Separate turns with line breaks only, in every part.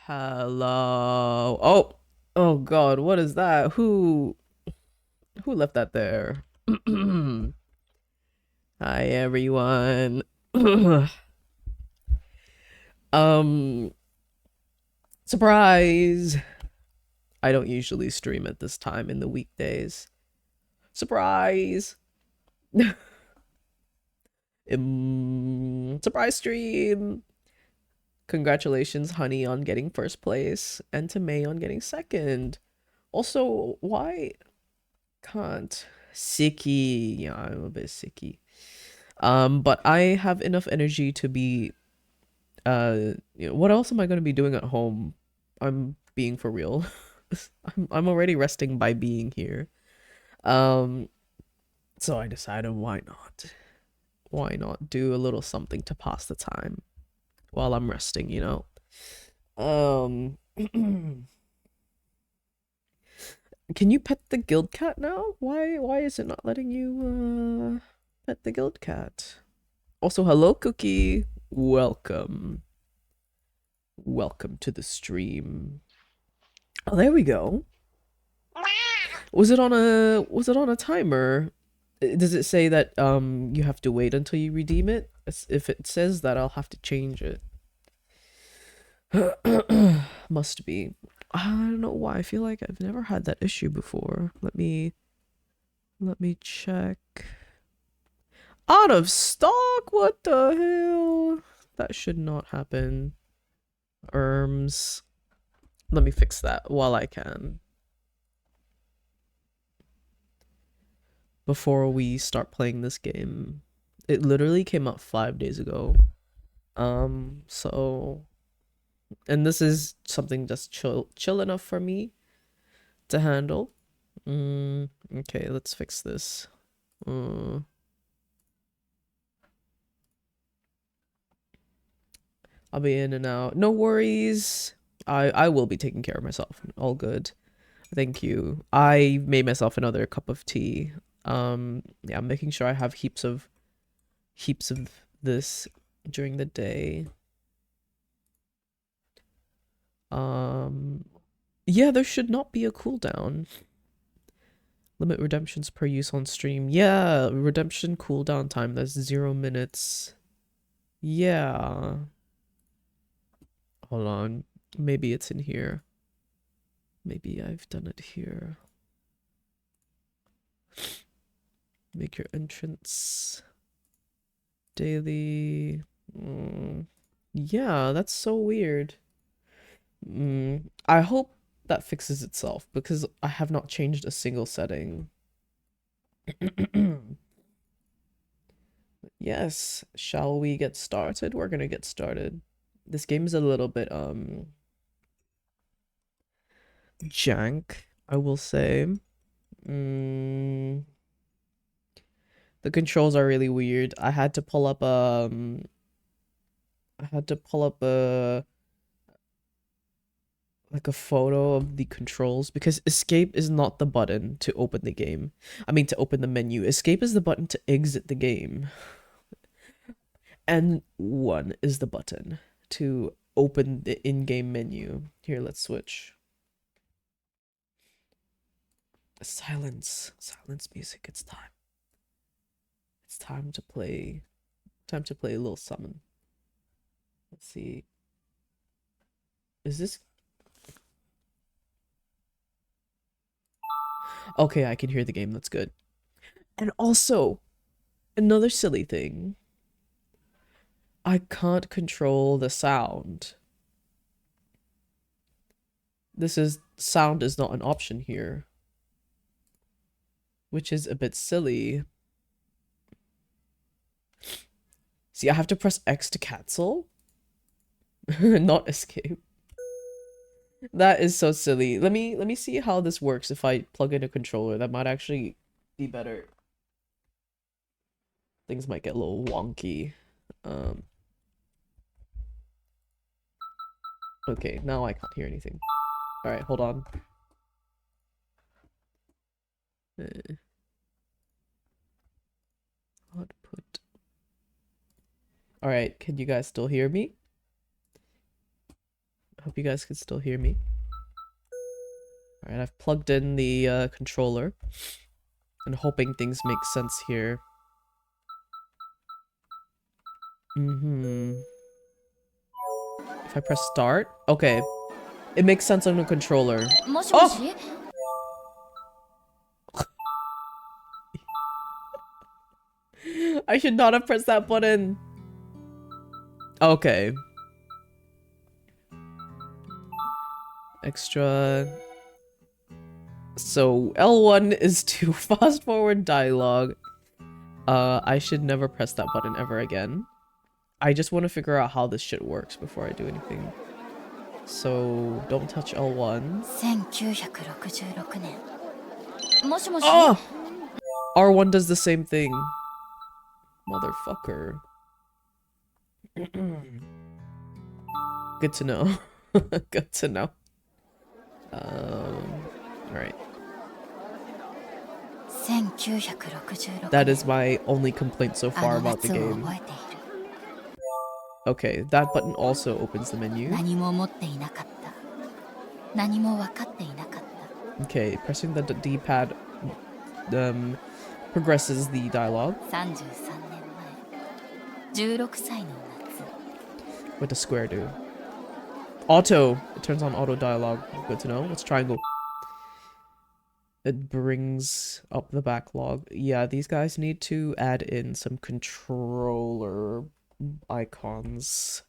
Hello. Oh God, what is that? Who left that there? Hi everyone. um Surprise. I don't usually stream at this time in the weekdays. Surprise. Surprise stream. Congratulations, honey, on getting first place, and to May on getting second. Also, why can't sicky? Yeah, I'm a bit sicky. But I have enough energy to be what else am I gonna be doing at home? I'm being for real. I'm already resting by being here. Um, so I decided why not? Why not do a little something to pass the time while I'm resting, you know? Um Can you pet the guild cat now? Why is it not letting you pet the guild cat? Also, hello Cookie. Welcome. Welcome to the stream. Oh, there we go. Was it on a timer? Does it say that you have to wait until you redeem it? If it says that, I'll have to change it. Must be. I don't know why. I feel like I've never had that issue before. Let me check. Out of stock? What the hell? That should not happen. Erms. Let me fix that while I can. Before we start playing this game. It literally came out 5 days ago. So and this is something just chill enough for me to handle. Okay, let's fix this. I'll be in and out. No worries. I will be taking care of myself. All good. Thank you. I made myself another cup of tea. Yeah, I'm making sure I have heaps of this during the day. Yeah, there should not be a cooldown. Limit redemptions per use on stream. Yeah, redemption cooldown time. That's 0 minutes. Yeah. Hold on. Maybe it's in here. Maybe I've done it here. Make your entrance daily. Yeah, that's so weird. I hope that fixes itself because I have not changed a single setting. Yes, shall we get started? We're gonna get started. This game is a little bit jank, I will say. The controls are really weird. I had to pull up like a photo of the controls because escape is not the button to open the game. I mean to open the menu. Escape is the button to exit the game. And 1 is the button to open the in-game menu. Here, let's switch. Silence. Silence music. It's time. It's time to play. Time to play a little summon. Let's see. Is this... Okay, I can hear the game. That's good. And also, another silly thing. I can't control the sound. Sound is not an option here. Which is a bit silly. See, I have to press X to cancel. Not escape. That is so silly. Let me see how this works if I plug in a controller. That might actually be better. Things might get a little wonky. Okay, now I can't hear anything. Alright, hold on. Output. Alright, can you guys still hear me? Hope you guys can still hear me. Alright, I've plugged in the controller and hoping things make sense here. If I press start, okay. It makes sense on the controller. Oh! I should not have pressed that button. Okay. Extra. So L1 is to fast forward dialogue. I should never press that button ever again. I just want to figure out how this shit works before I do anything. So don't touch L1. Oh! R1 does the same thing. Motherfucker. Good to know. Good to know. Alright. That is my only complaint so far about the game. Okay, that button also opens the menu. Okay, pressing the D-pad progresses the dialogue. What does square do? Auto! It turns on auto dialogue. Good to know. What's triangle? It brings up the backlog. Yeah, these guys need to add in some controller icons.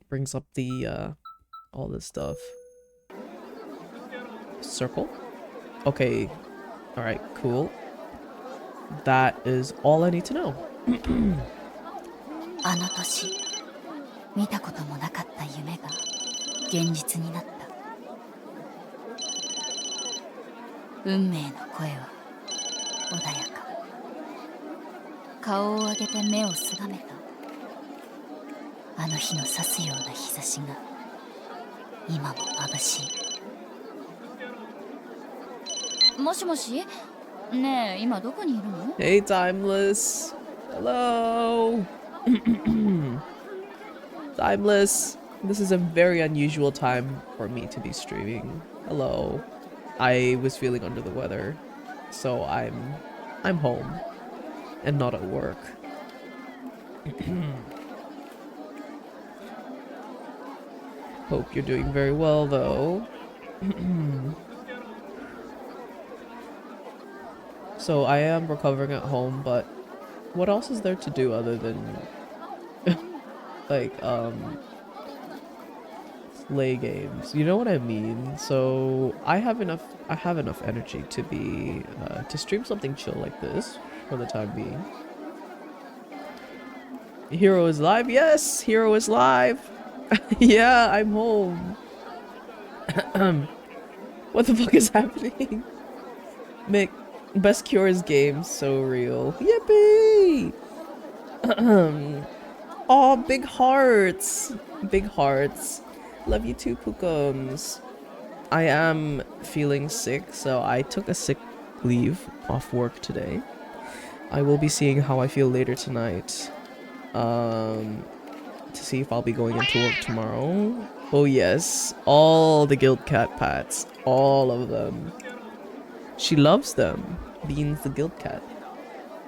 Brings up the, all this stuff. Circle? Okay. Alright, cool. That is all I need to know.
あの年、見たこともなかった夢が現実になった。運命の声は穏やか。顔を上げて目をすがめた。あの日の刺すような日差しが今も眩しい。もしもし？ねえ、今どこにいるの？
Hey, Timeless. Hello. Timeless. This is a very unusual time for me to be streaming. Hello. I was feeling under the weather, so I'm home and not at work. Hope you're doing very well though. So I am recovering at home, but what else is there to do other than like play games? You know what I mean? So I have enough energy to be to stream something chill like this for the time being. Hero is live. Yes, Hero is live. Yeah, I'm home. What the fuck is happening? Mick, best cure is games, so real. Yippee! Aw, big hearts. Big hearts. Love you too, Pukums. I am feeling sick, so I took a sick leave off work today. I will be seeing how I feel later tonight. To see if I'll be going into work tomorrow. Oh yes, all the guild cat pats. All of them. She loves them. Beans the guild cat.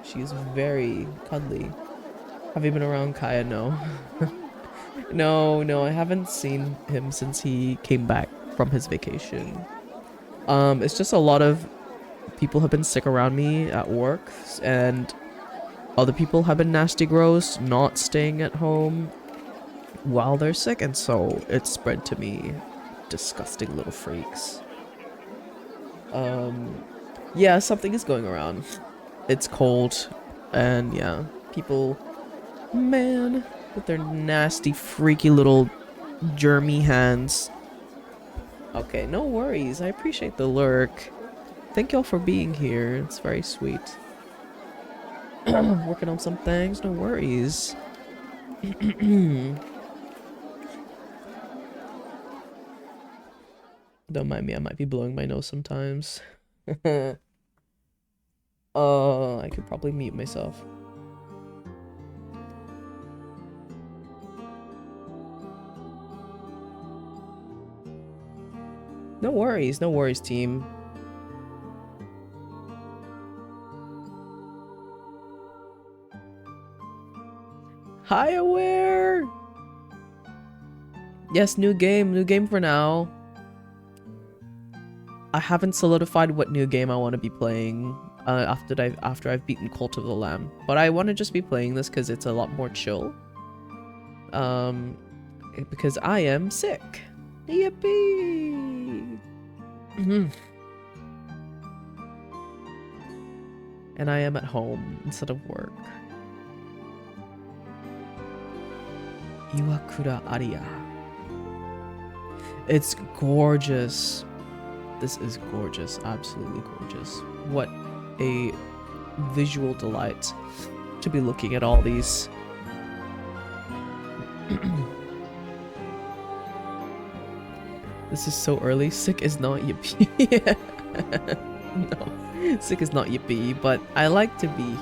She is very cuddly. Have you been around Kaya? No. No, I haven't seen him since he came back from his vacation. It's just a lot of people have been sick around me at work, and other people have been nasty gross, not staying at home while they're sick, and so it spread to me. Disgusting little freaks. Yeah, something is going around. It's cold, and yeah, people, man, with their nasty, freaky little germy hands. Okay, no worries. I appreciate the lurk. Thank y'all for being here. It's very sweet. Working on some things, no worries. Don't mind me, I might be blowing my nose sometimes. I could probably mute myself. No worries, team. Hi, Aware! Yes, new game for now. I haven't solidified what new game I want to be playing after I've beaten Cult of the Lamb, but I want to just be playing this because it's a lot more chill. Because I am sick. Yippee! And I am at home instead of work. Iwakura Aria. It's gorgeous. This is gorgeous, absolutely gorgeous. What a visual delight to be looking at all these. This is so early. Sick is not yippee. No, sick is not yippee, but I like to be.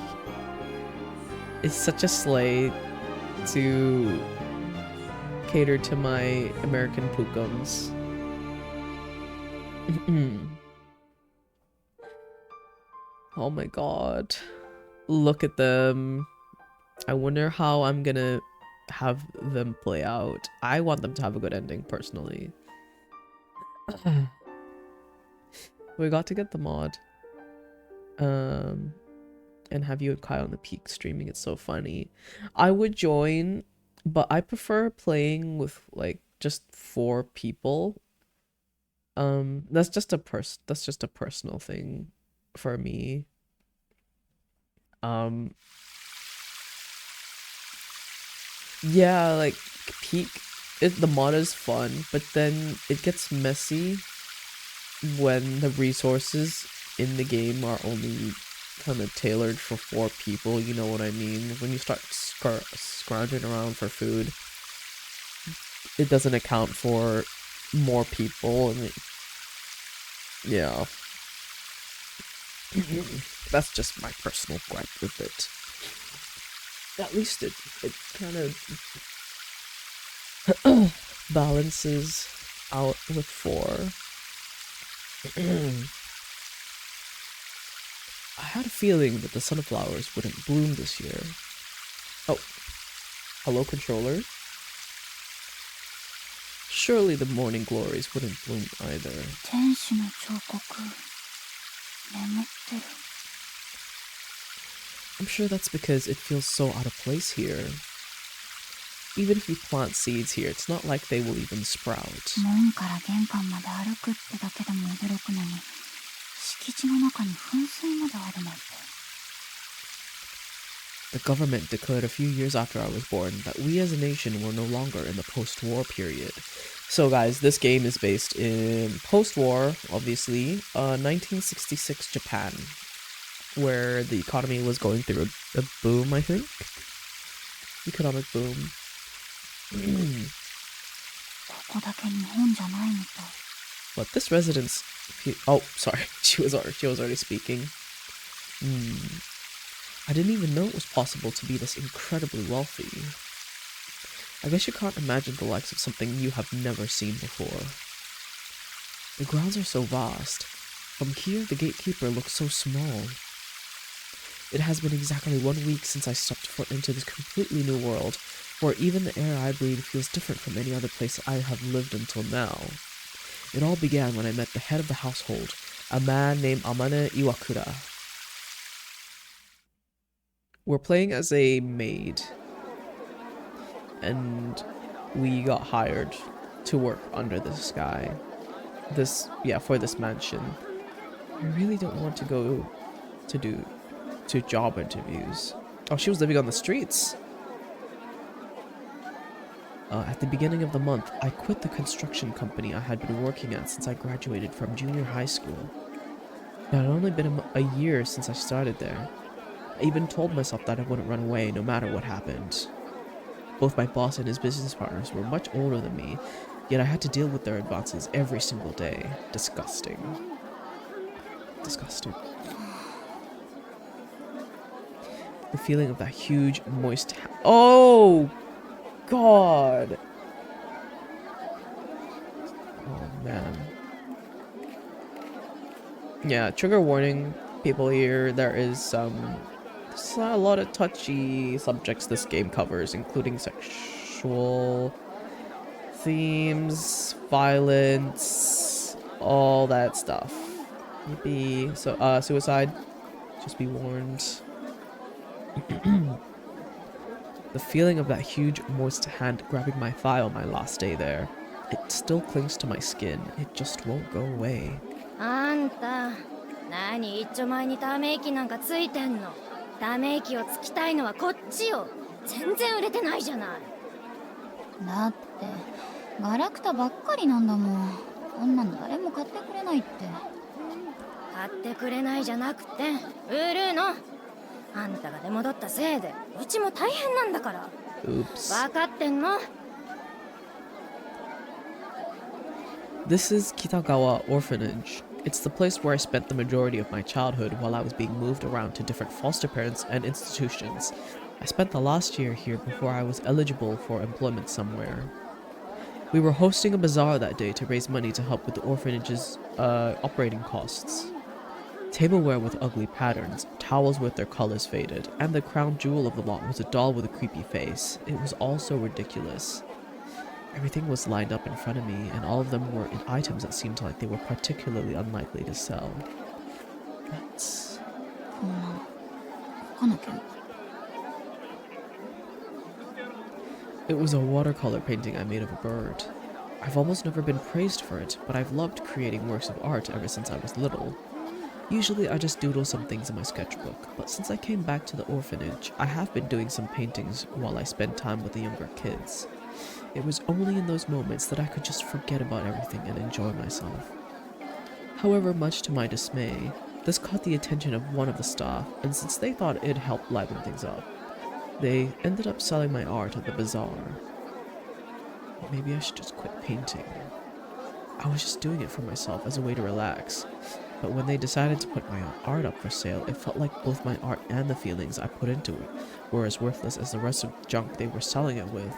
It's such a sleigh to cater to my American pukums. Oh my god. Look at them. I wonder how I'm gonna have them play out. I want them to have a good ending, personally. We got to get the mod. And have you and Kai on the peak streaming. It's so funny. I would join, but I prefer playing with like just 4 people. That's just a personal thing for me. Yeah, like peak the mod is fun, but then it gets messy when the resources in the game are only kind of tailored for 4 people, you know what I mean? When you start scrounging around for food, it doesn't account for more people, and yeah. That's just my personal gripe with it. At least it kind of balances out with 4. I had a feeling that the sunflowers wouldn't bloom this year. Oh, hello, controller. Surely the morning glories wouldn't bloom either. I'm sure that's because it feels so out of place here. Even if you plant seeds here, it's not like they will even sprout. The government declared a few years after I was born that we as a nation were no longer in the post-war period. So guys, this game is based in post-war, obviously, 1966 Japan, where the economy was going through a boom, I think? Economic boom. But this residence... Oh, sorry, she was already speaking. I didn't even know it was possible to be this incredibly wealthy. I guess you can't imagine the likes of something you have never seen before. The grounds are so vast. From here, the gatekeeper looks so small. It has been exactly 1 week since I stepped foot into this completely new world, where even the air I breathe feels different from any other place I have lived until now. It all began when I met the head of the household, a man named Amane Iwakura. We're playing as a maid, and we got hired to work under this guy. For this mansion. I really don't want to go to job interviews. Oh, she was living on the streets. At the beginning of the month, I quit the construction company I had been working at since I graduated from junior high school. It had only been a year since I started there. I even told myself that I wouldn't run away no matter what happened. Both my boss and his business partners were much older than me, yet I had to deal with their advances every single day. Disgusting. Disgusting. The feeling of that huge, moist... Oh! God! Oh, man. Yeah, trigger warning, people here. There's a lot of touchy subjects this game covers, including sexual themes, violence, all that stuff. Maybe suicide. Just be warned. The feeling of that huge moist hand grabbing my thigh on my last day there. It still clings to my skin. It just won't go away.
あんた、何一丁前にため息なんかついてんの。ため息をつきたいのはこっちよ。全然売れてないじゃない。だって、ガラクタばっかりなんだもん。こんなの誰も買ってくれないって。買ってくれないじゃなくて、売るの。あんたが出戻ったせいで、うちも大変なんだから。
Oops.
分かってんの？
This is Kitagawa Orphanage. It's the place where I spent the majority of my childhood while I was being moved around to different foster parents and institutions. I spent the last year here before I was eligible for employment somewhere. We were hosting a bazaar that day to raise money to help with the orphanage's operating costs. Tableware with ugly patterns, towels with their colors faded, and the crown jewel of the lot was a doll with a creepy face. It was all so ridiculous. Everything was lined up in front of me, and all of them were in items that seemed like they were particularly unlikely to sell. That's... It was a watercolor painting I made of a bird. I've almost never been praised for it, but I've loved creating works of art ever since I was little. Usually I just doodle some things in my sketchbook, but since I came back to the orphanage, I have been doing some paintings while I spend time with the younger kids. It was only in those moments that I could just forget about everything and enjoy myself. However, much to my dismay, this caught the attention of one of the staff, and since they thought it'd help liven things up, they ended up selling my art at the bazaar. Maybe I should just quit painting. I was just doing it for myself as a way to relax. But when they decided to put my art up for sale, it felt like both my art and the feelings I put into it were as worthless as the rest of the junk they were selling it with.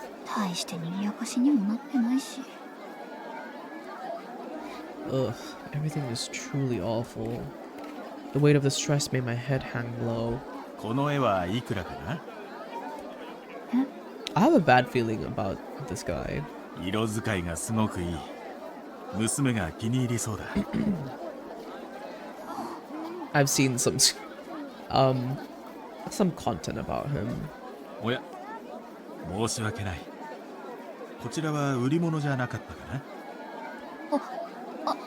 Ugh, everything was truly awful. The weight of the stress made my head hang low. I have a bad feeling about this guy. I've seen some content about him.
おや、申し訳ない。こちらは売り物じゃなかったかな？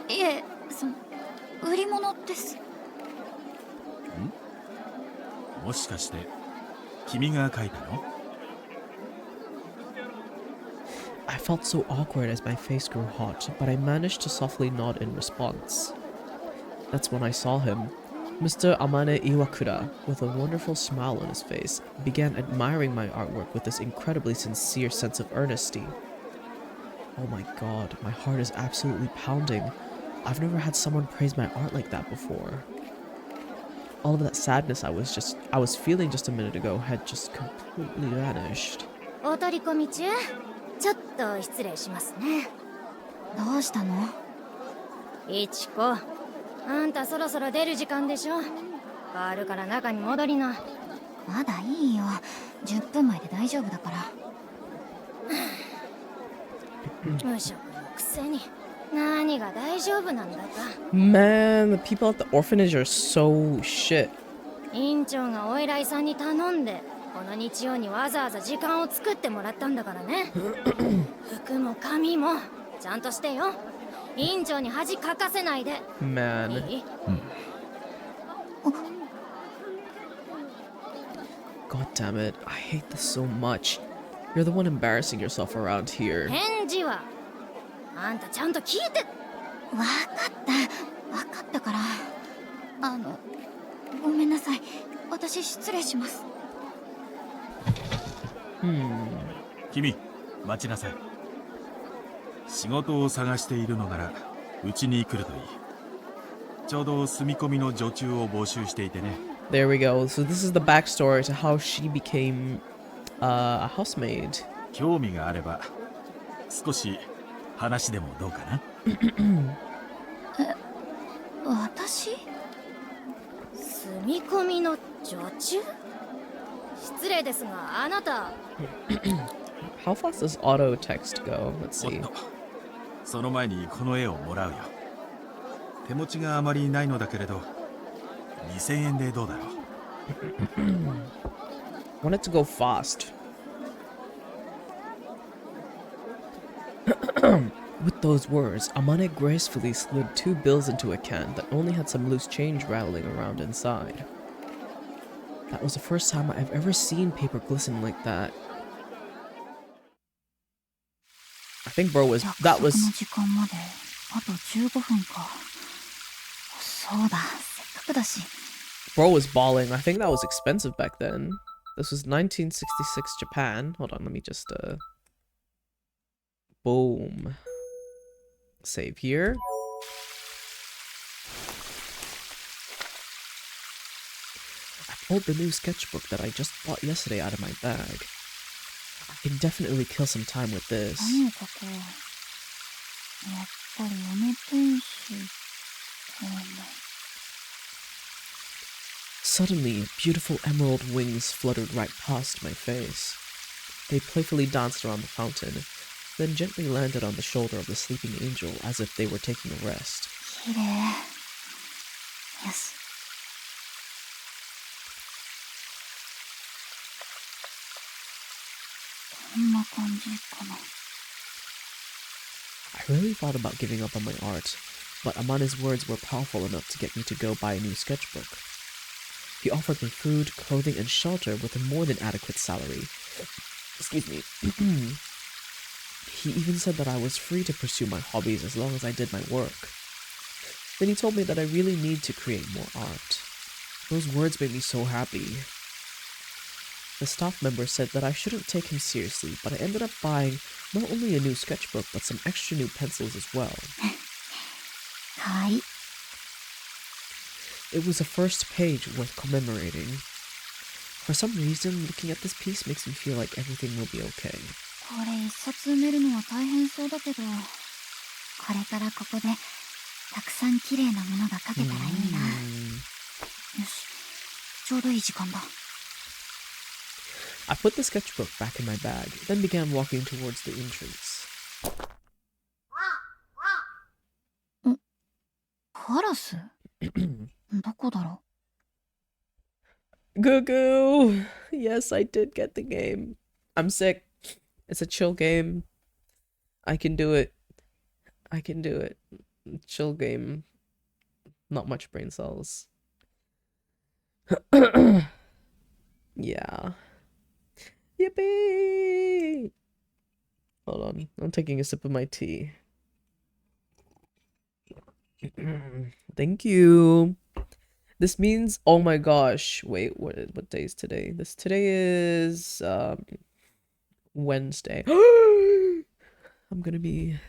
いえ、売り物です。
もしかして君が描いたの？
I felt so awkward as my face grew hot, but I managed to softly nod in response. That's when I saw him. Mr. Amane Iwakura, with a wonderful smile on his face, began admiring my artwork with this incredibly sincere sense of earnesty. Oh my god, my heart is absolutely pounding. I've never had someone praise my art like that before. All of that sadness I was feeling just a minute ago had just completely vanished.
お取り込み中？ちょっと失礼しますね。どうしたの？いちこ、あんたそろそろ出る時間でしょ。変わるから中に戻りな。まだいいよ。10分前で大丈夫だから。無職のくせに何が大丈夫なんだか。
Man, the people at the orphanage are so shit.
院長がお偉いさんに頼んでこの日曜にわざわざ時間を作ってもらったんだからね。服も髪もちゃんとしてよ。院長に恥かかせないで。
Man.
いい
God damn it, I hate this so much. You're the one embarrassing yourself around here.
返事はあんたちゃんと聞いて。わかったから。ごめんなさい。私失礼します。
君、待ちなさい。仕事を探しているのならうちに来るといい。ちょうど住み込みの女中を募集していてね。
There we go. So this is the backstory to how she became a housemaid.
興味があれば少し話でもどうかな？
私？住み込みの女中？失礼ですが、あなた。
How fast does auto text go? Let's
おっ
see.
と、その前にこの絵をもらうよ。手持ちがあまりないのだけれど、2000円でどうだろう。
Want it to go fast. With those words, Amane gracefully slid 2 bills into a can that only had some loose change rattling around inside. That was the first time I've ever seen paper glisten like that. I think bro was... that was... Bro was bawling. I think that was expensive back then. This was 1966 Japan. Hold on, let me just, boom. Save here. I pulled the new sketchbook that I just bought yesterday out of my bag. I can definitely kill some time with this. Suddenly, beautiful emerald wings fluttered right past my face. They playfully danced around the fountain, then gently landed on the shoulder of the sleeping angel as if they were taking a rest. I really thought about giving up on my art, but Amane's words were powerful enough to get me to go buy a new sketchbook. He offered me food, clothing, and shelter with a more than adequate salary. Excuse me. He even said that I was free to pursue my hobbies as long as I did my work. Then he told me that I really need to create more art. Those words made me so happy. The staff member said that I shouldn't take him seriously, but I ended up buying not only a new sketchbook, but some extra new pencils as well. It was a first page worth commemorating. For some reason, looking at this piece makes me feel like everything will be okay. I put the sketchbook back in my bag, then began walking towards the entrance. Goo! Yes, I did get the game. I'm sick. It's a chill game. I can do it. I can do it. Chill game. Not much brain cells. Yeah. Yippee! Hold on. I'm taking a sip of my tea. Thank you. This means, oh my gosh. Wait, what day is today? Today is Wednesday. I'm gonna be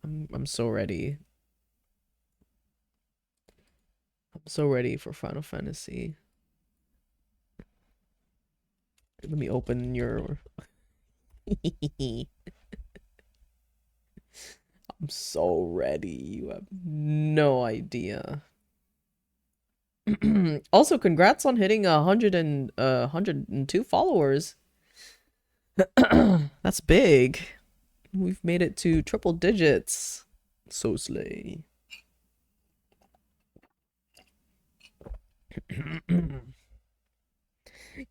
I'm so ready. I'm so ready for Final Fantasy. Let me open your I'm so ready. You have no idea. Also, congrats on hitting 102 followers. That's big. We've made it to triple digits. So slay.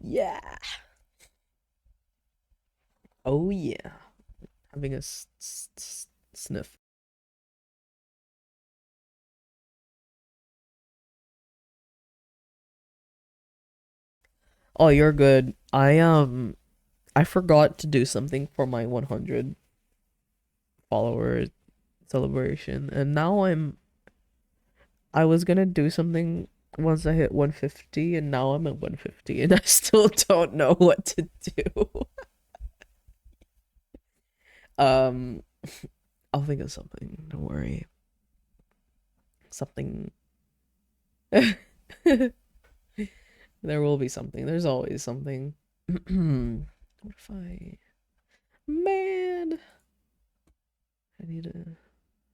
Yeah. Oh yeah. Having a sniff. Oh, you're good. I forgot to do something for my 100 follower celebration, and now I was gonna do something once I hit 150, and now I'm at 150, and I still don't know what to do. um I'll think of something, don't worry. Something. There will be something. There's always something. What if I... Man! I need a...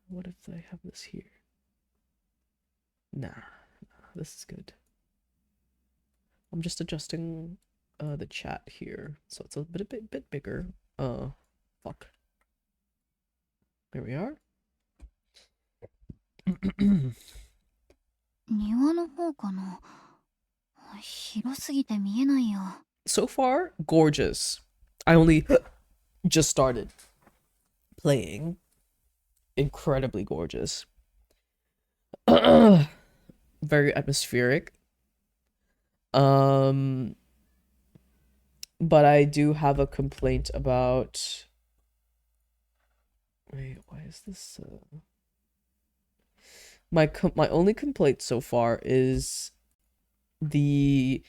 What if I have this here? Nah, this is good. I'm just adjusting the chat here, so it's a bit bigger. Fuck. There we are.
庭の方かな。広すぎて見えないや。
So far, gorgeous. I only just started playing. Incredibly gorgeous. Very atmospheric. But I do have a complaint about. Wait, why is this? My only complaint so far is the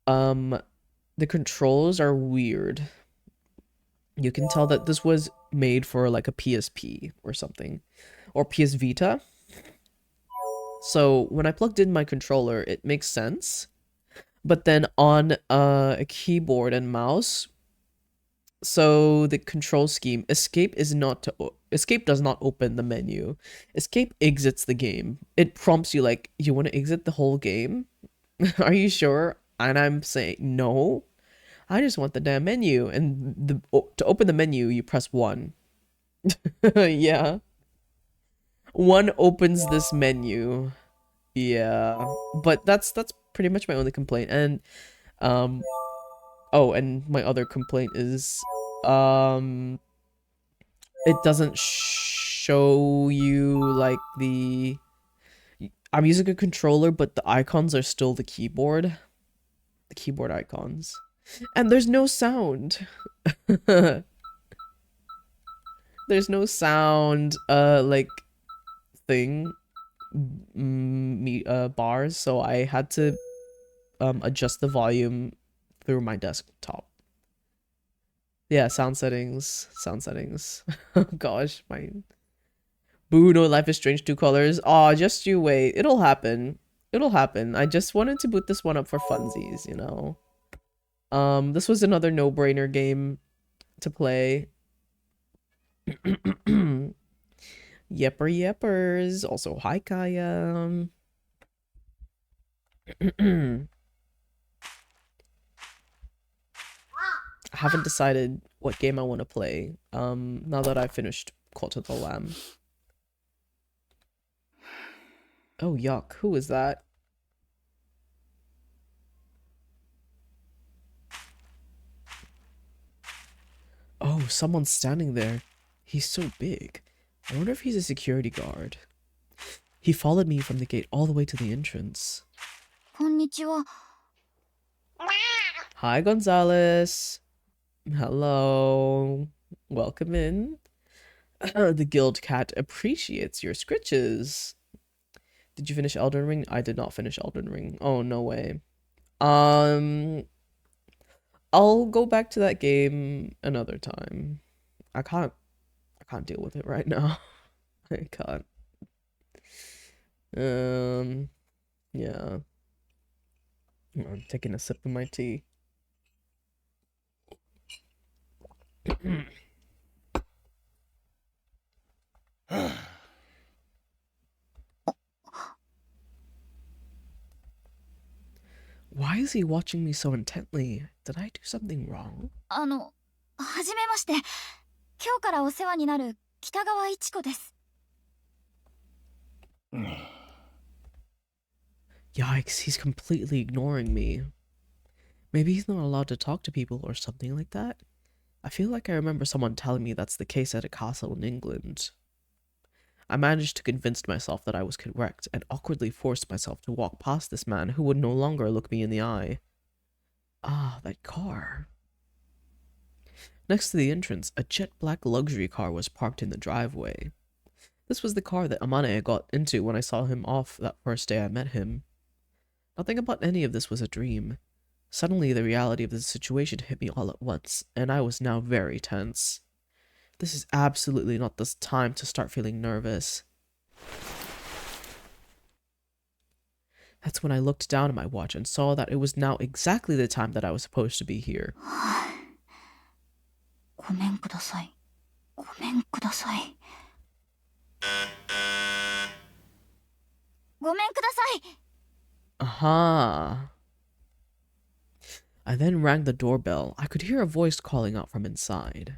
the controls are weird. You can tell that this was made for like a PSP or something, or PS Vita. So when I plugged in my controller, it makes sense. But then on a keyboard and mouse, so the control scheme, escape does not open the menu. Escape exits the game. It prompts you like, you want to exit the whole game? Are you sure? And I'm saying no. I just want the damn menu. And to open the menu, you press 1. Yeah. 1 opens this menu. Yeah. But that's pretty much my only complaint. And oh, and my other complaint is it doesn't show you like I'm using a controller, but the icons are still the keyboard icons, and there's no sound. There's no sound like thing bars, so I had to adjust the volume through my desktop. Yeah, sound settings. Oh gosh, my Boo, no, Life is Strange 2 colors. Aw, just you wait. It'll happen. It'll happen. I just wanted to boot this one up for funsies, you know. This was another no-brainer game to play. Yeppers. Also, hi, Kaya. I haven't decided what game I want to play. Now that I've finished Cult of the Lamb. Oh, yuck. Who is that? Oh, someone's standing there. He's so big. I wonder if he's a security guard. He followed me from the gate all the way to the entrance.
Konnichiwa.
Hi, Gonzalez. Hello. Welcome in. The guild cat appreciates your scritches. Did you finish Elden Ring? I did not finish Elden Ring. Oh, no way. I'll go back to that game another time. I can't deal with it right now. I can't. Yeah. I'm taking a sip of my tea. Why is he watching me so intently? Did I do something wrong?
はじめまして。今日からお世話になる北川一子です。
Yikes, he's completely ignoring me. Maybe he's not allowed to talk to people or something like that? I feel like I remember someone telling me that's the case at a castle in England. I managed to convince myself that I was correct and awkwardly forced myself to walk past this man who would no longer look me in the eye. Ah, that car. Next to the entrance, a jet black luxury car was parked in the driveway. This was the car that Amane got into when I saw him off that first day I met him. Nothing about any of this was a dream. Suddenly, the reality of the situation hit me all at once, and I was now very tense. This is absolutely not the time to start feeling nervous. That's when I looked down at my watch and saw that it was now exactly the time that I was supposed to be here.
ごめんください。ごめんください。ごめんください。
Aha. I then rang the doorbell. I could hear a voice calling out from inside.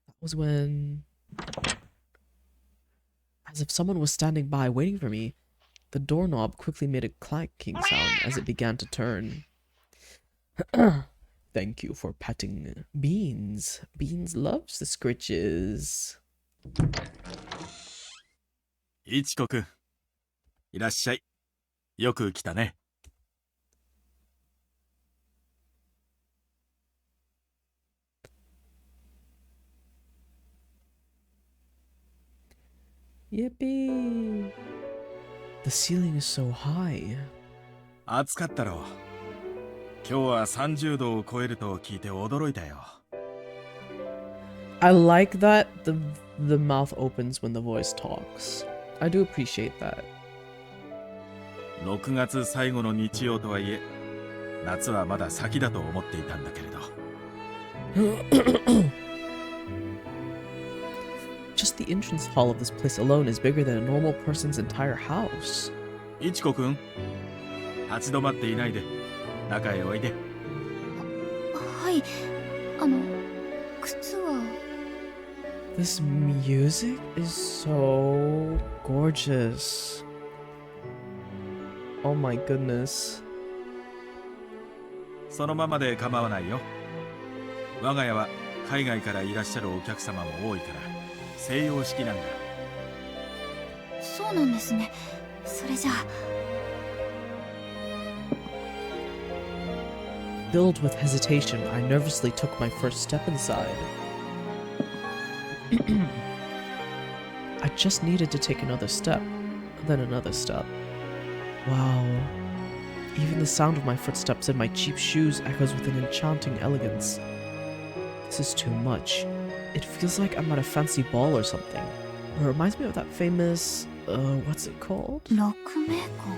That was when, as if someone was standing by waiting for me, the doorknob quickly made a clanking sound as it began to turn. Thank you for petting Beans. Beans loves the scritches.
いちこくん、いらっしゃい。よく来たね。
Yippee! The ceiling is so high.
暑かったろう。今日は30度を超えると聞いて驚いたよ。
I like that the mouth opens when the voice talks. I do appreciate that.
6月最後の日曜とはいえ、夏はまだ先だと思っていたんだけれど。
Just the entrance hall of this place alone is bigger than a normal person's entire house.
いちこくん、立ち止まっていないで、中へおいで。
はい、靴は。
This music is so gorgeous. Oh my goodness.
そのままで構わないよ。我が家は海外からいらっしゃるお客様も多いから西洋式なんだ。
そうなんですね。それじゃあ。
Filled with hesitation, I nervously took my first step inside. I just needed to take another step, then another step. Wow. Even the sound of my footsteps and my cheap shoes echoes with an enchanting elegance. This is too much. It feels like I'm at a fancy ball or something. It reminds me of that famous, what's it called?
鹿鳴館。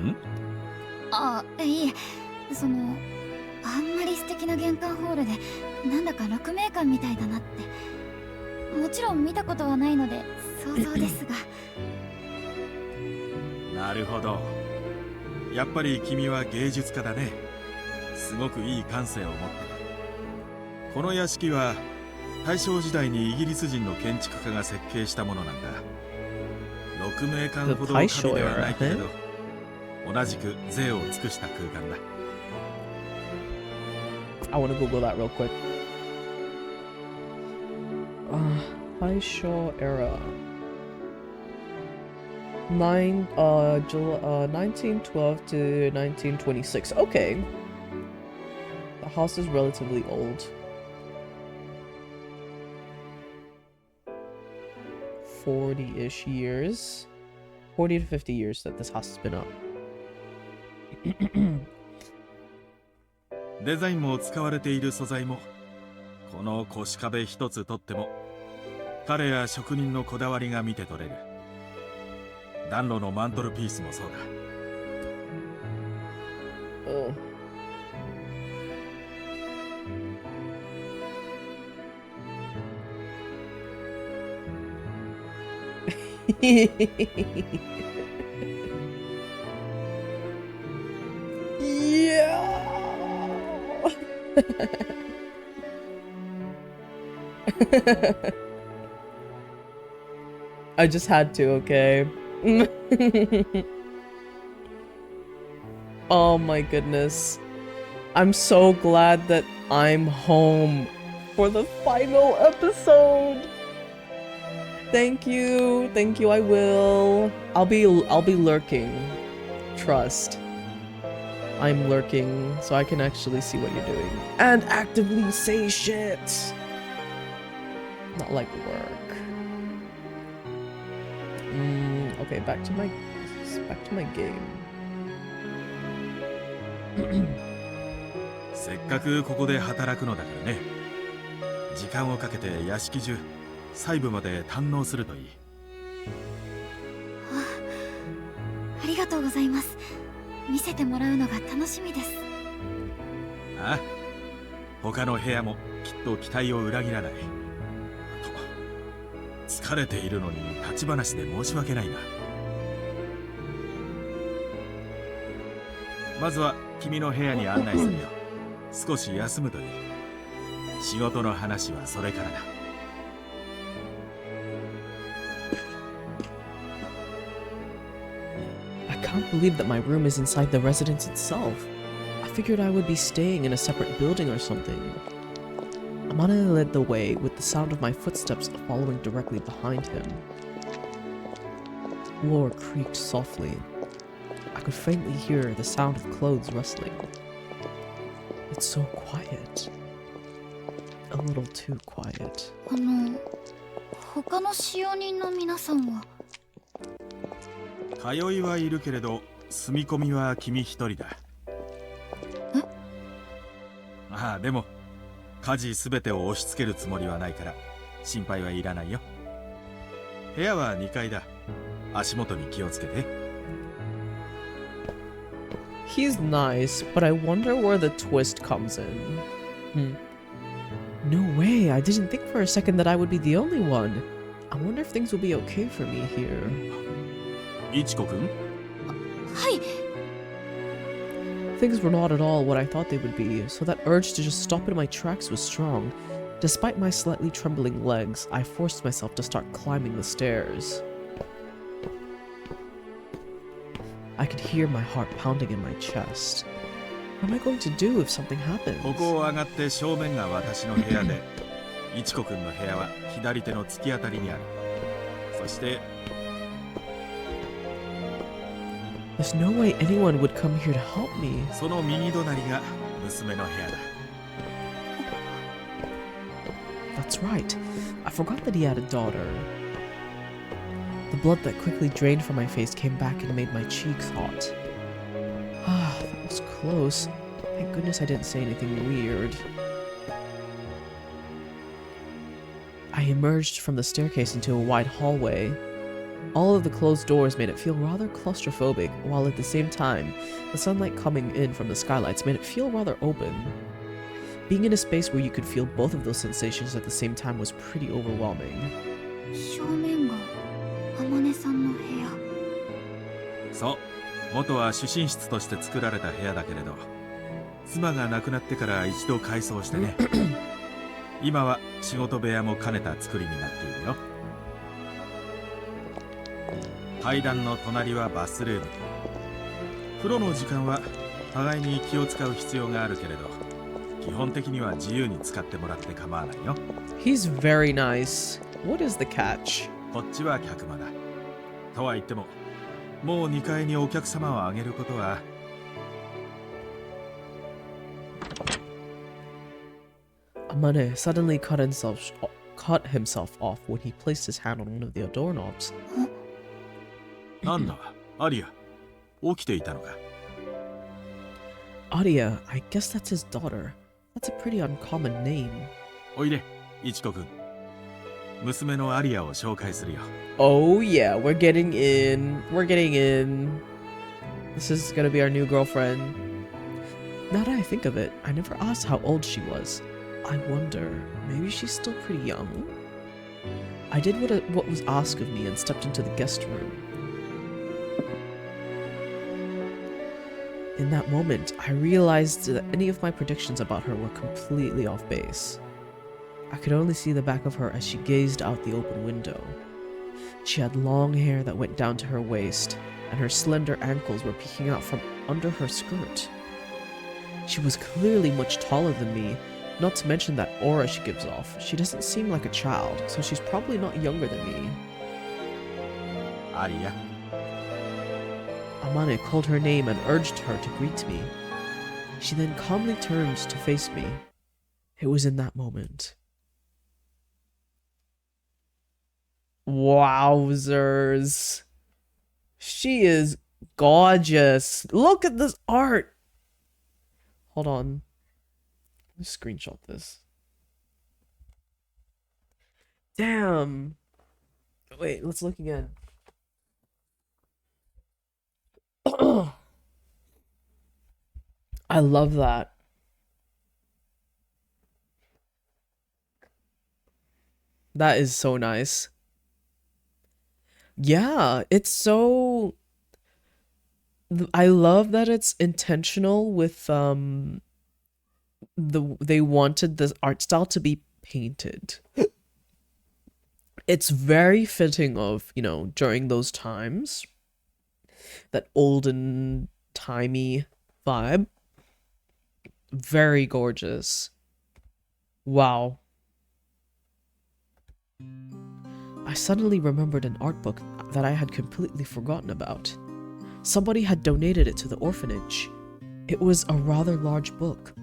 ん？
あ、いえ、そのあんまり素敵な玄関ホールでなんだか鹿鳴館みたいだなって。もちろん見たことはないので想像ですが。
なるほど。やっぱり君は芸術家だね。すごくいい感性を持ってる。この屋敷は大正時代にイギリス人の建築家が設計したものなんだ。鹿鳴館ほど華美ではないけれど、同じく贅を尽くした空間だ。
I want to Google that real quick. Taisho era. 1912 to 1926. Okay. The house is relatively old. 40-ish years. 40 to 50 years that this house has been up.
デザインも使われている素材も、この腰壁一つとっても彼や職人のこだわりが見て取れる。暖炉のマントルピースもそうだ。
I just had to, okay? Oh my goodness. I'm so glad that I'm home for the final episode. Thank you. Thank you, I will. I'll be lurking. Trust. I'm lurking so I can actually see what you're doing and actively say shit. Not like work. Okay, back to my game.
せっかくここで働くのだからね。時間をかけて屋敷中細部まで堪能するといい。
ありがとうございます。見せてもらうのが楽しみです。
ああ、他の部屋もきっと期待を裏切らない。と、疲れているのに立ち話で申し訳ないな。まずは君の部屋に案内するよ。少し休むといい。仕事の話はそれからだ。
I can't believe that my room is inside the residence itself. I figured I would be staying in a separate building or something. Amane led the way with the sound of my footsteps following directly behind him. The floor creaked softly. I could faintly hear the sound of clothes rustling. It's so quiet. A little too quiet.
他の使用人の皆さんは
通いはいるけれど、住み込みは君一人だ。
え？
ああ、でも家事すべてを押し付けるつもりはないから心配はいらないよ。部屋は2階だ。足元に気をつけて。
He's nice, but I wonder where the twist comes in. No way, I didn't think for a second that I would be the only one. I wonder if things will be okay for me here.
いちこくん？
はい。
Things were not at all what I thought they would be, so that urge to just stop in my tracks was strong. Despite my slightly trembling legs, I forced myself to start climbing the stairs. I could hear my heart pounding in my chest. What am I going to do if something happens?
ここを上がって正面が私の部屋で、いちこくんの部屋は左手の突き当たりにある。そして
There's no way anyone would come here to help me.
その右隣が娘の部屋だ。
That's right. I forgot that he had a daughter. The blood that quickly drained from my face came back and made my cheeks hot. Ah, that was close. Thank goodness I didn't say anything weird. I emerged from the staircase into a wide hallway. All of the closed doors made it feel rather claustrophobic, while at the same time, the sunlight coming in from the skylights made it feel rather open. Being in a space where you could feel both of those sensations at the same time was pretty overwhelming.
正面が天音さんの部屋。
そう、元は主寝室として作られた部屋だけれど、妻が亡くなってから一度改装してね。今は仕事部屋も兼ねた作りになっているよ。階段の隣はバスルーム。風呂の時間は互いに気を使う必要があるけれど、基本的には自由に使ってもらって構わないよ。
He's very nice. What is the catch?
こっちは客間だ。とは言っても、もう2階にお客様をあげることは。
Amane suddenly cut himself off when he placed his hand on one of the doorknobs.
なんだ、アリア、起きていたのか。
Aria, I guess that's his daughter. That's a pretty uncommon name.
おいで、いちこくん。娘のアリアを紹介するよ。
Oh yeah, we're getting in. We're getting in. This is gonna be our new girlfriend. Now that I think of it, I never asked how old she was. I wonder, maybe she's still pretty young? I did what was asked of me and stepped into the guest room. In that moment, I realized that any of my predictions about her were completely off base. I could only see the back of her as she gazed out the open window. She had long hair that went down to her waist, and her slender ankles were peeking out from under her skirt. She was clearly much taller than me, not to mention that aura she gives off. She doesn't seem like a child, so she's probably not younger than me.
アリア。
Amane called her name and urged her to greet me. She then calmly turned to face me. It was in that moment. Wowzers. She is gorgeous. Look at this art. Hold on. Let's screenshot this. Damn. Wait, let's look again. I love that. That is so nice. Yeah, it's so I love that it's intentional with they wanted this art style to be painted. It's very fitting of, you know, during those times, that olden timey vibe. Very gorgeous. Wow. I suddenly remembered an art book that I had completely forgotten about. Somebody had donated it to the orphanage. It was a rather large book.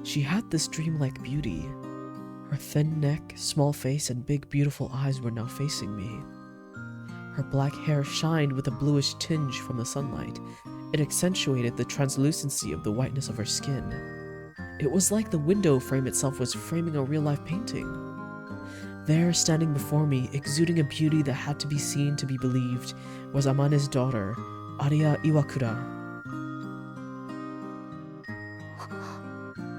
She had this dreamlike beauty. Her thin neck, small face, and big beautiful eyes were now facing me. Her black hair shined with a bluish tinge from the sunlight. It accentuated the translucency of the whiteness of her skin. It was like the window frame itself was framing a real-life painting. There, standing before me, exuding a beauty that had to be seen to be believed, was Amane's daughter, Aria Iwakura.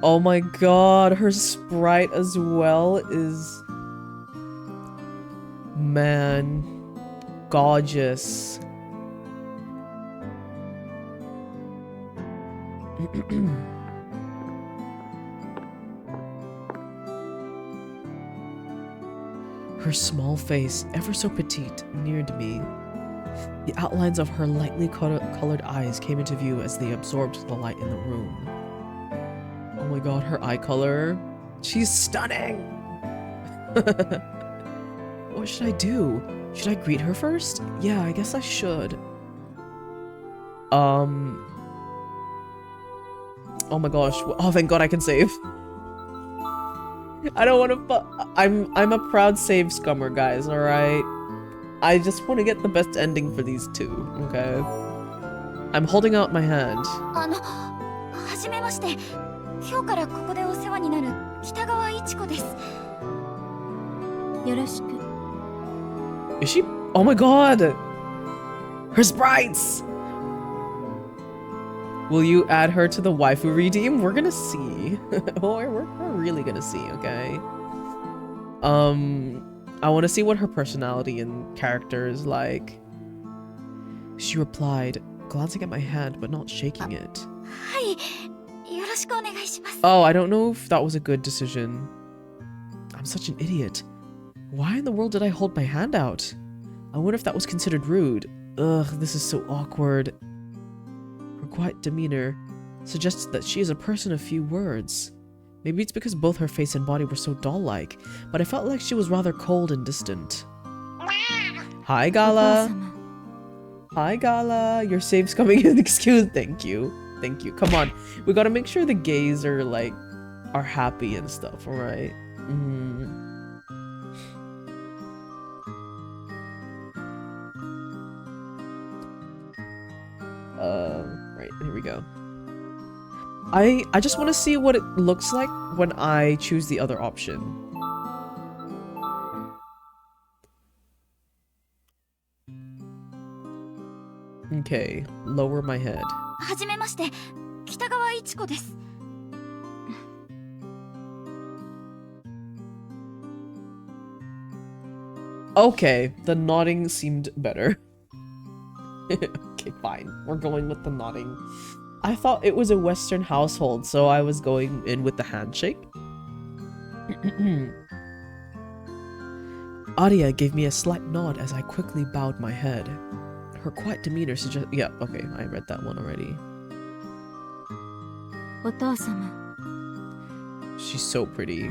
Oh my god, her sprite as well is... man, gorgeous. Her small face, ever so petite, neared me. The outlines of her lightly colored eyes came into view as they absorbed the light in the room. Oh my god, her eye color. She's stunning! What should I do? Should I greet her first? Yeah, I guess I should. Oh my gosh. Oh, thank god I can save. I don't want to I'm a proud save scummer, guys, alright? I just want to get the best ending for these two, okay? I'm holding out my hand.
はじめまして。今日からここでお世話になる北川一子です。よろしく。
Is she? Oh my god! Her sprites! Will you add her to the waifu redeem? We're gonna see. we're really gonna see, okay? I want to see what her personality and character is like. She replied, glancing at my hand but not shaking it. Oh, I don't know if that was a good decision. I'm such an idiot. Why in the world did I hold my hand out? I wonder if that was considered rude. Ugh, this is so awkward. Her quiet demeanor suggested that she is a person of few words. Maybe it's because both her face and body were so doll-like, but I felt like she was rather cold and distant. Hi, Gala. Hi, Gala. Your save's coming in. Excuse. Thank you. Thank you. Come on. We gotta make sure the gays are, like, are happy and stuff, alright? Right, here we go. I just want to see what it looks like when I choose the other option. Okay, lower my head. Okay, the nodding seemed better. Okay, fine. We're going with the nodding. I thought it was a Western household, so I was going in with the handshake. Aria gave me a slight nod as I quickly bowed my head. Her quiet demeanor suggests— yeah, okay, I read that one already. She's so pretty.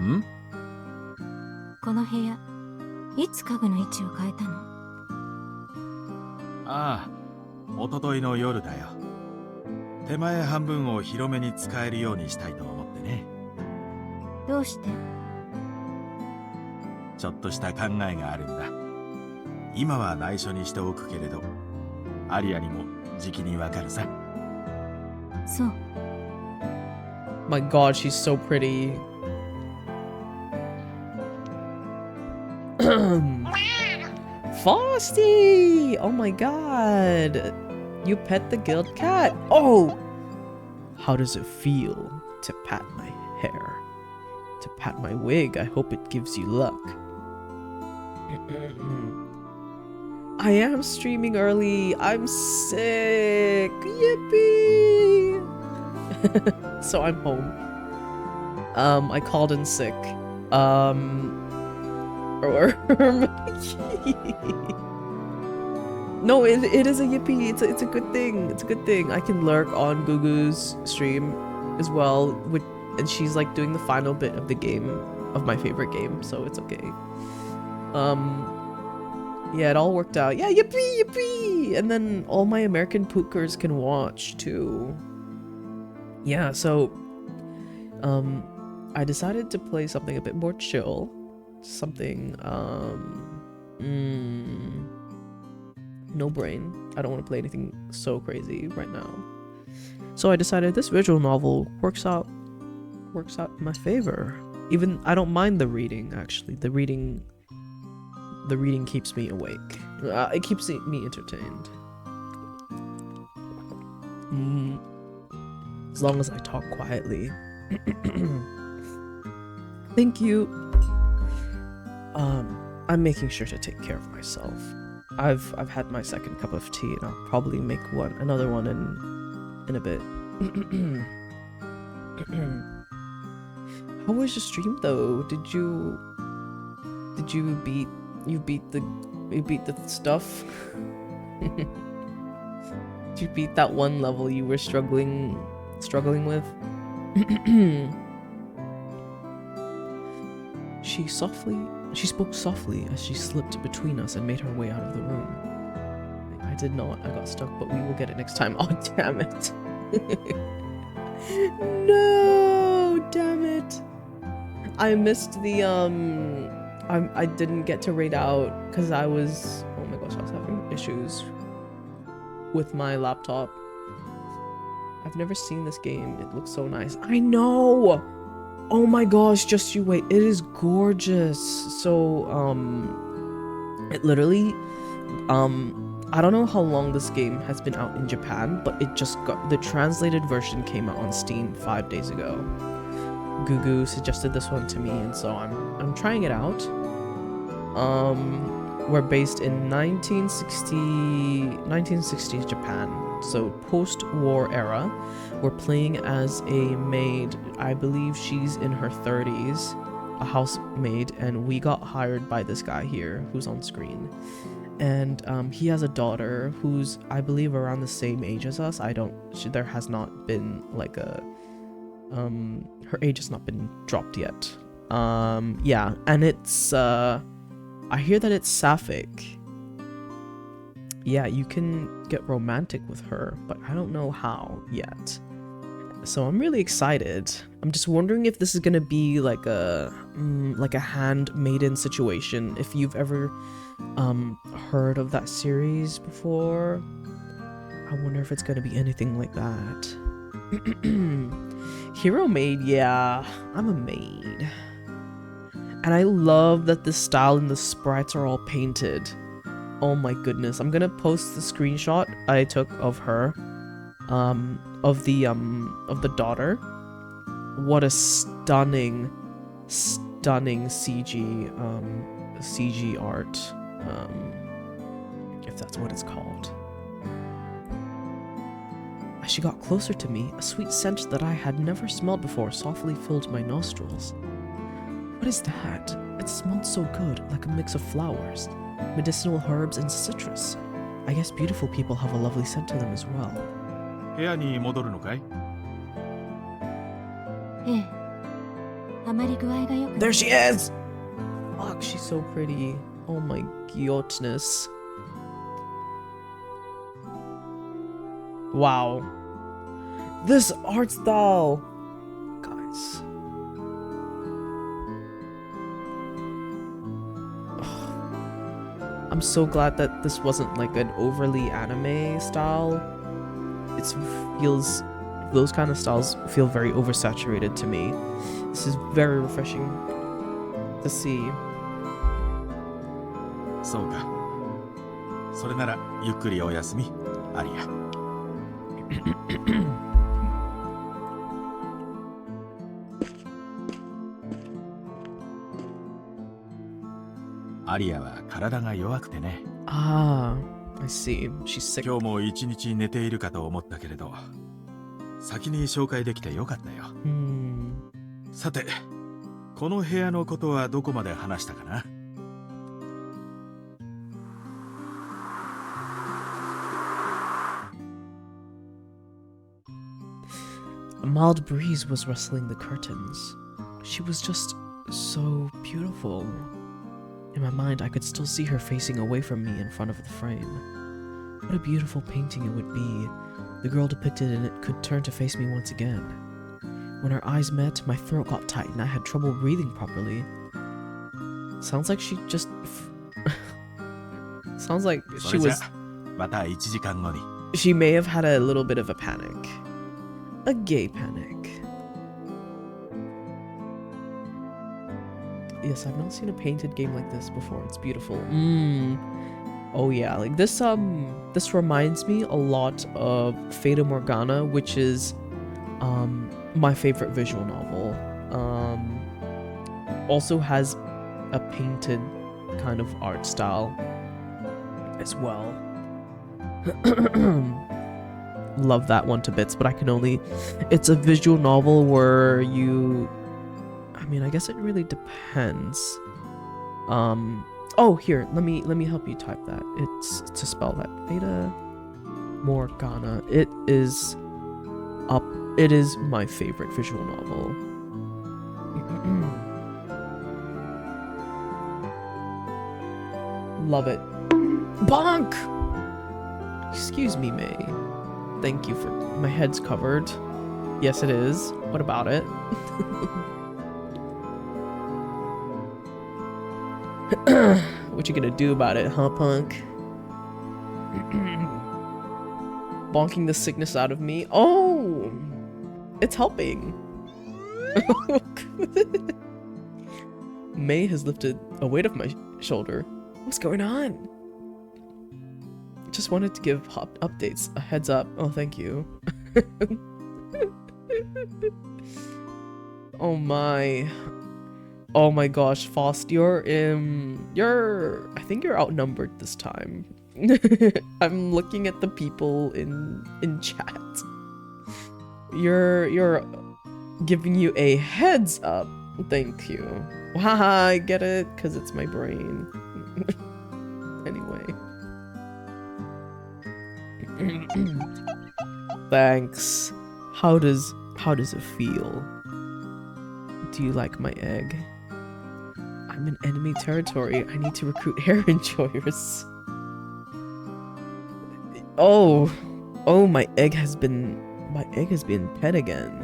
Ah, おとといの夜だよ。手前半分を広めに使えるようにしたいと思ってね。
どうして？
ちょっとした考えがあるんだ。今は内緒にしておくけれど、アリアにもじきにわかるさ。
そう。
My god, she's so pretty. Frosty! Oh my god. You pet the guild cat? Oh! How does it feel to pat my hair? To pat my wig? I hope it gives you luck. I am streaming early. I'm sick. Yippee! So I'm home. I called in sick. Or no, it is a yippee. It's a good thing. It's a good thing. I can lurk on Gugu's stream as well, and she's like doing the final bit of the game, of my favorite game, so it's okay. Yeah, it all worked out. Yeah, yippee, yippee! And then all my American pookers can watch too. Yeah, so I decided to play something a bit more chill. Something no brain. I don't want to play anything so crazy right now. So I decided this visual novel works out in my favor. Even I don't mind the reading, actually. The reading keeps me awake. It keeps me entertained. As long as I talk quietly. Thank you. I'm making sure to take care of myself. I've had my second cup of tea, and I'll probably make another one in a bit. How was your stream though? Did you beat the stuff? Did you beat that one level you were struggling with? She spoke softly as she slipped between us and made her way out of the room. I did not. I got stuck, but we will get it next time. Oh, damn it. No, damn it. I missed the, I didn't get to raid out because oh my gosh, I was having issues with my laptop. I've never seen this game. It looks so nice. I know! Oh my gosh, just you wait. It is gorgeous. So, it literally, I don't know how long this game has been out in Japan, but the translated version came out on Steam 5 days ago. Gugu suggested this one to me, and so I'm trying it out. We're based in 1960s Japan, so post-war era. We're playing as a maid. I believe she's in her 30s, a housemaid, and we got hired by this guy here who's on screen. And he has a daughter who's, I believe, around the same age as us. There has not been like her age has not been dropped yet. Yeah, and it's I hear that it's sapphic. Yeah, you can get romantic with her, but I don't know how yet. So I'm really excited. I'm just wondering if this is gonna be like a handmaiden situation. If you've ever heard of that series before, I wonder if it's gonna be anything like that. Hero maid, yeah, I'm a maid. And I love that the style and the sprites are all painted. Oh my goodness, I'm gonna post the screenshot I took of her, of the daughter. What a stunning CG art, if that's what it's called. As she got closer to me, a sweet scent that I had never smelled before softly filled my nostrils. What is that? It smelled so good, like a mix of flowers, medicinal herbs, and citrus. I guess beautiful people have a lovely scent to them as well.
部屋に戻るのかい?
ええ。あまり具合が良くない。
There she is! Fuck, she's so pretty. Oh my goodness. Wow. This art style! Guys. I'm so glad that this wasn't like an overly anime style. Those kind of styles feel very oversaturated to me. This is very refreshing to see.
そうか。それならゆっくりお休み、アリア。アリアは体が弱くてね。
Ah, I see. She's sick.
今日も一日寝ているかと思ったけれど、先に紹介できてよかったよ。さて、この部屋のことはどこまで話したかな？
A mild breeze was rustling the curtains. She was just so beautiful. In my mind, I could still see her facing away from me in front of the frame. What a beautiful painting it would be. The girl depicted in it could turn to face me once again. When our eyes met, my throat got tight and I had trouble breathing properly. Sounds like she just... Sounds like she was...
また1時間後に。
She may have had a little bit of a panic. A gay panic. Yes, I've not seen a painted game like this before. It's beautiful. Oh yeah, like this reminds me a lot of Fata Morgana, which is my favorite visual novel. Also has a painted kind of art style as well. Love that one to bits, but I can only... It's a visual novel where you... I mean, I guess it really depends. Oh, here, let me help you type that. It's to spell that. Fata Morgana. It is my favorite visual novel. Love it. Bonk! Excuse me, May. Thank you for... My head's covered. Yes, it is. What about it? What you gonna do about it, huh, punk? Bonking the sickness out of me. Oh! It's helping. May has lifted a weight off my shoulder. What's going on? Just wanted to give updates, a heads up. Oh, thank you. Oh my. Oh my gosh, Faust, you're I think you're outnumbered this time. I'm looking at the people in chat. You're giving you a heads up. Thank you. Haha, I get it, cause it's my brain. Anyway. Thanks. How does it feel? Do you like my egg? I'm in enemy territory. I need to recruit hair enjoyers. Oh, my egg has been pet again.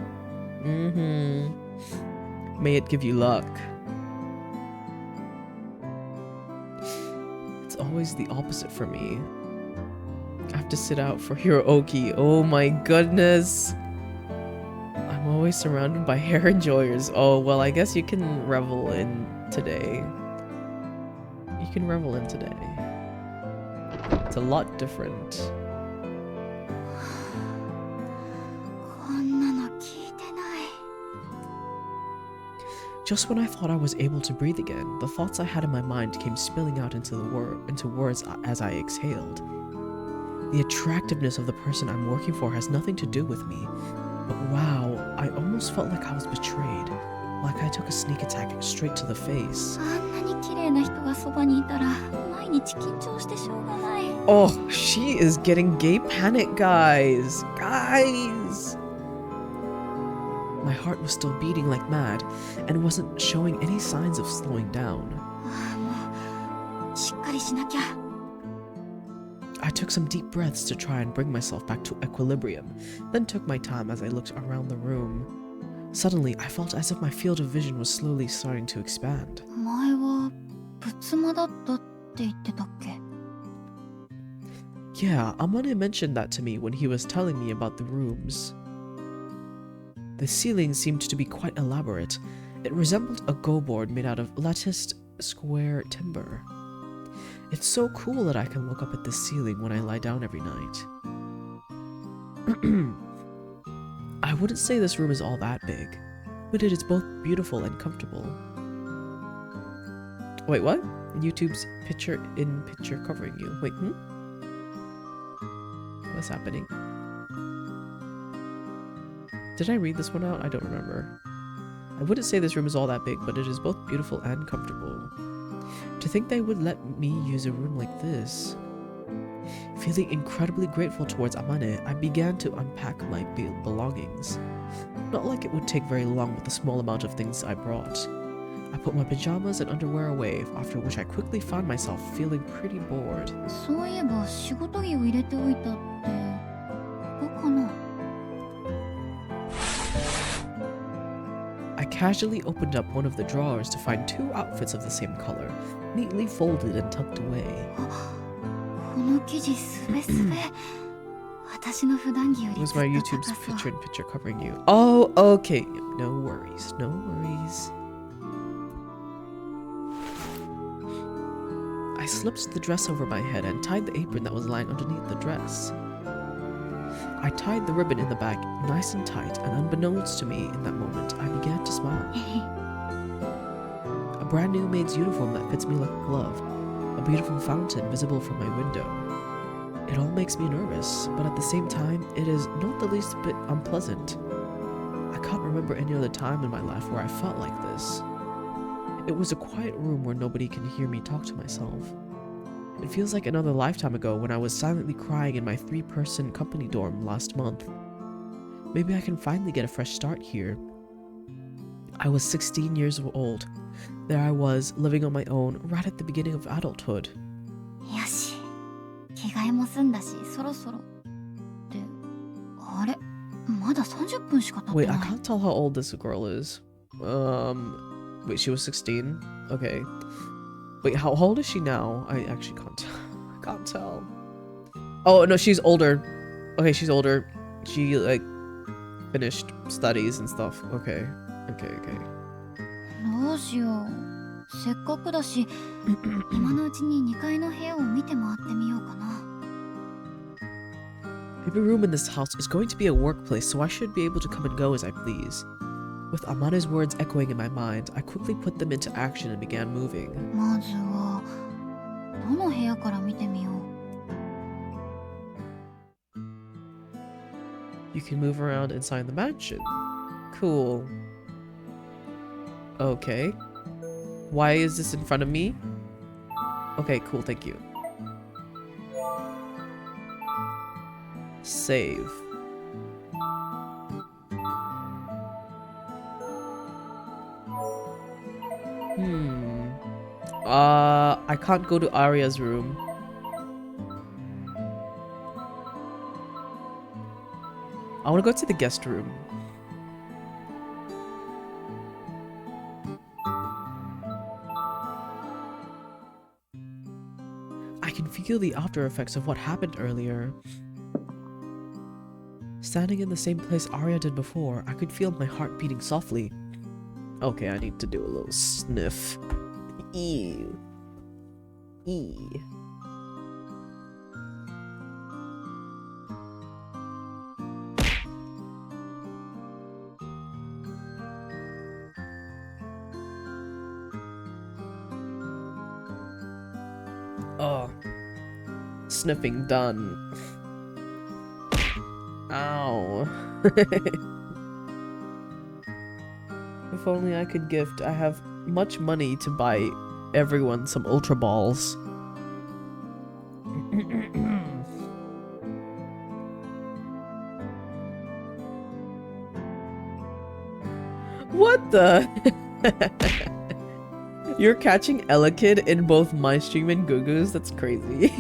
May it give you luck. It's always the opposite for me. I have to sit out for Hiroki. Oh my goodness. I'm always surrounded by hair enjoyers. Oh, well, I guess you can revel in today. You can revel in today. It's a lot different. Just when I thought I was able to breathe again, the thoughts I had in my mind came spilling out into words as I exhaled. The attractiveness of the person I'm working for has nothing to do with me, but wow, I almost felt like I was betrayed, like I took a sneak attack straight to the face. Oh, she is getting gay panic, guys! Guys! My heart was still beating like mad, and wasn't showing any signs of slowing down. I took some deep breaths to try and bring myself back to equilibrium, then took my time as I looked around the room. Suddenly, I felt as if my field of vision was slowly starting to expand. Yeah, Amane mentioned that to me when he was telling me about the rooms. The ceiling seemed to be quite elaborate. It resembled a go board made out of latticed square timber. It's so cool that I can look up at the ceiling when I lie down every night. I wouldn't say this room is all that big, but it is both beautiful and comfortable. Wait, what? YouTube's picture-in-picture covering you. Wait, What's happening? Did I read this one out? I don't remember. I wouldn't say this room is all that big, but it is both beautiful and comfortable. To think they would let me use a room like this. Feeling incredibly grateful towards Amane, I began to unpack my belongings. Not like it would take very long with the small amount of things I brought. I put my pajamas and underwear away, after which I quickly found myself feeling pretty bored.
そういえば仕事着を入れておいたってここかな
I casually opened up one of the drawers to find 2 outfits of the same color, neatly folded and tucked away.
この生地すべすべ私の普段着より
It
ず
was
っ
my
と
YouTube's
高そう
picture-in-picture covering you. Oh, okay. No worries, no worries. I slipped the dress over my head and tied the apron that was lying underneath the dress. I tied the ribbon in the back nice and tight, and unbeknownst to me in that moment, I began to smile. A brand new maid's uniform that fits me like a glove, a beautiful fountain visible from my window. It all makes me nervous, but at the same time, it is not the least bit unpleasant. I can't remember any other time in my life where I felt like this. It was a quiet room where nobody can hear me talk to myself. It feels like another lifetime ago when I was silently crying in my 3-person company dorm last month. Maybe I can finally get a fresh start here. I was 16 years old. There I was, living on my own, right at the beginning of adulthood.
よし着替えも済んだしそろそろってあれまだ30分しか経って
Wait, I
ない
can't tell how old this girl is. Wait, she was 16? Okay. Wait, how old is she now? I actually can't tell. I can't tell. Oh, no, she's older. Okay, she's older. She, like, finished studies and stuff. Okay. Okay.
どうしようせっかくだし今のうちに2階の部屋を見て回ってみようかな
Every room in this house is going to be a workplace, so I should be able to come and go as I please. With Amane's words echoing in my mind, I quickly put them into action and began moving.
まずはどの部屋から見てみよう
You can move around inside the mansion. Cool. Okay. Why is this in front of me? Okay, cool, thank you. Save. I can't go to Aria's room. I want to go to the guest room. I can feel the after effects of what happened earlier. Standing in the same place Aria did before, I could feel my heart beating softly. Okay, I need to do a little sniff. Ew. Ew. Oh. Sniffing done. Ow. If only I could gift. I have much money to buy everyone some Ultra Balls. What the? You're catching Elekid in both my stream and Gugu's? That's crazy.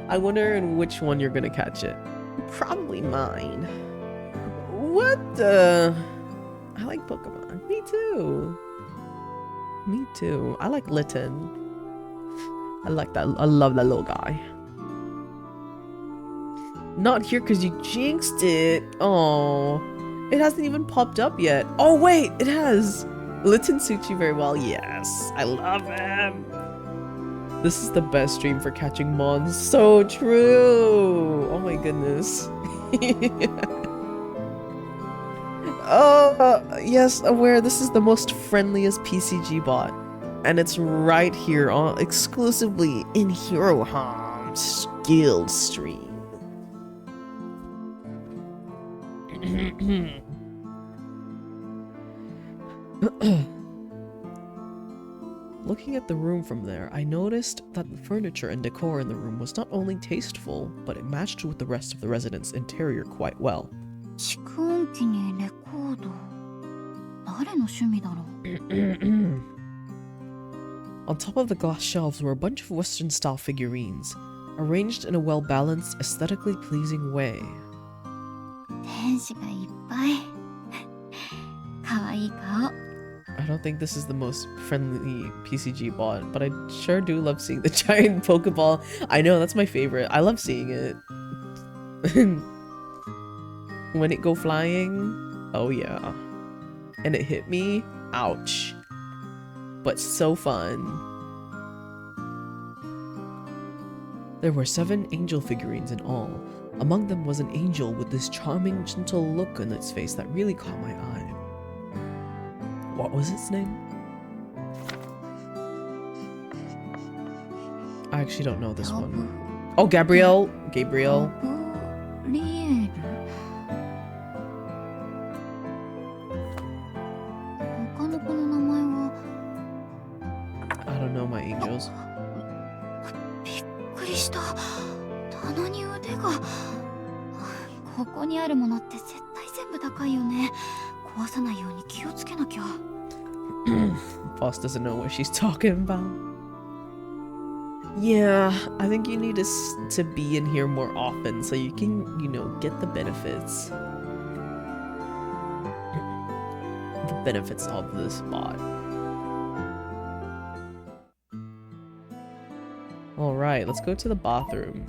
I wonder in which one you're gonna catch it. Probably mine. What the? I like Pokemon. Me too. Me too. I like Litten. I like that. I love that little guy. Not here because you jinxed it. Oh, it hasn't even popped up yet. Oh wait, it has. Litten suits you very well. Yes, I love him. This is the best stream for catching mons. So true. Oh my goodness. Oh, yes, aware. This is the most friendliest PCG bot. And it's right here on exclusively in Hero Hom's Guild stream. Looking at the room from there, I noticed that the furniture and decor in the room was not only tasteful, but it matched with the rest of the residence interior quite well.
蓄音機にレコード。誰の趣味だろう。
On top of the glass shelves were a bunch of Western-style figurines, arranged in a well-balanced, aesthetically pleasing way.
天使がいっぱい。かわいい顔。
I don't think this is the most friendly PCG bot, but I sure do love seeing the giant Pokeball. I know, that's my favorite. I love seeing it. When it go flying, oh yeah. And it hit me, ouch. But so fun. There were 7 angel figurines in all. Among them was an angel with this charming, gentle look on its face that really caught my eye. What was its name? I actually don't know this one. Oh, Gabrielle. Gabriel.
リエル。他の子の名前は。
I don't know my angels.
びっくりした。棚に腕が。ここにあるものって絶対全部高いよね。壊さないように気をつけなきゃ。
Boss doesn't know what she's talking about. Yeah, I think you need to be in here more often so you can, you know, get the benefits. The benefits of this bot. Alright, let's go to the bathroom.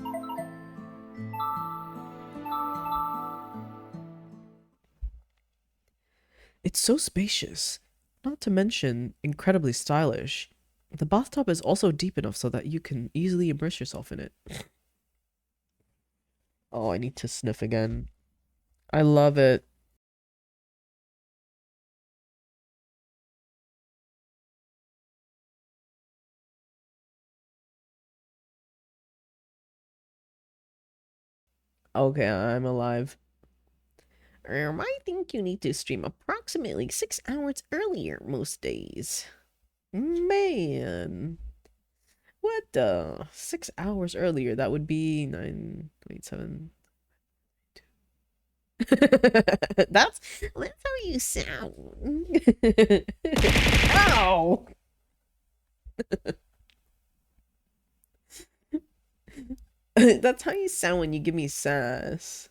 It's so spacious, not to mention incredibly stylish. The bathtub is also deep enough so that you can easily immerse yourself in it. Oh, I need to sniff again. I love it. Okay, I'm alive. I think you need to stream approximately 6 hours earlier most days. Man. What the? 6 hours earlier. That would be 9, 7. That's how you sound. Ow! That's how you sound when you give me sass.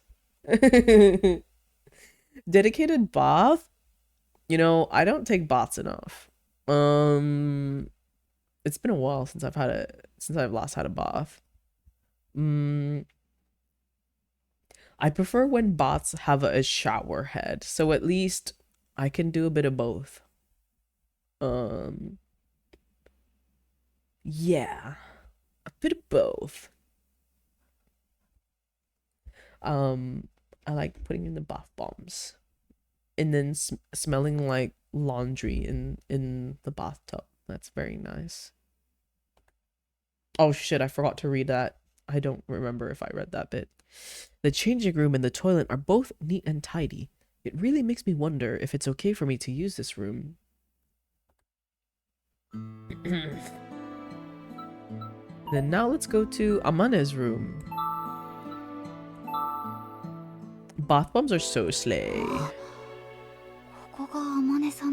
Dedicated bath? You know, I don't take baths enough. It's been a while since I've last had a bath. I prefer when baths have a shower head, so at least I can do a bit of both. Yeah, a bit of both. I like putting in the bath bombs and then smelling like laundry in the bathtub. That's very nice. Oh shit, I forgot to read that. I don't remember if I read that bit. The changing room and the toilet are both neat and tidy. It really makes me wonder if it's okay for me to use this room. Then now let's go to Amane's room. Bath bombs are so slay.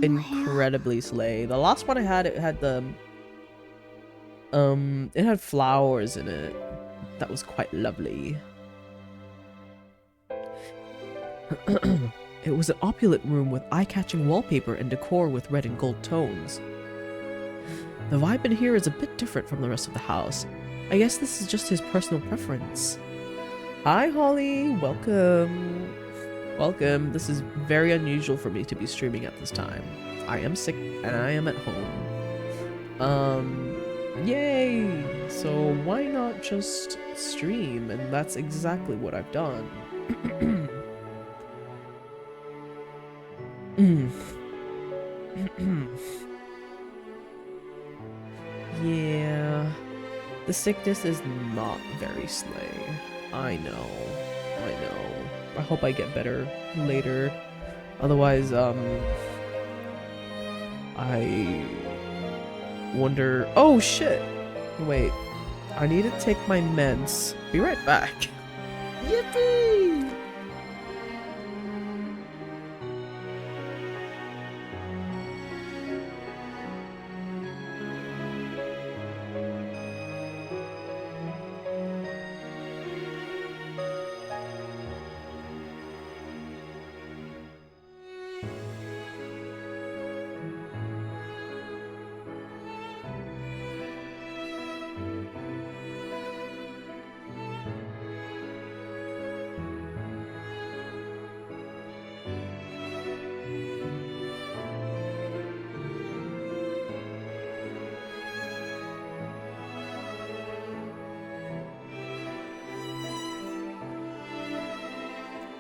Incredibly slay. The last one I had, it had the it had flowers in it. That was quite lovely. It was an opulent room with eye-catching wallpaper and decor with red and gold tones. The vibe in here is a bit different from the rest of the house. I guess this is just his personal preference. Hi Holly, welcome. Welcome. This is very unusual for me to be streaming at this time. I am sick and I am at home. Yay! So why not just stream? And that's exactly what I've done. Yeah, the sickness is not very slay. I know. I hope I get better later. Otherwise, I wonder. Oh shit! Wait, I need to take my meds. Be right back. Yippee!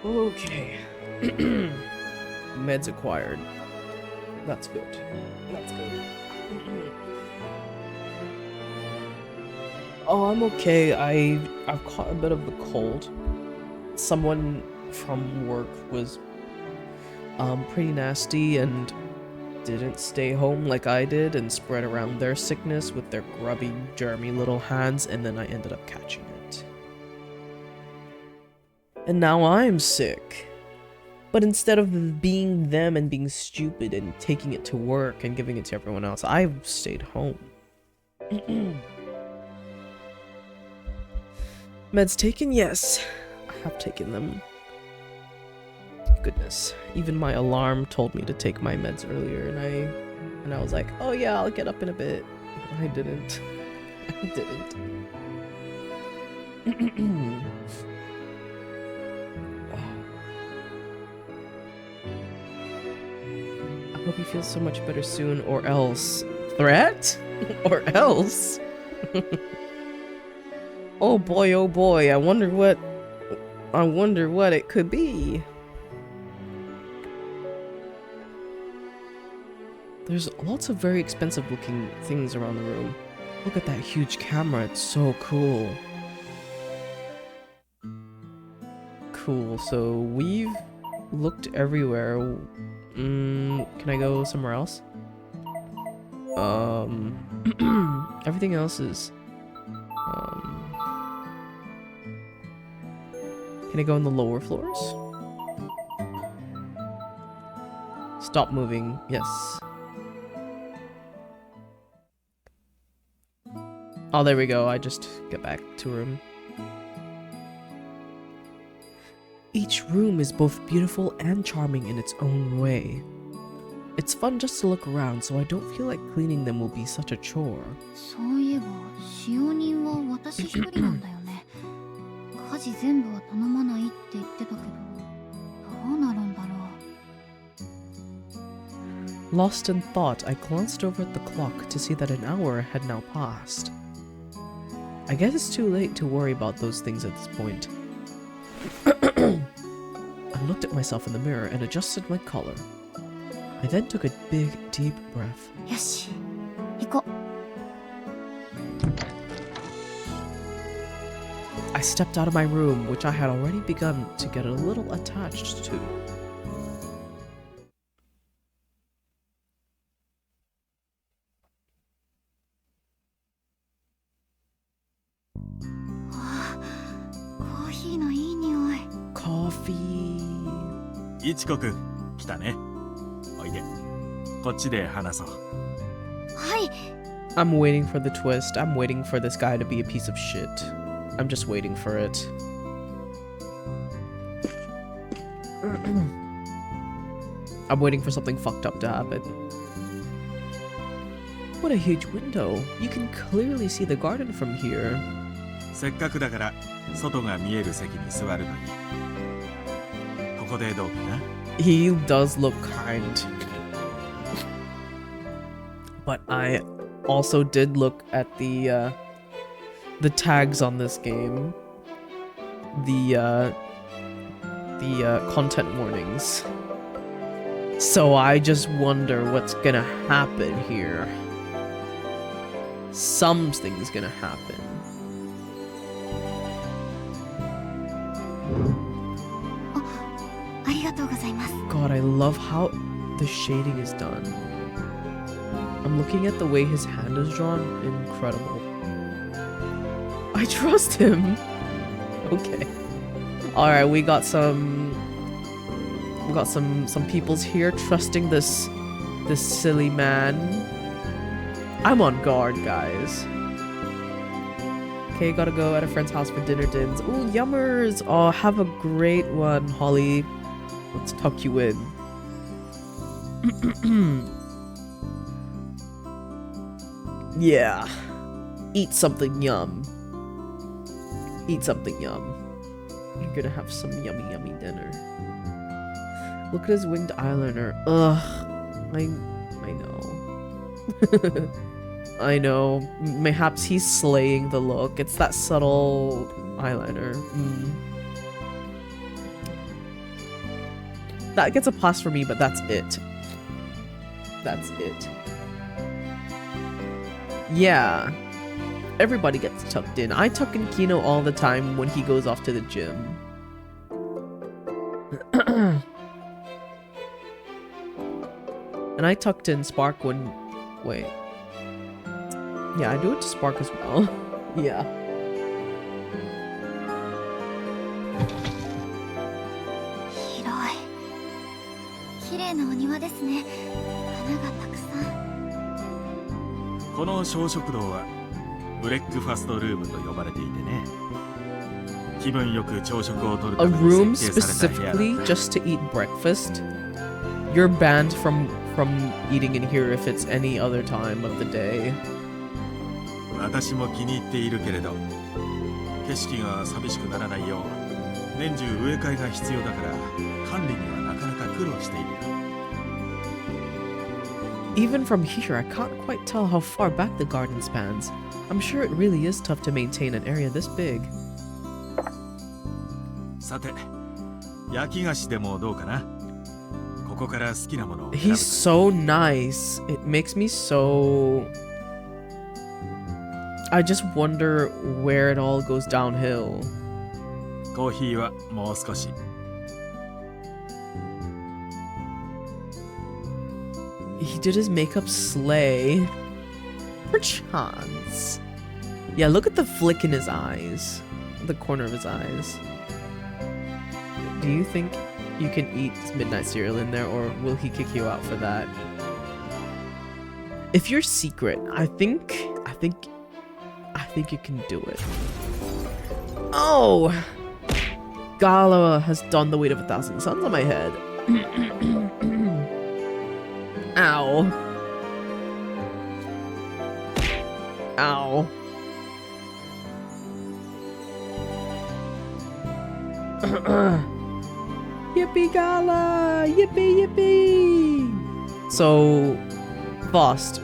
Okay. Meds acquired. That's good. That's good. Oh, I'm okay. I've caught a bit of the cold. Someone from work was pretty nasty and didn't stay home like I did and spread around their sickness with their grubby, germy little hands, and then I ended up catching it. And now I'm sick. But instead of being them and being stupid and taking it to work and giving it to everyone else, I've stayed home. Meds taken? Yes. I have taken them. Goodness. Even my alarm told me to take my meds earlier, and I was like, oh yeah, I'll get up in a bit. I didn't. I didn't. I hope you feel so much better soon, or else. Threat? Or else? Oh boy, I wonder what it could be. There's lots of very expensive looking things around the room. Look at that huge camera, it's so cool. Cool, so we've looked everywhere. Can I go somewhere else? Everything else is... Can I go on the lower floors? Stop moving, yes. Oh, there we go, I just get back to room. Each room is both beautiful and charming in its own way. It's fun just to look around, so I don't feel like cleaning them will be such a chore.
そういえば、使用人は私一人なんだよね。家事全部は頼まないって言ってたけど、どうなるんだろう。
Lost in thought, I glanced over at the clock to see that an hour had now passed. I guess it's too late to worry about those things at this point. I looked at myself in the mirror and adjusted my collar. I then took a big, deep breath.
よし、行こう。
I stepped out of my room, which I had already begun to get a little attached to. Coffee.
いちこくん、来たね。おいで。こっちで話そう。
はい。
I'm waiting for the twist. I'm waiting for this guy to be a piece of shit. I'm just waiting for it. I'm waiting for something fucked up to happen. What a huge window. You can clearly see the garden from here.
せっかくだから外が見える席に座るのに。ここでどうかな?
He does look kind. But also did look at the tags on this game. The content warnings. So I just wonder what's gonna happen here. Something's gonna happen. God, I love how the shading is done. I'm looking at the way his hand is drawn. Incredible. I trust him. Okay. Alright, we got some peoples here trusting this silly man. I'm on guard, guys. Okay, gotta go at a friend's house for dinner dins. Ooh, yummers! Oh, have a great one, Holly. Let's tuck you in. Yeah. Eat something yum. Eat something yum. You're gonna have some yummy, yummy dinner. Look at his winged eyeliner. Ugh. I know. I know. Mayhaps he's slaying the look. It's that subtle eyeliner. That gets a plus for me, but that's it. That's it. Yeah. Everybody gets tucked in. I tuck in Kino all the time when he goes off to the gym. And I tucked in Spark when... Wait. Yeah, I do it to Spark as well. Yeah. A room specifically just to eat breakfast? You're banned from eating in here if it's any other time of the day. Even from here, I can't quite tell how far back the garden spans. I'm sure it really is tough to maintain an area this big. He's so nice. It makes me so... I just wonder where it all goes downhill. He did his makeup slay. Perchance. Yeah, look at the flick in his eyes. The corner of his eyes. Do you think you can eat midnight cereal in there, or will he kick you out for that? If you're secret, I think you can do it. Oh! Gala has done the weight of 1,000 suns on my head. Ow. Ow. Yippee Gala! Yippee yippee! So, Vost,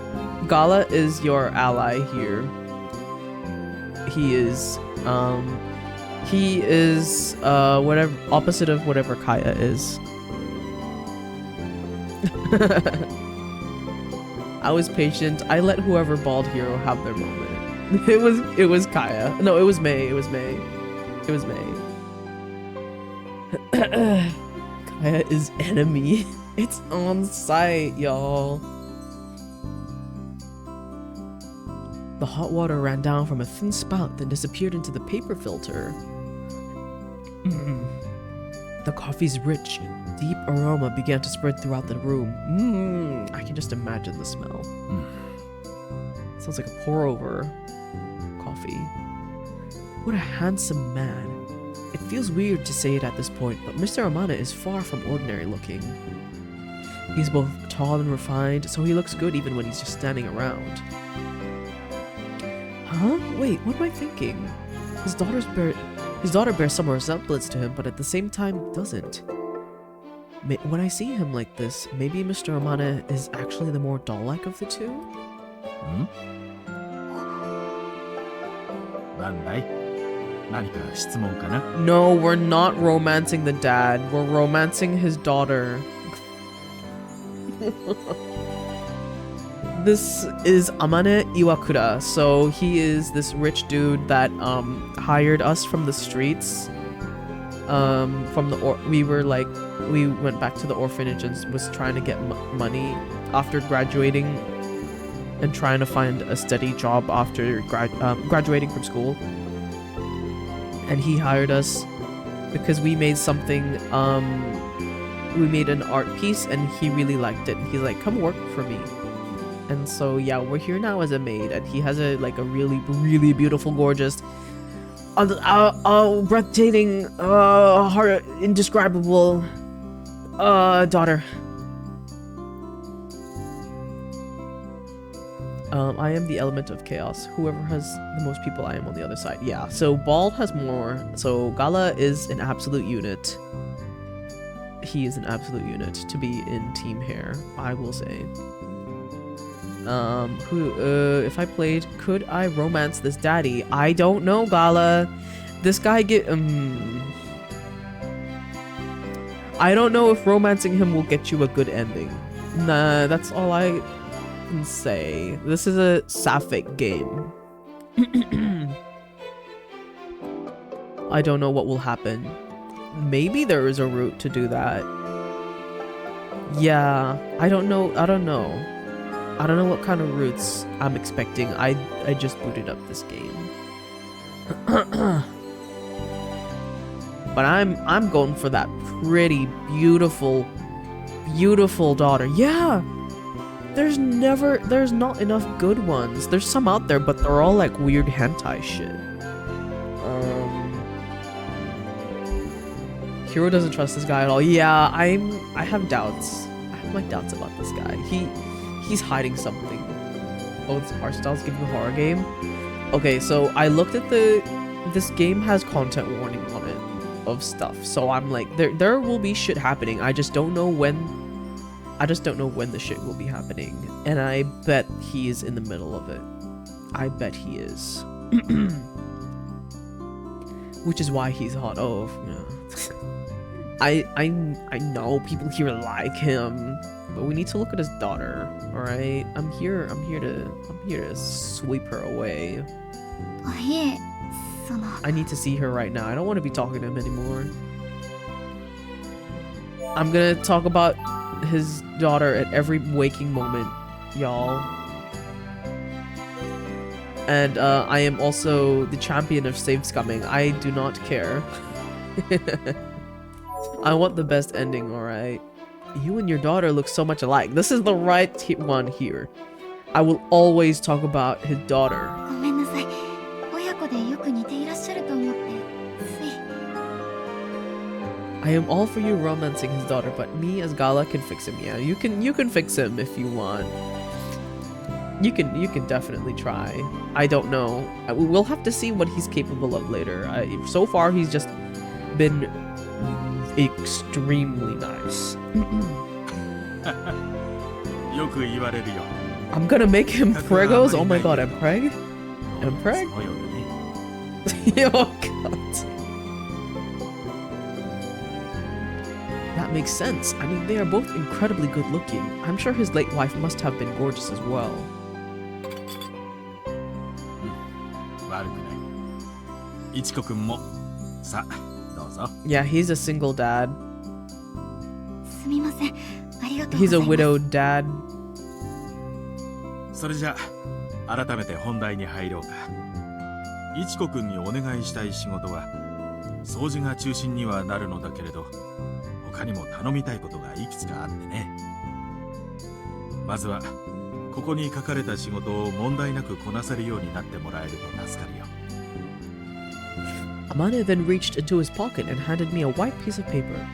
Gala is your ally here. He is whatever, opposite of whatever Kaya is. I was patient. I let whoever bald hero have their moment. It was Kaya. No, it was May. It was May. It was May. Kaya is enemy. It's on site, y'all. The hot water ran down from a thin spout, then disappeared into the paper filter. The coffee's rich, deep aroma began to spread throughout the room. I can just imagine the smell. Sounds like a pour-over coffee. What a handsome man. It feels weird to say it at this point, but Mr. Amana is far from ordinary looking. He's both tall and refined, so he looks good even when he's just standing around. Huh? Wait, what am I thinking? His daughter bears some resemblance to him, but at the same time doesn't. When I see him like this, maybe Mr. Amana is actually the more doll-like of the two?
ん？なんだい？何か質問かな？
No, we're not romancing the dad. We're romancing his daughter. This is Amane Iwakura. So he is this rich dude that hired us from the streets. We went back to the orphanage and was trying to get money after graduating and trying to find a steady job after graduating from school. And he hired us because we made something, we made an art piece and he really liked it. He's like, come work for me. And so yeah, we're here now as a maid, and he has a really, really beautiful, gorgeous, breathtaking, indescribable, daughter. I am the element of chaos. Whoever has the most people, I am on the other side. Yeah, so Bald has more. So Gala is an absolute unit. He is an absolute unit to be in Team Hair, I will say. If I played, could I romance this daddy? I don't know, Gala. This guy I don't know if romancing him will get you a good ending. Nah, that's all I can say. This is a sapphic game. I don't know what will happen. Maybe there is a route to do that. Yeah, I don't know. I don't know what kind of routes I'm expecting. I just booted up this game. But I'm going for that pretty beautiful daughter. Yeah. There's not enough good ones. There's some out there, but they're all like weird hentai shit. Hiro doesn't trust this guy at all. Yeah, I have doubts. I have my doubts about this guy. He's hiding something. Oh, it's art style's giving a horror game. Okay, so I looked at this game has content warning on it of stuff. So I'm like, there will be shit happening. I just don't know when the shit will be happening. And I bet he is in the middle of it. I bet he is. Which is why he's hot. Oh, yeah. I know people here like him, but we need to look at his daughter. All right, I'm here to sweep her away. I need to see her right now. I don't want to be talking to him anymore. I'm gonna talk about his daughter at every waking moment, y'all. And I am also the champion of save scumming. I do not care. I want the best ending, alright? You and your daughter look so much alike. This is the right one here. I will always talk about his daughter. I am all for you romancing his daughter, but me as Gala can fix him. Yeah, you can fix him if you want. You can definitely try. I don't know. We'll have to see what he's capable of later. So far, he's just been extremely nice. I'm gonna make him pregos. Oh my god, I'm preg? I'm preg? Oh god. That makes sense. I mean, they are both incredibly good looking. I'm sure his late wife must have been gorgeous as well. Yeah, he's a single dad. He's a widowed dad.
それじゃあ改めて本題に入ろうか。いちこくんにお願いしたい仕事は掃除が中心にはなるのだけれど、他にも頼みたいことがいくつかあってね。まずはここに書かれた仕事を問題なくこなせるようになってもらえると助かるよ。
Amane then reached into his pocket and handed me a white piece of paper.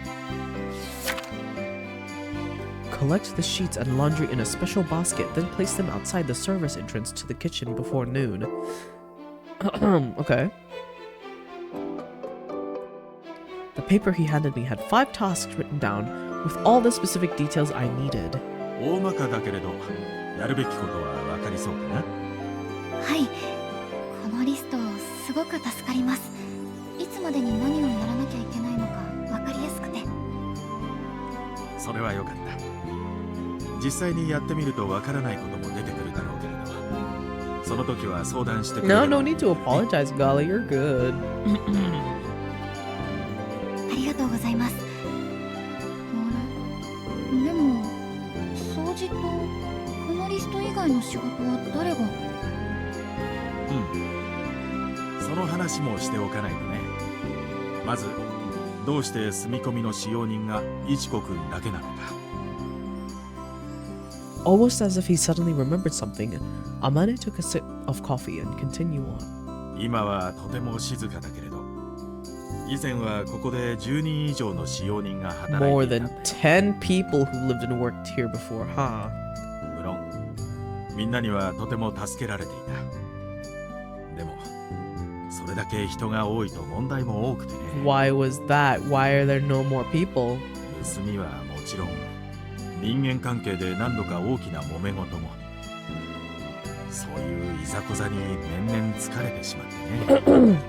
Collect the sheets and laundry in a special basket, then place them outside the service entrance to the kitchen before noon. Okay. The paper he handed me had 5 tasks written down, with all the specific details I needed.
大まかだけれど、やるべきことは分かりそうかな。
はい、このリストすごく助かります。いつまでに何をやらなきゃいけないのか分かりやすくて。
それはよかった。実際にやってみるとわからないことも出てくるだろうけれど、その時は相談してくれれば。
No need to apologize, Golly. You're good.
ありがとうございます。あれ、でも掃除とこのリスト以外の仕事は誰が。
その話もしておかないとね。まずどうして住み込みの使用人がイチコくんだけなのか。
Almost as if he suddenly remembered something, Amane took a sip of coffee and continued on.
今はとても静かだけれど、以前はここで10人以上の使用人が働
More
いていた
than
んだ。
10 people who lived and worked here before, huh?
無論みんなにはとても助けられていた。でもそれだけ人が多いと問題も多くてね。
Why was that? Why are there no more people?
盗みはもちろん、人間関係で何度か大きな揉め事も。そういういざこざに年々疲れてしまってね。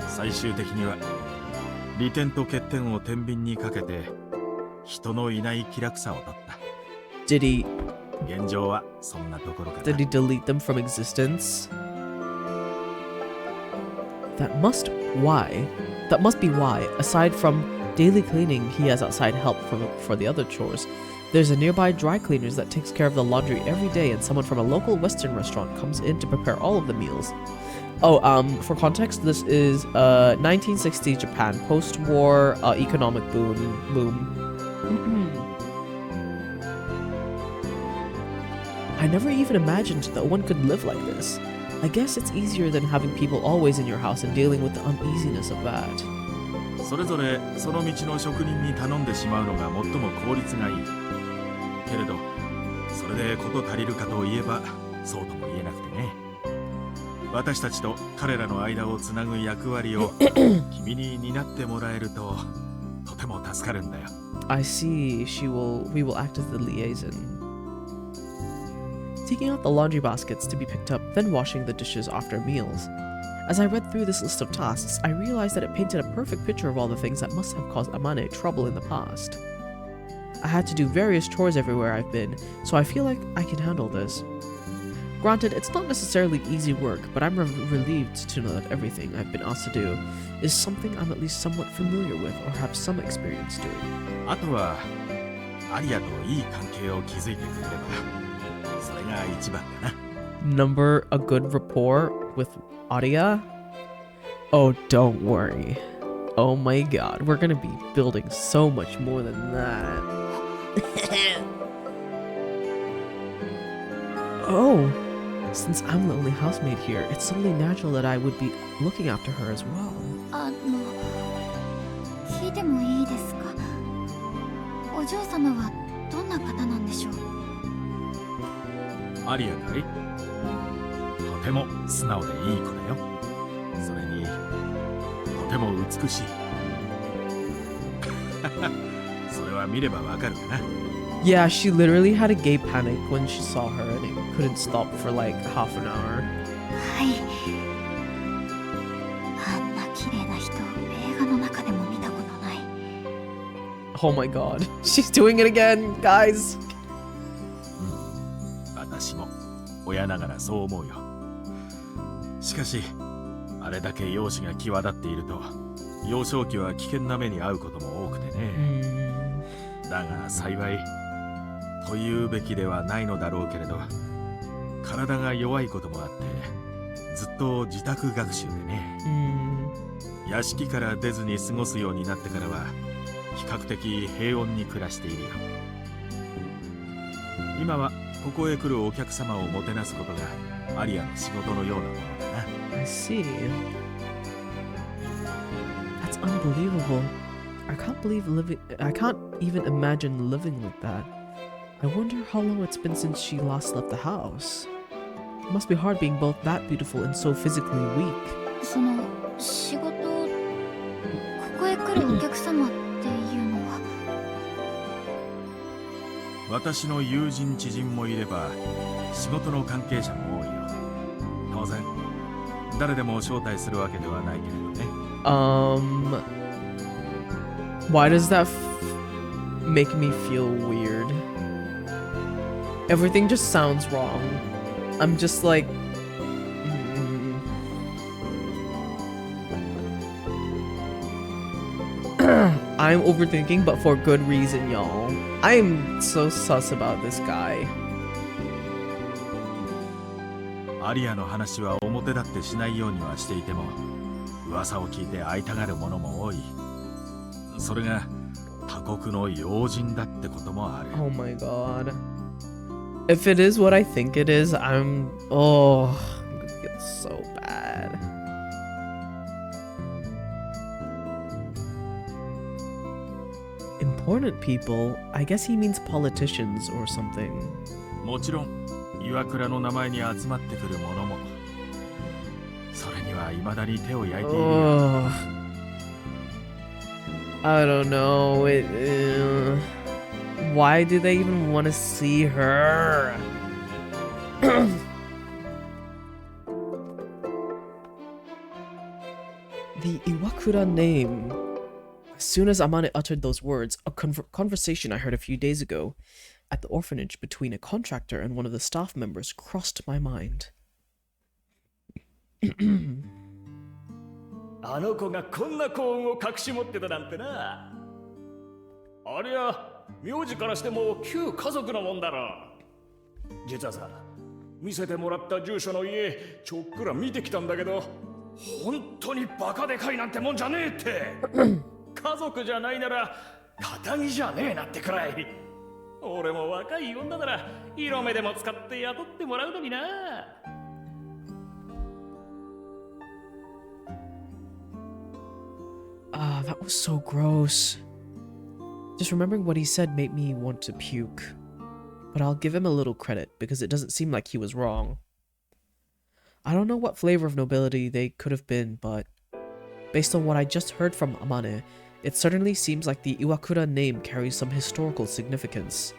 最終的には利点と欠点を天秤にかけて人のいない気楽さを取った。
Did he
現状はそんなところかな。
did he delete them from existence? That must be why, aside from daily cleaning, he has outside help for the other chores. There's a nearby dry cleaners that takes care of the laundry every day, and someone from a local Western restaurant comes in to prepare all of the meals. Oh, for context, this is 1960s Japan, post-war economic boom. I never even imagined that one could live like this. I guess it's easier than having people always in your house and dealing with the uneasiness of that.
それぞれその道の職人に頼んでしまうのが最も効率がいい。けれどそれで事足りるかといえばそうとも言えなくてね。私たちと彼らの間をつなぐ役割を君に担ってもらえるととても助かるんだよ。
I see. We will act as the liaison. Taking out the laundry baskets to be picked up, then washing the dishes after meals. As I read through this list of tasks, I realized that it painted a perfect picture of all the things that must have caused Amane trouble in the past. I had to do various chores everywhere I've been, so I feel like I can handle this. Granted, it's not necessarily easy work, but I'm relieved to know that everything I've been asked to do is something I'm at least somewhat familiar with or have some experience doing.
あとはアリアといい関係を築いてくれればそれが一番だな。
Number a good rapport with Aria? Oh, don't worry. Oh my god, we're gonna be building so much more than that. Oh, since I'm the only housemaid here, it's only natural that I would be looking after her as well.
聞いてもいいですか？お嬢様はどんな方なんでしょう？
アリアかい？とても素直でいい子だよ。それにとても美しい。それは見ればわかるかな。
Yeah, she literally had a gay panic when she saw her and it couldn't stop for like half an hour.
はい。あんな綺麗な人、映画の中でも見たことない。
Oh my god, she's doing it again, guys.
私も親ながらそう思うよ。しかしあれだけ容姿が際立っていると幼少期は危険な目に遭うことも多くてね。だが幸いというべきではないのだろうけれど、体が弱いこともあってずっと自宅学習でね。屋敷から出ずに過ごすようになってからは比較的平穏に暮らしているよ。今はここへ来るお客様をもてなすことがアリアの仕事のようなものだな。
I see. That's unbelievable. I can't even imagine living like that. I wonder how long it's been since she last left the house. It must be hard being both that beautiful and so physically weak.
その仕事、ここへ来るお客様っていうのは。
私の友人知人もいれば仕事の関係者も多いよ。当然誰でも招待するわけではないけれどね。
Why does that make me feel weird? Everything just sounds wrong. I'm just like, I'm overthinking, but for good reason, y'all. I'm so sus about this guy.
アリアの話は表立ってしないようにはしていても、噂を聞いて会いたがる者も多い。それが他国の要人だってこともある。
Oh my god. If it is what I think it is, I'm gonna feel so bad. Important people? I guess he means politicians or something.
もちろん岩倉の名前に集まってくる者も、それには未だに手を焼いているよ。
I don't know. Why do they even want to see her? The Iwakura name. As soon as Amane uttered those words, a conversation I heard a few days ago at the orphanage between a contractor and one of the staff members crossed my mind.
あの子がこんな幸運を隠し持ってたなんてな。ありゃ、名字からしても旧家族のもんだろ。実はさ、見せてもらった住所の家、ちょっくら見てきたんだけど、本当にバカでかいなんてもんじゃねえって。家族じゃないなら、堅気じゃねえなってくらい。俺も若い女なら、色目でも使って雇ってもらうのにな。
Ah, that was so gross. Just remembering what he said made me want to puke. But I'll give him a little credit because it doesn't seem like he was wrong. I don't know what flavor of nobility they could have been, but based on what I just heard from Amane, it certainly seems like the Iwakura name carries some historical significance.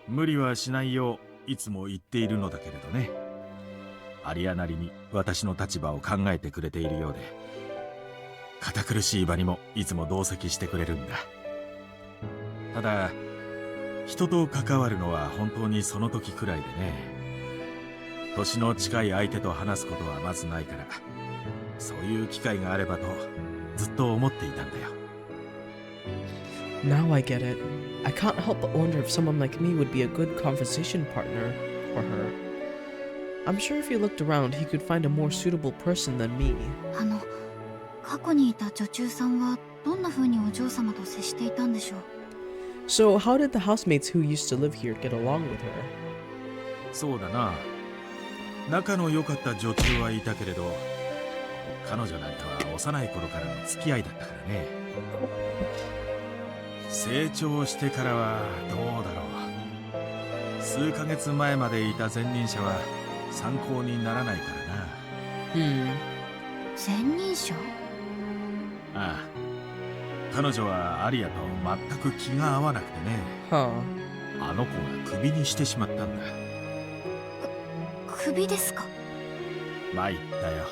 無理はしないよういつも言っているのだけれどね。アリアなりに私の立場を考えてくれているようで、堅苦しい場にもいつも同席してくれるんだ。ただ人と関わるのは本当にその時くらいでね。年の近い相手と話すことはまずないから、そういう機会があればとずっと思っていたんだよ。
Now I get it. I can't help but wonder if someone like me would be a good conversation partner for her. I'm sure if he looked around, he could find a more suitable person than me.
過去にいた女中さんはどんな風にお嬢様と接していたんでしょう。
So, how did the housemates who used to live here get along with her?
そうだな。仲の良かった女中はいたけれど、彼女なんかは幼い頃からの付き合いだったからね。成長してからはどうだろう。数ヶ月前までいた前任者は参考にならないからな。
前任者？
ああ、彼女はアリアと全く気が合わなくてね。
Huh.
あの子がクビにしてしまったんだ。
クビですか？
参ったよ。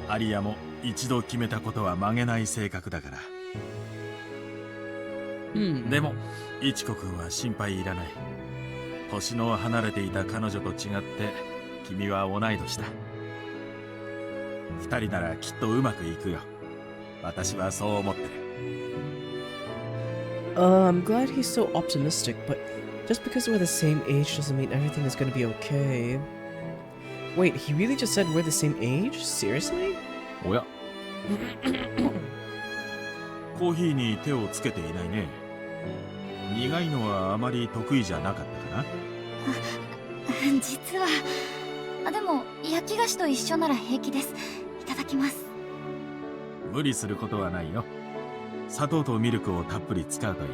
アリアも一度決めたことは曲げない性格だから。でもイチコ君は心配いらない。年の離れていた彼女と違って君は同い年だ。二人ならきっとうまくいくよ。私はそう思ってる。
I'm glad he's so optimistic, but just because we're the same age doesn't mean everything is gonna be okay. Wait, he really just said we're the same age? Seriously?
おやコーヒーに手をつけていないね。苦いのはあまり得意じゃなかったかな。
実はでも焼き菓子と一緒なら平気です。いただきます。
無理することはないよ。砂糖とミルクをたっぷり使うといい。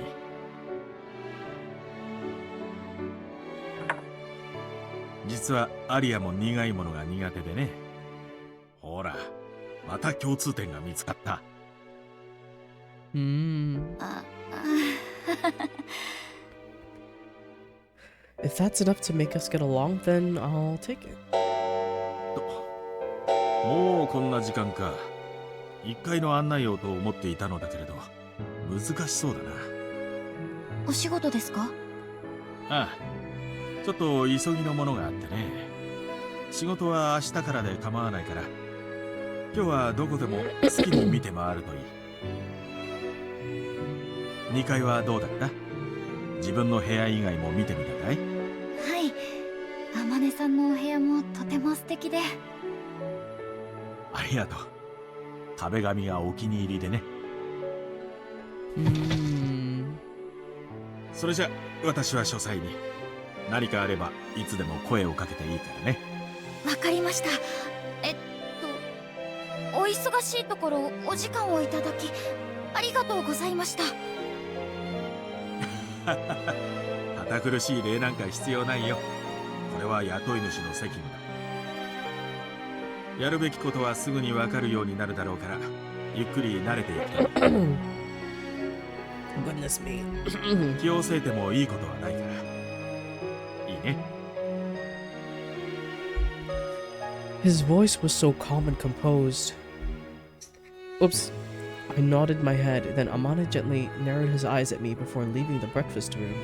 実はアリアも苦いものが苦手でね。ほら、また共通点が見つかった。
If that's enough to make us get along, then I'll take it.
もうこんな時間か。1階の案内をと思っていたのだけれど、難しそうだな。
お仕事ですか？
ああ、ちょっと急ぎのものがあってね。仕事は明日からで構わないから、今日はどこでも好きに見て回るといい。2階はどうだった？自分の部屋以外も見てみたかい？
はい。天音さんのお部屋もとても素敵で。
ありがとう。壁紙がお気に入りでね。それじゃ私は書斎に。何かあればいつでも声をかけていいからね。
わかりました。お忙しいところお時間をいただきありがとうございました。
堅苦しい礼なんか必要ないよ。これは雇い主の責務だ。やるべきことはすぐに分かるようになるだろうから、ゆっくり慣れていくといい。
Goodness me.
気をせいてもいいことはないから。いいね。
His voice was so calm and composed. Oops. I nodded my head, then Amane gently narrowed his eyes at me before leaving the breakfast room.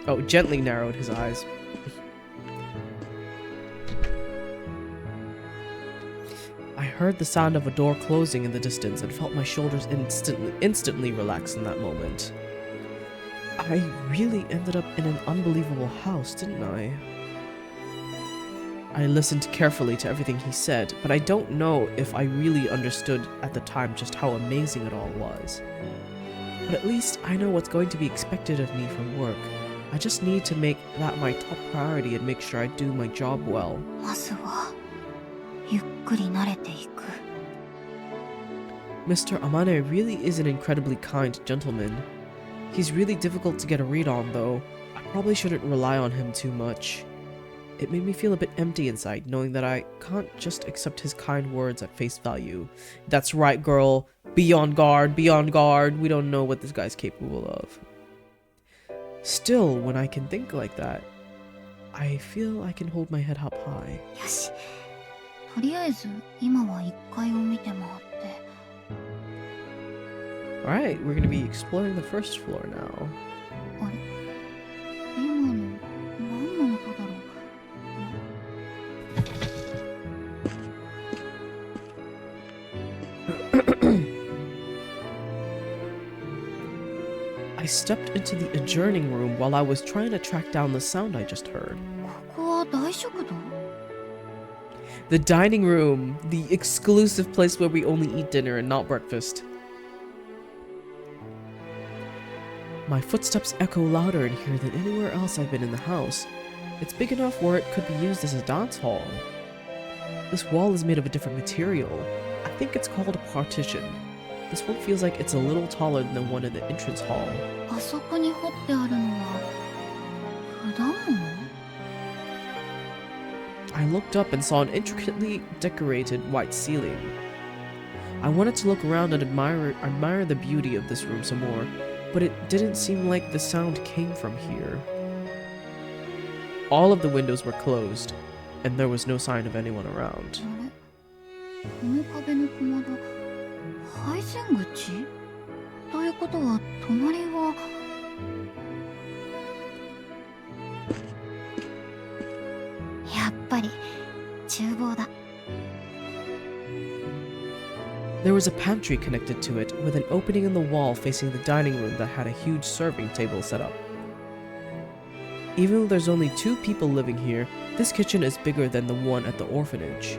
Oh, gently narrowed his eyes. I heard the sound of a door closing in the distance and felt my shoulders instantly relax in that moment. I really ended up in an unbelievable house, didn't I? I listened carefully to everything he said, but I don't know if I really understood at the time just how amazing it all was. But at least I know what's going to be expected of me from work. I just need to make that my top priority and make sure I do my job well.
まずはゆっくり慣れていく。
Mr. Amane really is an incredibly kind gentleman. He's really difficult to get a read on, though. I probably shouldn't rely on him too much. It made me feel a bit empty inside, knowing that I can't just accept his kind words at face value. That's right, girl. Be on guard, be on guard. We don't know what this guy's capable of. Still, when I can think like that, I feel I can hold my head up high.
よし。とりあえず今は1階を見て回って。
Alright, we're gonna be exploring the first floor now.
あれ？今の何の音だろう？I
stepped into the adjourning room while I was trying to track down the sound I just heard.
ここは大食堂？
The dining room, the exclusive place where we only eat dinner and not breakfast. My footsteps echo louder in here than anywhere else I've been in the house. It's big enough where it could be used as a dance hall. This wall is made of a different material. I think it's called a partition. This one feels like it's a little taller than the one in the entrance hall.
あそこに彫ってあるのは果物？
I looked up and saw an intricately decorated white ceiling. I wanted to look around and admire the beauty of this room some more, but it didn't seem like the sound came from here. All of the windows were closed, and there was no sign of anyone around.
あれ？この壁の小窓、配線口？ということは隣は。やっぱり厨房だ。
There was a pantry connected to it, with an opening in the wall facing the dining room that had a huge serving table set up. Even though there's only 2 people living here, this kitchen is bigger than the one at the orphanage.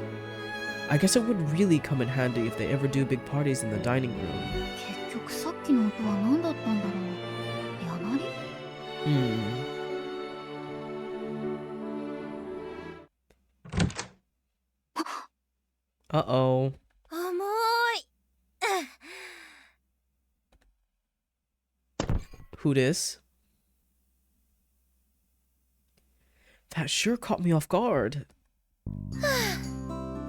I guess it would really come in handy if they ever do big parties in the dining room.
結局さっきの音は何だったんだろう。やなり？
Uh-oh.
重い。
Who dis? That sure caught me off guard.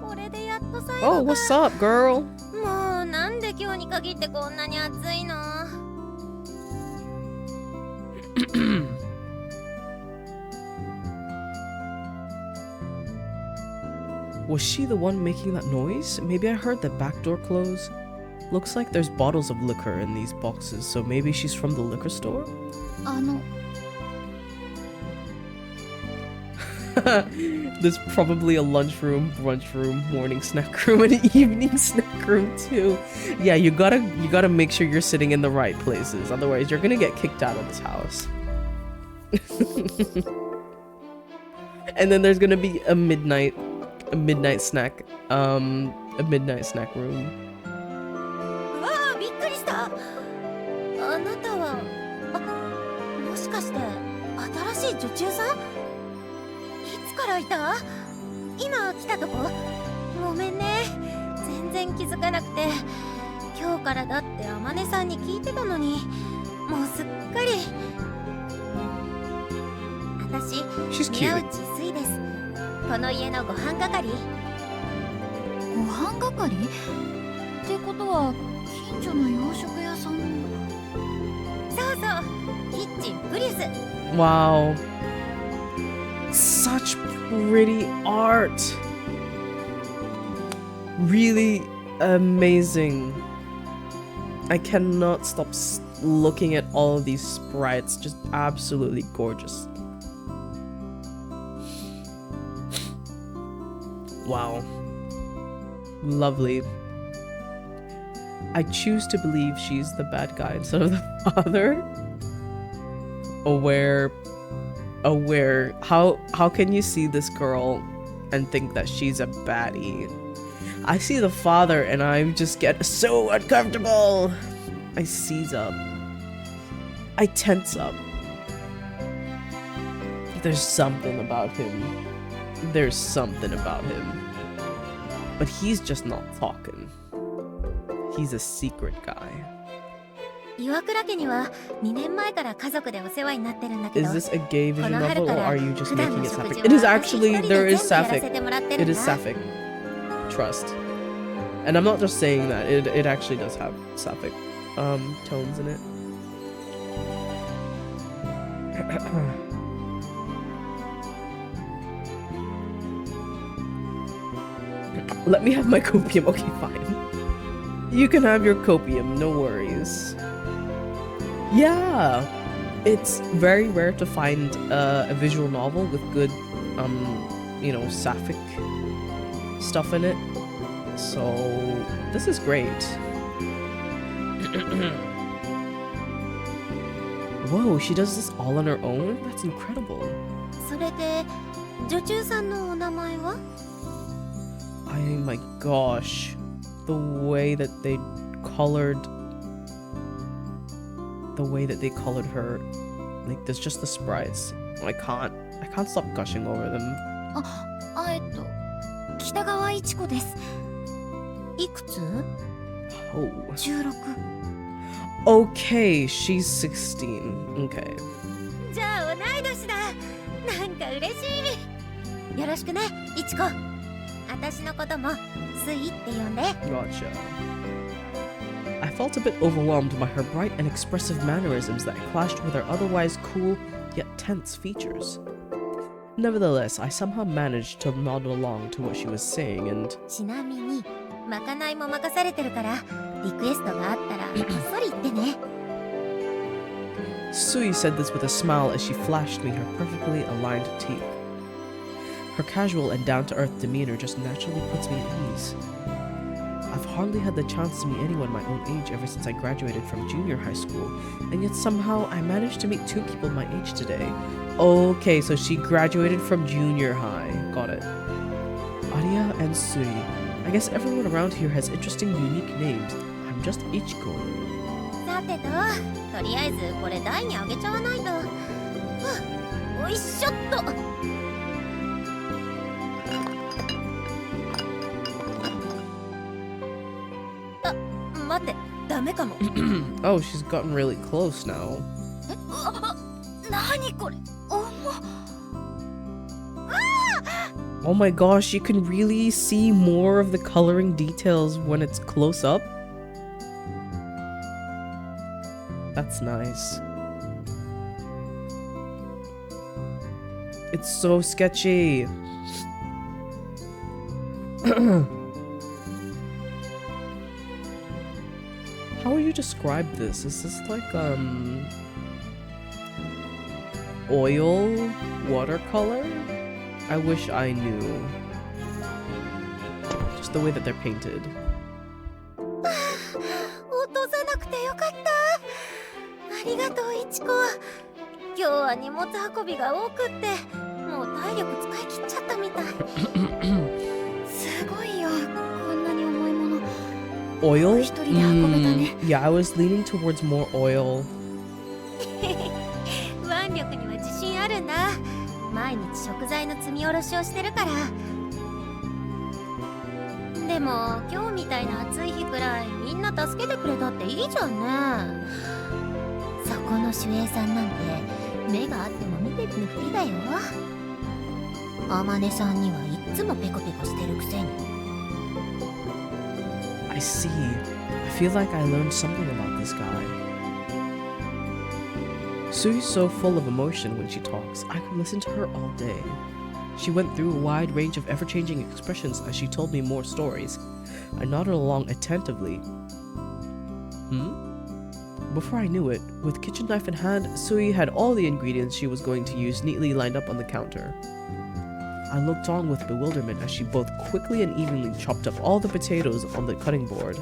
これでやっと最後
Oh, what's up, girl?
もうなんで今日に限ってこんなに暑い の
Was she the one making that noise? Maybe I heard the back door close. Looks like there's bottles of liquor in these boxes, so maybe she's from the liquor store? There's probably a lunchroom, brunch room, morning snack room, and an evening snack room too. Yeah, you gotta make sure you're sitting in the right places, otherwise you're gonna get kicked out of this house. And then there's gonna be a midnight snack room.
わあ、びっくりした。あなたは、もしかして新しい女中さん？いつからいた？今来たとこ？ごめんね。全然気づかなくて。今日からだってあまねさんに聞いてたのに、もうすっかり。私、宮内すいです。この家のご飯係。ご飯係？ってことは近所の洋食屋さん。そうそう、キッチンプリウス。
Wow, such pretty art. Really amazing. I cannot stop looking at all of these sprites. Just absolutely gorgeous. Wow. Lovely. I choose to believe she's the bad guy instead of the father. Aware. How can you see this girl and think that she's a baddie? I see the father and I just get so uncomfortable. I seize up. I tense up. There's something about him. There's something about him. But he's just not talking. He's a secret guy.
岩倉家には2年前から家族でお世話になってるんだけど。
Is this a gay vision novel or are you just making it sapphic? It is actually, there is sapphic. It is sapphic. Trust. And I'm not just saying that, it actually does have sapphic tones in it. Let me have my copium. Okay, fine. You can have your copium, no worries. Yeah, it's very rare to find a visual novel with good, you know, sapphic stuff in it. So this is great. Whoa, she does this all on her own? That's incredible.
それで女中さんのお名前は？
Oh my gosh, the way that they colored her, like there's just the sprites. I can't stop gushing over them.
北川一子です。いくつ？
Oh.
16。
Okay, she's 16. Okay.
じゃあ同い年だ。なんか嬉しい。よろしくね、一子。私のこともスイって呼んで。
Gotcha. I felt a bit overwhelmed by her bright and expressive mannerisms that clashed with her otherwise cool yet tense features. Nevertheless, I somehow managed to nod along to what she was saying and...
ちなみに、まかないも任されてるから、リクエストがあったらこっそり言ってね。
Sui said this with a smile as she flashed me her perfectly aligned teeth. Her casual and down-to-earth demeanor just naturally puts me at ease. I've hardly had the chance to meet anyone my own age ever since I graduated from junior high school, and yet somehow I managed to meet 2 people my age today. Okay, so she graduated from junior high. Got it. Aria and Sui. I guess everyone around here has interesting, unique names. I'm just Ichiko.
さてと、とりあえずこれ台にあげちゃわないと。おいしょっと。待って、ダメかも。
Oh, she's gotten really close now.
何これ、
Oh my gosh, you can really see more of the coloring details when it's close up. That's nice. It's so sketchy. How would you describe this? Is this like, oil watercolor? I wish I knew. Just the way that they're painted.
落とさなくてよかった。ありがとう、いちこ。今日は荷物運びが多くって、もう体力使い切っちゃったみたい。すごいよ、こんなに重いもの。
Oil?
一人で運べたね。
Yeah, I was leaning towards more oil.
腕力には自信あるんだ。毎日食材の積み下ろしをしてるから。でも今日みたいな暑い日くらいみんな助けてくれたっていいじゃんね。そこの守衛さんなんて目があっても見て見ぬふりだよ。あまねさんにはいっつもペコペコしてるくせに。
I see. I feel like I learned something about this guy. Sui's so full of emotion when she talks. I could listen to her all day. She went through a wide range of ever-changing expressions as she told me more stories. I nodded along attentively. Before I knew it, with kitchen knife in hand, Sui had all the ingredients she was going to use neatly lined up on the counter. I looked on with bewilderment as she both quickly and evenly chopped up all the potatoes on the cutting board.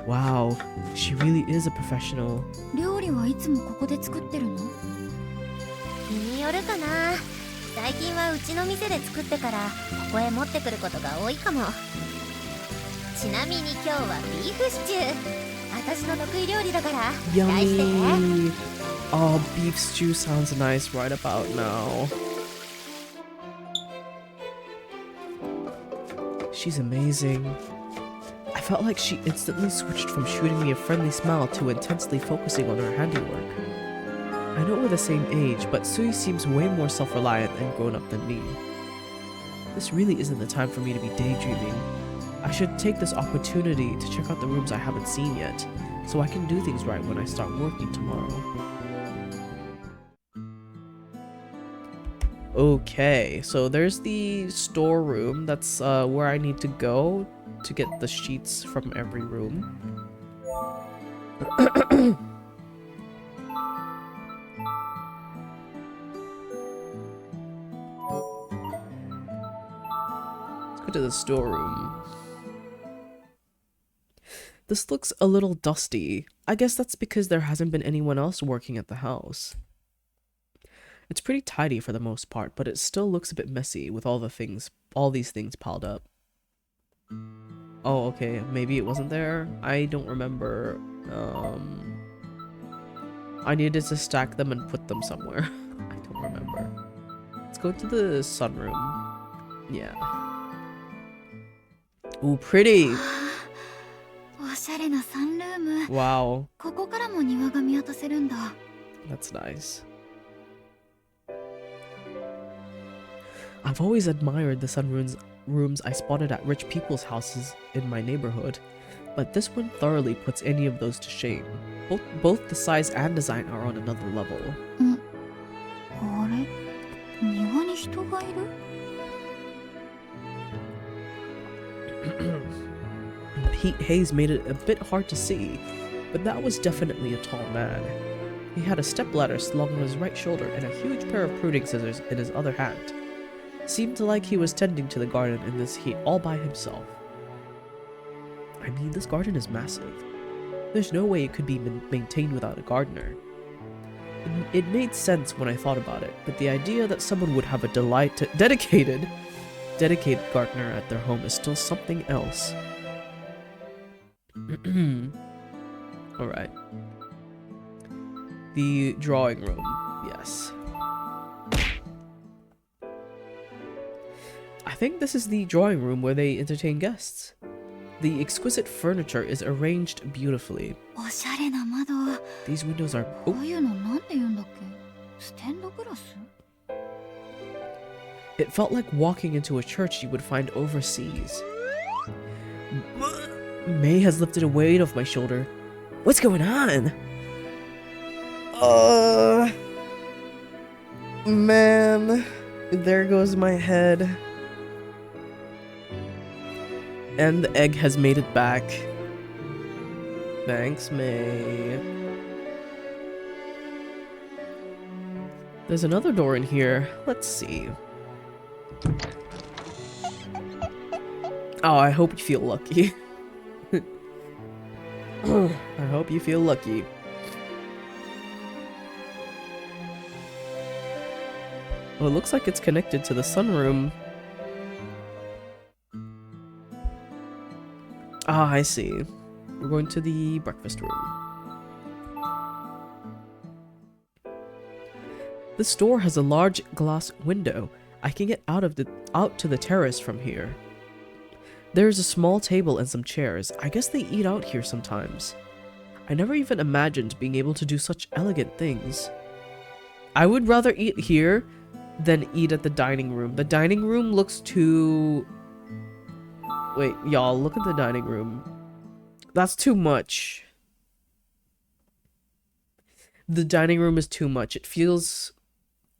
Wow, she really is a professional.
料理はいつもここで作ってるの？日によるかな。最近はうちの店で作ってからここへ持ってくることが多いかも。ちなみに今日はビーフシチュー。私の得意料理だから期待して。
Yummy! Oh, beef stew sounds nice right about now. She's amazing. I felt like she instantly switched from shooting me a friendly smile to intensely focusing on her handiwork. I know we're the same age, but Sui seems way more self-reliant and grown-up than me. This really isn't the time for me to be daydreaming. I should take this opportunity to check out the rooms I haven't seen yet, so I can do things right when I start working tomorrow. Okay, so there's the storeroom. That's where I need to go to get the sheets from every room. Let's go to the storeroom. This looks a little dusty. I guess that's because there hasn't been anyone else working at the house. It's pretty tidy for the most part, but it still looks a bit messy with all these things piled up. Oh, okay, maybe it wasn't there. I don't remember. I needed to stack them and put them somewhere. I don't remember. Let's go to the sunroom. Yeah. Ooh, pretty!
おしゃれなサンルーム。
Wow.
ここからも庭が見渡せるんだ。
That's nice. I've always admired the sunrooms I spotted at rich people's houses in my neighborhood, but this one thoroughly puts any of those to shame. Both the size and design are on another level.
あれ？庭に人がいる？
Heat haze made it a bit hard to see, but that was definitely a tall man. He had a stepladder slung on his right shoulder and a huge pair of pruning scissors in his other hand. Seemed like he was tending to the garden in this heat all by himself. I mean, this garden is massive. There's no way it could be maintained without a gardener. It made sense when I thought about it, but the idea that someone would have a dedicated gardener at their home is still something else. Alright. The drawing room. Yes. I think this is the drawing room where they entertain guests. The exquisite furniture is arranged beautifully.
おしゃれな窓。
These windows are...
こういうのなんて言うんだっけ？ステンドグラス？
It felt like walking into a church you would find overseas. May has lifted a weight off my shoulder. What's going on? Man, there goes my head. And the egg has made it back. Thanks, May. There's another door in here. Let's see. Oh, I hope you feel lucky. I hope you feel lucky. Well, it looks like it's connected to the sunroom. Ah, I see. We're going to the breakfast room. This door has a large glass window. I can get out to the terrace from here. There's a small table and some chairs. I guess they eat out here sometimes. I never even imagined being able to do such elegant things. I would rather eat here than eat at the dining room. The dining room looks too... Wait, y'all, look at the dining room. That's too much. The dining room is too much. It feels...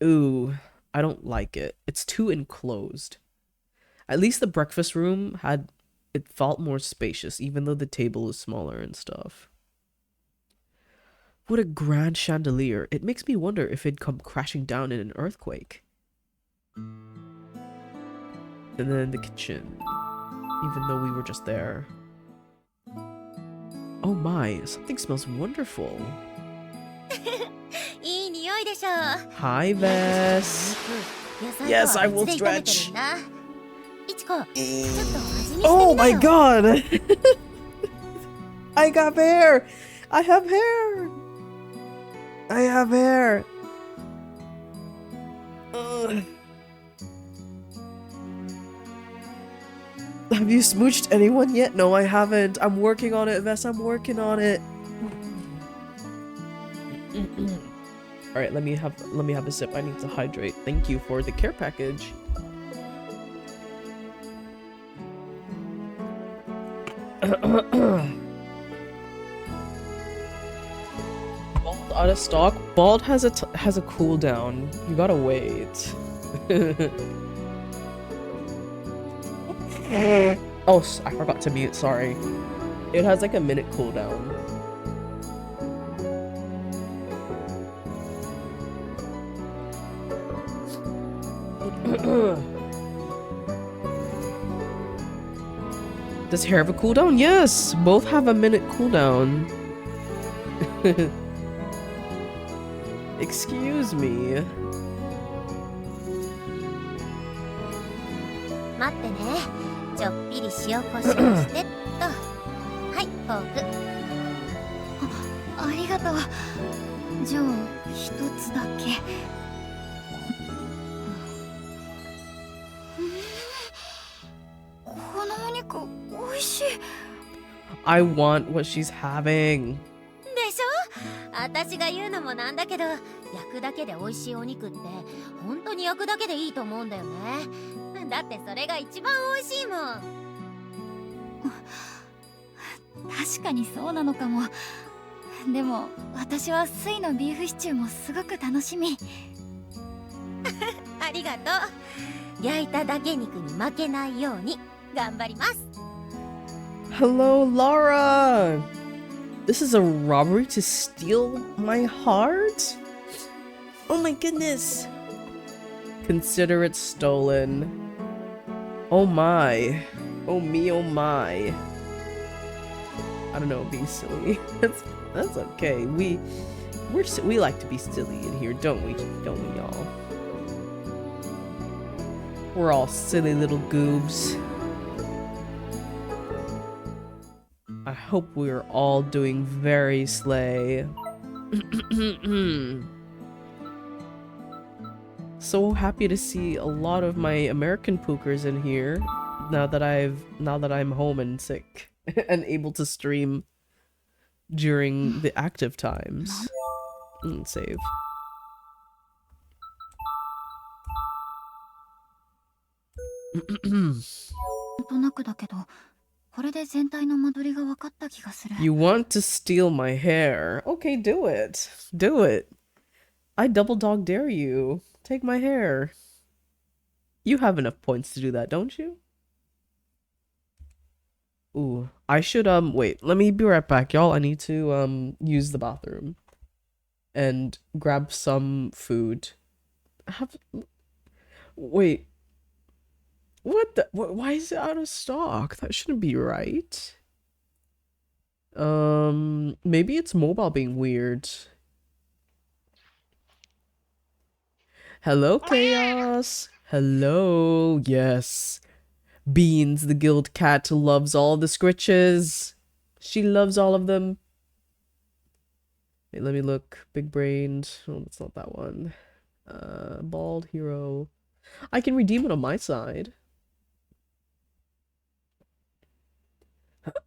Ooh, I don't like it. It's too enclosed. At least the breakfast room it felt more spacious, even though the table is smaller and stuff. What a grand chandelier. It makes me wonder if it'd come crashing down in an earthquake. And then the kitchen, even though we were just there. Oh my, something smells wonderful. Hi, Vess. Yes, I will stretch. Oh my god! I got hair! I have hair! I have hair! Ugh. Have you smooched anyone yet? No, I haven't. I'm working on it, Vess. I'm working on it. Alright, let me have a sip. I need to hydrate. Thank you for the care package. Bald out of stock. Bald has a cooldown. You gotta wait. Oh, I forgot to mute. Sorry. It has like a minute cooldown. Does hair have a cooldown? Yes! Both have a minute cooldown. Excuse me. I want what she's having.
私が言うのもなんだけど、焼くだけで美味しいお肉って本当に焼くだけでいいと思うんだよね。だってそれが一番美味しいもん。確かにそうなのかも。でも私はスイのビーフシチューもすごく楽しみ。ありがとう。焼いただけ肉に負けないように頑張ります。
Hello, Laura! This is a robbery to steal my heart? Oh my goodness! Consider it stolen. Oh my. Oh me, oh my. I don't know, being silly. That's okay. We like to be silly in here, don't we? Don't we, y'all? We're all silly little goobs. I hope we're all doing very slay. So happy to see a lot of my American pookers in here now that I'm home and sick and able to stream during the active times. Save. You want to steal my hair? Okay, do it. Do it. I double dog dare you. Take my hair. You have enough points to do that, don't you? Ooh, I should wait. Let me be right back, y'all. I need to use the bathroom and grab some food. Have wait. What the? Why is it out of stock? That shouldn't be right. Maybe it's mobile being weird. Hello, Chaos. Hello. Yes. Beans, the guild cat, loves all the scritches. She loves all of them. Wait, let me look. Big brained. Oh, that's not that one. Bald hero. I can redeem it on my side.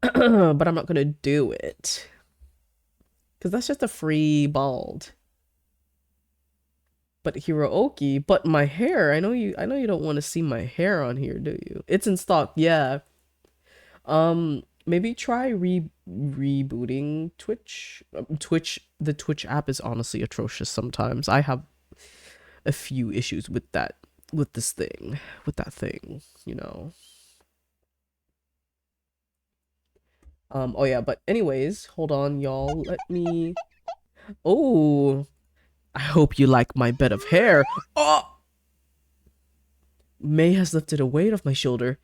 But I'm not gonna do it. Because that's just a free bald. But Hirooki, but my hair, I know you don't want to see my hair on here, do you? It's in stock, yeah. Maybe try rebooting Twitch. The Twitch app is honestly atrocious sometimes. I have a few issues with that, with that thing, you know. Oh yeah, but anyways, hold on, y'all. Let me. Oh, I hope you like my bed of hair. Oh, May has lifted a weight off my shoulder.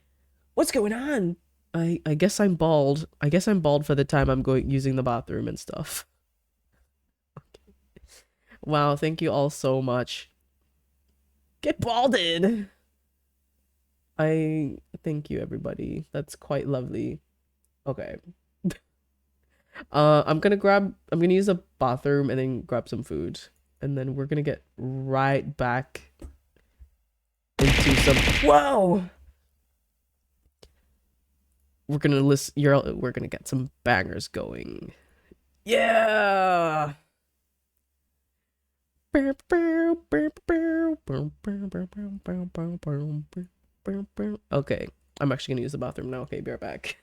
What's going on? I guess I'm bald. I guess I'm bald for the time I'm going using the bathroom and stuff. Wow, thank you all so much. Get balded. I thank you everybody. That's quite lovely. Okay. I'm gonna use the bathroom and then grab some food. And then we're gonna get right back into some whoa! We're gonna get some bangers going. Yeah. Okay. I'm actually gonna use the bathroom now. Okay, be right back.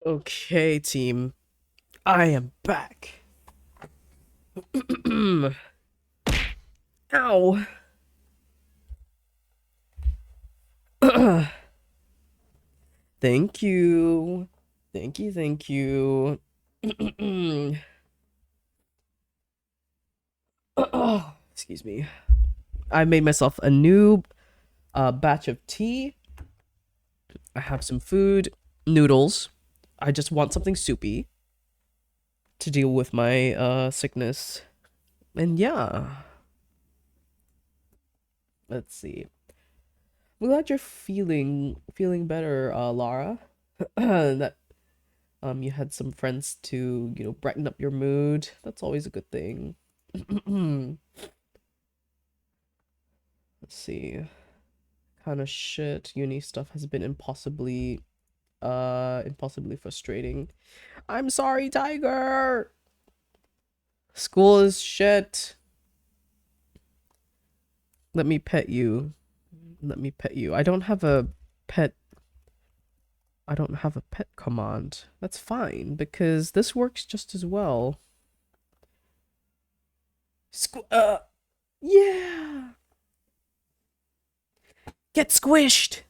Okay, team. I am back. Ow. Thank you. Thank you, thank you. Excuse me. I made myself a new batch of tea. I have some food, noodles. I just want something soupy to deal with my sickness. And yeah. Let's see. I'm glad you're feeling better, Lara. That you had some friends to, brighten up your mood. That's always a good thing. Let's see. Kind of shit uni stuff has been impossibly frustrating. I'm sorry, Tiger. School is shit. Let me pet you. Let me pet you. I don't have a pet command. That's fine because this works just as well. Yeah. Get squished.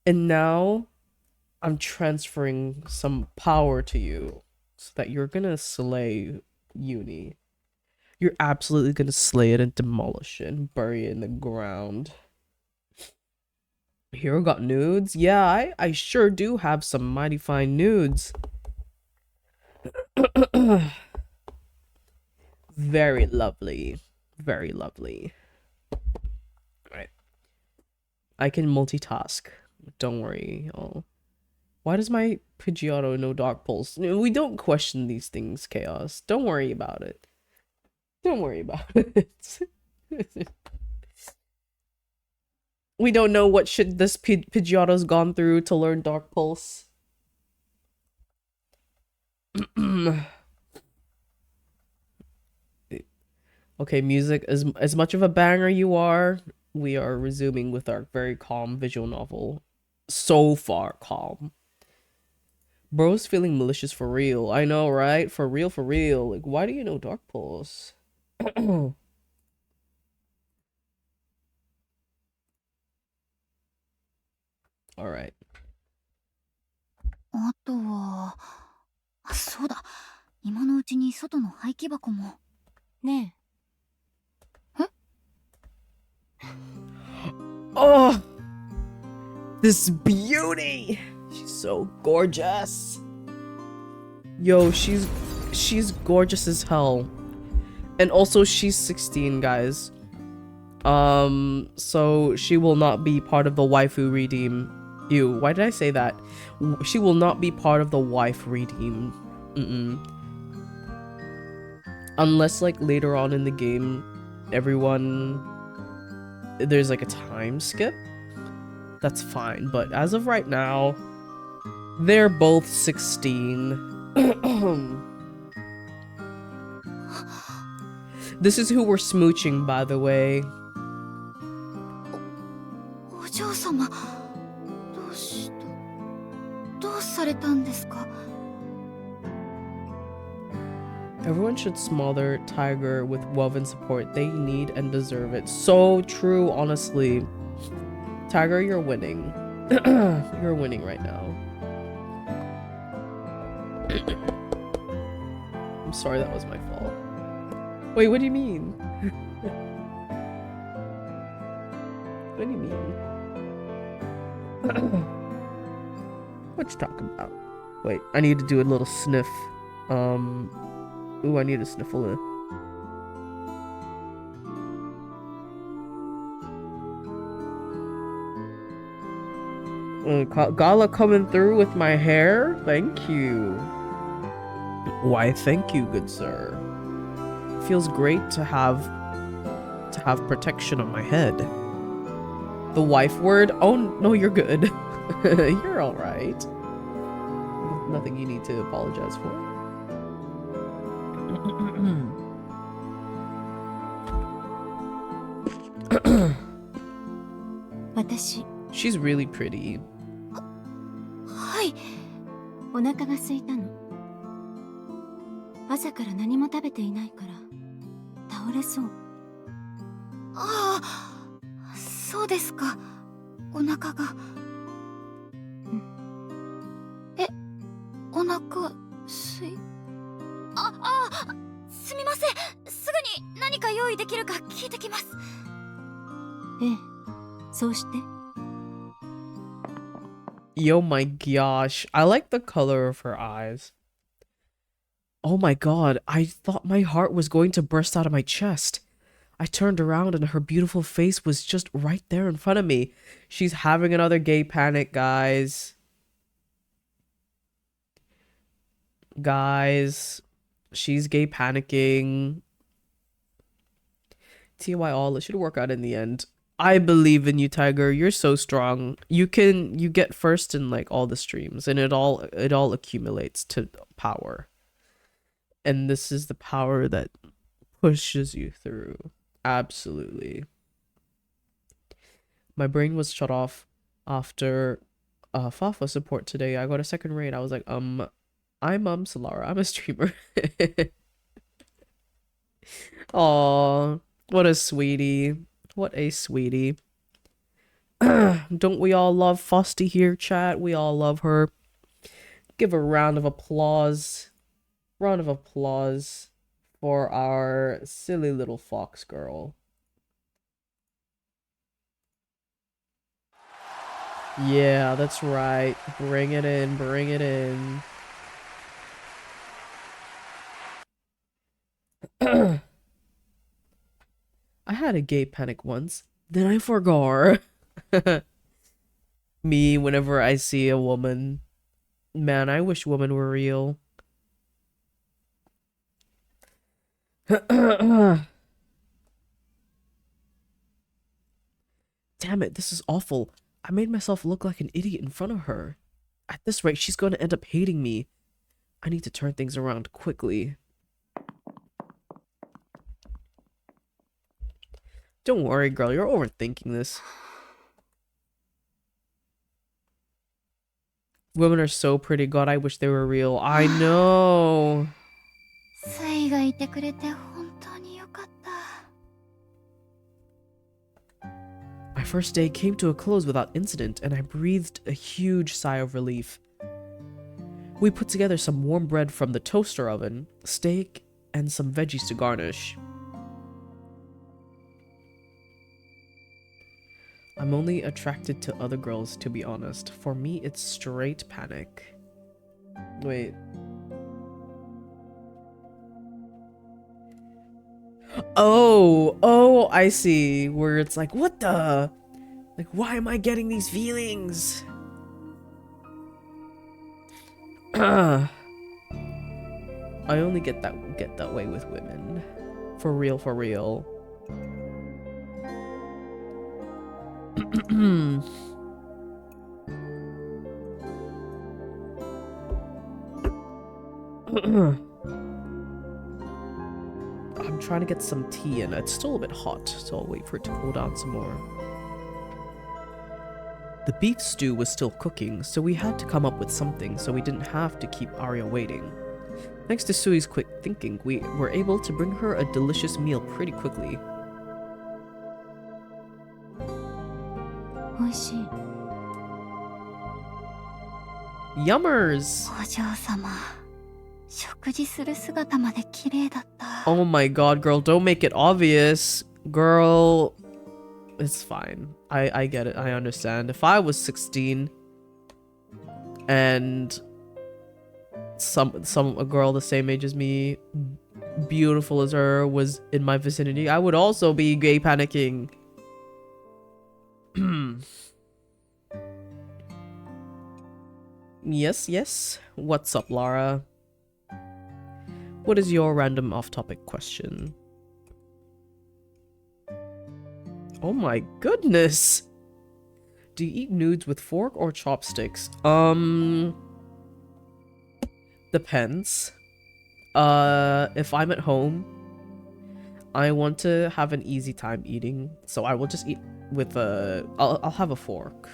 And now I'm transferring some power to you so that you're gonna slay uni. You're absolutely gonna slay it and demolish it and bury it in the ground. Hero got nudes? Yeah, I sure do have some mighty fine nudes. Very lovely. Very lovely. Right. I can multitask. Don't worry, y'all. Why does my Pidgeotto know Dark Pulse? We don't question these things, Chaos. Don't worry about it. Don't worry about it. We don't know what shit this Pidgeotto's gone through to learn Dark Pulse. Okay, music. As much of a banger you are, we are resuming with our very calm visual novel. So far calm. Bro's feeling malicious for real. I know, right? For real, for real. Like, why do you know Dark Pulse? Alright.
あとは、あ、そうだ。今のうちに外の廃棄箱も。ねえ。え？
Oh! This beauty! She's so gorgeous. Yo, she's gorgeous as hell. And also she's 16, guys. So she will not be part of the waifu redeem. Ew, why did I say that? She will not be part of the wife redeem. Unless, like, later on in the game, there's like a time skip. That's fine, but as of right now, they're both 16. This is who we're smooching, by the way.
お嬢様、どうされたんですか?
Everyone should smother Tiger with love and support. They need and deserve it. So true, honestly. Tiger, you're winning. You're winning right now. I'm sorry, that was my fault. Wait, what do you mean? What do you mean? What you talking about? Wait, I need to do a little sniff. Ooh, I need a sniffle in. Gala coming through with my hair? Thank you. Why, thank you, good sir. Feels great to have protection on my head. The wife word? Oh, no, you're good. You're alright. Nothing you need to apologize for. She's really pretty.
はい。お腹が空いたの。朝から何も食べていないから倒れそう。ああ、そうですか。お腹が。え、お腹すい。すみません。すぐに何か用意できるか聞いてきます。ええ、そうして。
Yo, my gosh. I like the color of her eyes. Oh my god, I thought my heart was going to burst out of my chest. I turned around and her beautiful face was just right there in front of me. She's having another gay panic, guys. Guys, she's gay panicking. TY all, it should work out in the end. I believe in you, Tiger. You're so strong. You get first in like all the streams and it all accumulates to power. And this is the power that pushes you through. Absolutely. My brain was shut off after Fafa support today. I got a second raid. I was like, I'm Solara. I'm a streamer. Aw, what a sweetie. What a sweetie. Don't we all love Fosty here, chat? We all love her. Give a round of applause. Round of applause for our silly little fox girl. Yeah, that's right. Bring it in, bring it in. I had a gay panic once, then I forgot. Me, whenever I see a woman. Man, I wish women were real. Damn it, this is awful. I made myself look like an idiot in front of her. At this rate, she's going to end up hating me. I need to turn things around quickly. Don't worry, girl, you're overthinking this. Women are so pretty. God, I wish they were real. I know. My first day came to a close without incident, and I breathed a huge sigh of relief. We put together some warm bread from the toaster oven, steak, and some veggies to garnish. I'm only attracted to other girls, to be honest. For me, it's straight panic. Wait. Oh, I see. Where it's like, what the? Like, why am I getting these feelings? I only get that way with women. For real, for real. I'm trying to get some tea and it's still a bit hot, so I'll wait for it to cool down some more. The beef stew was still cooking, so we had to come up with something so we didn't have to keep Aria waiting. Thanks to Sui's quick thinking, we were able to bring her a delicious meal pretty quickly. Yummers! Oh my god, girl, don't make it obvious. Girl, it's fine. I get it. I understand. If I was 16 and a girl the same age as me, beautiful as her, was in my vicinity, I would also be gay panicking. Yes. What's up, Lara? What is your random off-topic question? Oh my goodness! Do you eat nudes with fork or chopsticks? Depends. If I'm at home, I want to have an easy time eating, so I will just eat with I'll have a fork.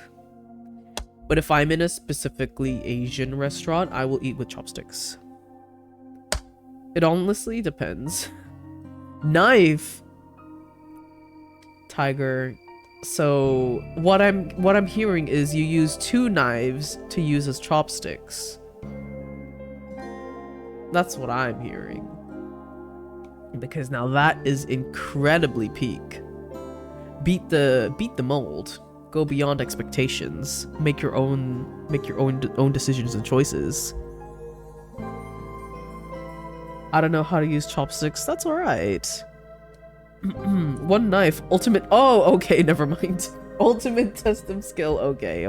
But if I'm in a specifically Asian restaurant, I will eat with chopsticks. It honestly depends. Knife. Tiger. So what I'm hearing is you use 2 knives to use as chopsticks. That's what I'm hearing. Because now that is incredibly peak. Beat the mold. Go beyond expectations. Make your own decisions and choices. I don't know how to use chopsticks. That's all right. 1 knife. Ultimate. Oh, okay. Never mind. Ultimate test of skill. Okay.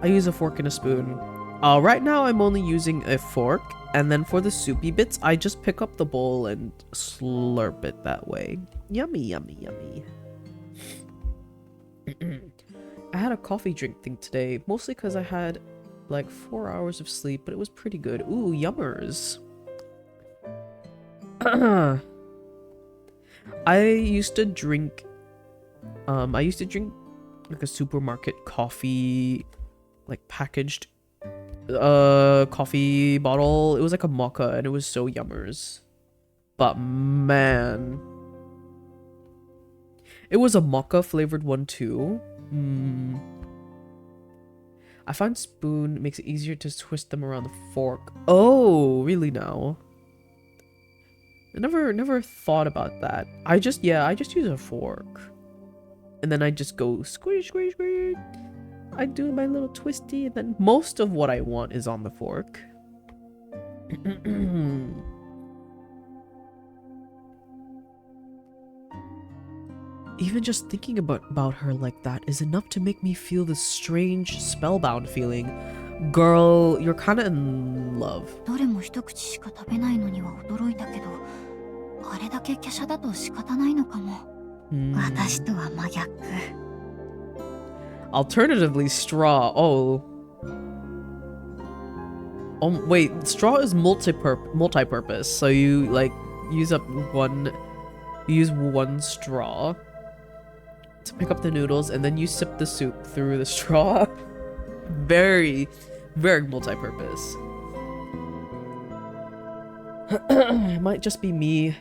I use a fork and a spoon. Right now I'm only using a fork, and then for the soupy bits, I just pick up the bowl and slurp it that way. Yummy. I had a coffee drink thing today, mostly because I had like 4 hours of sleep, but it was pretty good. Ooh, yummers. I used to drink like a supermarket coffee, like packaged coffee bottle. It was like a mocha and it was so yummers. But man, it was a mocha flavored one too. I find spoon makes it easier to twist them around the fork. Oh, really now? I never thought about that. I just use a fork. And then I just go squish. I do my little twisty, and then most of what I want is on the fork. Even just thinking about her like that is enough to make me feel this strange, spellbound feeling. Girl, you're kinda in love.
どれも一口しか食べないのには驚いたけど、あれだけ華奢だと仕方ないのかも。私とは真逆。
Alternatively, straw. Oh, wait. Straw is multi-purpose. So you like use one straw to pick up the noodles, and then you sip the soup through the straw. Very, very multi-purpose. It might just be me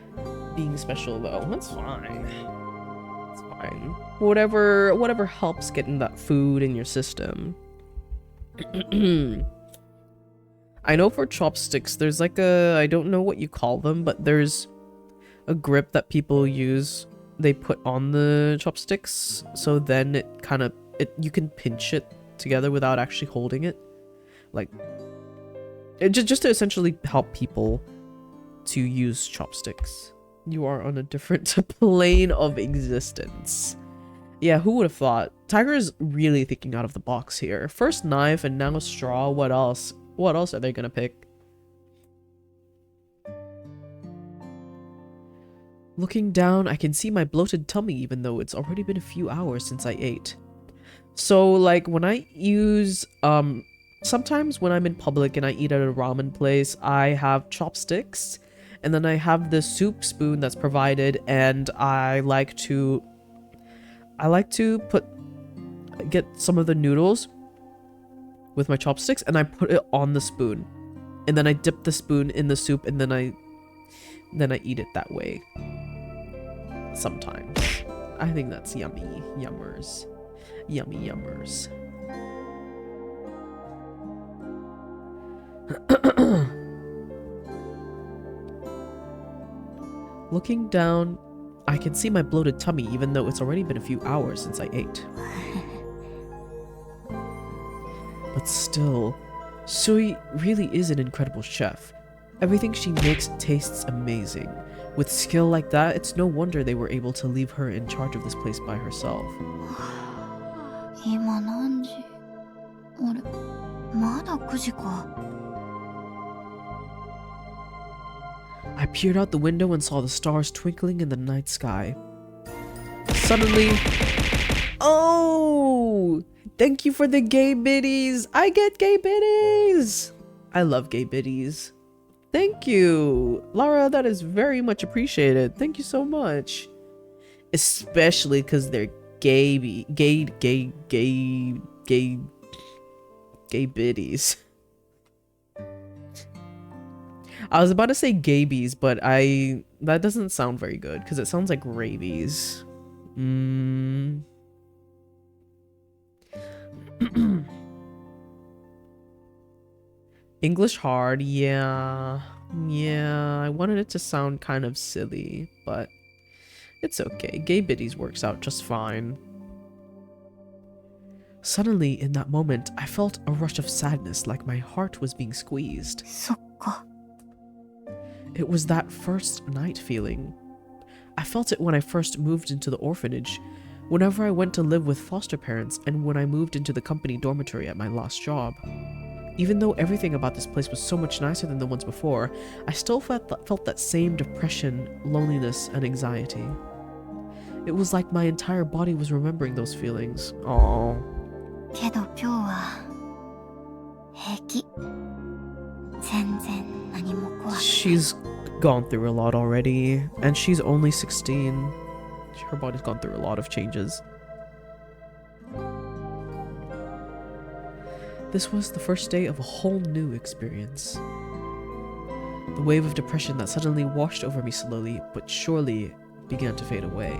being special though. That's fine. It's fine. Whatever helps getting that food in your system. I know for chopsticks, there's like I don't know what you call them, but there's a grip that people use. They put on the chopsticks, so then you can pinch it together without actually holding it. Like, just to essentially help people to use chopsticks. You are on a different plane of existence. Yeah, who would have thought? Tiger is really thinking out of the box here. First knife and now straw. What else? What else are they gonna pick? Looking down, I can see my bloated tummy even though it's already been a few hours since I ate. So, like, when I use, sometimes when I'm in public and I eat at a ramen place, I have chopsticks, and then I have the soup spoon that's provided, and I like to get some of the noodles with my chopsticks, and I put it on the spoon, and then I dip the spoon in the soup, and then I eat it that way. Sometimes. I think that's yummy. Yummers. Yummy yummers. Looking down, I can see my bloated tummy even though it's already been a few hours since I ate. But still, Sui really is an incredible chef. Everything she makes tastes amazing. With skill like that, it's no wonder they were able to leave her in charge of this place by herself.
今何時？あれ、まだ9時か。
I peered out the window and saw the stars twinkling in the night sky. Suddenly... Oh! Thank you for the gay biddies! I get gay biddies! I love gay biddies. Thank you! Lara, that is very much appreciated. Thank you so much. especially because they're gay biddies. I was about to say gabies, but that doesn't sound very good because it sounds like rabies. English hard, yeah. Yeah, I wanted it to sound kind of silly, but it's okay. Gay biddies works out just fine. Suddenly, in that moment, I felt a rush of sadness, like my heart was being squeezed. It was that first night feeling. I felt it when I first moved into the orphanage, whenever I went to live with foster parents, and when I moved into the company dormitory at my last job. Even though everything about this place was so much nicer than the ones before, I still felt that same depression, loneliness, and anxiety. It was like my entire body was remembering those feelings. Aww. She's gone through a lot already, and she's only 16. Her body's gone through a lot of changes. This was the first day of a whole new experience. The wave of depression that suddenly washed over me slowly but surely began to fade away.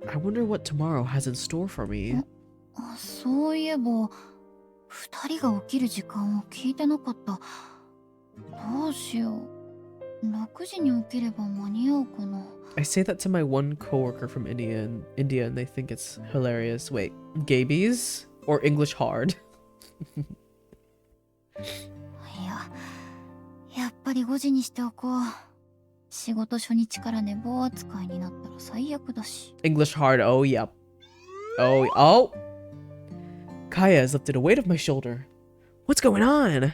I wonder what tomorrow has in store for me.
そういえば、二人が起きる時間を聞いてなかった。どうしよう。6時に起きれば間に合うかな。
I say that to my one coworker from India, and they think it's hilarious. Wait, gabies or English hard?
いや、やっぱり5時にしておこう。仕事初日から寝坊扱いになったら最悪だし。
English hard. Oh, yep. Oh. Kaya has lifted a weight off my shoulder. What's going on?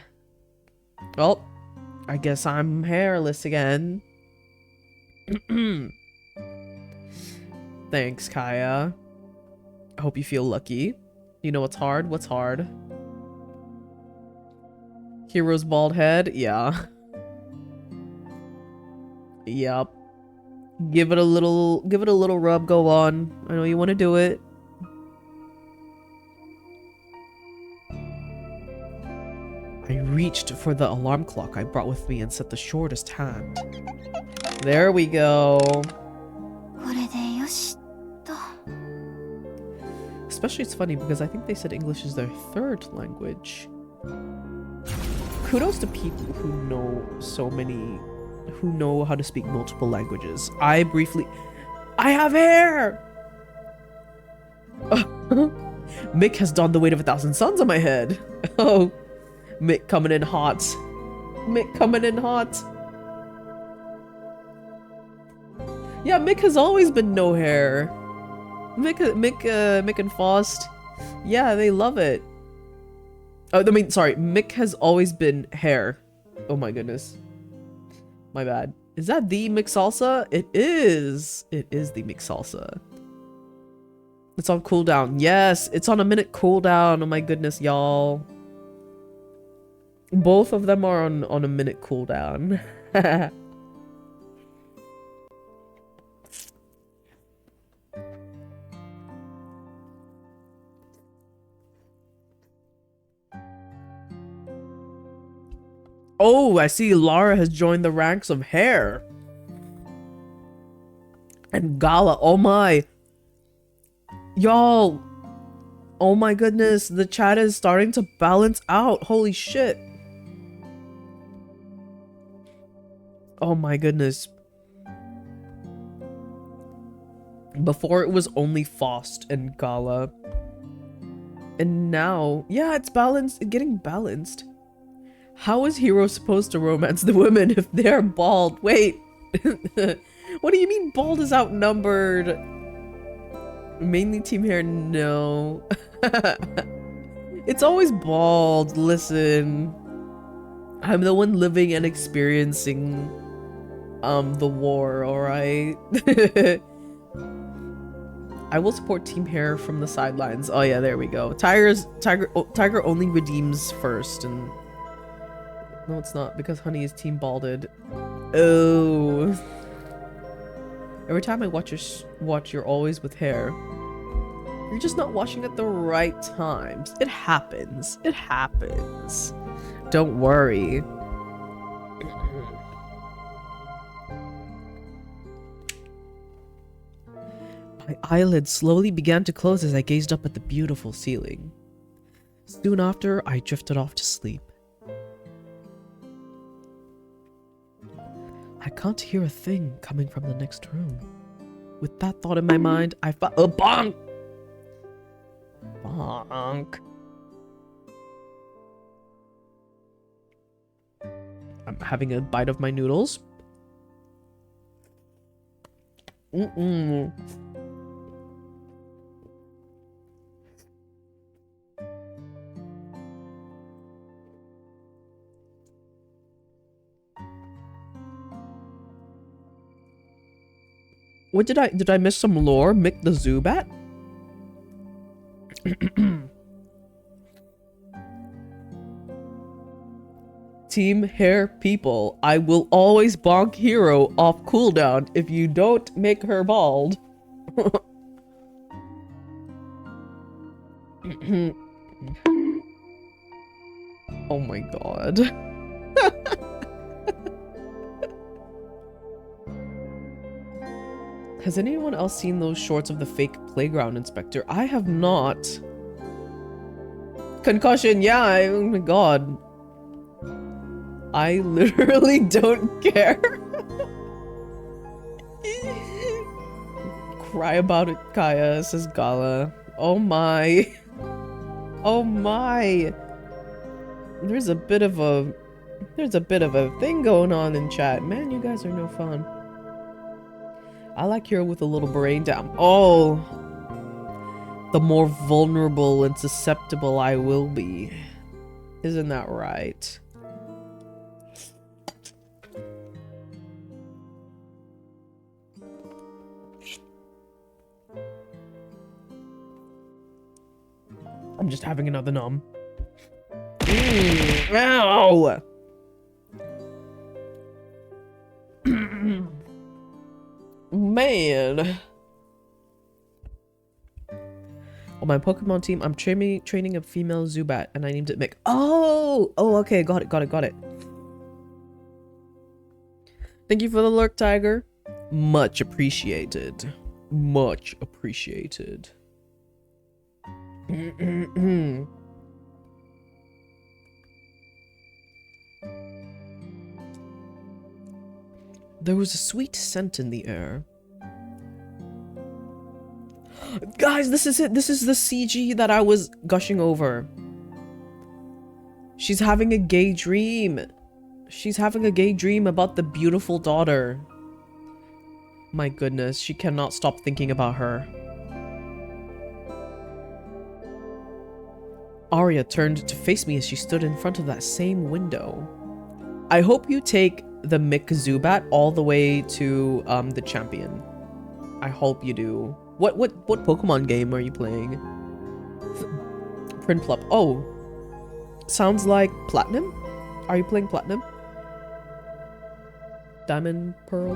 Well, I guess I'm hairless again. Thanks, Kaya. I hope you feel lucky. You know what's hard? What's hard? Hero's bald head? Yeah. Yep. Give it a little rub, go on. I know you want to do it. I reached for the alarm clock I brought with me and set the shortest hand. There we go. Especially it's funny because I think they said English is their third language. Kudos to people who know how to speak multiple languages. I have hair! Mick has donned the weight of 1,000 suns on my head. Oh, Mick coming in hot. Mick coming in hot. Yeah, Mick has always been no hair. Mick and Faust. Yeah, they love it. Oh, I mean, sorry. Mick has always been hair. Oh my goodness. My bad. Is that the Mick Salsa? It is. It is the Mick Salsa. It's on cooldown. Yes, it's on a minute cooldown. Oh my goodness, y'all. Both of them are on a minute cooldown. Oh, I see Lara has joined the ranks of hair. And Gala, oh my. Y'all. Oh my goodness, the chat is starting to balance out. Holy shit. Oh my goodness. Before it was only Faust and Gala. And now, yeah, it's balanced, getting balanced. How is Hero supposed to romance the women if they're bald? Wait. What do you mean bald is outnumbered? Mainly team hair, no. It's always bald, listen. I'm the one living and experiencing the war, alright? I will support Team Hair from the sidelines. Oh yeah, there we go. Tiger only redeems first, and no, it's not because Honey is Team Balded. Oh. Every time I watch You're Always with Hair, you're just not watching at the right times. It happens. It happens. Don't worry. My eyelids slowly began to close as I gazed up at the beautiful ceiling. Soon after, I drifted off to sleep. I can't hear a thing coming from the next room. With that thought in my mind, I thought, oh, bonk! Bonk. I'm having a bite of my noodles. Mm-mm. What did I miss some lore? Mick the Zubat? Team Hair people, I will always bonk Hero off cooldown if you don't make her bald. Oh my god. Has anyone else seen those shorts of the fake playground inspector? I have not. Concussion, yeah, oh my god. I literally don't care. Cry about it, Kaya, says Gala. Oh my. Oh my. There's a bit of a thing going on in chat. Man, you guys are no fun. I like Hero with a little brain down. Oh. The more vulnerable and susceptible I will be. Isn't that right? I'm just having another nom. Ow! Man. On my Pokemon team, I'm training a female Zubat, and I named it Mick. Oh! Oh, okay, got it. Thank you for the lurk, Tiger. Much appreciated. Much appreciated. There was a sweet scent in the air. Guys, this is it. This is the CG that I was gushing over. She's having a gay dream. She's having a gay dream about the beautiful daughter. My goodness, she cannot stop thinking about her. Aria turned to face me as she stood in front of that same window. I hope you take the Mick Zubat all the way to the champion. I hope you do. What Pokemon game are you playing? Prinplup. Oh. Sounds like Platinum? Are you playing Platinum? Diamond, Pearl?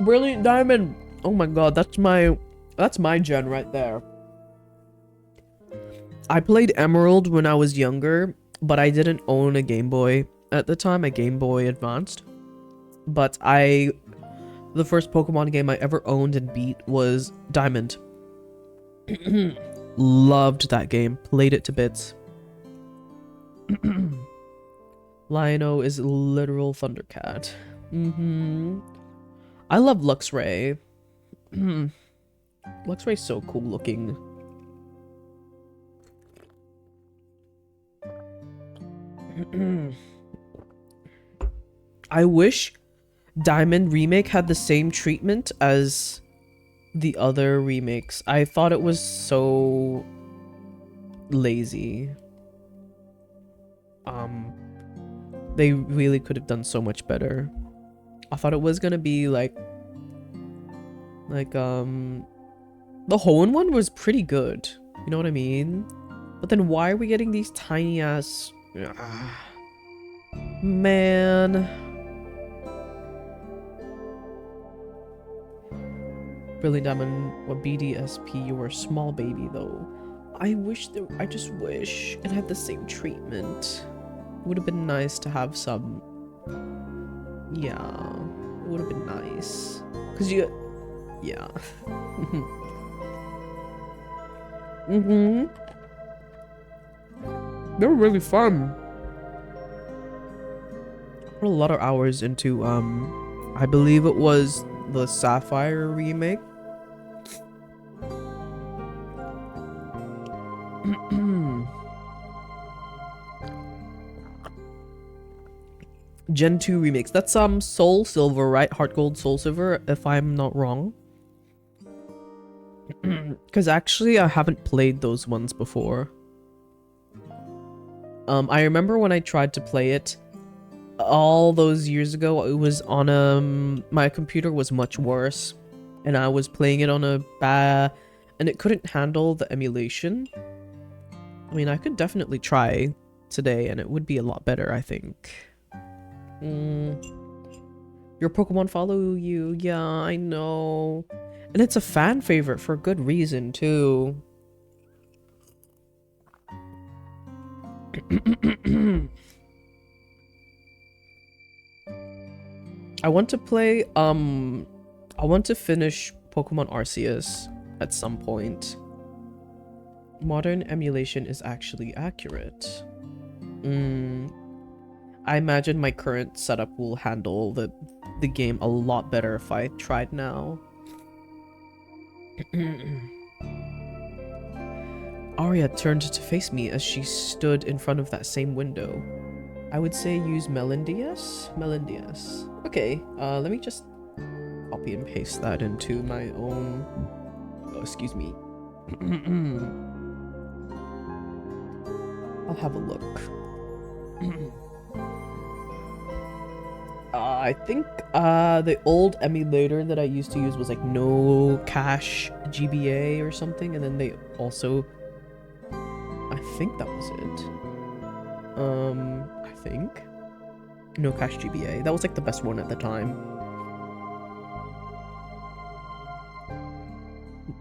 Brilliant Diamond. Oh my god, that's my gen right there. I played Emerald when I was younger, but I didn't own a Game Boy at the time, a Game Boy Advanced. But the first Pokemon game I ever owned and beat was Diamond. Loved that game, played it to bits. Lion-O is literal Thundercat. I love Luxray. Luxray's so cool looking. I wish Diamond Remake had the same treatment as the other remakes. I thought it was so lazy. They really could have done so much better. I thought it was gonna be like the Hoenn one was pretty good. You know what I mean? But then why are we getting these tiny ass man. Brilliant Diamond, what BDSP, you were a small baby though. I just wish it had the same treatment. It would have been nice to have some. Yeah, it would have been nice. Cause you, yeah. They were really fun. Put a lot of hours into I believe it was the Sapphire remake. Gen 2 remakes. That's Soul Silver, right? Heart Gold Soul Silver, if I'm not wrong. Because actually I haven't played those ones before. I remember when I tried to play it all those years ago, it was on my computer was much worse, and I was playing it on a and it couldn't handle the emulation. I mean, I could definitely try today and it would be a lot better, I think. Your Pokemon follow you. Yeah, I know. And it's a fan favorite for good reason, too. I want to play, I want to finish Pokemon Arceus at some point. Modern emulation is actually accurate. I imagine my current setup will handle the game a lot better if I tried now. Aria turned to face me as she stood in front of that same window. I would say use Melodius? Melodius. Okay, let me just copy and paste that into my own... Oh, excuse me. I'll have a look. I think the old emulator that I used to use was like no cache GBA or something, and then they also... I think that was it. I think. No cache GBA. That was like the best one at the time.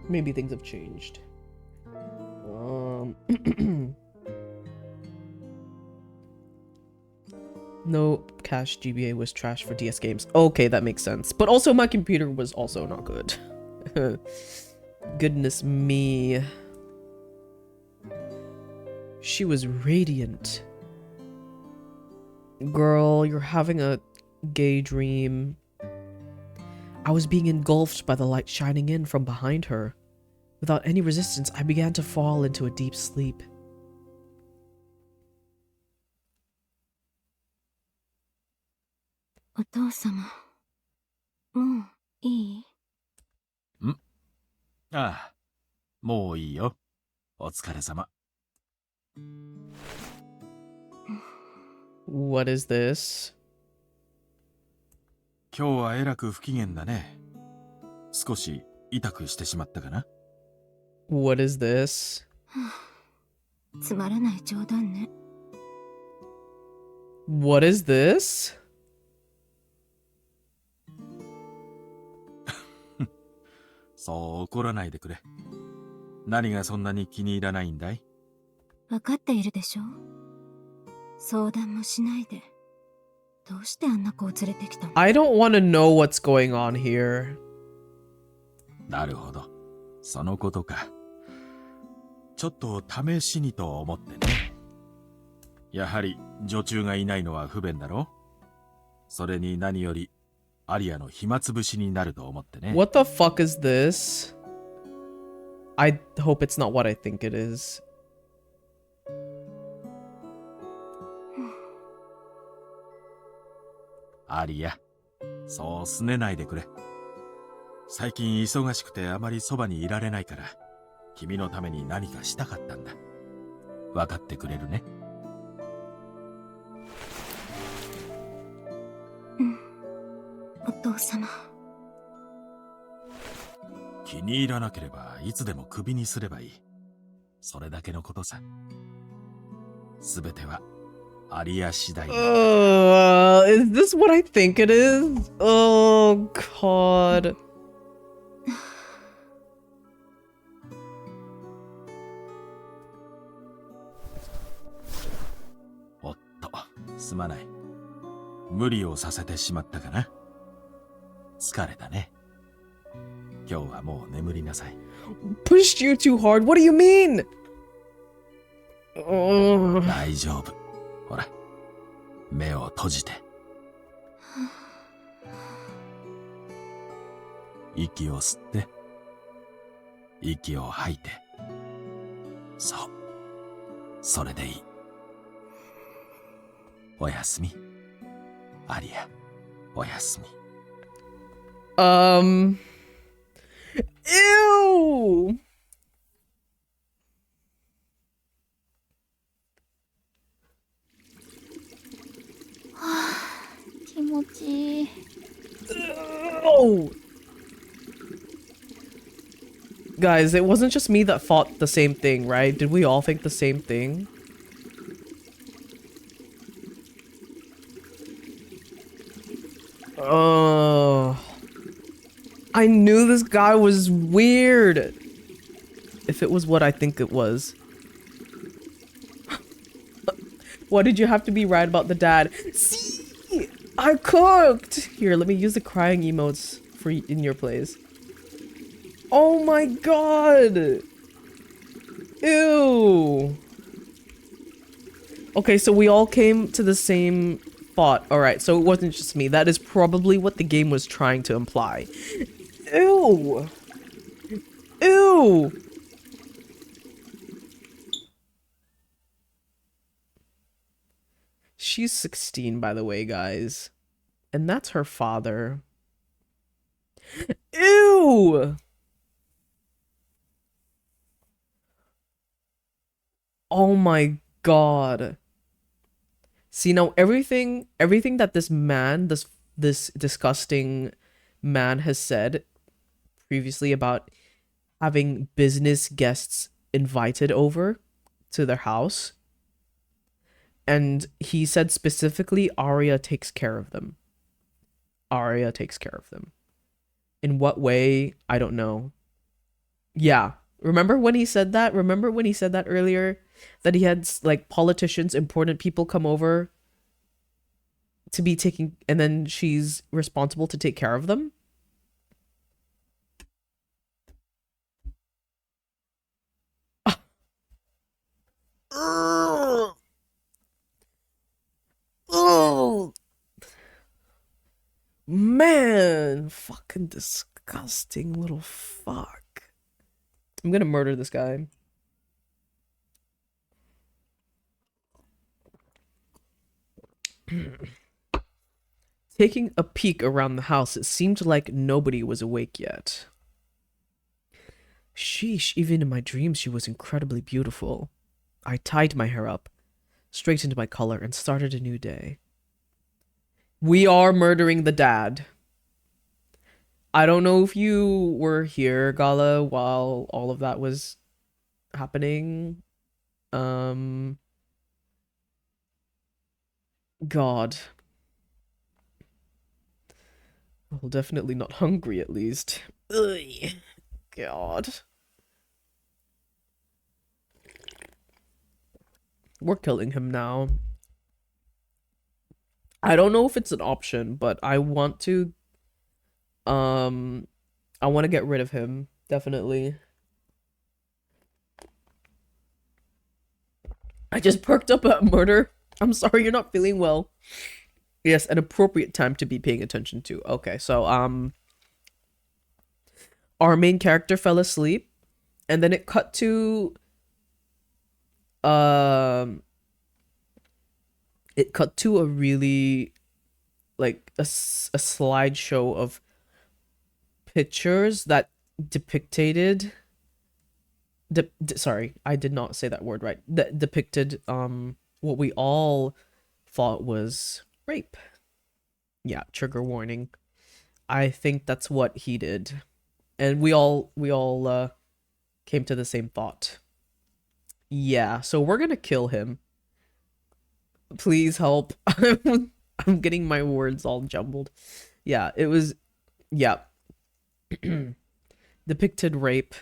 Maybe things have changed. No cache GBA was trash for DS games. Okay, that makes sense. But also my computer was also not good. Goodness me. She was radiant. Girl, you're having a gay dream. I was being engulfed by the light shining in from behind her. Without any resistance, I began to fall into a deep sleep. What is this?
今日はえらく不機嫌だね。少し痛くしてしまったかな。
What is this?
つまらない冗談ね。
What is this?
そう怒らないでくれ。何がそんなに気に入らないんだい？
分かっているでしょ？相談もしないで。どうしてあんな子を連れてきたの？
I don't want to know what's going on here.
なるほど。そのことか。ちょっと試しにと思ってね。やはり女中がいないのは不便だろ？それに何よりアリアの暇つぶしになると思ってね。
What the fuck is this? I hope it's not what I think it is.
アリア、そうすねないでくれ。最近忙しくてあまりそばにいられないから、君のために何かしたかったんだ。分かってくれるね？
お父様。
気に入らなければいつでもクビにすればいい。それだけのことさ。すべてはアリア次第だ。
Is this what I think it is? Oh god.
おっと、すまない。無理をさせてしまったかな。疲れたね。今日はもう眠りなさい。
Pushed you too hard? What do you mean?
大丈夫。ほら、目を閉じて。息を吸って、息を吐いて。そう。それでいい。おやすみ。アリア、おやすみ。
Ew!
気持ちいい。
Oh! Guys, it wasn't just me that thought the same thing, right? Did we all think the same thing? Oh. I knew this guy was weird. If it was what I think it was. Why did you have to be right about the dad? See? I cooked! Here, let me use the crying emotes for in your place. Oh my god! Ew! Okay, so we all came to the same thought. Alright, so it wasn't just me. That is probably what the game was trying to imply. Ew! Ew! She's 16, by the way, guys. And that's her father. Ew! Oh my god. See, now everything that this man, this disgusting man has said previously about having business guests invited over to their house, and he said specifically Aria takes care of them. Aria takes care of them. In what way? I don't know. Yeah. Remember when he said that? Remember when he said that earlier? That he had, like, politicians, important people come over to be taking, and then she's responsible to take care of them? Oh, man, fucking disgusting little fuck. I'm gonna murder this guy. Taking a peek around the house, it seemed like nobody was awake yet. Sheesh, even in my dreams she was incredibly beautiful. I tied my hair up, straightened my color, and started a new day. We are murdering the dad. I don't know if you were here, Gala, while all of that was happening. God. Well, definitely not hungry, at least. Ugh. God. We're killing him now. I don't know if it's an option, but I want to get rid of him, definitely. I just perked up at murder. I'm sorry you're not feeling well. Yes, an appropriate time to be paying attention to. Okay, so our main character fell asleep, and then it cut to a really, like, a slideshow of pictures that depicted sorry, I did not say that word right. That depicted what we all thought was rape. Yeah, trigger warning. I think that's what he did. And we all came to the same thought. Yeah, so we're gonna kill him. Please help. I'm getting my words all jumbled. Yeah, it was yeah. Depicted rape.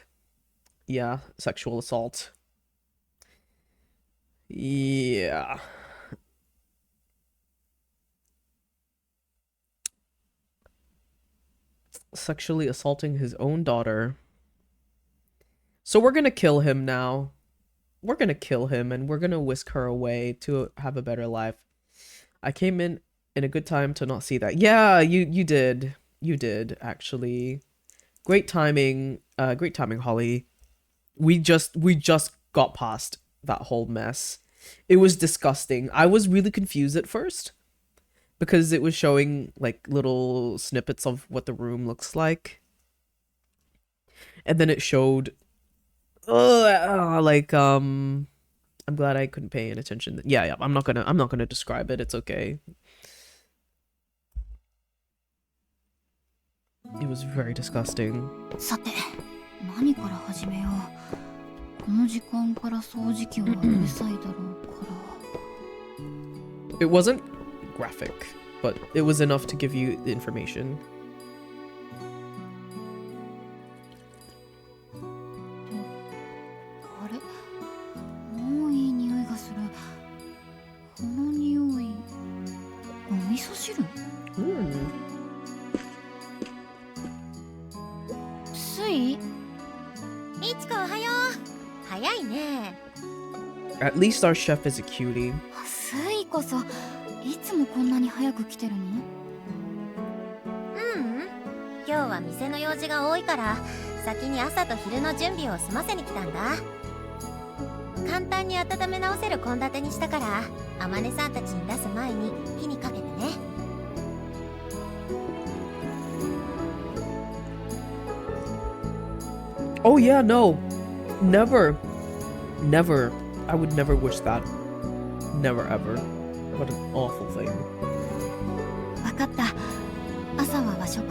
Yeah, sexual assault. Yeah. Sexually assaulting his own daughter. So we're gonna kill him now. We're gonna kill him and we're gonna whisk her away to have a better life. I came in a good time to not see that. Yeah, you did. You did, actually. Great timing. Great timing, Holly. We just got past that whole mess. It was disgusting. I was really confused at first because it was showing like little snippets of what the room looks like. And then it showed I'm glad I couldn't pay any attention. Yeah, I'm not gonna describe it. It's okay. It was very disgusting.
さて、何から始めよう。この時間から掃除機はうるさいだろうから。
It wasn't graphic, but it was enough to give you the information.
あれ、もういい匂いがする。この匂い、お味噌汁？スイ？いちこおはよう。早いね。
At least our chef is a cutie.
スイこそいつもこんなに早く来てるの？今日は店の用事が多いから先に朝と昼の準備を済ませに来たんだ。簡単に温め直せる献立にしたから天音さんたちに出す前に火にかけてね。
Oh yeah, no. Never. I would never wish that. Never ever. What an awful thing.
わかった。朝は和食？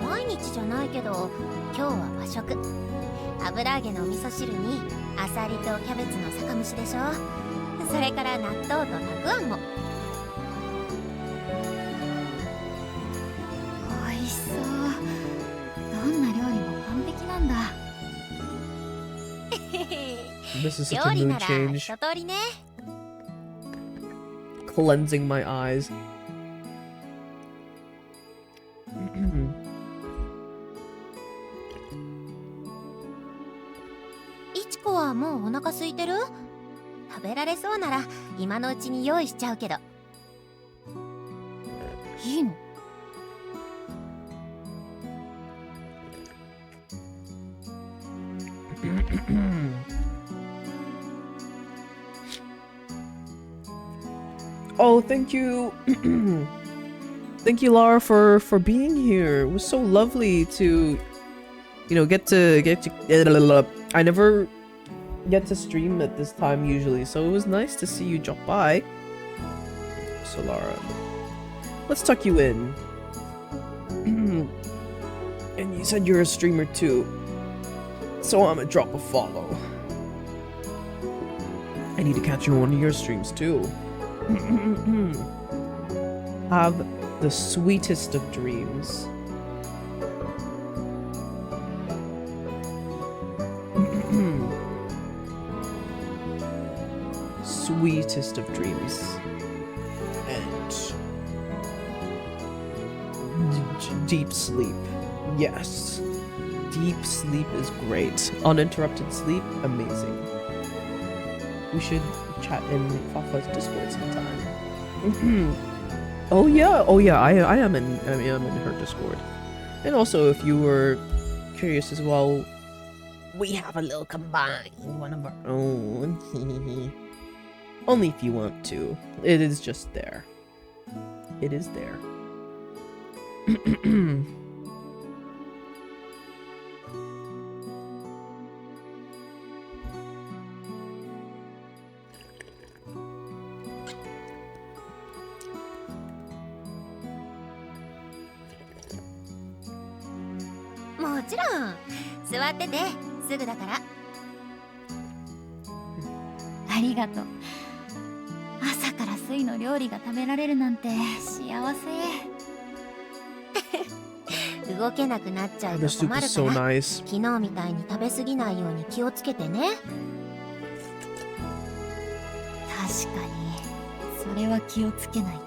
毎日じゃないけど今日は和食。油揚げのお味噌汁にアサリとキャベツの酒蒸しでしょ。それから納豆とたくあんも。おいしそう。どんな料理も完璧なんだ。
This is such
料
a
理
mood
なら一
change.
通りね。
Cleansing my eyes.
いちこはもうお腹空いてる？食べられそうなら今のうちに用意しちゃうけど。いいの
Oh, thank you. Thank you, Lara, for being here. It was so lovely to, you know, get to I never get to stream at this time usually, so it was nice to see you drop by. So, Lara, let's tuck you in. And you said you're a streamer too, so I'm gonna drop a follow. I need to catch you on one of your streams too. Have the sweetest of dreams. Sweetest of dreams. And deep sleep. Yes. Deep sleep is great. Uninterrupted sleep, amazing. We should chat in Fafa's Discord sometime. Oh yeah, I am in her Discord. And also, if you were curious as well, we have a little combined one of our own. Only if you want to. It is just there. it is there.
もちろん座っててすぐだから。ありがとう。朝からスイの料理が食べられるなんて幸せ。動けなくなっちゃう
The
と困
soup
る
is
か
so
ら、
nice.
昨日みたいに食べ過ぎないように気をつけてね。確かにそれは気をつけないと。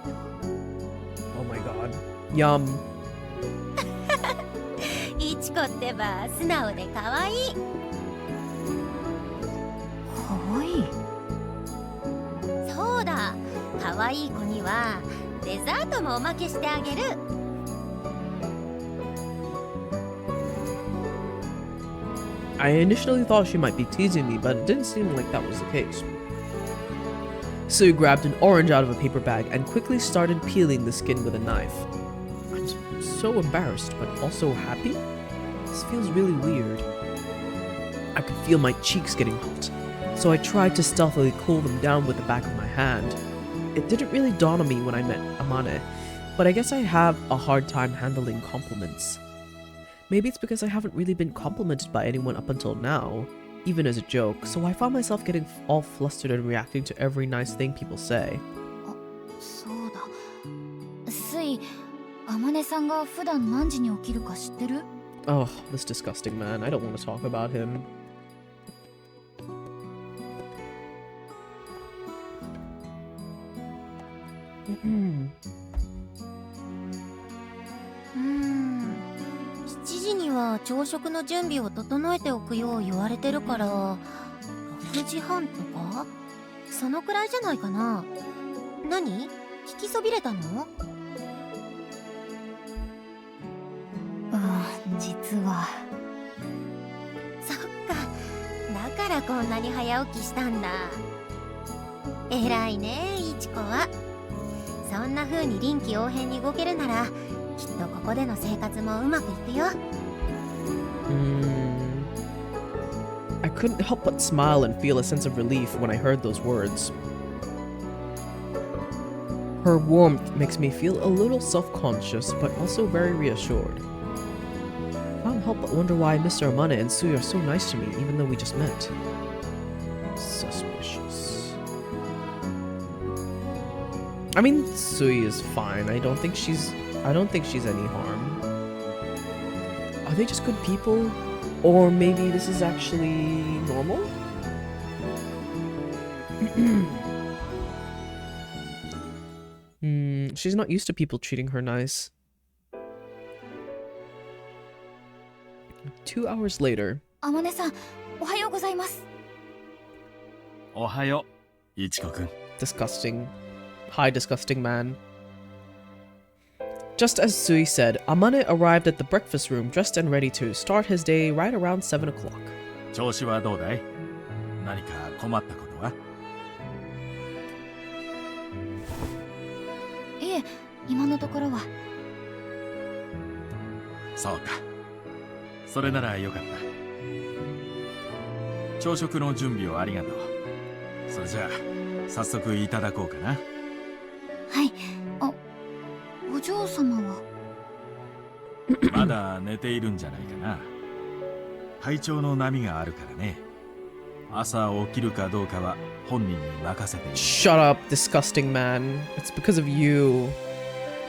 Oh my god. Yum.
いちこってば素直で可愛い。可愛い。そうだ、可愛い子にはデザートもおまけしてあげる。
I initially thought she might be teasing me, but it didn't seem like that was the case. Sue grabbed an orange out of a paper bag and quickly started peeling the skin with a knife. I'm so embarrassed, but also happy? This feels really weird. I could feel my cheeks getting hot, so I tried to stealthily cool them down with the back of my hand. It didn't really dawn on me when I met Amane, but I guess I have a hard time handling compliments. Maybe it's because I haven't really been complimented by anyone up until now, even as a joke, so I found myself getting all flustered and reacting to every nice thing people say.
そうだ。スイ、あまねさんが普段何時に起きるか知ってる？
Oh, this disgusting man. I don't want to talk about him. Mm-hmm.
7時には朝食の準備を整えておくよう言われてるから、6時半とかそのくらいじゃないかな。何？聞きそびれたの？実は。そっか、だからこんなに早起きしたんだ。偉いね、いちこは。そんな風に臨機応変に動けるなら、きっとここでの生活もうまくいくよ。
I couldn't help but smile and feel a sense of relief when I heard those words. Her warmth makes me feel a little self-conscious, but also very reassured. I can't help but wonder why Mr. Amane and Sui are so nice to me, even though we just met. Suspicious. I mean, Sui is fine. I don't think she's any harm. Are they just good people? Or maybe this is actually normal? She's not used to people treating her nice. 2 hours later.
あまねさん、おはようございます。
おはよう、いちこくん。
Disgusting. Hi, disgusting man. Just as Sui said, Amane arrived at the breakfast room dressed and ready to start his day right around 7 o'clock.
調子はどうだい？何か困ったことは？
いえ、今のところは。
そうか。それならよかった。朝食の準備をありがとう。それじゃあ、早速いただこうかな。
はい。お嬢様は？
まだ寝ているんじゃないかな。体調の波があるからね。朝起きるかどうかは本人に任せている。
Shut up, disgusting man. It's because of you.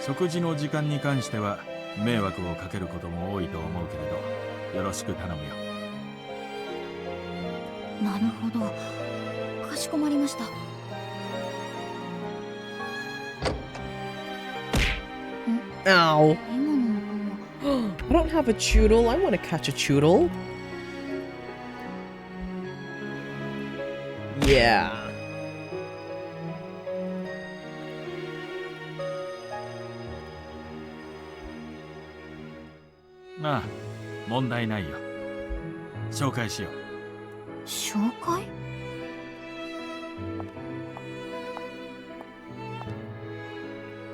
食事の時間に関しては迷惑をかけることも多いと思うけれど、よろしく頼むよ。
なるほど。かしこまりました。
Ow.
今の音は。
I don't have a choodle. I want to catch a choodle. Yeah.
ああ、問題ないよ。紹介しよう。
紹介？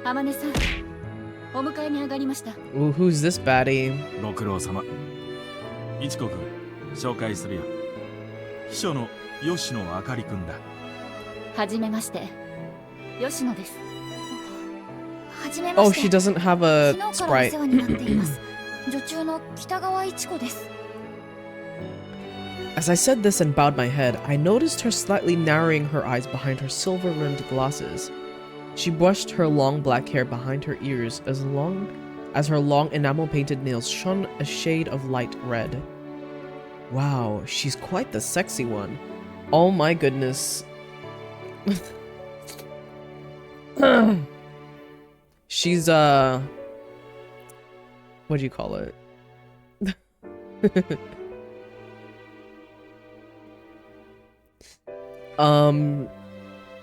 天音さん、お迎えに上がりました。
Ooh, who's this baddie?
ご苦労様。いちこくん、紹介するよ。秘書の吉野あかりくんだ。
はじめまして、吉野です。はじめま
Oh,
して。
she doesn't have a
昨日からお
sprite.
世話になっています。女中の北川一子です。
As I said this and bowed my head, I noticed her slightly narrowing her eyes behind her silver-rimmed glasses. She brushed her long black hair behind her ears as long as her long enamel-painted nails shone a shade of light red. Wow, she's quite the sexy one. Oh my goodness. She's, what do you call it?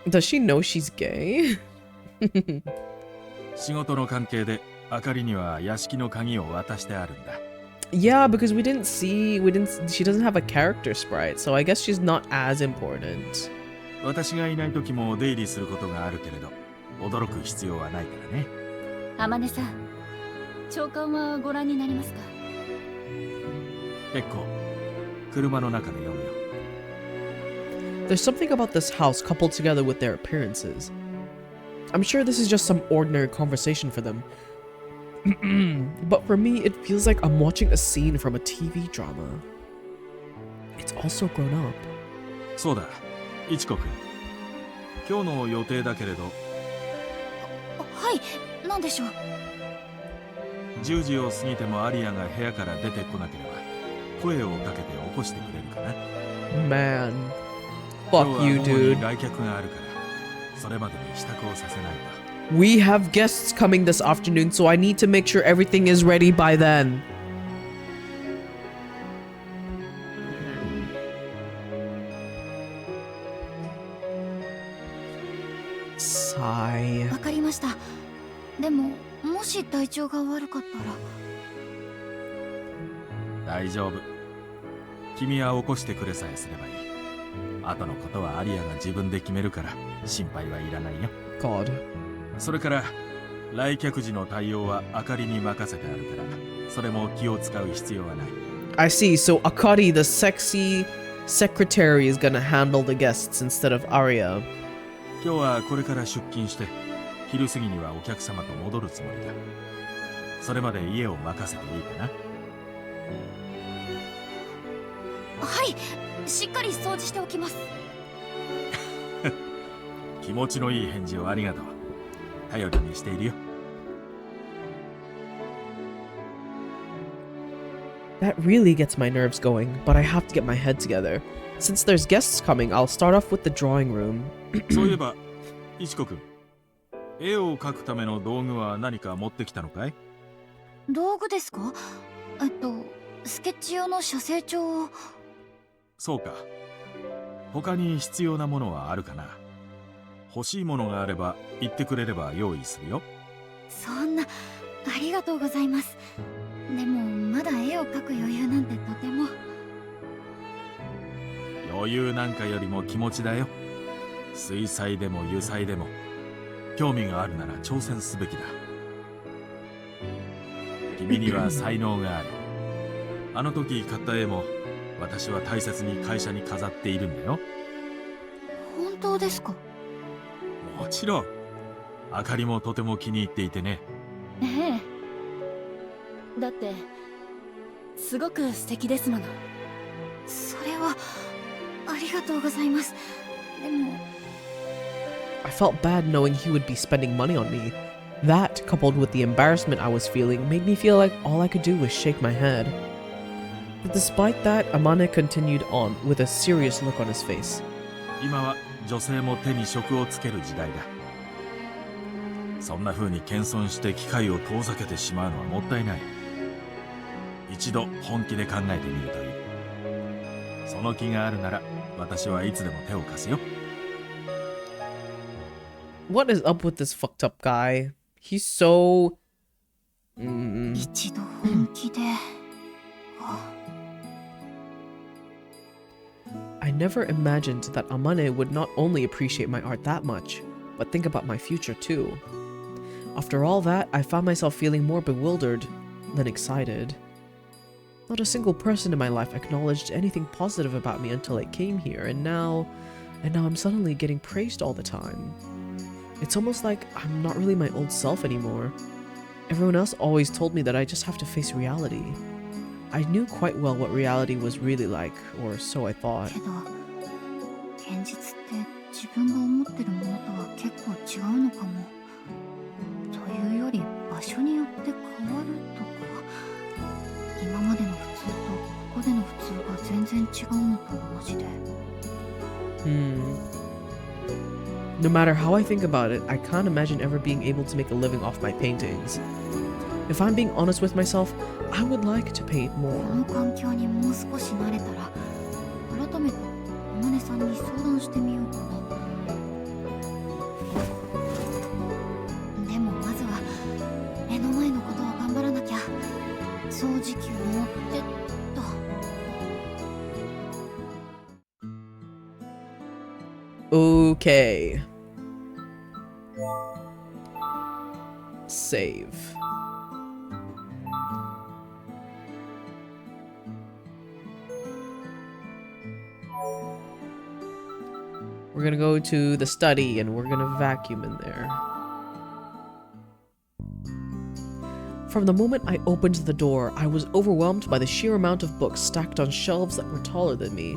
Does she know she's gay?
仕事の関係であかりには屋敷の鍵を渡してあるんだ。
Yeah, because she doesn't have a character sprite, so I guess she's not as important.
私がいない時も出入りすることがあるけれど、驚く必要はないからね。
天音さん、長官はご覧になりますか？
結構、車の中で読むよ。
There's something about this house coupled together with their appearances. I'm sure this is just some ordinary conversation for them. But for me, it feels like I'm watching a scene from a TV drama. It's also grown up.
そうだ、いちこくん。今日の予定だけれど、
はい、何でしょう。
10時を過ぎてもアリアが部屋から出てこなければ、声をかけて起こしてくれるかな。
Man.
今
Fuck
日
you,
は午後に
dude.
来客があるから、それまでに支度をさせないと。
We have guests coming this afternoon, so I need to make sure everything is ready by then. Sigh.
わかりました。でも、もし体調が悪かったら。
大丈夫。君は起こしてくれさえすればいい。後のことはアリアが自分で決めるから心配はいらないよ。
God.
それから来客時の対応はあかりに任せてあるから、それも気を使う必要はない。
I see. So Akari, the sexy secretary, is gonna handle the guests instead of Aria.
今日はこれから出勤して昼過ぎにはお客様と戻るつもりだ。それまで家を任せていいかな。
はい、しっかり掃除しておきます。
気持ちのいい返事をありがとう。頼りにしているよ。
That really gets my nerves going, but I have to get my head together. Since there's guests coming, I'll start off with the drawing room.
そういえば、いちこくん、絵を描くための道具は何か持ってきたのかい？
道具ですか？スケッチ用の写生帳を。
そうか。他に必要なものはあるかな？欲しいものがあれば言ってくれれば用意するよ。
そんな、ありがとうございます。でも、まだ絵を描く余裕なんてとても。
余裕なんかよりも気持ちだよ。水彩でも油彩でも興味があるなら挑戦すべきだ。君には才能がある。あの時買った絵も私は大切に会社に飾っているんだよ。
本当ですか？
もちろん。あかりもとても気に入っていてね。
ええ。だってすごく素敵ですもの。それはありがとうございます。でも
I felt bad knowing he would be spending money on me. That, coupled with the embarrassment I was feeling, made me feel like all I could do was shake my head. But despite that, Amane continued on with a serious look on his face.
今は女性も手に職をつける時代だ。そんな風に謙遜して機会を遠ざけてしまうのはもったいない。一度本気で考えてみるといい。その気があるなら私はいつでも手を貸すよ。
What is up with this fucked up guy? He's so...
一度本気で。
I never imagined that Amane would not only appreciate my art that much, but think about my future too. After all that, I found myself feeling more bewildered than excited. Not a single person in my life acknowledged anything positive about me until I came here, and now I'm suddenly getting praised all the time. It's almost like I'm not really my old self anymore. Everyone else always told me that I just have to face reality. I knew quite well what reality was really like, or so I thought.
けど現実って自分が思ってるものとは結構違うのかも。というより場所によって変わるとか、今までの普通とここでの普通が全然違うのと同じで。
No matter how I think about it, I can't imagine ever being able to make a living off my paintings. If I'm being honest with myself, I would like to paint
こ
more.
の環境にもう少し慣れたら、改めて天音さんに相談してみようかな。でもまずは目の前のことを頑張らなきゃ、正直思ってと。
Okay. Save. We're gonna go to the study and we're gonna vacuum in there. From the moment I opened the door, I was overwhelmed by the sheer amount of books stacked on shelves that were taller than me.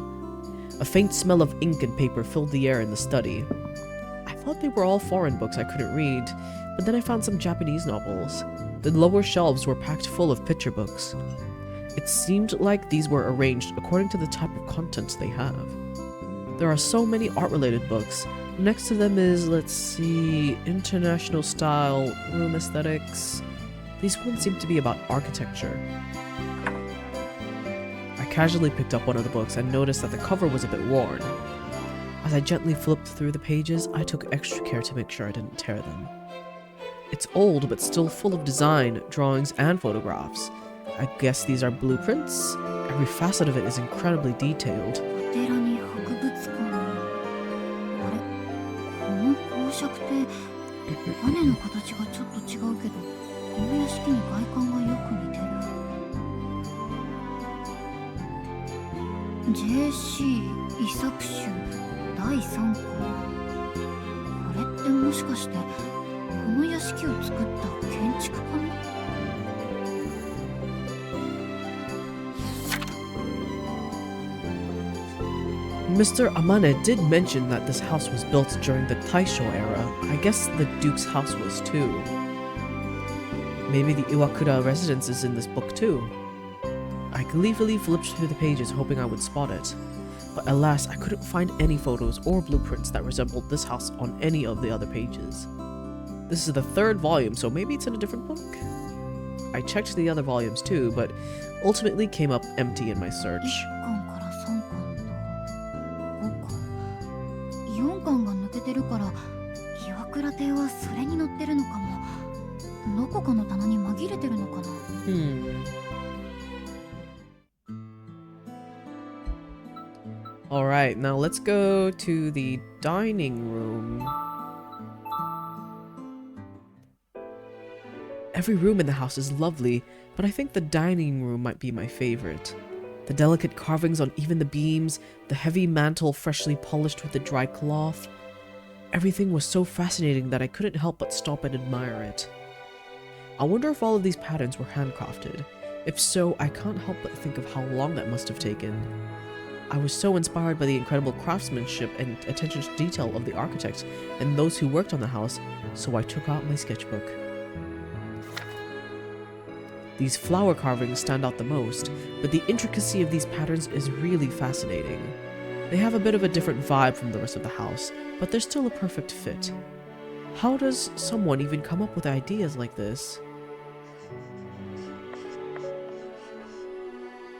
A faint smell of ink and paper filled the air in the study. I thought they were all foreign books I couldn't read, but then I found some Japanese novels. The lower shelves were packed full of picture books. It seemed like these were arranged according to the type of contents they have. There are so many art-related books. Next to them is, let's see, international style, room aesthetics. These ones seem to be about architecture. I casually picked up one of the books and noticed that the cover was a bit worn. As I gently flipped through the pages, I took extra care to make sure I didn't tear them. It's old, but still full of design, drawings, and photographs. I guess these are blueprints? Every facet of it is incredibly detailed.
お寺に博物館に。あれ、この公爵って屋根の形がちょっと違うけど、この屋敷に外観がよく似てる。JC 遺作集第3項。これってもしかしてこの屋敷を作った建築家の？
Mr. Amane did mention that this house was built during the Taisho era. I guess the Duke's house was too. Maybe the Iwakura residence is in this book too. I gleefully flipped through the pages hoping I would spot it. But alas, I couldn't find any photos or blueprints that resembled this house on any of the other pages. This is the third volume, so maybe it's in a different book? I checked the other volumes too, but ultimately came up empty in my search.
1巻から3巻と5巻。4巻が抜けてるから、岩倉邸はそれに載ってるのかも。どこかの棚に紛れてるのかな。
Alright, now let's go to the dining room. Every room in the house is lovely, but I think the dining room might be my favorite. The delicate carvings on even the beams, the heavy mantle freshly polished with a dry cloth. Everything was so fascinating that I couldn't help but stop and admire it. I wonder if all of these patterns were handcrafted. If so, I can't help but think of how long that must have taken. I was so inspired by the incredible craftsmanship and attention to detail of the architects and those who worked on the house, so I took out my sketchbook. These flower carvings stand out the most, but the intricacy of these patterns is really fascinating. They have a bit of a different vibe from the rest of the house, but they're still a perfect fit. How does someone even come up with ideas like this?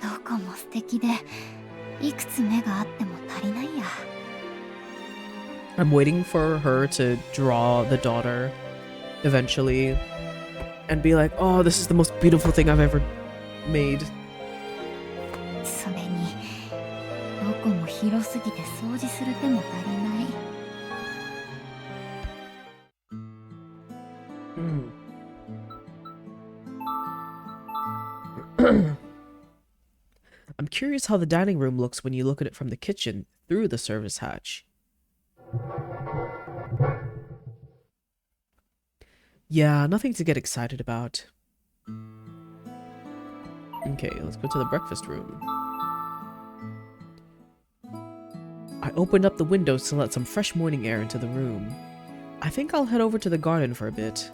どこも素敵で、いくつ目があっても足りないや。
I'm waiting for her to draw the daughter eventually and be like, oh, this is the most beautiful thing I've ever made.
それに、どこも広すぎて掃除する手も足りない。
I'm curious how the dining room looks when you look at it from the kitchen through the service hatch. Yeah, nothing to get excited about. Okay, let's go to the breakfast room. I opened up the windows to let some fresh morning air into the room. I think I'll head over to the garden for a bit.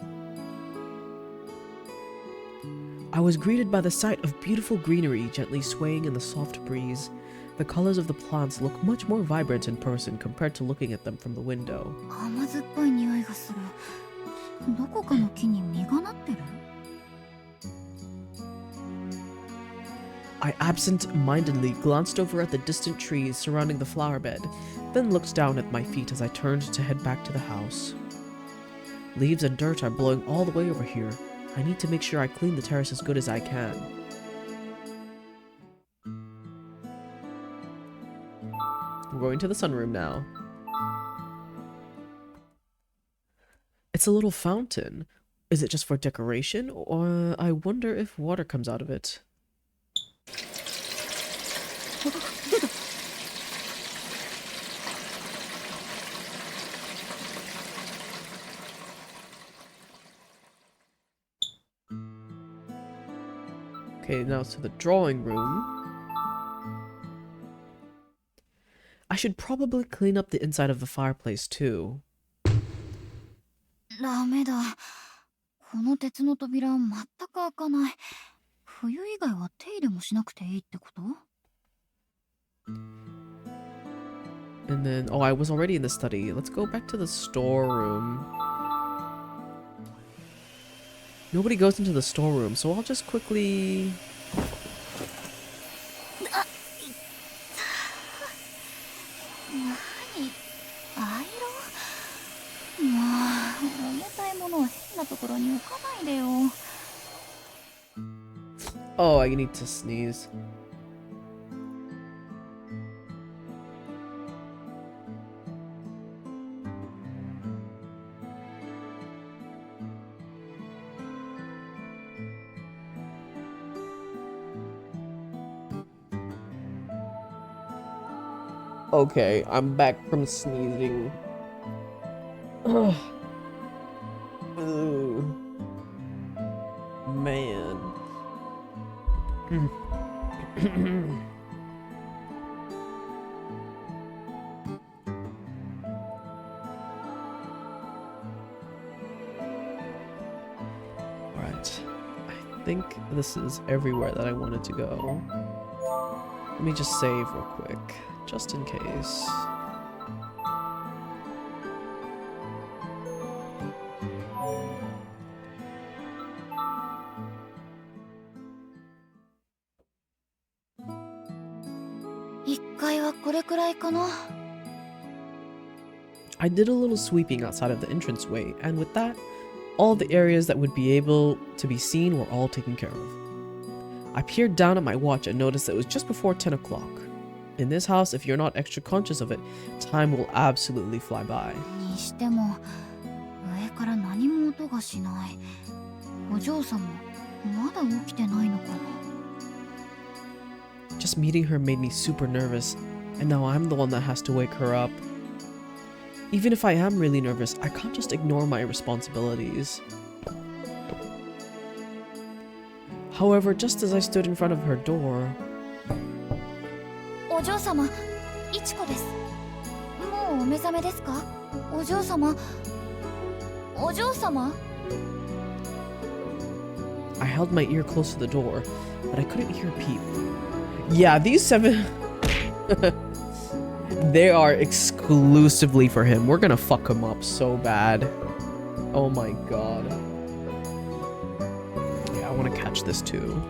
I was greeted by the sight of beautiful greenery gently swaying in the soft breeze. The colors of the plants look much more vibrant in person compared to looking at them from the window.
甘酸っぱい匂いがする。どこかの木に実がなってる？
I absent-mindedly glanced over at the distant trees surrounding the flower bed, then looked down at my feet as I turned to head back to the house. Leaves and dirt are blowing all the way over here. I need to make sure I clean the terrace as good as I can. I'm going to the sunroom now. It's a little fountain. Is it just for decoration, or I wonder if water comes out of it? Okay, now to the drawing room. I should probably clean up the inside of the fireplace too.
ダメだ。この鉄の扉全く開かない。冬以外は手入れもしなくていいってこと？
And then, oh, I was already in the study. Let's go back to the storeroom. Nobody goes into the storeroom, so I'll just quickly... Oh, I need to sneeze. Okay, I'm back from sneezing. Ugh. Ugh. Man. Alright. I think this is everywhere that I wanted to go. Let me just save real quick, just in case. I did a little sweeping outside of the entranceway, and with that, all the areas that would be able to be seen were all taken care of. I peered down at my watch and noticed that it was just before 10 o'clock. In this house, if you're not extra conscious of it, time will absolutely fly by. Just meeting her made me super nervous, and now I'm the one that has to wake her up. Even if I am really nervous, I can't just ignore my responsibilities. However, just as I stood in front of her door... I held my ear close to the door, but I couldn't hear a peep. Yeah, these 7... They are exclusively for him. We're gonna fuck him up so bad. Oh my god. Yeah, I want to catch this too.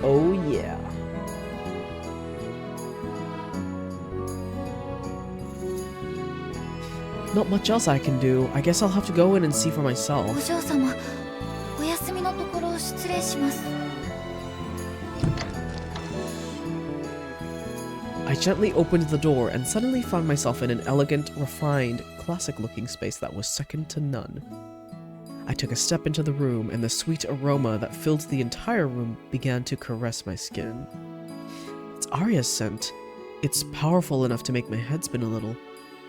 Oh yeah. Not much else I can do. I guess I'll have to go in and see for myself. I I gently opened the door and suddenly found myself in an elegant, refined, classic-looking space that was second to none. I took a step into the room, and the sweet aroma that filled the entire room began to caress my skin. It's Aria's scent. It's powerful enough to make my head spin a little.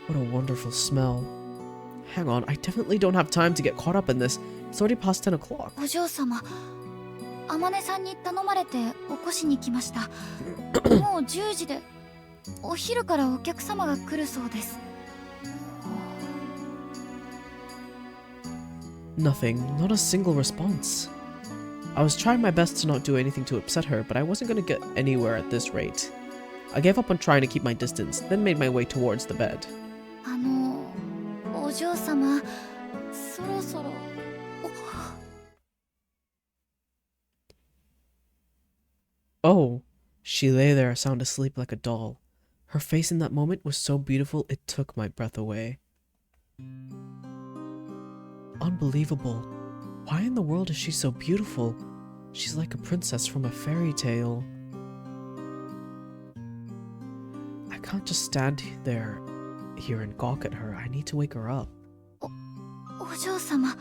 What a wonderful smell. Hang on, I definitely don't have time to get caught up in this. It's already past 10 o'clock.
お嬢様、天音さんに頼まれて起こしに来ました。もう10時で、お昼からお客様が来るそうです。
Nothing, not a single response. I was trying my best to not do anything to upset her, but I wasn't going to get anywhere at this rate. I gave up on trying to keep my distance, then made my way towards the bed.
お嬢様、そろそろ。
Oh, she lay there sound asleep like a doll. Her face in that moment was so beautiful it took my breath away. Unbelievable. Why in the world is she so beautiful? She's like a princess from a fairy tale. I can't just stand here and gawk at her. I need to wake her up.
お嬢様。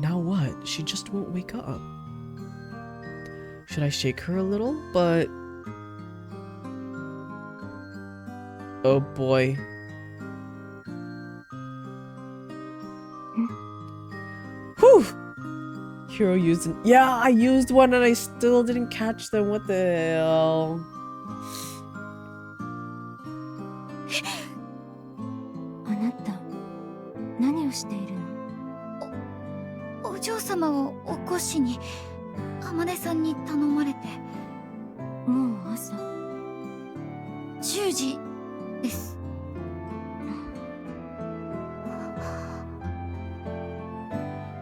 Now what? She just won't wake up. Should I shake her a little? But... oh boy. Whew! Hero used an... yeah, I used one and I still didn't catch them. What the hell?
あなた、何をしているの？お嬢様を起こしに、天音さんに頼まれて。もう朝10時です。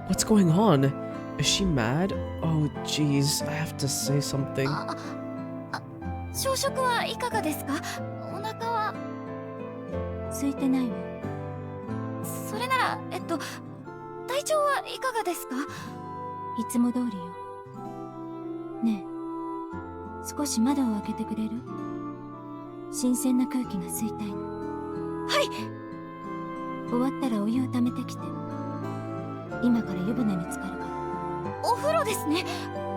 What's going on? Is she mad? Oh, jeez, I have to say something.
朝食はいかがですか？お腹は空いてないわ。それなら、体調はいかがですか？いつも通りよ。ねえ、少し窓を開けてくれる？新鮮な空気が吸いたいの。はい。終わったらお湯を溜めてきて。今から湯船に浸かるから。お風呂ですね。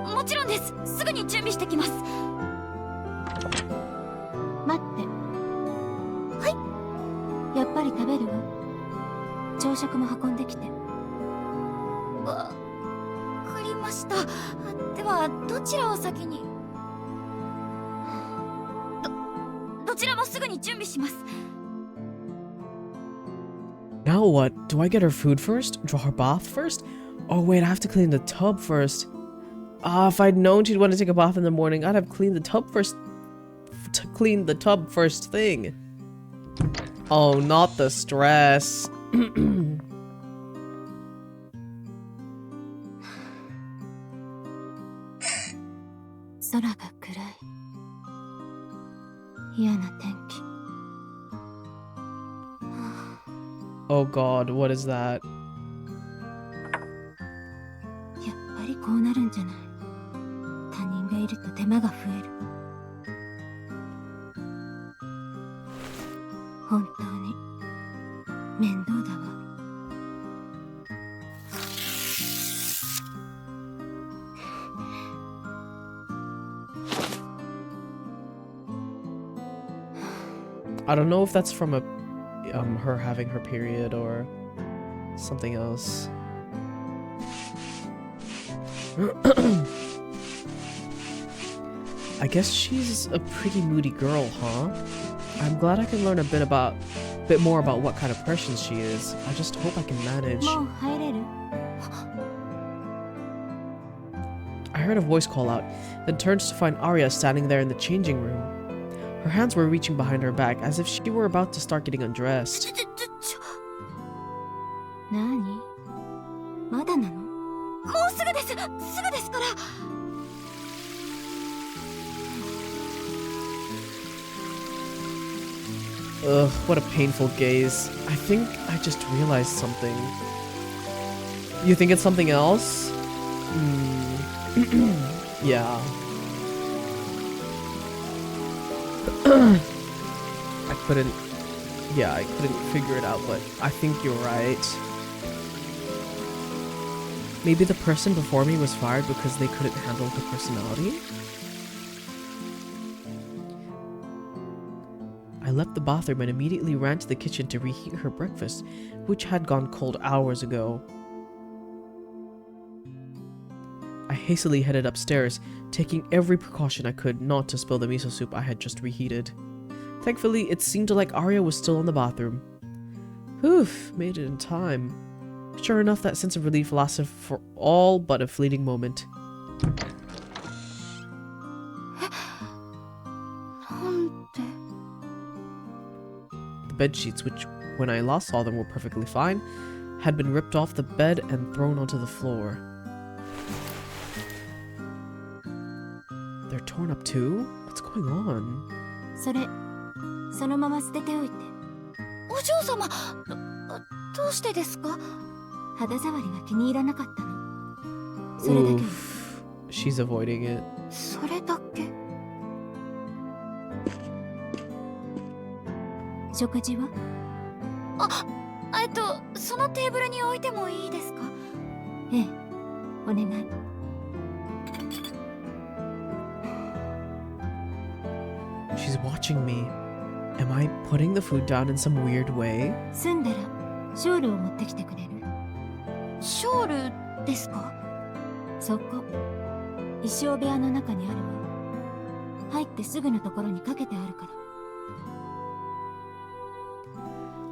もちろんです。すぐに準備してきます。待って。はい。やっぱり食べるわ。朝食も運んできて。わかりました。ではどちらを先に？どちらもすぐに準備します。
Now what? Do I get her food first? Draw her bath first? Oh wait, I have to clean the tub first. If I'd known she'd want to take a bath in the morning, I'd have cleaned the tub first. To clean the tub first thing. Oh, not the stress.
空が暗い。嫌な天気。
Oh god, what is that?
やっぱりこうなるんじゃない。他人がいると手間が増える。本当に面倒だわ。
I don't know if that's from her having her period or something else. I guess she's a pretty moody girl, huh? I'm glad I can learn a bit more about what kind of person she is. I just hope I can manage.
もう入れる？
I heard a voice call out, then turned to find Aria standing there in the changing room. Her hands were reaching behind her back as if she were about to start getting undressed.
何？まだなの？もうすぐです。すぐですから。
Ugh, what a painful gaze. I think I just realized something. You think it's something else? Yeah. I couldn't figure it out, but I think you're right. Maybe the person before me was fired because they couldn't handle her personality? I left the bathroom and immediately ran to the kitchen to reheat her breakfast, which had gone cold hours ago. I hastily headed upstairs, taking every precaution I could not to spill the miso soup I had just reheated. Thankfully, it seemed like Aria was still in the bathroom. Whew, made it in time. Sure enough, that sense of relief lasted for all but a fleeting moment. The bed sheets, which when I last saw them were perfectly fine, had been ripped off the bed and thrown onto the floor. They're torn up too? What's going on?
そのまま捨てておいて。お嬢様、どうしてですか？肌触りが気に入らなかったの。それだけ。
She's avoiding it.
それだけ。食事は？そのテーブルに置いてもいいですか？ええ、お願い。
She's watching me. Am I putting the food down in some weird way?
済んだらショールを持ってきてくれる？ショールですか？そこ、衣装部屋の中にあるわ。入ってすぐのところにかけてあるから。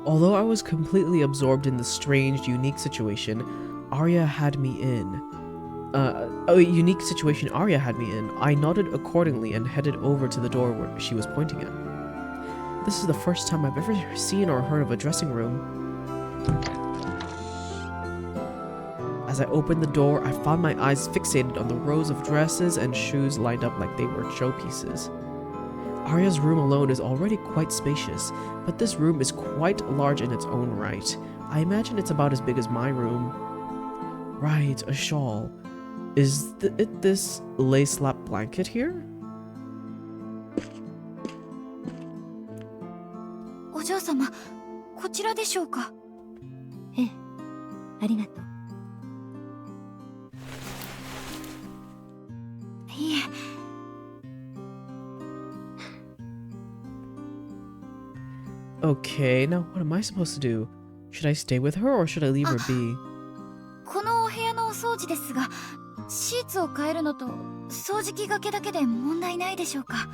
Although I was completely absorbed in the strange, unique situation Aria had me in, I nodded accordingly and headed over to the door where she was pointing at. This is the first time I've ever seen or heard of a dressing room. As I opened the door, I found my eyes fixated on the rows of dresses and shoes lined up like they were showpieces. Aria's room alone is already quite spacious, but this room is quite large in its own right. I imagine it's about as big as my room. Right, a shawl. Is it this lace-lap blanket here?
お嬢様、こちらでしょうか？ええ、ありがとう。いえ。
Okay, now what am I supposed to do? Should I stay with her or should I leave her be?
このお部屋のお掃除ですが、シーツを変えるのと掃除機がけだけで問題ないでしょうか？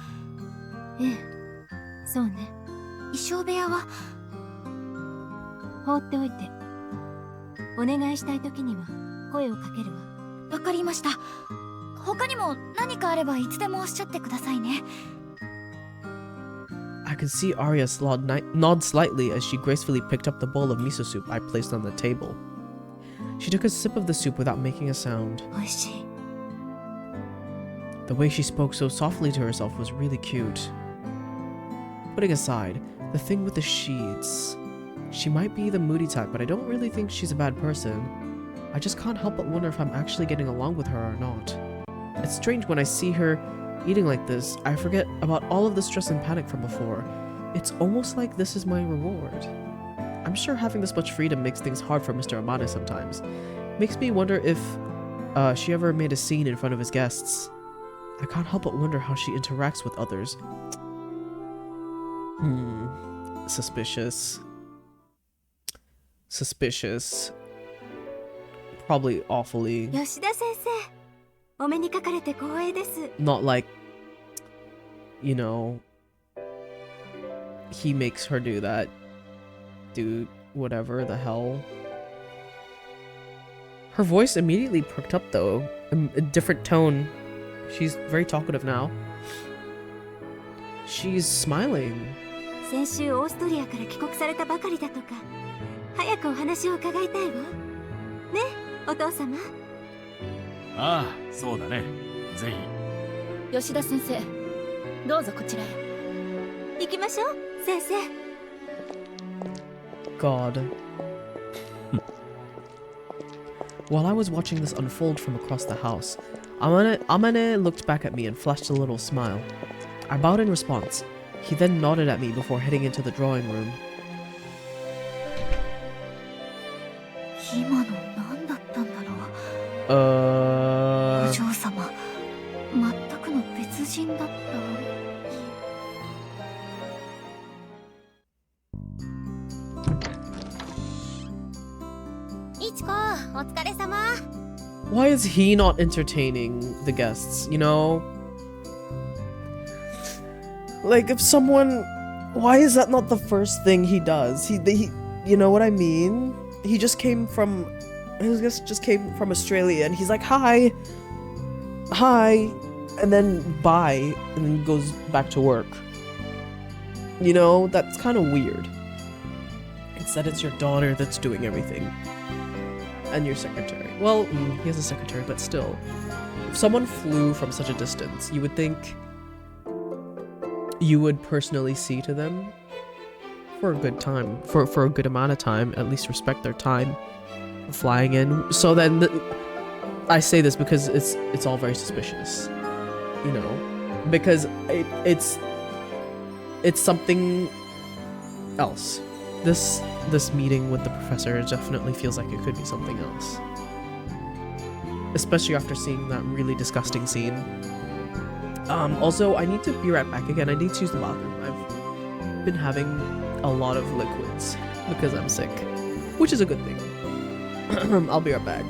ええ、そうね。衣装部屋は放っておいて。お願いしたい時には声をかけるわ。わかりました。他にも何かあればいつでもおっしゃってくださいね。
I could see Aria nod slightly as she gracefully picked up the bowl of miso soup I placed on the table. She took a sip of the soup without making a sound.
おいしい。
The way she spoke so softly to herself was really cute. Putting aside the thing with the sheets, she might be the moody type, but I don't really think she's a bad person. I just can't help but wonder if I'm actually getting along with her or not. It's strange when I see her eating like this, I forget about all of the stress and panic from before. It's almost like this is my reward. I'm sure having this much freedom makes things hard for Mr. Amane sometimes. Makes me wonder if she ever made a scene in front of his guests. I can't help but wonder how she interacts with others. Suspicious. Suspicious. Probably awfully.
吉田先生、お目にかかれて光栄です。
Not like, you know, he makes her do that. Dude, whatever the hell. Her voice immediately perked up though. A different tone. She's very talkative now. She's smiling.
先週オーストリアから帰国されたばかりだとか。早くお話を伺いたいわ。ね、お父様。
ああ、そうだね。ぜひ。
吉田先生、どうぞこちらへ。行きましょう、先生。
God. While I was watching this unfold from across the house, Amane looked back at me and flashed a little smile. I bowed in response. He then nodded at me before heading into the drawing room.
今の何だったんだろう。お嬢様、全くの別人だった。いちこ、お疲れ様。
Why is he not entertaining the guests, you know? Like, if someone... Why is that not the first thing he does? He you know what I mean? He just came from... His guest just came from Australia, and he's like, hi! Hi! And then bye, and then goes back to work. You know, that's kind of weird. Instead, it's your daughter that's doing everything. And your secretary. Well, he has a secretary, but still. If someone flew from such a distance, you would think you would personally see to them for a good time, for a good amount of time, at least respect their time for flying in. So then, I say this because it's all very suspicious, you know, because it's something else. This meeting with the professor definitely feels like it could be something else. Especially after seeing that really disgusting scene. Also, I need to be right back again. I need to use the bathroom. I've been having a lot of liquids because I'm sick, which is a good thing. I'll be right back.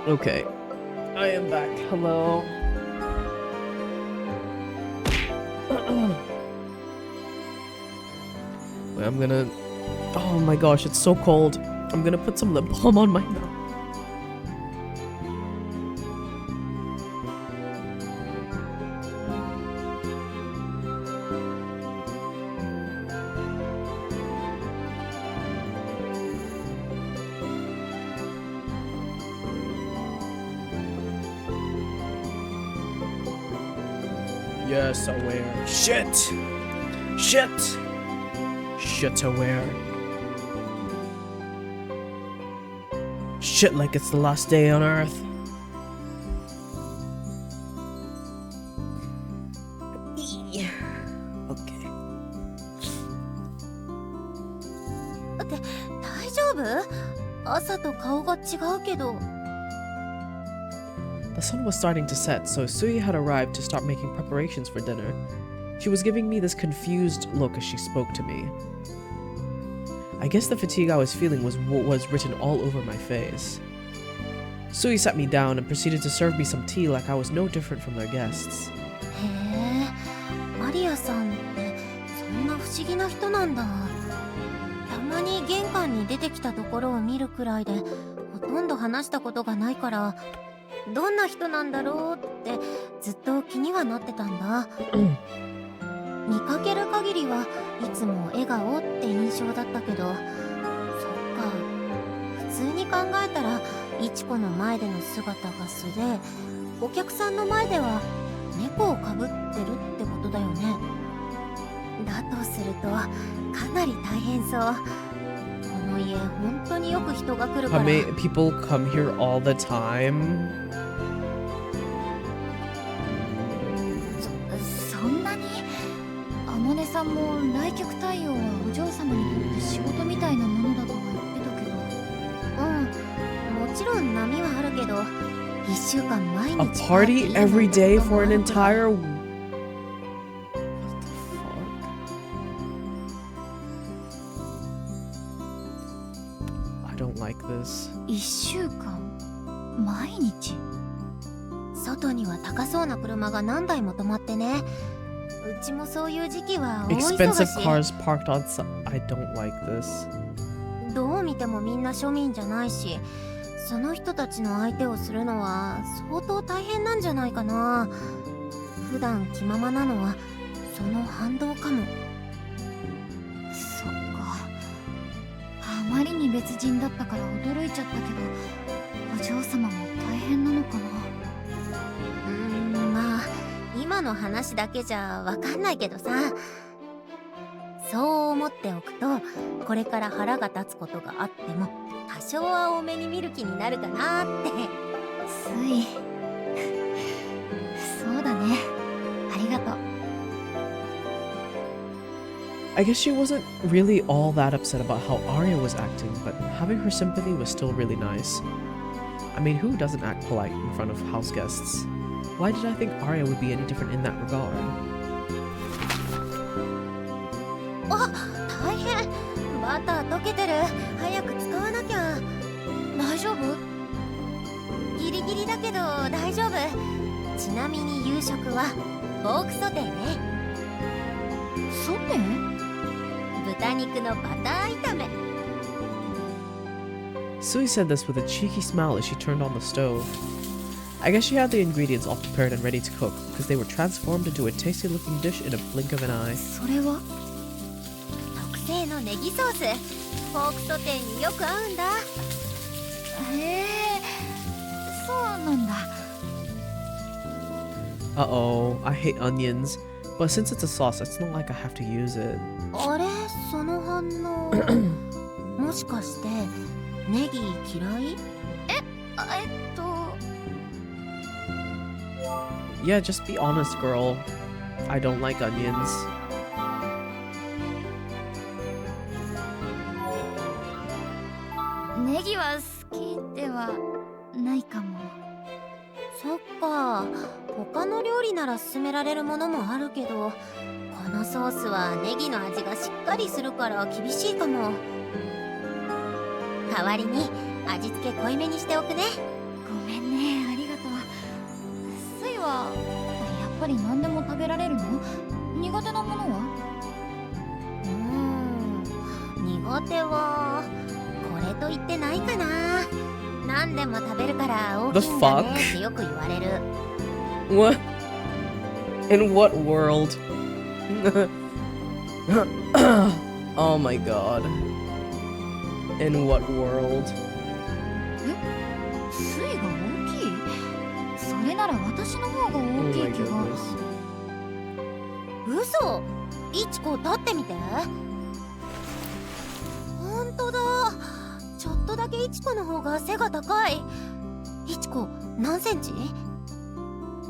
Okay, I am back. Hello. Wait, I'm gonna... Oh my gosh, it's so cold. I'm gonna put some lip balm on my mouth. Yes, aware. Shit! Shit! Shit aware. Shit like it's the last day on Earth. Okay.
大丈夫？朝と顔が違うけど。
The sun was starting to set, so Sui had arrived to start making preparations for dinner. She was giving me this confused look as she spoke to me. I guess the fatigue I was feeling was what was written all over my face. Sui sat me down and proceeded to serve me some tea like I was no different from their guests.
へえ、マリアさんってそんな不思議な人なんだ。たまに玄関に出てきたところを見るくらいでほとんど話したことがないから、どんな人なんだろうってずっと気にはなってたんだ。見かける限りはいつも笑顔って印象だったけど、そっか、普通に考えたらイチコの前での姿が素で、お客さんの前では猫をかぶってるってことだよね。だとするとかなり大変そう。この家本当によく人が来るから。
People come here all the time.
そんなに？あもねさんも来客対応はお嬢様にとって仕事みたいなものだとは言ってたけど。もちろん波はあるけど、1週間毎日
A party every day for an entire... What the fuck? I don't like this.
1週間毎日？外には高そうな車が何台も止まってね。うちもそういう時期は大忙し。
Expensive cars parked on site. I don't like this.
どう見てもみんな庶民じゃないし、その人たちの相手をするのは相当大変なんじゃないかな。普段気ままなのはその反動かも。そっか、あまりに別人だったから驚いちゃったけど、お嬢様も大変なのかな。まあ今の話だけじゃわかんないけどさ。そう思っておくと、これから腹が立つことがあっても多少は多めに見る気になるかなって。つい。そうだね、ありがとう。
I guess she wasn't really all that upset about how Aria was acting, but having her sympathy was still really nice. I mean, who doesn't act polite in front of house guests? Why did I think Aria would be any different in that regard?
あ、大変。バター溶けてる。早く使わなきゃ。大丈夫？ギリギリだけど大丈夫。ちなみに夕食はポークソテーね。ソテー？豚肉のバター炒め。
Sui said this with a cheeky smile as she turned on the stove. I guess she had the ingredients all prepared and ready to cook, because they were transformed into a tasty-looking dish in a blink of an eye.
それは特製のネギソース。ポークソテーによく合うんだ。へえ、そうなんだ。
Uh-oh, I hate onions, but since it's a sauce, it's not like I have to use it.
あれ、その反応もしかしてネギ嫌い？Yeah,
just be honest, girl. I don't like onions.
ネギは好きではないかも。そっか、他の料理なら勧められるものもあるけど、このソースはネギの味がしっかりするから厳しいかも。代わりに味付け濃いめにしておくね。ごめんね、ありがとう。スイはやっぱり何でも食べられるの？苦手なものは？苦手はこれと言ってないかな。何でも食べるから大きいんだねってよく言われる。
What? In what world? Oh my god. In what world?
スイが大きい？それなら私の方が大きい気が。嘘。イチコ立ってみて。ほんとだ。ちょっとだけイチコの方が背が高い。イチコ何センチ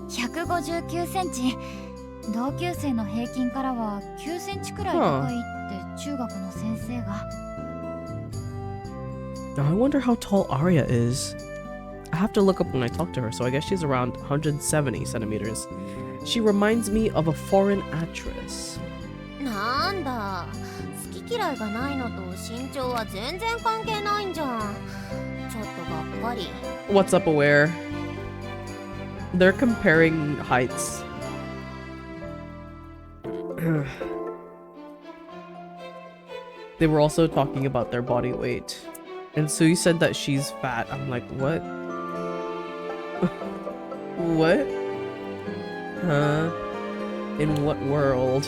？159センチ。同級生の平均からは9センチくらい高いって中学の先生が。
Now I wonder how tall Aria is. I have to look up when I talk to her, so I guess she's around 170 centimeters. She reminds me of a foreign actress.
なんだ。好き嫌いがないのと身長は全然関係ないんじゃん。ちょっとがっかり。
What's up, Aware? They're comparing heights. They were also talking about their body weight. And Sui said that she's fat. I'm like, what? What? Huh? In what world?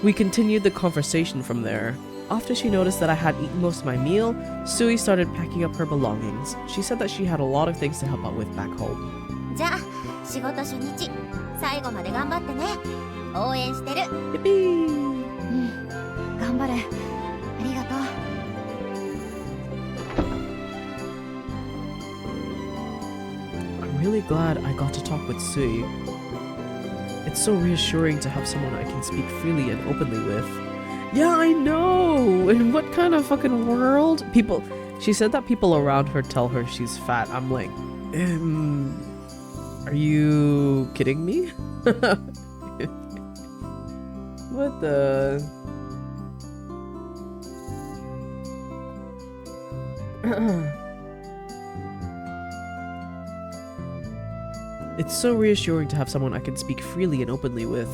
We continued the conversation from there. After she noticed that I had eaten most of my meal, Sui started packing up her belongings. She said that she had a lot of things to help out with back home.
じゃあ仕事初日最後まで頑張ってね。応援してる。
Yippee!
頑張れ。ありがとう。
I'm really glad I got to talk with Sui. It's so reassuring to have someone I can speak freely and openly with. Yeah, I know! In what kind of fucking world? She said that people around her tell her she's fat. I'm like, are you kidding me? What the... It's so reassuring to have someone I can speak freely and openly with.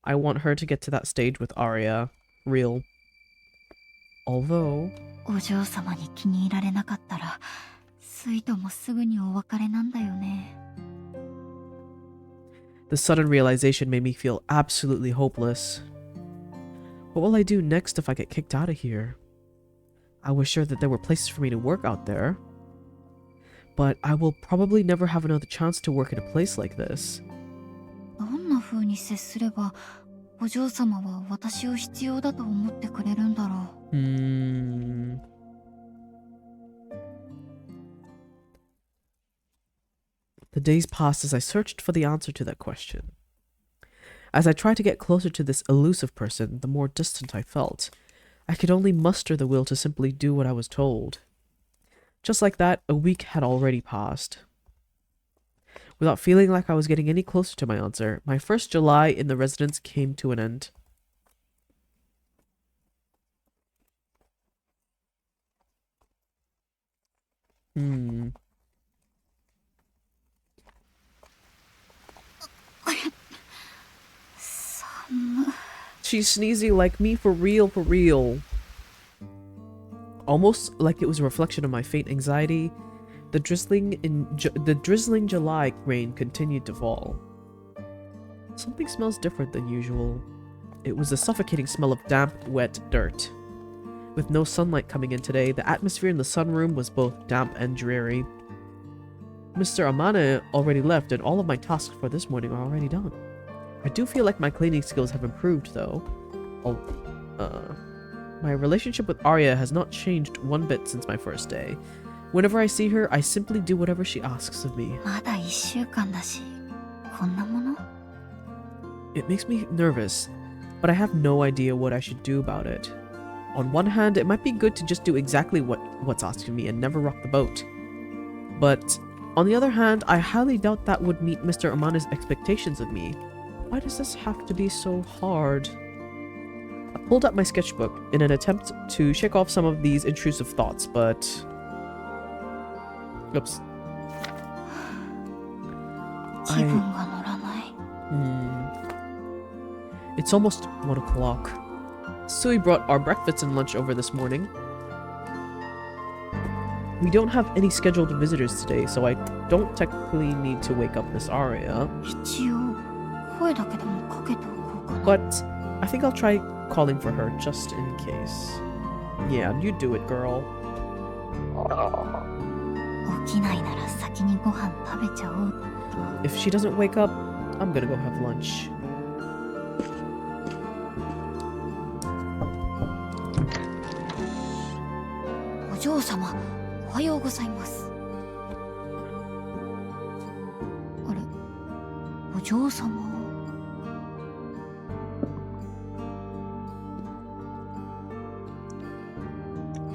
I want her to get to that stage with Aria. Real. Although...
お嬢様に気に入られなかったら、スイともすぐにお別れなんだよね。
The sudden realization made me feel absolutely hopeless. What will I do next if I get kicked out of here? I was sure that there were places for me to work out there. But I will probably never have another chance to work in a place like this.
どんな風に接すれば、お嬢様は私を必要だと思ってくれるんだろう。
The days passed as I searched for the answer to that question. As I tried to get closer to this elusive person, the more distant I felt. I could only muster the will to simply do what I was told. Just like that, a week had already passed. Without feeling like I was getting any closer to my answer, my first July in the residence came to an end. She's sneezy like me, for real, for real. Almost like it was a reflection of my faint anxiety, the drizzling July rain continued to fall. Something smells different than usual. It was the suffocating smell of damp, wet dirt. With no sunlight coming in today, the atmosphere in the sunroom was both damp and dreary. Mr. Amane already left, and all of my tasks for this morning are already done. I do feel like my cleaning skills have improved, though. My relationship with Aria has not changed one bit since my first day. Whenever I see her, I simply do whatever she asks of me.
まだ1週間だし、こんなもの?
It makes me nervous, but I have no idea what I should do about it. On one hand, it might be good to just do exactly what's asked of me and never rock the boat. But on the other hand, I highly doubt that would meet Mr. Amane's expectations of me. Why does this have to be so hard? I pulled up my sketchbook in an attempt to shake off some of these intrusive thoughts, but... Oops.
気分が乗らない。
It's almost 1 o'clock. Sui brought our breakfast and lunch over this morning. We don't have any scheduled visitors today, so I don't technically need to wake up Miss Aria.
一応、声だけでもかけておこうかな。
But I think I'll try calling for her just in case. Yeah, you do it, girl.
起きないなら先にご飯食べちゃおう。
If she doesn't wake up, I'm gonna go have lunch.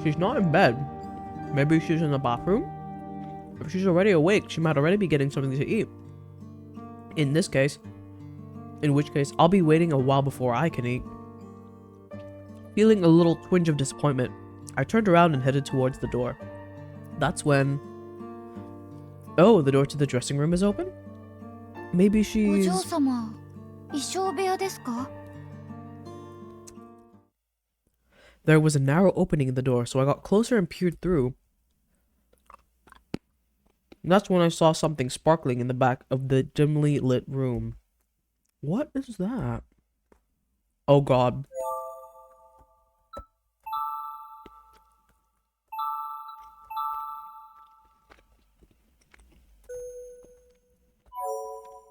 She's not in bed. Maybe she's in the bathroom? If she's already awake, she might already be getting something to eat. In which case, I'll be waiting a while before I can eat. Feeling a little twinge of disappointment, I turned around and headed towards the door. That's when... Oh, the door to the dressing room is open? Maybe she's... There was a narrow opening in the door, so I got closer and peered through. That's when I saw something sparkling in the back of the dimly lit room. What is that? Oh god.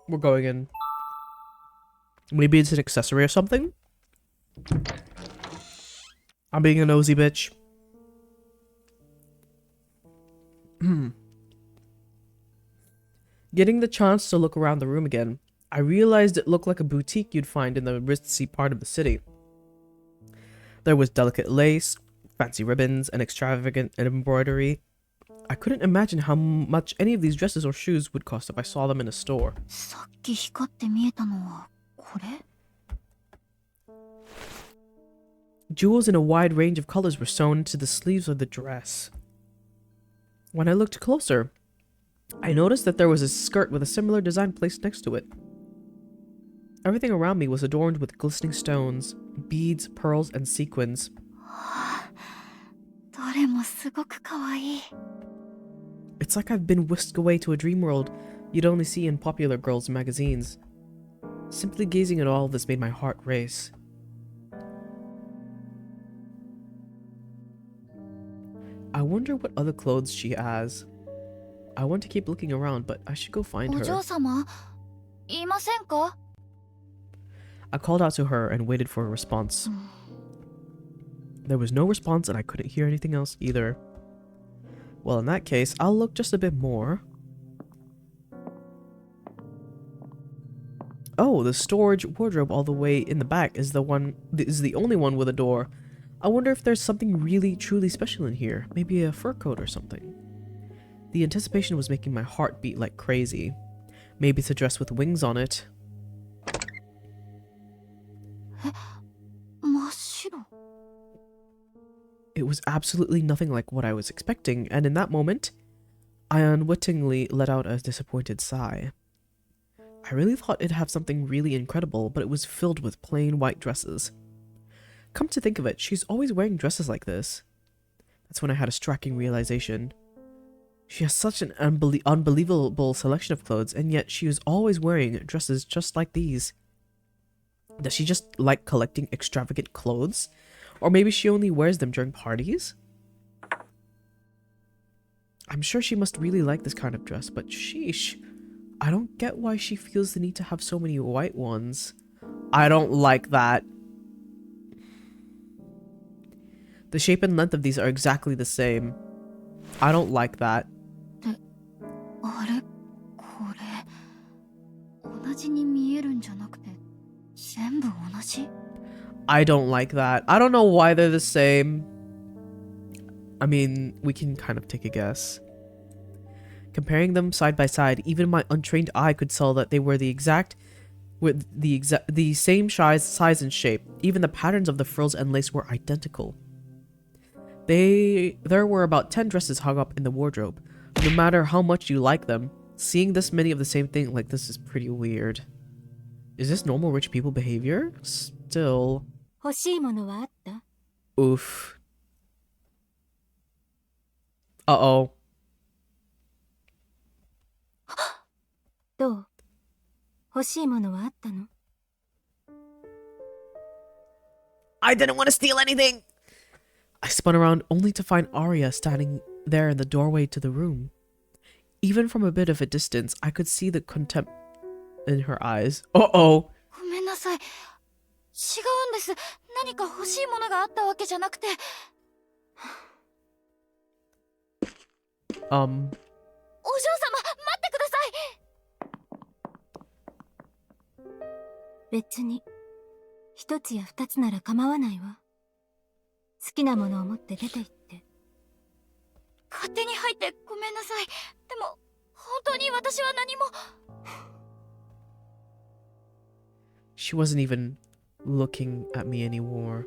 We're going in. Maybe it's an accessory or something? I'm being a nosy bitch. Getting the chance to look around the room again, I realized it looked like a boutique you'd find in the ritzy part of the city. There was delicate lace, fancy ribbons, and extravagant embroidery. I couldn't imagine how much any of these dresses or shoes would cost if I saw them in a store. Jewels in a wide range of colors were sewn into the sleeves of the dress. When I looked closer, I noticed that there was a skirt with a similar design placed next to it. Everything around me was adorned with glistening stones, beads, pearls, and sequins. It's like I've been whisked away to a dream world you'd only see in popular girls' magazines. Simply gazing at all of this made my heart race. I wonder what other clothes she has. I want to keep looking around, but I should go find her. I called out to her and waited for a response. There was no response and I couldn't hear anything else either. Well, in that case, I'll look just a bit more. Oh, the storage wardrobe all the way in the back is the only one with a door. I wonder if there's something really, truly special in here. Maybe a fur coat or something. The anticipation was making my heart beat like crazy. Maybe it's a dress with wings on it. It was absolutely nothing like what I was expecting, and in that moment, I unwittingly let out a disappointed sigh. I really thought it'd have something really incredible, but it was filled with plain white dresses. Come to think of it, she's always wearing dresses like this. That's when I had a striking realization. She has such an unbelievable selection of clothes, and yet she is always wearing dresses just like these. Does she just like collecting extravagant clothes? Or maybe she only wears them during parties? I'm sure she must really like this kind of dress, but sheesh. I don't get why she feels the need to have so many white ones. I don't like that. The shape and length of these are exactly the same. I don't like that. I don't like that. I don't know why they're the same. I mean, we can kind of take a guess. Comparing them side by side, even my untrained eye could tell that they were the same size and shape. Even the patterns of the frills and lace were identical. There were about 10 dresses hung up in the wardrobe. No matter how much you like them, seeing this many of the same thing like this is pretty weird. Is this normal rich people behavior? Still. Oof. Uh-oh. I didn't want to steal anything! I spun around only to find Aria standing there in the doorway to the room. Even from a bit of a distance, I could see the contempt in her eyes. Uh-oh.
ごめんなさい。違うんです。何か欲しいものがあったわけじゃなくて。
Um.
お嬢様、待ってください。別に一つや二つなら構わないわ。好きなものを持って出て行って。勝手に入ってごめんなさい。でも本当に私は何も。
She wasn't even looking at me anymore.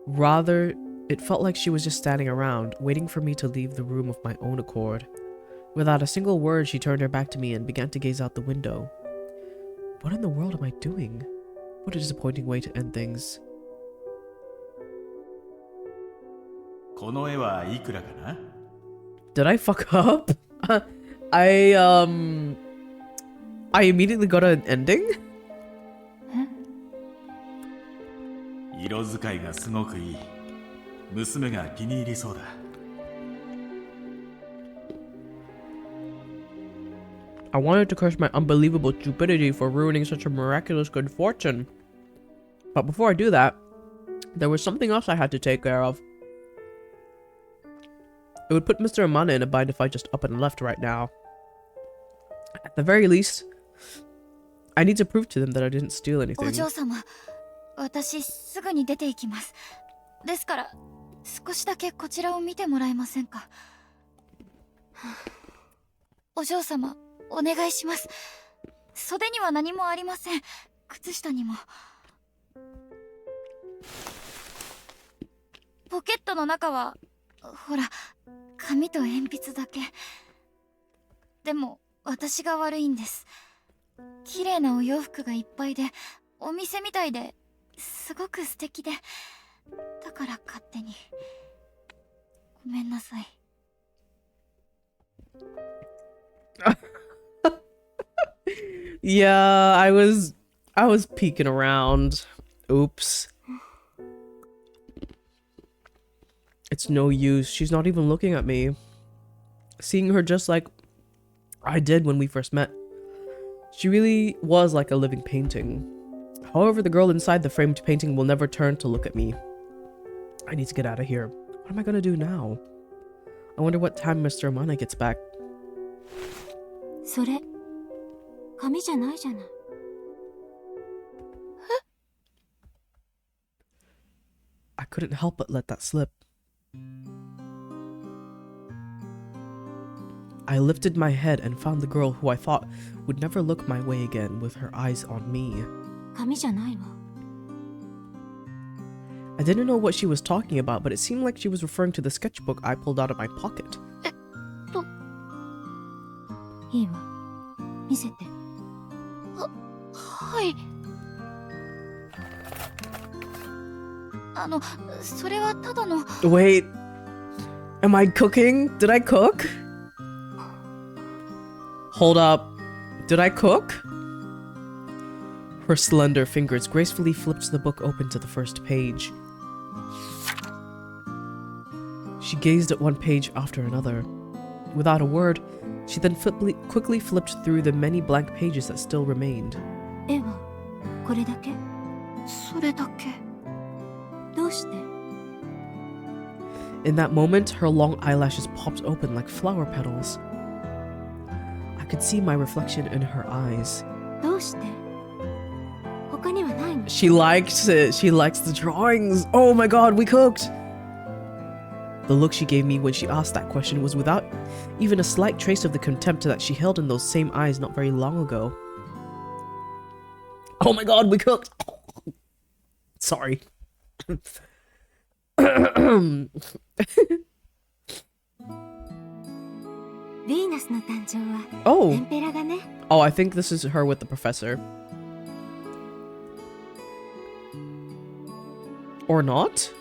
Rather, it felt like she was just standing around, waiting for me to leave the room of my own accord. Without a single word, she turned her back to me and began to gaze out the window. What in the world am I doing? What a disappointing way to end things.
この絵はいくらかな？
Did I fuck up? I immediately got an ending?
色使いがすごくいい。娘が気に入りそうだ。
I wanted to curse my unbelievable stupidity for ruining such a miraculous good fortune. But before I do that, there was something else I had to take care of. It would put Mr. Amane in a bind if I just up and left right now. At the very least, I need to prove to them that I didn't steal
お
anything.
嬢様、私すぐに出て行きます。ですから少しだけこちらを見てもらえませんか。お嬢様、お願いします。袖には何もありません。靴下にも。ポケットの中はほら、紙と鉛筆だけ。でも私が悪いんです。綺麗なお洋服がいっぱいで、お店みたいですごく素敵で、だから勝手に。ごめんなさい。
Yeah, I was peeking around. Oops. It's no use. She's not even looking at me. Seeing her just like I did when we first met. She really was like a living painting. However, the girl inside the framed painting will never turn to look at me. I need to get out of here. What am I gonna do now? I wonder what time Mr. Amane gets back.
それ、紙じゃないじゃない。
I couldn't help but let that slip. I lifted my head and found the girl who I thought would never look my way again with her eyes on me.
紙じゃないわ。
I didn't know what she was talking about, but it seemed like she was referring to the sketchbook I pulled out of my pocket.
いいわ。見せて。はい。それはただの。
Wait, am I cooking? Did I cook? Hold up, did I cook? Her slender fingers gracefully flipped the book open to the first page. She gazed at one page after another. Without a word, she then quickly flipped through the many blank pages that still remained.
絵はこれだけ？それだけ。どうして？
In that moment, her long eyelashes popped open like flower petals. I could see my reflection in her eyes.
どうして？他にはないの？
She likes it. She likes the drawings. Oh my god, we cooked! The look she gave me when she asked that question was without even a slight trace of the contempt that she held in those same eyes not very long ago. Oh my god, we cooked! Sorry.
ヴィーナスの誕生は
Oh.
エンペラがね。
Oh, I think this is her with the professor. Or not?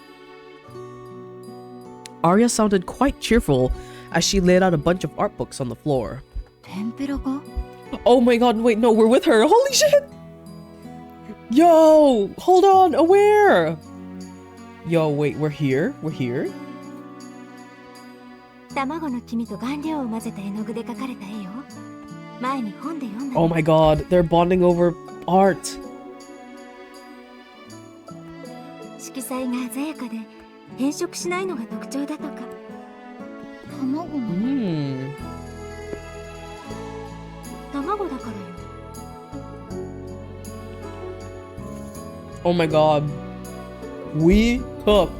Aria sounded quite cheerful as she laid out a bunch of art books on the floor.
エンペラが？
Oh my god, wait, no, we're with her. Holy shit! Yo, hold on, aware! Yo, wait, we're here? We're here?
卵の黄身と顔料を混ぜた絵の具で描かれた絵よ。前に本で読んだ。
Oh my god, they're bonding over art.
色彩が鮮やかで変色しないのが特徴だとか。
卵の
卵だからよ。
Oh my god. We cooked.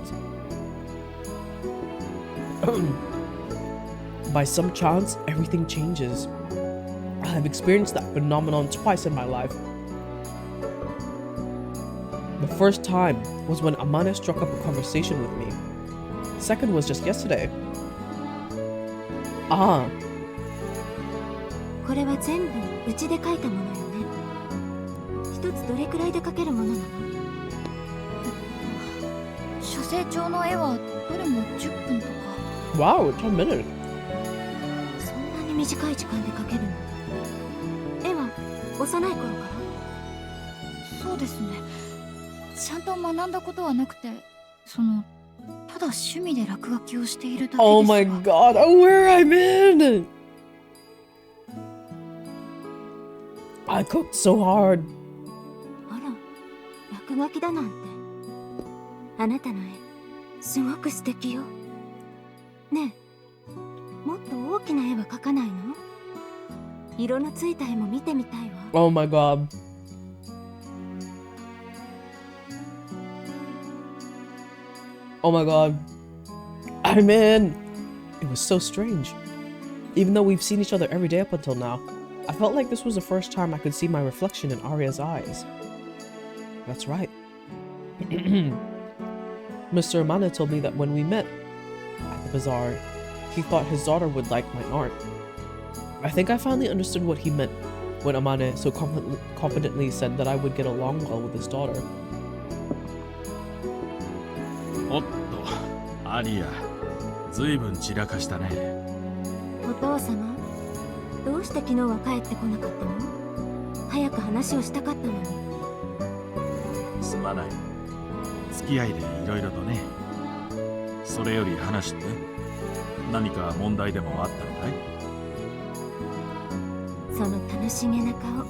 By some chance, everything changes. I have experienced that phenomenon twice in my life. The first time was when Amane struck up a conversation with me. Second was just yesterday. Ah,
これは全部うちで描いたものよね。一つどれくらいで描けるものなの？
写生帳の絵はどれも10分とか。
wow, 10 minutes.
そんなに短い時間で描けるの？絵は幼い頃から？
そうですね。ちゃんと学んだことはなくて、ただ趣味で落書きをしているだけですが。
Oh my god, where I'm in! I cooked so hard.
あら、落書きだなんて。あなたの絵、すごく素敵よ。ねえ、もっと大きな絵は描かないの？色のついた絵も見てみたいわ。
Oh my god. Oh my god. I'm in! It was so strange. Even though we've seen each other every day up until now, I felt like this was the first time I could see my reflection in Aria's eyes. That's right. Mr. Amane told me that when we met at the bazaar, he thought his daughter would like my art. I think I finally understood what he meant when Amane so confidently said that I would get along well with his daughter.
おっと、アリア、ずいぶん散らかしたね。
お父様、どうして昨日は帰ってこなかったの？早く話をしたかったのに。
すまない。付き合いでいろいろとね。それより話って何か問題でもあったのかい？
その楽しげな顔、も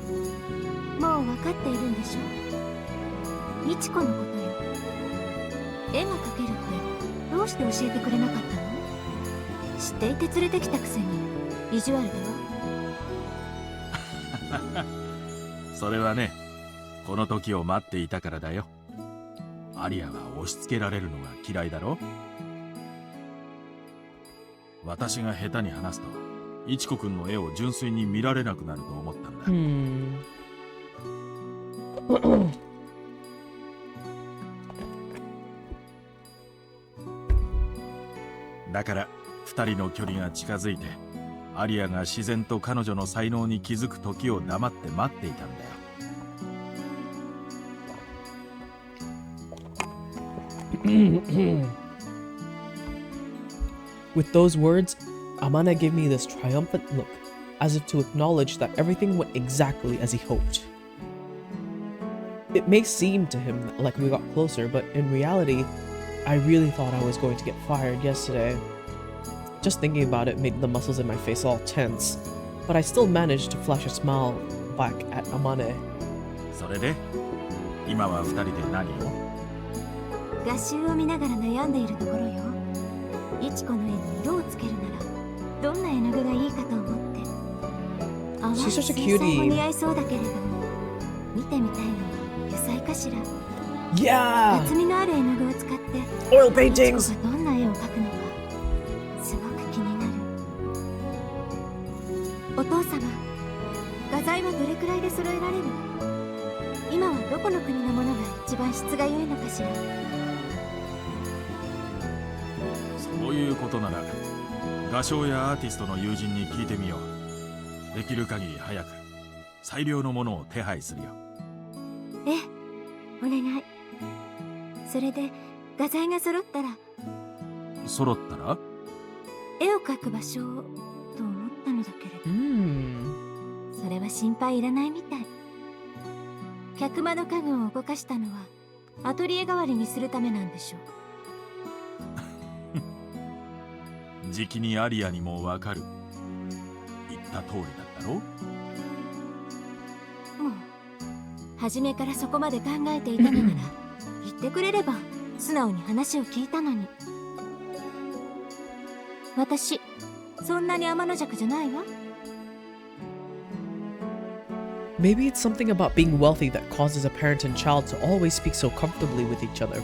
う分かっているんでしょ？美智子のことよ。絵が描けるってどうして教えてくれなかったの？知っていて連れてきたくせに意地悪だわ。
それはね、この時を待っていたからだよ。アリアは押し付けられるのが嫌いだろ？私が下手に話すと、イチコくんの絵を純粋に見られなくなると思ったんだ。だから二人の距離が近づいて、アリアが自然と彼女の才能に気づく時を黙って待っていたんだよ。
With those words, Amane gave me this triumphant look, as if to acknowledge that everything went exactly as he hoped. It may seem to him like we got closer, but in reality, I really thought I was going to get fired yesterday. Just thinking about it made the muscles in my face all tense, but I still managed to flash a smile back at Amane.
それで、今は二人で何を？
画集を見ながら悩んでいるところよ。イチコの絵に色をつけるならどんな絵の具がいいかと思って。淡い
She's
水
such a
彩
cutie.
も似合いそうだけれど、見てみたいのは油彩かしら。
Yeah!
厚みのある絵の具を使って
Oil
イチ
paintings!
コがどんな絵を描くのかすごく気になる。お父様、画材はどれくらいで揃えられる？今はどこの国のものが一番質が良いのかしら。
そういうことなら、画商やアーティストの友人に聞いてみよう。できる限り早く、最良のものを手配するよ。
ええ、お願い。それで画材が揃ったら
揃ったら？
絵を描く場所をと思ったのだけれど、それは心配いらないみたい。客間の家具を動かしたのはアトリエ代わりにするためなんでしょう。
じきにアリアにもわかる。言った通りだったろ。
もう初めからそこまで考えていたのなら言ってくれれば素直に話を聞いたのに。私そんなに天の弱じゃないわ。
Maybe it's something about being wealthy that causes a parent and child to always speak so comfortably with each other.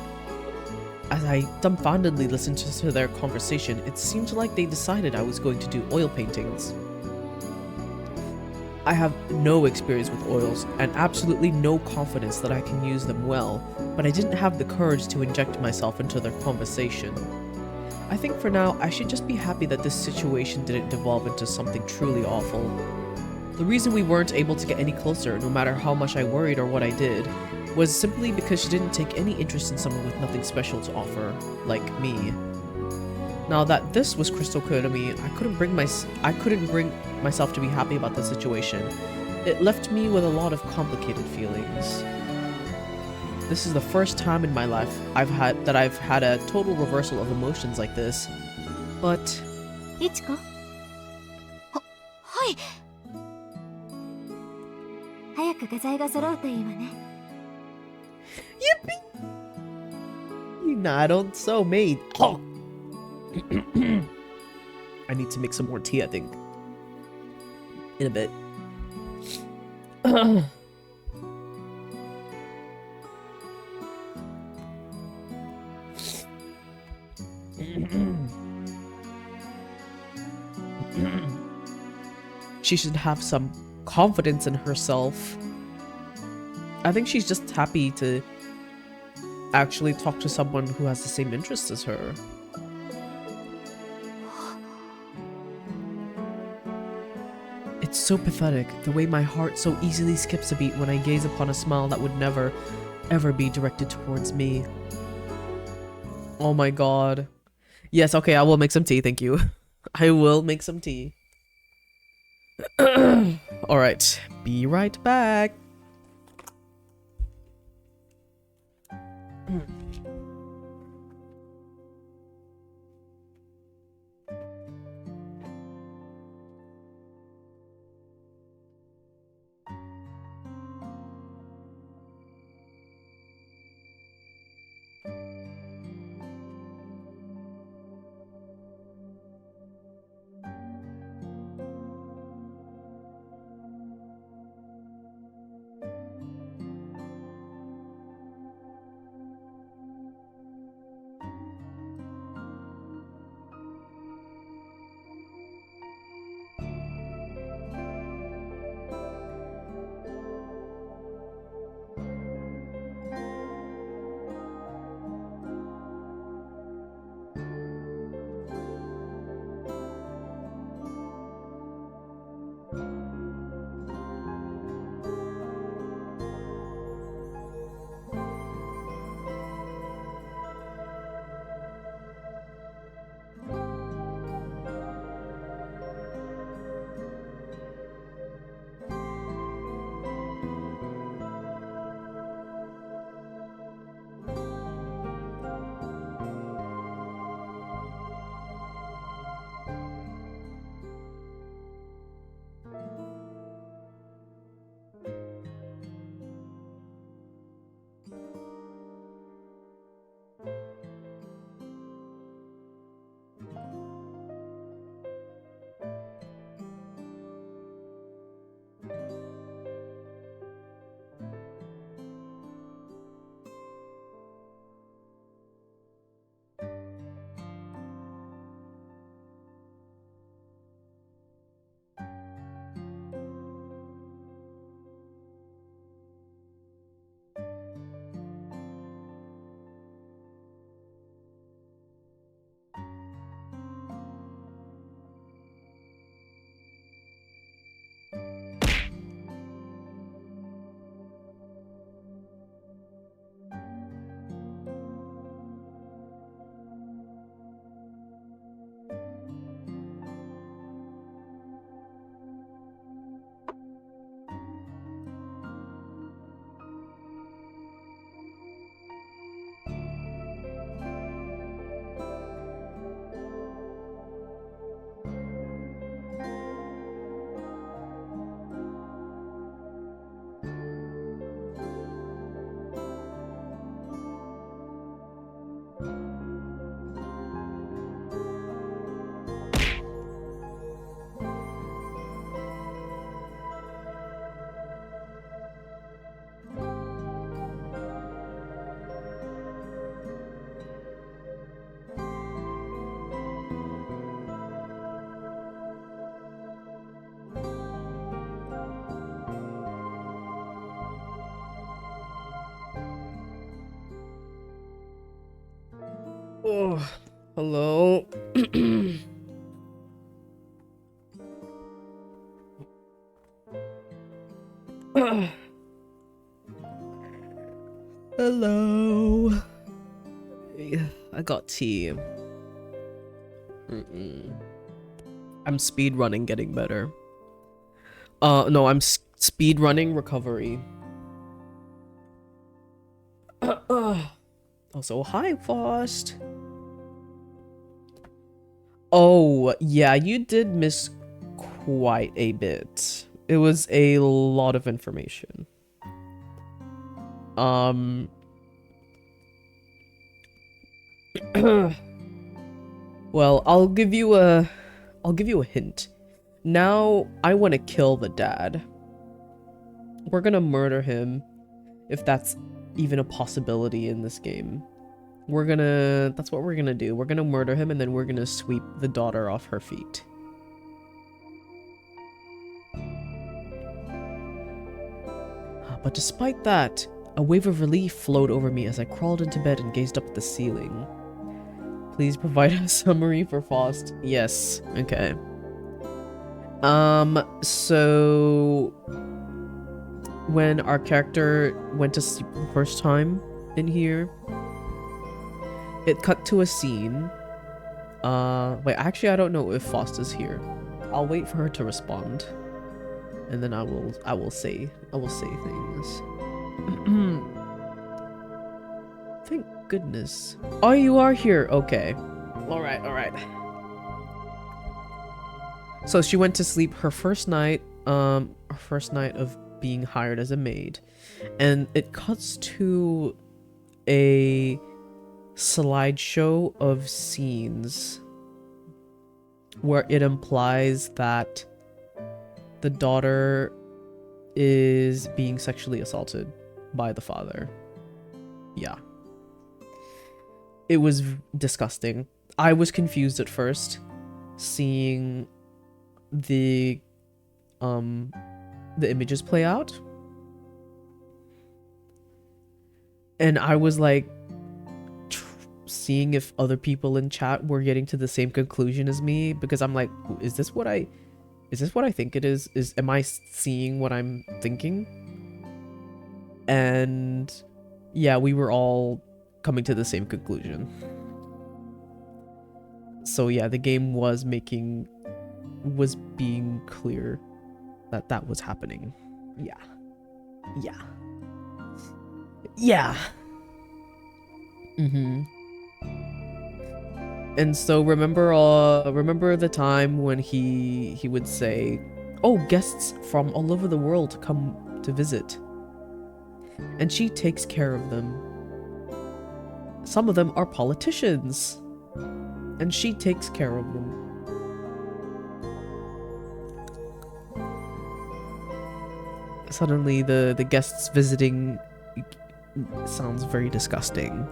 As I dumbfoundedly listened to their conversation, it seemed like they decided I was going to do oil paintings. I have no experience with oils and absolutely no confidence that I can use them well, but I didn't have the courage to inject myself into their conversation. I think for now, I should just be happy that this situation didn't devolve into something truly awful. The reason we weren't able to get any closer, no matter how much I worried or what I did, was simply because she didn't take any interest in someone with nothing special to offer, like me. Now that this was crystal clear to me, I couldn't bring myself to be happy about the situation. It left me with a lot of complicated feelings. This is the first time in my life I've had a total reversal of emotions like this. But
いちこ。
はい。
早く画材が揃うといいわね。
Yippee! Not on so made. Oh. I need to make some more tea, I think. In a bit. She should have some confidence in herself. I think she's just happy to actually talk to someone who has the same interests as her. It's so pathetic, the way my heart so easily skips a beat when I gaze upon a smile that would never, ever be directed towards me. Oh my god. Yes, okay, I will make some tea, thank you. I will make some tea. Alright, be right back. Oh, hello. Hello. I got tea. I'm speed running getting better. No, I'm speed running recovery. Also, hi, Fost. Oh, yeah, you did miss quite a bit. It was a lot of information. Well, I'll give you a hint. Now, I want to kill the dad. We're gonna murder him, if that's even a possibility in this game. That's what we're gonna do. We're gonna murder him, and then we're gonna sweep the daughter off her feet. But despite that, a wave of relief flowed over me as I crawled into bed and gazed up at the ceiling. Please provide a summary for Faust. Yes, okay. So when our character went to sleep the first time in here, it cut to a scene. Wait, actually I don't know if Faust is here. I'll wait for her to respond. And then I will say things. Thank goodness. Oh, you are here. Okay. All right. So she went to sleep her first night of being hired as a maid. And it cuts to a slideshow of scenes where it implies that the daughter is being sexually assaulted by the father. Yeah. It was disgusting. I was confused at first seeing the images play out. And I was like seeing if other people in chat were getting to the same conclusion as me, because I'm like, is this what I think it is? Am I seeing what I'm thinking? And yeah, we were all coming to the same conclusion. So yeah, the game was being clear that that was happening. Yeah. And so remember the time when he would say, "Oh, guests from all over the world come to visit." And she takes care of them. Some of them are politicians. And she takes care of them. Suddenly the guests visiting sounds very disgusting.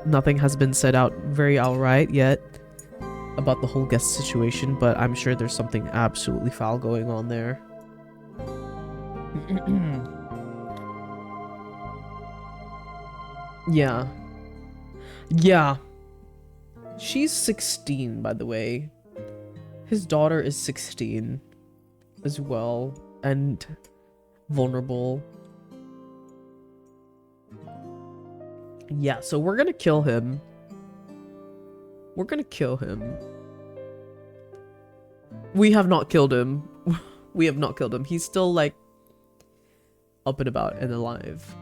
Nothing has been said out very outright yet about the whole guest situation, but I'm sure there's something absolutely foul going on there. Yeah. She's 16, by the way. His daughter is 16 as well, and vulnerable. Yeah, so we're gonna kill him. We have not killed him. He's still, like, up and about and alive.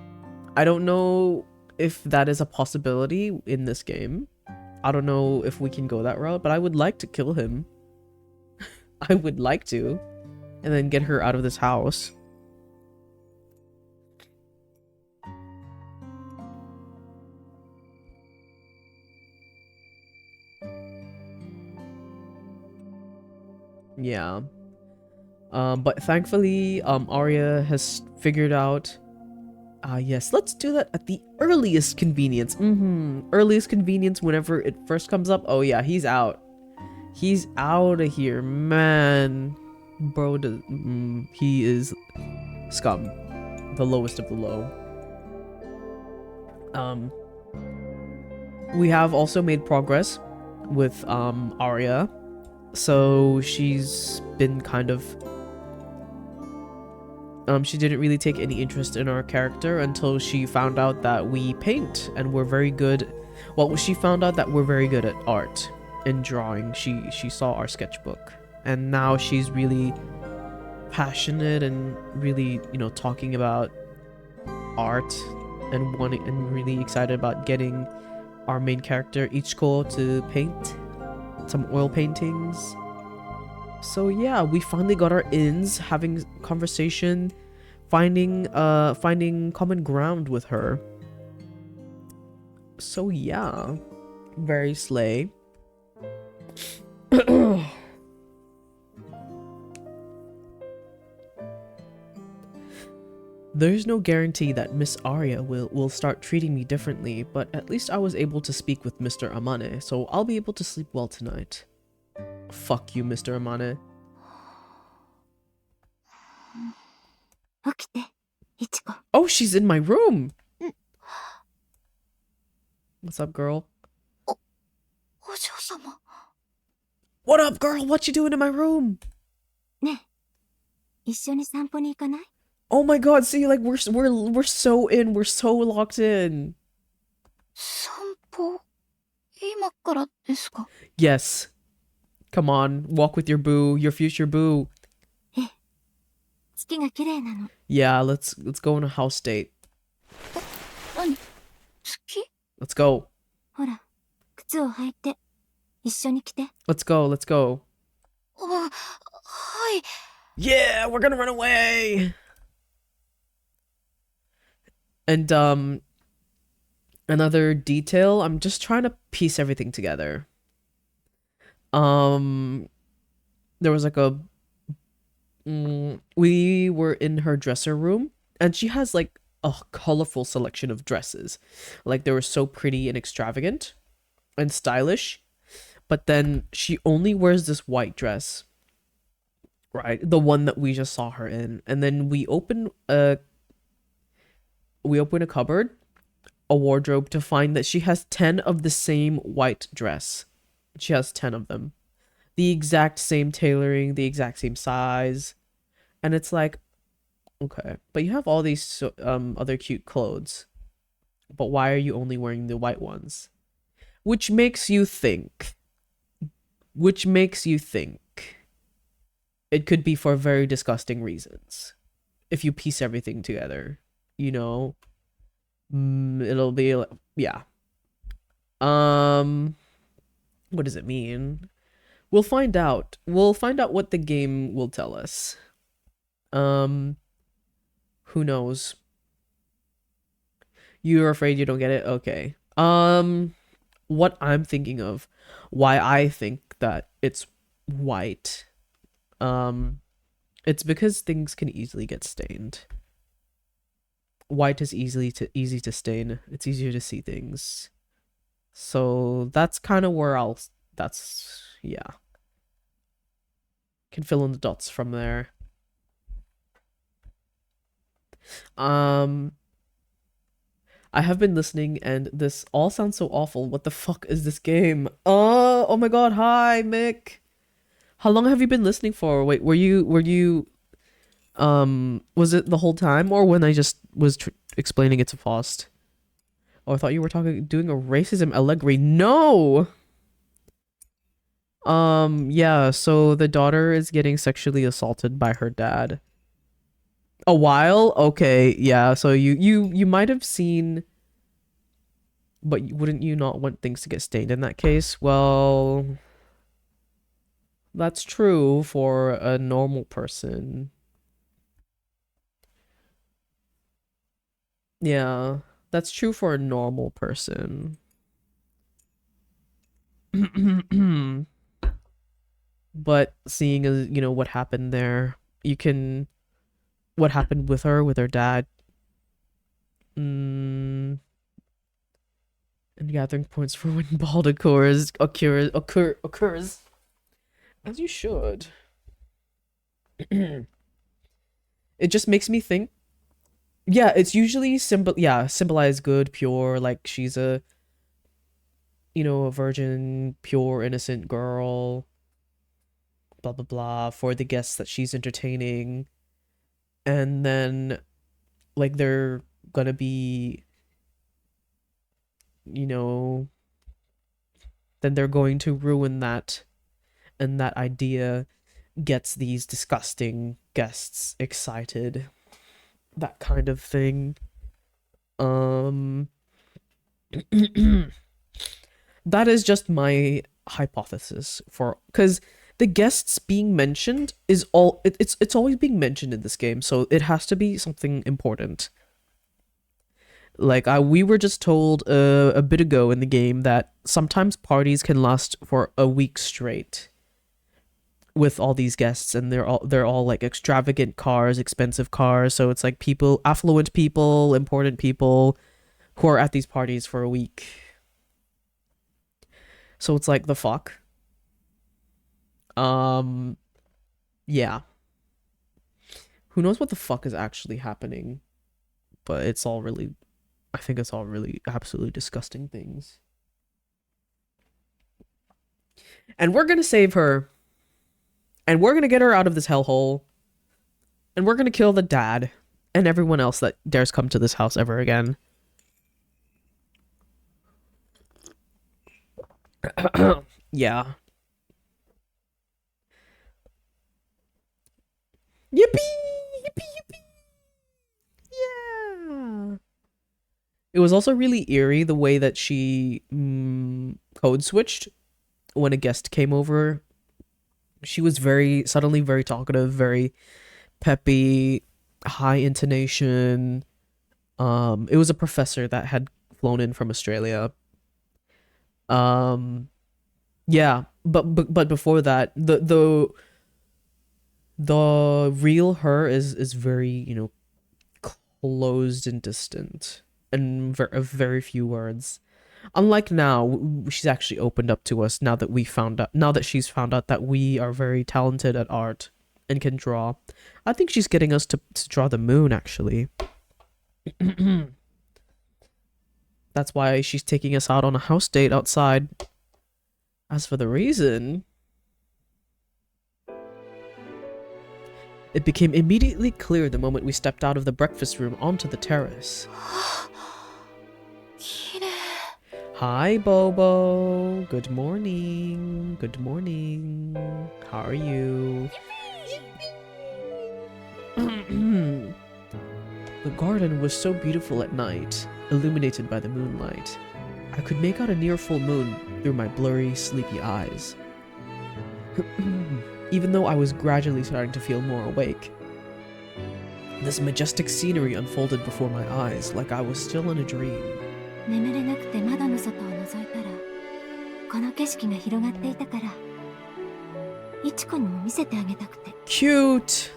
I don't know if that is a possibility in this game. I don't know if we can go that route, but I would like to kill him. I would like to. And then get her out of this house. Yeah. But thankfully, Arya has figured out... yes, let's do that at the earliest convenience. Earliest convenience whenever it first comes up. Oh yeah, he's out. He's out of here, man. Bro, he is scum. The lowest of the low. We have also made progress with Aria. So she's been kind of she didn't really take any interest in our character until she found out that we paint and we're very good. Well, she found out that we're very good at art and drawing. She saw our sketchbook, and now she's really passionate and really, you know, talking about art and wanting and really excited about getting our main character Ichiko to paint some oil paintings. So yeah, we finally got our ins, having conversation, finding common ground with her. So yeah, very slay. There's no guarantee that Miss Aria will start treating me differently, but at least I was able to speak with Mr. Amane, so I'll be able to sleep well tonight. Fuck you, Mr. Amane.
起きて、いちこ。
Oh, she's in my room! What's up, girl?
お嬢様。
What up, girl? What you doing in my room?
ねえ、一緒に散歩に行かない？
Oh my god, see, like, we're so in, we're so locked in.
散歩今からですか？
Yes. Come on, walk with your boo, your future boo.
月が綺麗なの。
Yeah, let's go on a house date.
何？月？
Let's go.
ほら、靴を履いて、一緒に来て。
Let's go, let's go.
はい。
Yeah, we're gonna run away. And another detail, I'm just trying to piece everything together. There was like we were in her dresser room, and she has like a colorful selection of dresses. Like, they were so pretty and extravagant and stylish, but then she only wears this white dress, right? The one that we just saw her in. And then we open a cupboard, a wardrobe, to find that she has 10 of the same white dress. She has 10 of them. The exact same tailoring, the exact same size. And it's like, okay, but you have all these other cute clothes. But why are you only wearing the white ones? Which makes you think it could be for very disgusting reasons. If you piece everything together, you know, it'll be like, yeah. What does it mean? We'll find out. We'll find out what the game will tell us. Who knows? You're afraid you don't get it? Okay. What I'm thinking of, why I think that it's white, it's because things can easily get stained. White is easy to stain. It's easier to see things. So that's kind of where yeah. Can fill in the dots from there. I have been listening and this all sounds so awful. What the fuck is this game? Oh my god, hi Mick. How long have you been listening for? Wait, were you was it the whole time, or when I just was explaining it to Faust? Oh, I thought you were doing a racism allegory. No. Yeah, so the daughter is getting sexually assaulted by her dad. A while? Okay, yeah, so you might have seen, but wouldn't you not want things to get stained in that case? Well, that's true for a normal person. Yeah, that's true for a normal person. But seeing as, you know, what happened there, what happened with her dad, and gathering points for when bald occurs, as you should. It just makes me think, yeah, it's usually symbolize good, pure, like she's a you know, a virgin, pure, innocent girl, blah blah blah, for the guests that she's entertaining. And then like they're gonna be, you know, then they're going to ruin that, and that idea gets these disgusting guests excited, that kind of thing. um that is just my hypothesis, for because the guests being mentioned is it's always being mentioned in this game, so it has to be something important. Like we were just told a bit ago in the game that sometimes parties can last for a week straight with all these guests, and they're all like extravagant cars, expensive cars. So it's like people, affluent people, important people who are at these parties for a week. So it's like, the fuck. Yeah. Who knows what the fuck is actually happening? But it's all really, I think it's all really absolutely disgusting things. And we're gonna save her. And we're gonna get her out of this hellhole. And we're gonna kill the dad and everyone else that dares come to this house ever again. Yeah. Yippee! Yippee! Yippee! Yeah. It was also really eerie the way that she code switched when a guest came over. She was suddenly very talkative, very peppy, high intonation. It was a professor that had flown in from Australia. Yeah, but before that, the real her is very, you know, closed and distant, and very few words. Unlike now, she's actually opened up to us now that she's found out that we are very talented at art and can draw. I think she's getting us to draw the moon, actually. That's why she's taking us out on a house date outside. As for the reason, it became immediately clear the moment we stepped out of the breakfast room onto the terrace. Hi, Bobo. Good morning. Good morning. How are you? The garden was so beautiful at night, illuminated by the moonlight. I could make out a near full moon through my blurry, sleepy eyes. Even though I was gradually starting to feel more awake. This majestic scenery unfolded before my eyes like I was still in a dream.
眠れなくて窓の外を覗いたらこの景色が広がっていたからいちこにも見せてあげたくて
Cute!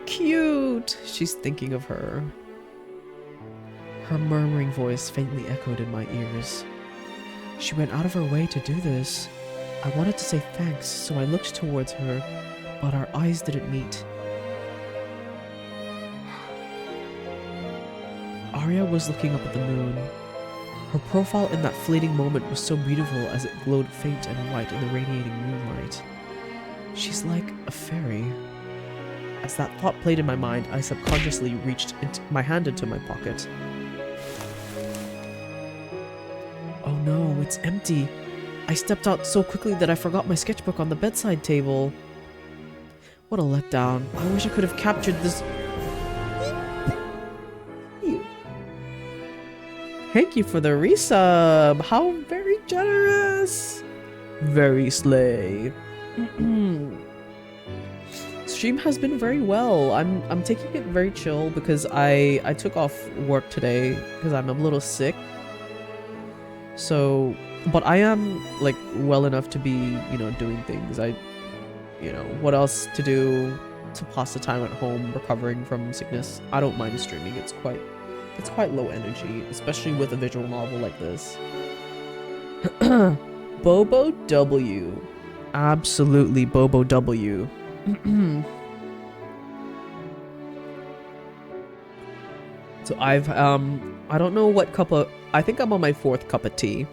Cute! She's thinking of her. Her murmuring voice faintly echoed in my ears. She went out of her way to do this. I wanted to say thanks, so I looked towards her, but our eyes didn't meet. Aria was looking up at the moon. Her profile in that fleeting moment was so beautiful as it glowed faint and white in the radiating moonlight. She's like a fairy. As that thought played in my mind, I subconsciously reached my hand into my pocket. Oh no, it's empty. I stepped out so quickly that I forgot my sketchbook on the bedside table. What a letdown. I wish I could have captured this. Thank you for the resub. How very generous. Very slay. Stream has been very well. I'm taking it very chill because I took off work today because I'm a little sick. So, but I am like well enough to be, you know, doing things. What else to do to pass the time at home recovering from sickness? I don't mind streaming. It's quite low energy, especially with a visual novel like this. Bobo W. Absolutely Bobo W. So I don't know what I think I'm on my 4th cup of tea.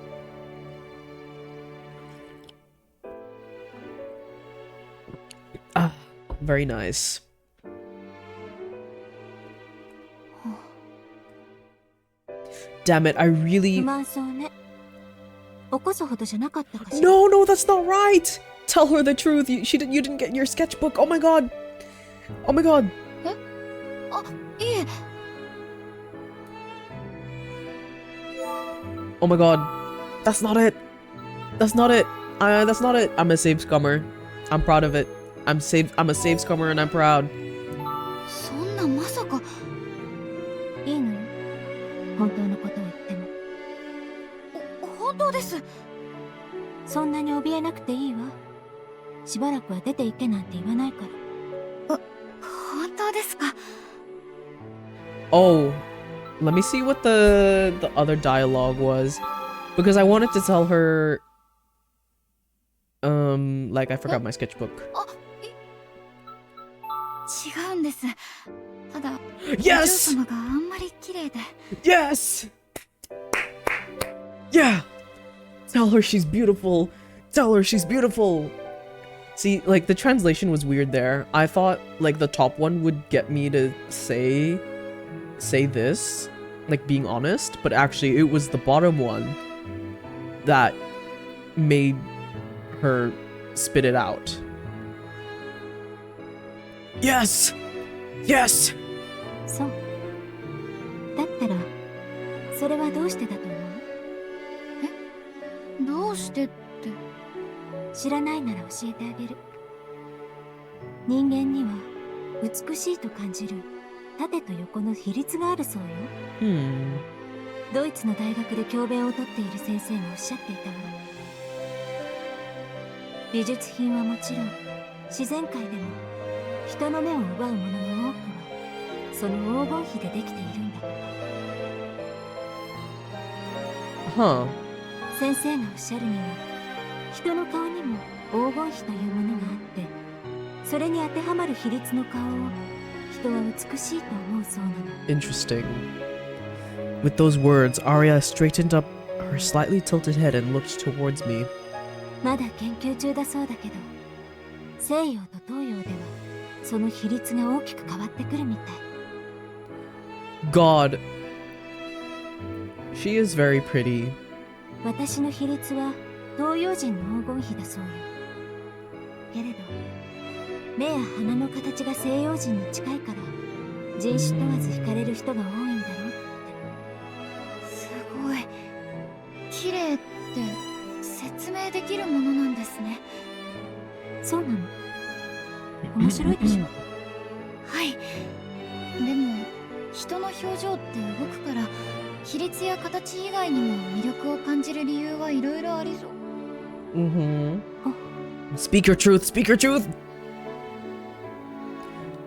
Very nice. Damn it, I really...
不満そうね。起こすほどじゃなかったかしら。
No, no, that's not right! Tell her the truth. You didn't get your sketchbook. Oh my god. Oh my god.
あ、いえ。
Oh my god. That's not it. That's not it. That's not it. I'm a save scummer. I'm proud of it. I'm a save scummer and I'm proud.
そんなまさか。
いいのよ。本当のことを言っても。
本当です。
そんなに怯えなくていいわ。しばらくは出て行けなんて言わないから。
本当ですか。
Oh, let me see what the other dialogue was, because I wanted to tell her, like I forgot my sketchbook.
違うんです。ただ、お嬢
Yes!
様があんまり綺麗で。
Yes! Yeah! Tell her she's beautiful. Tell her she's beautiful. See, like the translation was weird there. I thought like the top one would get me to say this, like being honest, but actually it was the bottom one that made her spit it out. Yes! Yes!
そう。だったら、それはどうしてだと思う？
どうしてって。
知らないなら教えてあげる。人間には美しいと感じる縦と横の比率があるそうよ。ドイツの大学で教鞭をとっている先生がおっしゃっていたわ。美術品はもちろん自然界でも人の目を奪うものの多くはその黄金比でできているんだ。
Huh.
先生がおっしゃるには人の顔にも黄金比というものがあってそれに当てはまる比率の顔を人は美しいと思うそうなの。
Interesting. With those words, Aria straightened up her slightly tilted head and looked towards me.
まだ研究中だそうだけど西洋と東洋ではその比率が大きく変わってくるみたい。
God. She is very pretty.
私の比率は東洋人の黄金比だそうよ。けれど目や鼻の形が西洋人に近いから人種問わず惹かれる人が多いんだろうって。
すごい。綺麗って説明できるものなんですね。
そうなの。面白いでしょ。
はい。でも人の表情って動くから比率や形以外にも魅力を感じる理由はいろいろありそう。
Speak your truth, speak your truth!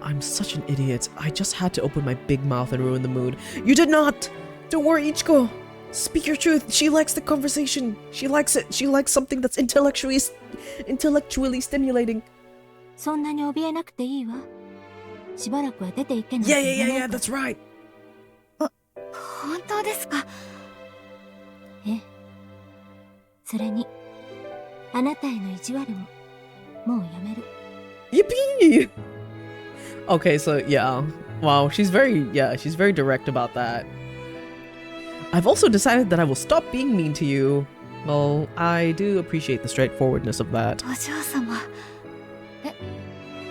I'm such an idiot. I just had to open my big mouth and ruin the mood. You did not! Don't worry, Ichiko! Speak your truth. She likes the conversation. She likes it. She likes something that's intellectually stimulating.
そんなに怯えなくていいわ。しばらくは出ていけない。
Yeah, that's right.
本当ですか。
ええ。それに、あなたへの意地悪も、もうやめる。
Yippee! Okay, so yeah. Wow, she's very direct about that. I've also decided that I will stop being mean to you. Well, I do appreciate the straightforwardness of that.
お嬢様。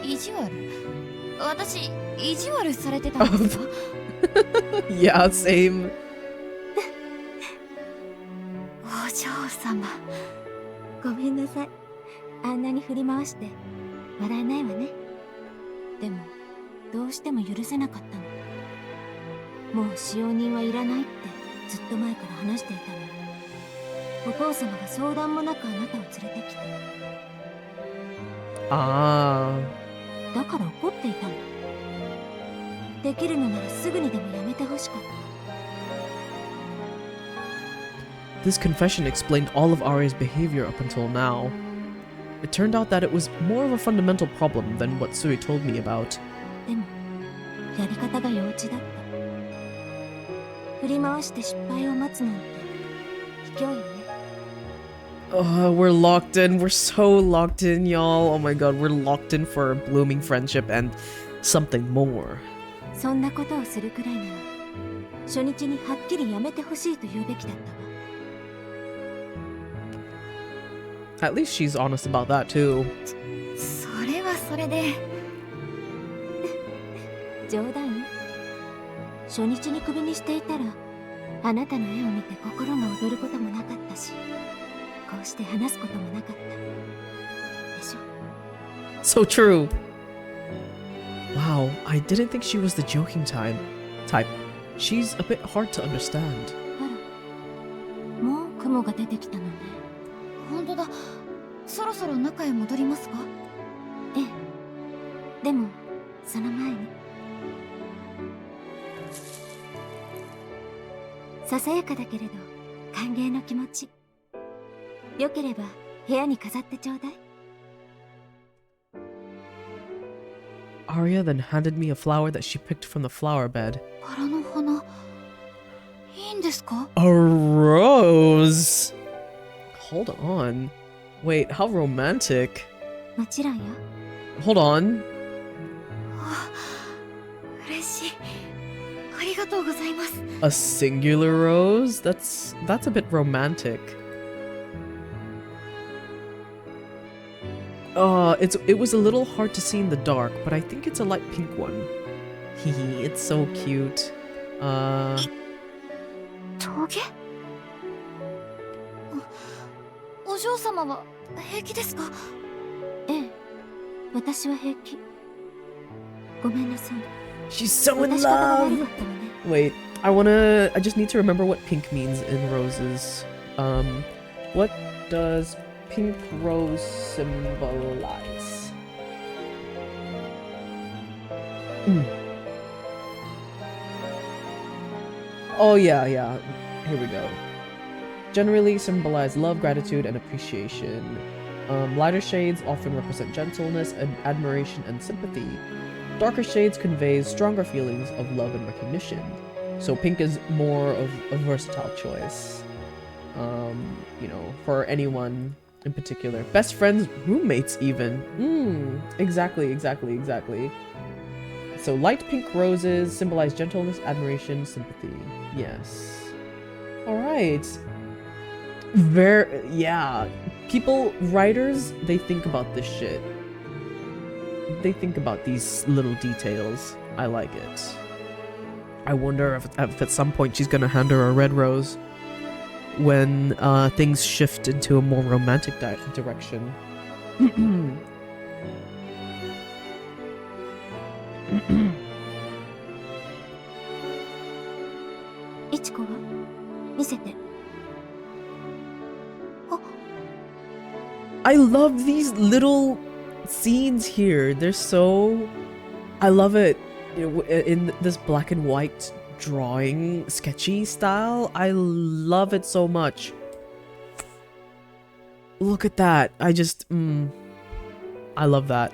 意地悪？私、意地悪されてたんですか？
Yeah, same.
お嬢様。
ごめんなさい。あんなに振り回して笑えないわね。でもどうしても許せなかったの。もう使用人はいらないってずっと前から話していたの。お父様が相談もなくあなたを連れてきて。
Ah.
だから怒っていたの。できるのならすぐにでもやめてほしかった。
This confession explained all of Aria's behavior up until now. It turned out that it was more of a fundamental problem than what Sui told me about.
でもやり方が幼稚だった。振り回して失敗を待つなんて卑怯よね。
We're locked in. We're so locked in, y'all. Oh my god, we're locked in for a blooming friendship and something more.
そんなことをするくらいなら初日にはっきりやめてほしいと言うべきだったわ。
At least she's honest about that too.
それはそれで。
冗談よ。初日にクビにしていたらあなたの絵を見て心が躍ることもなかったし、こうして話すこともなかったでしょ。
So true. Wow, I didn't think she was the joking type. She's a bit hard to understand.
あら、もう雲が出てきたのね。
本当だ。そろそろ中へ戻りますか？
ええ。でもその前にささやかだけれど歓迎の気持ち、よければ部屋に飾ってちょうだい。
Aria then handed me a flower that she picked from the flower bed.
バラの花、いいんですか？
A rose! Hold on. Wait, how romantic.
もちろんよ。
Hold on.
嬉しい。ありがとうございます。
A singular rose? That's a bit romantic. It was a little hard to see in the dark, but I think it's a light pink one. Hehe, it's so cute.
峠？お嬢様は平気ですか？
ええ、私は平気。ごめんなさい。
She's so in
私方が悪
love!
かったわね。
Wait, I just need to remember what pink means in roses. What does pink rose symbolize? Oh yeah, here we go. Generally symbolize love, gratitude, and appreciation. Lighter shades often represent gentleness, admiration, and sympathy. Darker shades convey stronger feelings of love and recognition. So pink is more of a versatile choice. You know, for anyone in particular. Best friends, roommates even. Exactly. So light pink roses symbolize gentleness, admiration, sympathy. Yes. Alright. Yeah. Writers, they think about this shit. They think about these little details. I like it. I wonder if at some point she's gonna hand her a red rose when things shift into a more romantic direction.
いちこは見せて。
I love these little scenes here. They're so... I love it. In this black and white drawing, sketchy style. I love it so much. Look at that. I love that.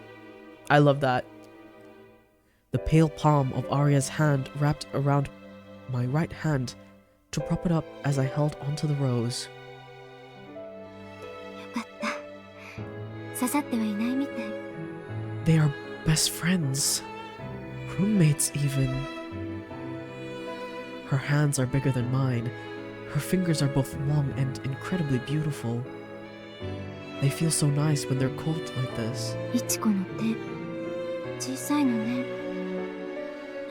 I love that. The pale palm of Aria's hand wrapped around my right hand to prop it up as I held onto the rose.
よかった。刺さってはいないみたい。
They are best friends. Roommates even. Her hands are bigger than mine. Her fingers are both long and incredibly beautiful. They feel so nice when they're cold like this.
いちこの手、小さいのね。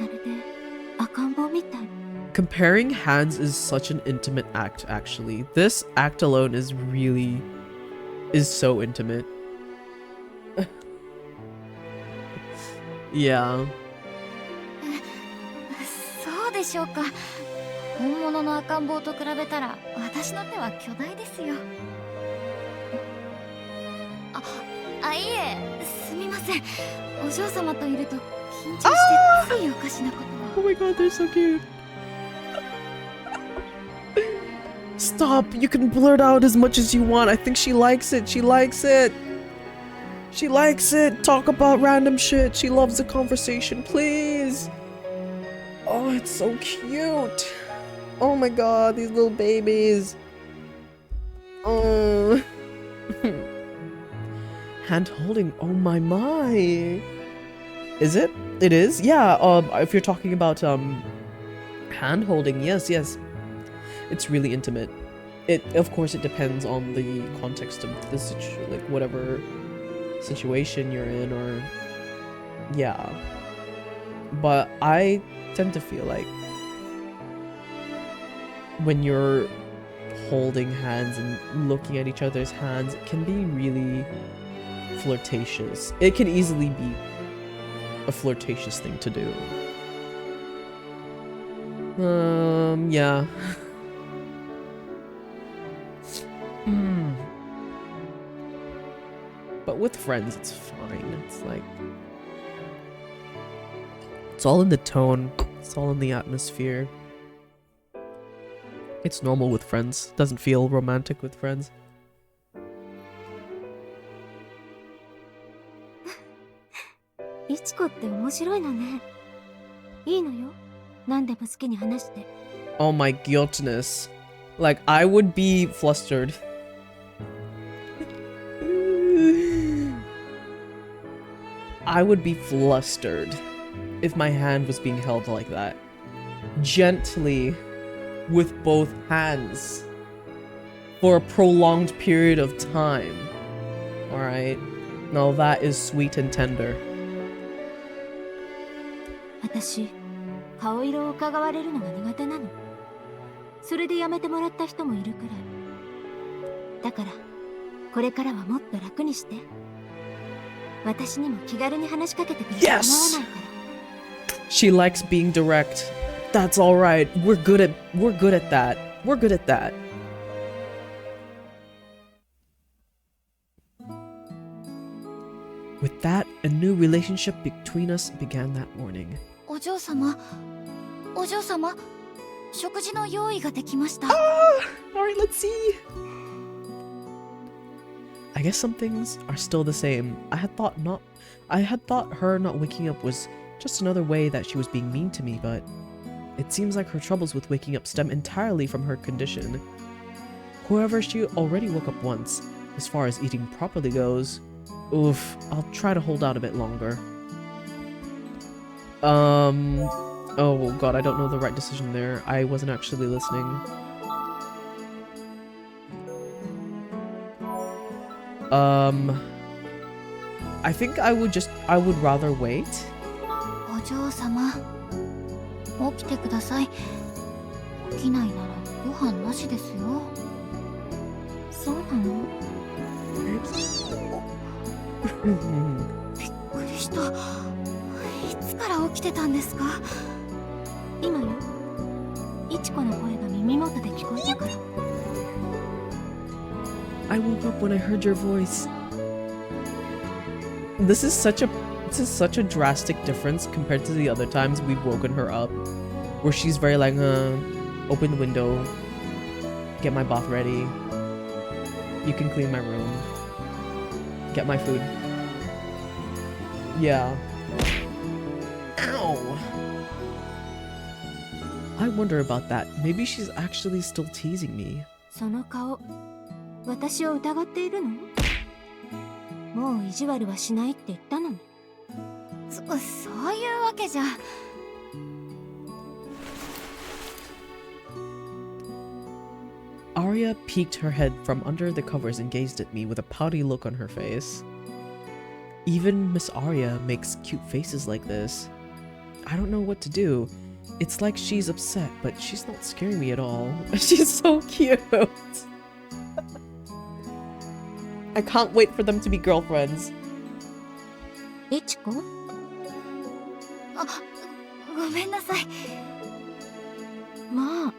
まるで赤ん坊みたい。
Comparing hands is such an intimate act, actually. This act alone is so intimate. Yeah.
そうでしょうか。本物の赤ん坊と比べたら私の手は巨大ですよ。いえ、すみません。お嬢様といると緊張してついおかしなことを。
Oh my god, they're so cute. Stop! You can blurt out as much as you want. I think she likes it. She likes it. She likes it. Talk about random shit. She loves the conversation. Please. Oh, it's so cute. Oh my god, these little babies. Oh. Hand holding, oh my. Is it? It is? Yeah, if you're talking about hand holding, yes. It's really intimate. Of course it depends on the context of the like whatever situation you're in, or yeah. But I tend to feel like when you're holding hands and looking at each other's hands, it can be really flirtatious. It can easily be a flirtatious thing to do. Yeah. But with friends, it's fine. It's like, it's all in the tone. It's all in the atmosphere. It's normal with friends. Doesn't feel romantic with friends.
いちこって面白いのね。いいのよ。何でも好きに話して。
Oh my goodness. Like, I would be flustered. I would be flustered if my hand was being held like that. Gently, with both hands. For a prolonged period of time. Alright? Now that is sweet and tender.
私、顔色を伺われるのが苦手なの。それでやめてもらった人もいるくらい。だから、これからはもっと楽にして。私にも気軽に話しかけてくれると思わないから。
She likes being direct. That's alright. We're good at that. We're good at that. With that, a new relationship between us began that morning.
お嬢様、食事の用意ができました。
Alright, let's see. I guess some things are still the same. I had thought her not waking up was just another way that she was being mean to me, but it seems like her troubles with waking up stem entirely from her condition. However, she already woke up once. As far as eating properly goes, oof, I'll try to hold out a bit longer. Oh god, I don't know the right decision there. I wasn't actually listening. I think I would rather wait.
お嬢様、起きてください。起きないならご飯なしですよ。そうなの？びっくりした。いつから起きてたんですか？
今よ。いちこの声が耳元で聞こえたから。
I woke up when I heard your voice. This is such a drastic difference compared to the other times we've woken her up, where she's very like, open the window, get my bath ready, you can clean my room, get my food. Yeah. Ow! I wonder about that. Maybe she's actually still teasing me.
その顔、私を疑っているの？もう意地悪はしないって言ったのに。
そういうわけじゃ。
Aria peeked her head from under the covers and gazed at me with a pouty look on her face. Even Miss Aria makes cute faces like this. I don't know what to do. It's like she's upset, but she's not scaring me at all. She's so cute. I can't wait for them to be girlfriends.
いちこ？
あ、ごめんなさい。
まあ、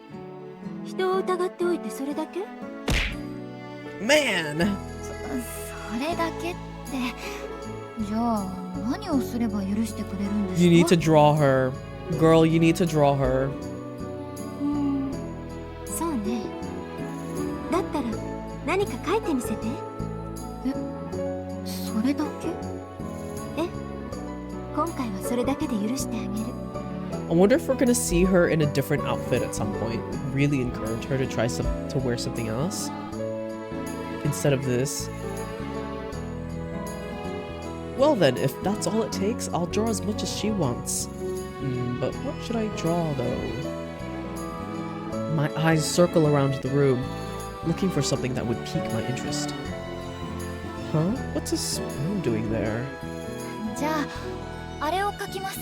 人を疑っておいてそれだけ？
Man!
それだけって、じゃあ何をすれば許してくれるんですか？
You need to draw her. Girl, you need to draw her.
そうね。だったら何か書いてみせて。
それだけ？
え、今回はそれだけで許してあげる。
I wonder if we're gonna see her in a different outfit at some point. Really encourage her to try to wear something else. instead of this. Well then, if that's all it takes, I'll draw as much as she wants. But what should I draw, though? My eyes circle around the room, looking for something that would pique my interest. Huh? What's a spoon doing there?
じゃあ、あれを描きます。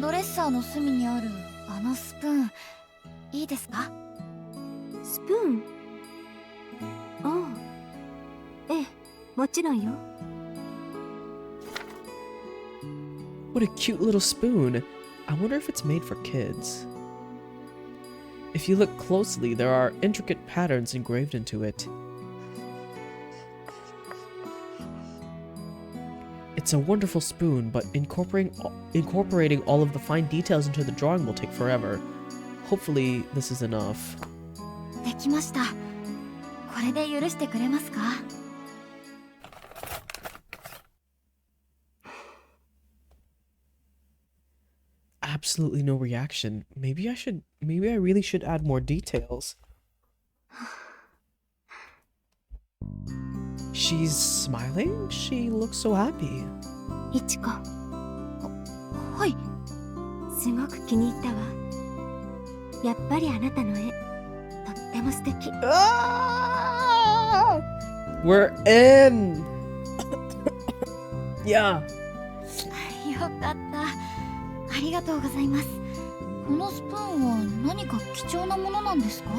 ドレッサーの隅にあるあのスプーン、いいですか？
スプーン？ああ、ええ、もちろんよ。
What a cute little spoon. I wonder if it's made for kids. If you look closely, there are intricate patterns engraved into it. It's a wonderful spoon, but incorporating all of the fine details into the drawing will take forever. Hopefully, this is enough.
できました。これで許してくれますか
？Absolutely no reaction. Maybe I really should add more details. She's smiling? She looks so happy.
いちこ。
はい。
すごく気に入ったわ。やっぱりあなたの絵、とっても素敵。
Ah! We're in! Yeah.
よかった。ありがとうございます。このスプーンは何か貴重なものなんですか？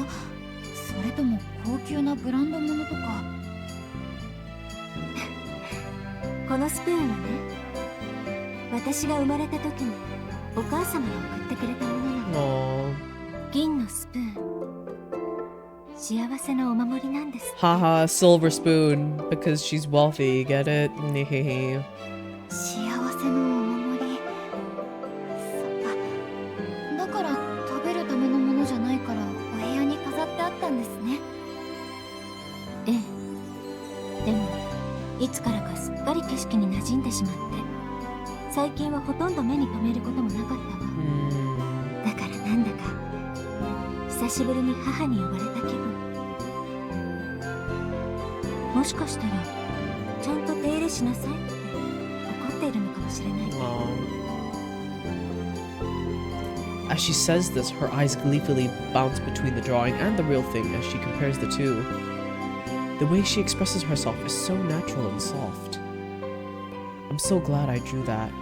それとも高級なブランドものとか。
このスプーンはね、私が生まれた時にお母様が送ってくれたものなの。銀のスプーン。幸せなお守りなんです。
Haha, silver spoon. Because she's wealthy, get it?
幸せのお守り。そっか。だから食べるためのものじゃないからお部屋に飾ってあったんですね。
ええ。でもいつからかすっかり景色に馴染んでしまって、最近はほとんど目に留めることもなかったわ。だからなんだか久しぶりに母に呼ばれた気分。もしかしたらちゃんと手入れしなさいって怒っているのかもしれない。
As she says this, her eyes gleefully bounce between the drawing and the real thing as she compares the two. The way she expresses herself is so natural and soft. I'm so glad I drew that.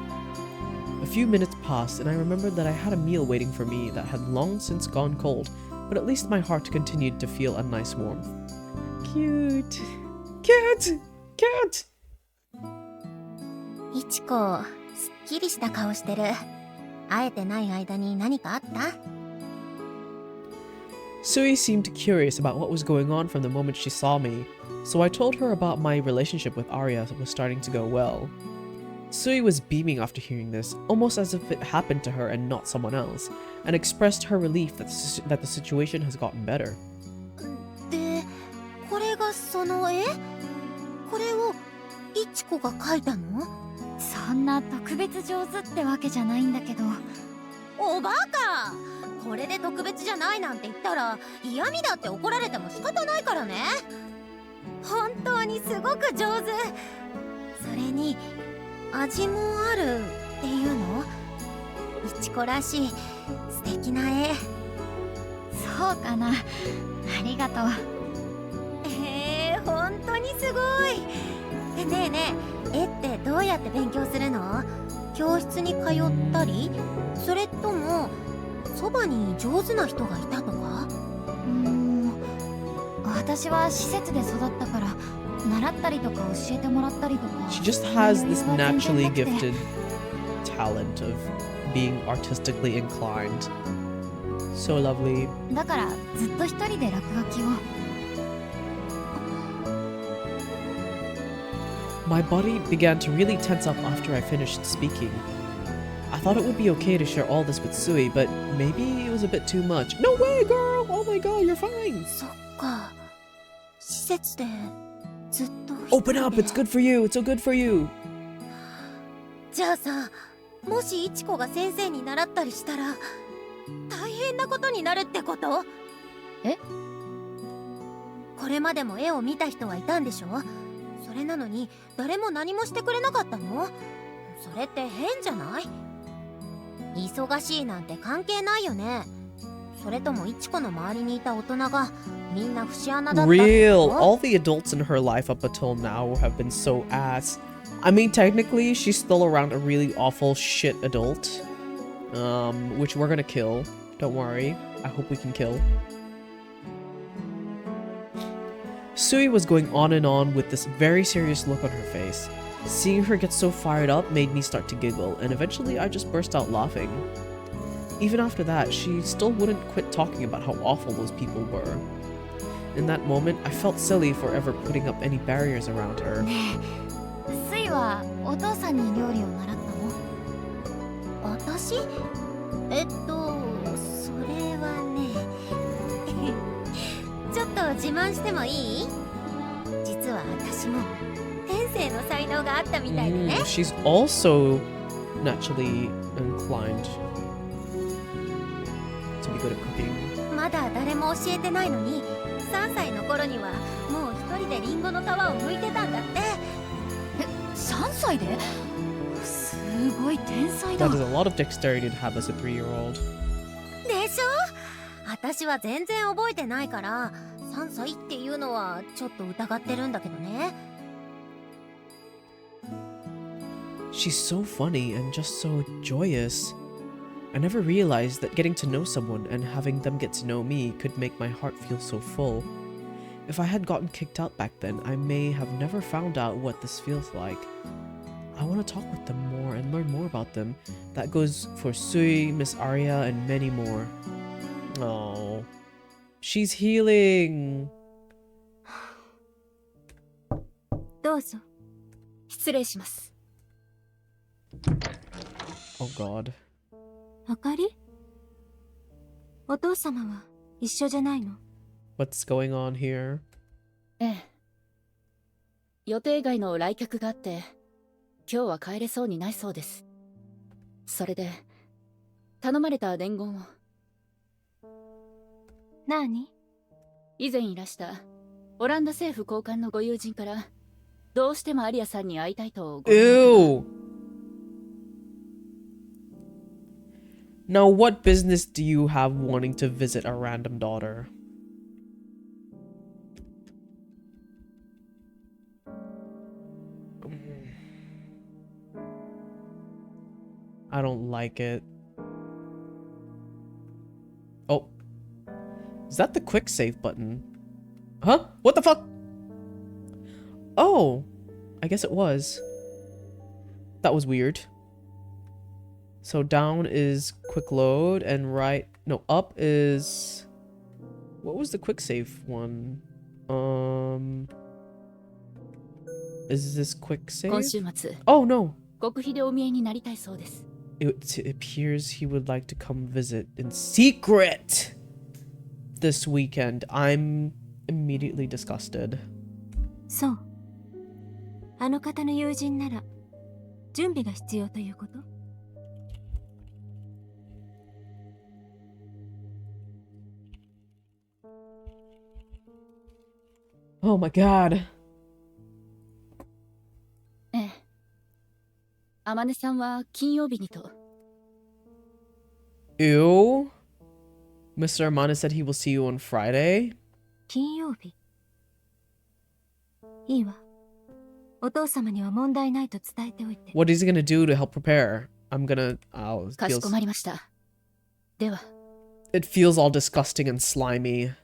A few minutes passed, and I remembered that I had a meal waiting for me that had long since gone cold, but at least my heart continued to feel a nice warmth. Cute. Cute! Cute!
いちこ、すっきりした顔してる。会えてない間に何かあった？
Sui seemed curious about what was going on from the moment she saw me, so I told her about my relationship with Aria was starting to go well. Sui was beaming after hearing this, almost as if it happened to her and not someone else, and expressed her relief that the situation has gotten better.
で、これがその絵？これをいちこが描いたの？
そんな特別上手ってわけじゃないんだけど。
おバカ！これで特別じゃないなんて言ったら嫌味だって怒られても仕方ないからね。本当にすごく上手。それに味もあるっていうの？いちこらしい素敵な絵。
そうかな。ありがとう。
本当にすごい。ねえねえ、絵ってどうやって勉強するの？教室に通ったり？それともそばに上手な人がいたとか？
私は施設で育ったから習ったりとか教えてもらったりとか。
She just has this naturally gifted talent of being artistically inclined. So lovely.
だからずっと一人で落書きを。
My body began to really tense up after I finished speaking. I thought it would be okay to share all this with Sui, but maybe it was a bit too much. No way, girl! Oh my god, you're fine!
そっか。施設でずっと一人で。
Open up! It's good for you! It's so good for you!
じゃあさ、もしいちこが先生に習ったりしたら大変なことになるってこと？
え？
ここれまでも絵を見た人はいたんでしょ。それなのに誰も何もしてくれなかったの？それって変じゃない？忙しいなんて関係ないよね。それともイチコの周りにいた大人がみんな節穴だったって
Real.
こと？
All the adults in her life up until now have been so ass. I mean, technically, she's still around a really awful shit adult. Which we're gonna kill. Don't worry. I hope we can kill. Sui was going on and on with this very serious look on her face. Seeing her get so fired up made me start to giggle, and eventually I just burst out laughing. Even after that, she still wouldn't quit talking about how awful those people were. In that moment, I felt silly for ever putting up any barriers around her.
ねえ、スイはお父さんに料理を習ったの？
私？それはねちょっと自慢してもいい？実は私も天性の才能があったみたいでね。
She's also naturally inclined to be good at cooking.
まだ誰も教えてないのに、3歳の頃にはもう一人でリンゴの皮を剥いてたんだって。
3歳で？すごい天才だ。
That is a lot of dexterity to have as a 3-year-old.
でしょ？私は全然覚えてないから、3歳っていうのはちょっと疑ってるんだけどね。
She's so funny and just so joyous. I never realized that getting to know someone and having them get to know me could make my heart feel so full. If I had gotten kicked out back then, I may have never found out what this feels like. I want to talk with them more and learn more about them. That goes for Sui, Miss Aria, and many more. Oh, she's healing.
どうぞ。失礼します。
Oh God.
あかり？お父様は一緒じゃないの？
What's going on here?
ええ。予定外の来客があって、今日は帰れそうにないそうです。それで、頼まれた伝言を。
何？
以前いらしたオランダ政府高官のご友人から、どうしてもアリアさんに会いたいとご連絡が。
Ew. Now, what business do you have wanting to visit a random daughter? I don't like it. Oh. Is that the quick save button? Huh? What the fuck? Oh. I guess it was. That was weird. So down is quick load and right... No, up is... What was the quick save one? Is this quick save?
今週末、
Oh, no.
極秘でお見えになりたいそうです。
It appears he would like to come visit in secret this weekend. I'm immediately disgusted.
そう。あの方の友人なら準備が必要ということ？
Oh my god.
ええ。天音さんは金曜日にと。
Ew. Mr. Amana said he will see you on Friday.
金曜日。いいわ。お父様には問題ないと伝えておいて。
What is he gonna do to help prepare? Oh,
かしこまりました。では。
it feels all disgusting and slimy.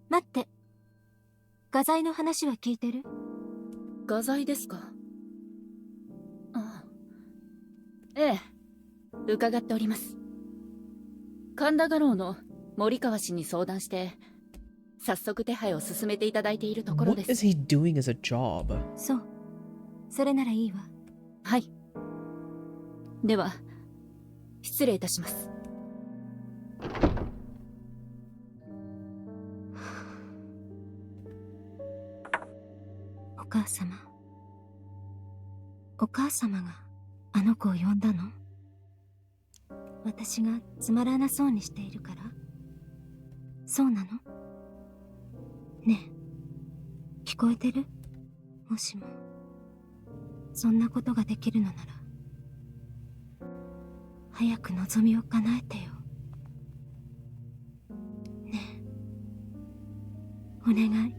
待って。画材の話は聞いてる？
画材ですか？ああ。ええ。伺っております。神田画廊の森川氏に相談して、早速手配を進めていただいているところ
What
です。
is he doing as a job?
そう。それならいいわ。
はい。では、失礼いたします。
お母様。お母様があの子を呼んだの？私がつまらなそうにしているから？そうなの？ねえ、聞こえてる？もしもそんなことができるのなら早く望みを叶えてよ。ねえ、お願い。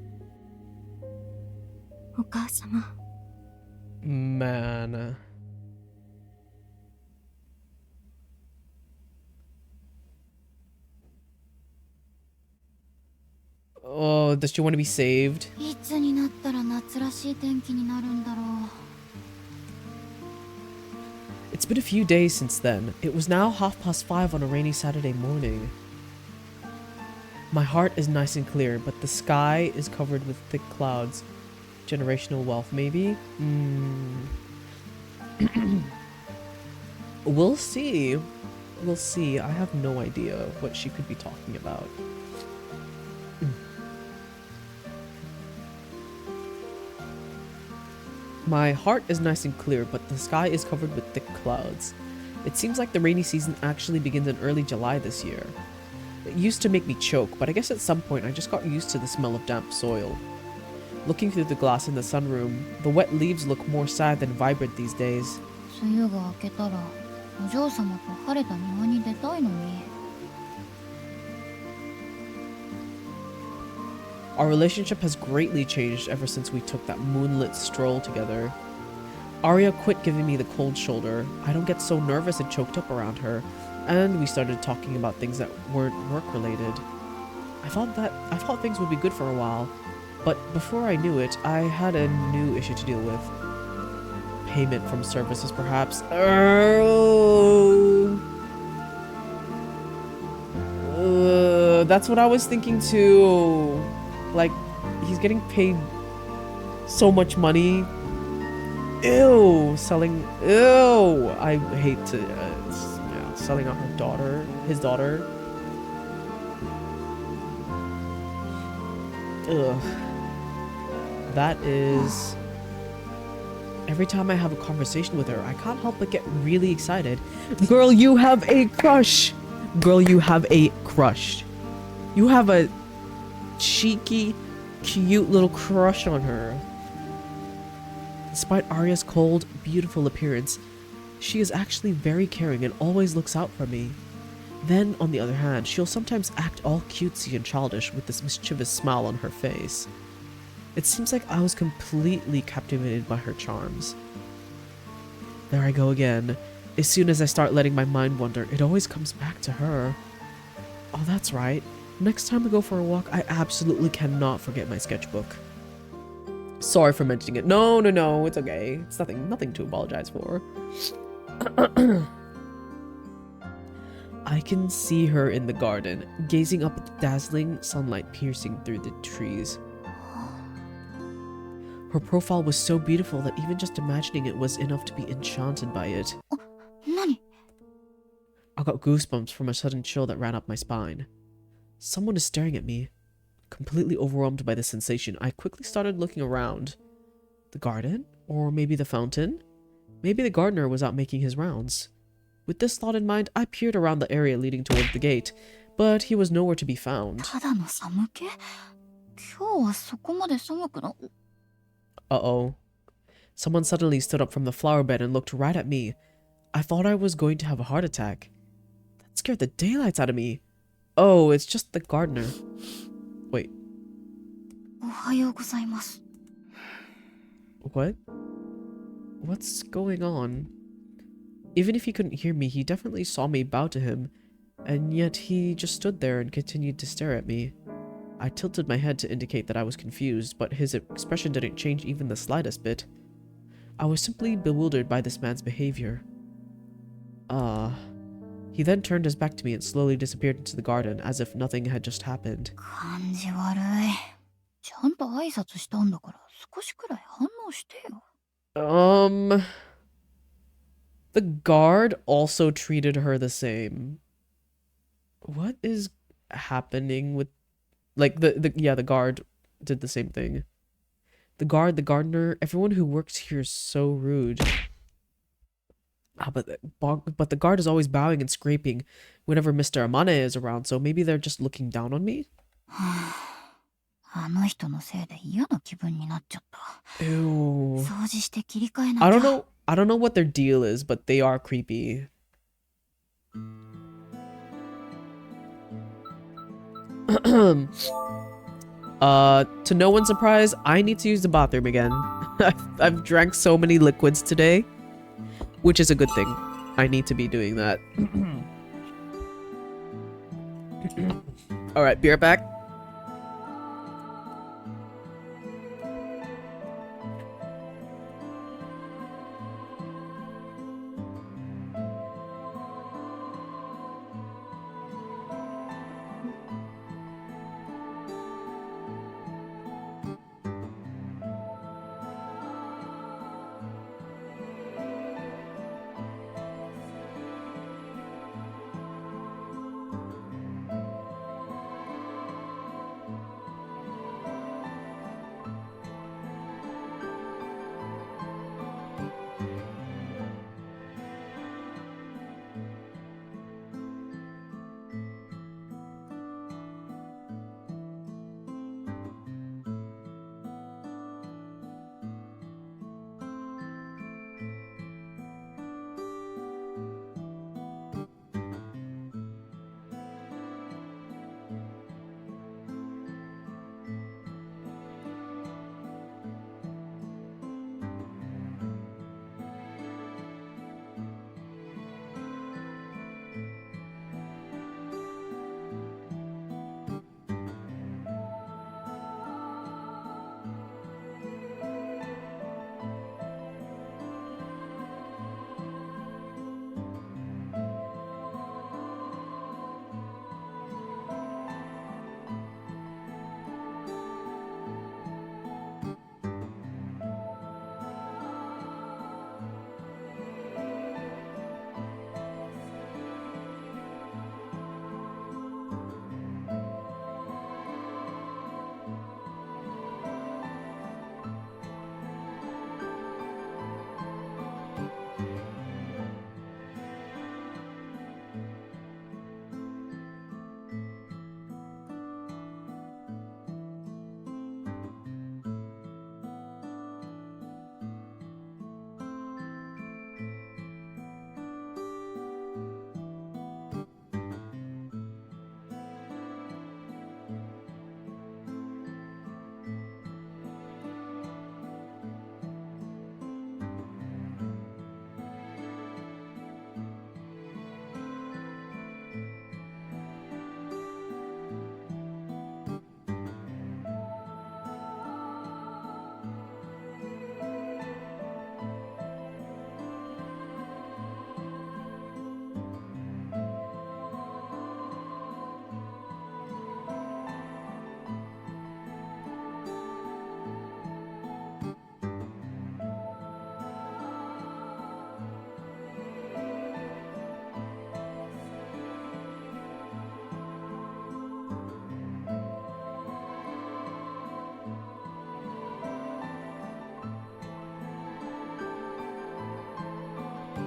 お母様。
Man. Oh, does she want to be saved?
いつになったら夏らしい天気になるんだろう。
It's been a few days since then. It was now 5:30 on a rainy Saturday morning. My heart is nice and clear, but the sky is covered with thick clouds. Generational wealth, maybe? We'll see. We'll see. I have no idea what she could be talking about. My heart is nice and clear, but the sky is covered with thick clouds. It seems like the rainy season actually begins in early July this year. It used to make me choke, but I guess at some point I just got used to the smell of damp soil. Looking through the glass in the sunroom, the wet leaves look more sad than vibrant these days.
梅雨が明けたらお嬢様と晴れた庭に出たいのに。
Our relationship has greatly changed ever since we took that moonlit stroll together. Aria quit giving me the cold shoulder. I don't get so nervous and choked up around her, and we started talking about things that weren't work-related. I thought things would be good for a while, but before I knew it, I had a new issue to deal with. Payment from services, perhaps. That's what I was thinking too. Like, he's getting paid so much money. Ew, selling. Ew, I hate to. Yeah, selling out her daughter, his daughter. Ugh. That is. Every time I have a conversation with her, I can't help but get really excited. Girl, you have a crush. Girl, you have a crush. You have a cheeky, cute little crush on her. Despite Arya's cold, beautiful appearance, she is actually very caring and always looks out for me. Then, on the other hand, she'll sometimes act all cutesy and childish with this mischievous smile on her face. It seems like I was completely captivated by her charms. There I go again. As soon as I start letting my mind wander, it always comes back to her. Oh, that's right. Next time we go for a walk, I absolutely cannot forget my sketchbook. Sorry for mentioning it. No, it's okay. It's nothing to apologize for. I can see her in the garden, gazing up at the dazzling sunlight piercing through the trees. Her profile was so beautiful that even just imagining it was enough to be enchanted by it.
何？
I got goosebumps from a sudden chill that ran up my spine. Someone is staring at me. Completely overwhelmed by the sensation, I quickly started looking around. The garden? Or maybe the fountain? Maybe the gardener was out making his rounds. With this thought in mind, I peered around the area leading toward the gate, but he was nowhere to be found.
ただの寒気？今日はそこまで寒くな。
Uh-oh. Someone suddenly stood up from the flower bed and looked right at me. I thought I was going to have a heart attack. That scared the daylights out of me. Oh, it's just the gardener. Wait.
おはようございます。
What? What's going on? Even if he couldn't hear me, he definitely saw me bow to him, and yet he just stood there and continued to stare at me. I tilted my head to indicate that I was confused, but his expression didn't change even the slightest bit. I was simply bewildered by this man's behavior. He then turned his back to me and slowly disappeared into the garden as if nothing had just happened.
感じ悪い。ちゃんと挨拶したんだから少しくらい反応してよ。
The guard also treated her the same. What is happening with, like, the guard did the same thing. The guard, the gardener, everyone who works here is so rude. But the guard is always bowing and scraping whenever Mr. Amane is around, so maybe they're just looking down on me?
あの人のせいで嫌な気分になっちゃった。
Ew.
掃除して切り替えな
I
き
don't
ゃ。
know. I don't know what their deal is, but they are creepy. To no one's surprise, I need to use the bathroom again. I've drank so many liquids today, which is a good thing. I need to be doing that. All right, be right back.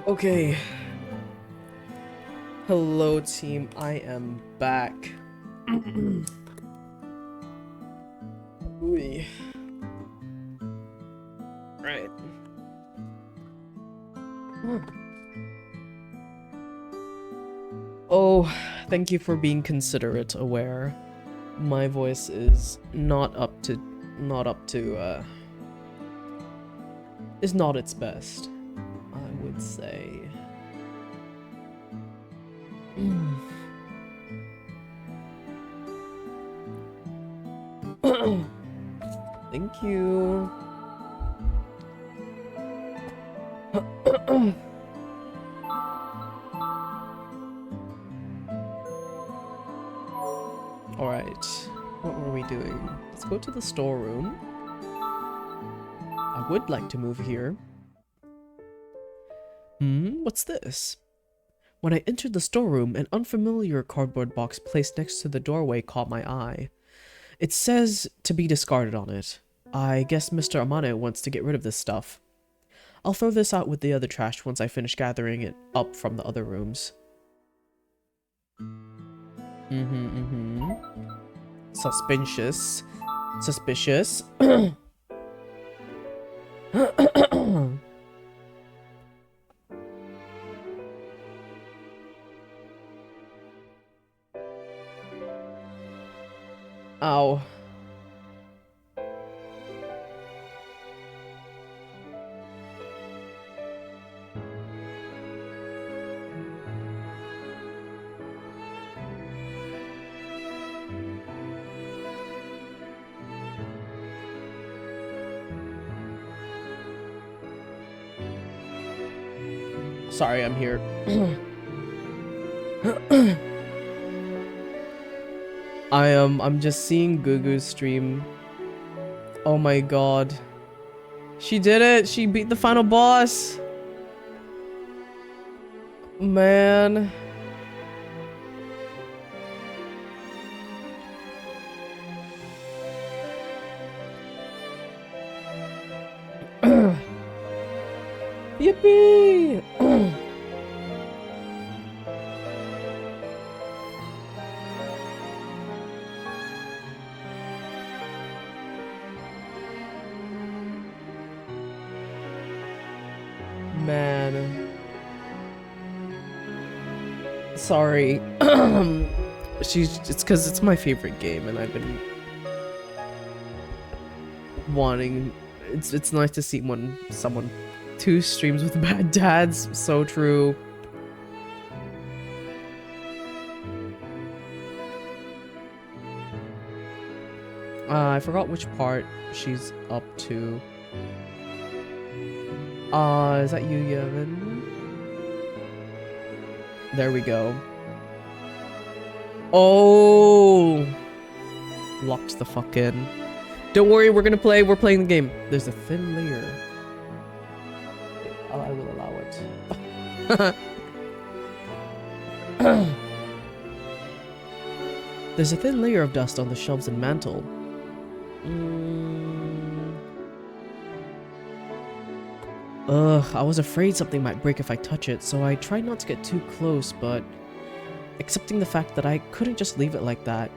Okay. Hello, team. I am back. Ooh. Right. Oh, thank you for being considerate, aware. My voice is not up to is not its best, I would say. Thank you. Alright, what were we doing? Let's go to the storeroom. I would like to move here. What's this? When I entered the storeroom, an unfamiliar cardboard box placed next to the doorway caught my eye. It says to be discarded on it. I guess Mr. Amane wants to get rid of this stuff. I'll throw this out with the other trash once I finish gathering it up from the other rooms. Suspicious. Suspicious. Ow. Sorry, I'm here. I'm just seeing Gugu's stream. Oh my god. She did it! She beat the final boss! Man. Yippee! Man. Sorry. It's because it's my favorite game and I've been wanting, it's nice to see someone 2 streams with bad dads. So true. I forgot which part she's up to. Is that you, Yevon? There we go. Oh! Locked the fuck in. Don't worry, we're playing the game. There's a thin layer. I will allow it. There's a thin layer of dust on the shelves and mantle. Ugh, I was afraid something might break if I touch it, so I tried not to get too close, but accepting the fact that I couldn't just leave it like that,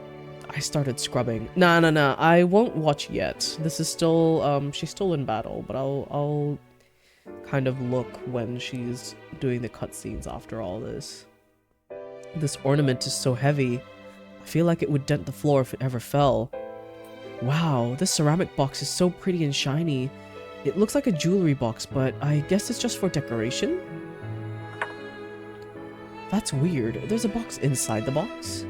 I started scrubbing. Nah, I won't watch yet. This is still, she's still in battle, but I'll kind of look when she's doing the cutscenes after all this. This ornament is so heavy, I feel like it would dent the floor if it ever fell. Wow, this ceramic box is so pretty and shiny. It looks like a jewelry box, but I guess it's just for decoration? That's weird. There's a box inside the box?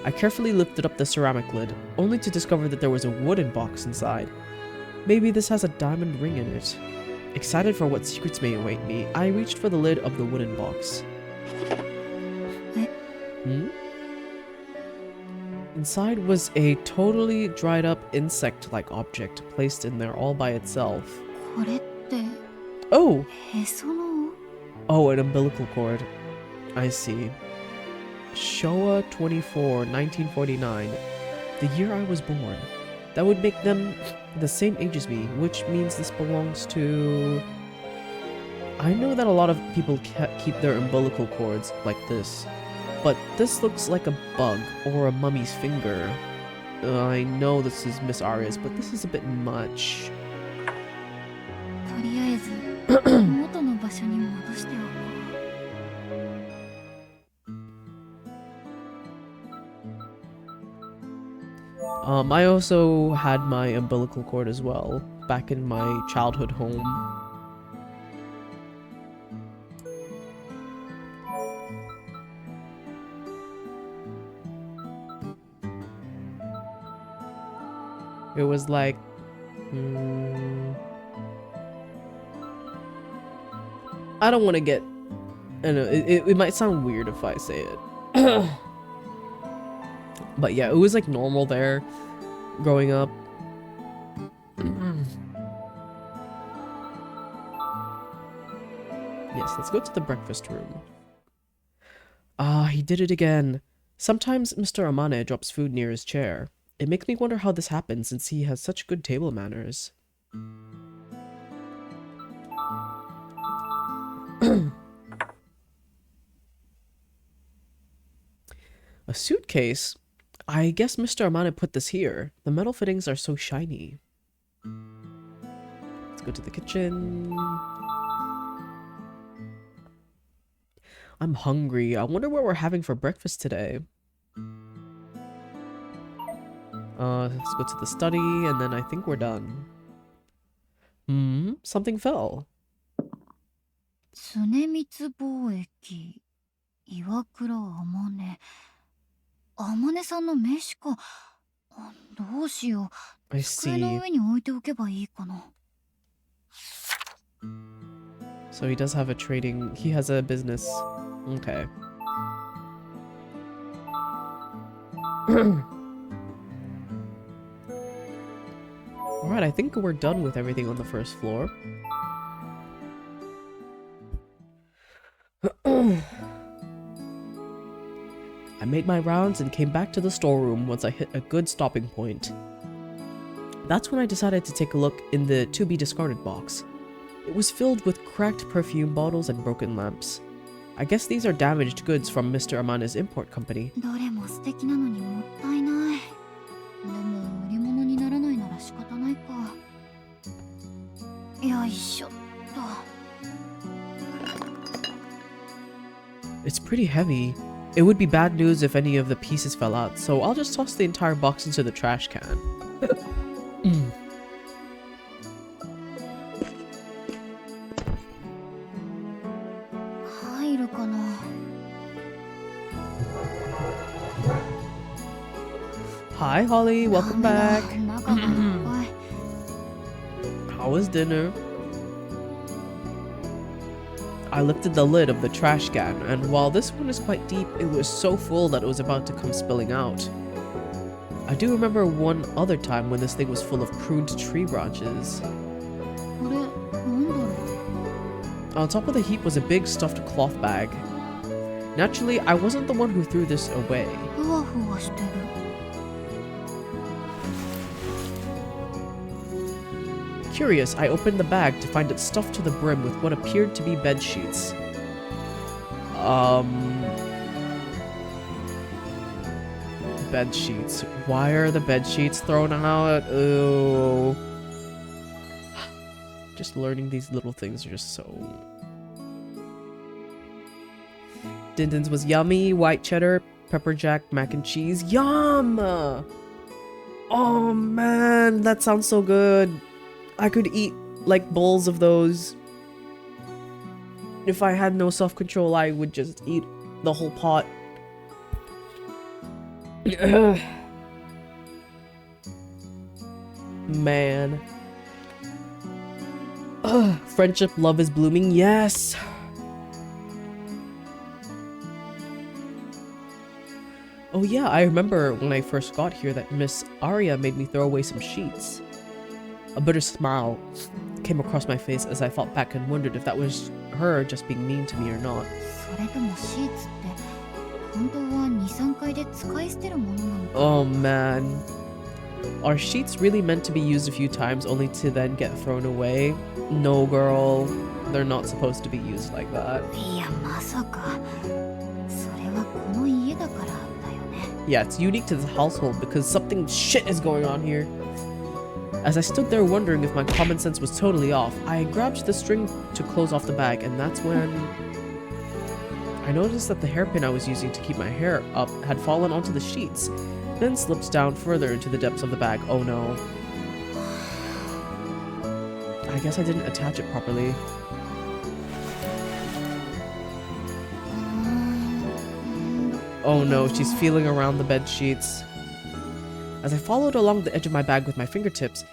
I carefully lifted up the ceramic lid, only to discover that there was a wooden box inside. Maybe this has a diamond ring in it. Excited for what secrets may await me, I reached for the lid of the wooden box. Inside was a totally dried up insect-like object placed in there all by itself. Oh! Oh, an umbilical cord. I see. Showa 24, 1949. The year I was born. That would make them the same age as me, which means this belongs to... I know that a lot of people keep their umbilical cords like this. But this looks like a bug or a mummy's finger. I know this is Miss Aria's, but this is a bit much. I also had my umbilical cord as well, back in my childhood home. It was like... I don't want to get... I know, it might sound weird if I say it. But yeah, it was like normal there, growing up. Yes, let's go to the breakfast room. Ah, he did it again. Sometimes Mr. Amane drops food near his chair. It makes me wonder how this happens since he has such good table manners. A suitcase? I guess Mr. Amane put this here. The metal fittings are so shiny. Let's go to the kitchen. I'm hungry. I wonder what we're having for breakfast today. Let's go to the study, and then I think we're done. Something fell.
常光貿易岩倉天音天音さんの名刺か。どうしよう。
I
机の
see.
上に置いておけばいいかな。
So he does have a trading... He has a business. Okay. Alright, I think we're done with everything on the first floor. I made my rounds and came back to the storeroom once I hit a good stopping point. That's when I decided to take a look in the to-be-discarded box. It was filled with cracked perfume bottles and broken lamps. I guess these are damaged goods from Mr. Amane's import company.
どれも素敵なのにもったいない。でも売り物にならないなら仕方ないか。よいしょっと。
It's pretty heavy. It would be bad news if any of the pieces fell out, so I'll just toss the entire box into the trash can.
入るかな。
Hi, Holly. Welcome back.
中がいっぱい。
How was dinner? I lifted the lid of the trash can, and while this one is quite deep, it was so full that it was about to come spilling out. I do remember one other time when this thing was full of pruned tree branches.
これなんだろう。
On top of the heap was a big stuffed cloth bag. Naturally, I wasn't the one who threw this away.
ふわふわしてる。
Curious, I opened the bag to find it stuffed to the brim with what appeared to be bed sheets. Bed sheets. Why are the bed sheets thrown out? Ooh. Just learning these little things are just so... Dinden's was yummy. White cheddar, pepper jack, mac and cheese. Yum! Oh man, that sounds so good. I could eat like bowls of those. If I had no self-control, I would just eat the whole pot. Man. Friendship, love is blooming. Yes. Oh yeah, I remember when I first got here that Miss Aria made me throw away some sheets. A bitter smile came across my face as I thought back and wondered if that was her just being mean to me or not.
それともシーツって本当は2、3回で使い捨てるものなのか。
Oh man. Are sheets really meant to be used a few times only to then get thrown away? No girl, they're not supposed to be used like that.
いやまさか。それはこの家だからだよね。
Yeah, it's unique to this household because something shit is going on here. As I stood there wondering if my common sense was totally off, I grabbed the string to close off the bag, and that's when I noticed that the hairpin I was using to keep my hair up had fallen onto the sheets, then slipped down further into the depths of the bag. Oh no. I guess I didn't attach it properly. Oh no, she's feeling around the bed sheets. As I followed along the edge of my bag with my fingertips,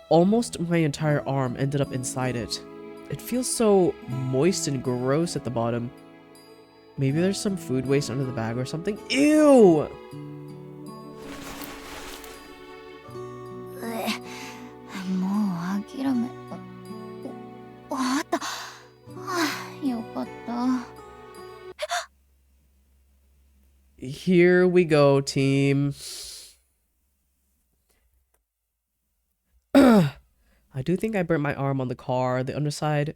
almost my entire arm ended up inside it. It feels so moist and gross at the bottom. Maybe there's some food waste under the bag or something. Ew!
もう諦め。あった。はあ、よかった。
Here we go, team. I do think I burnt my arm on the car. The underside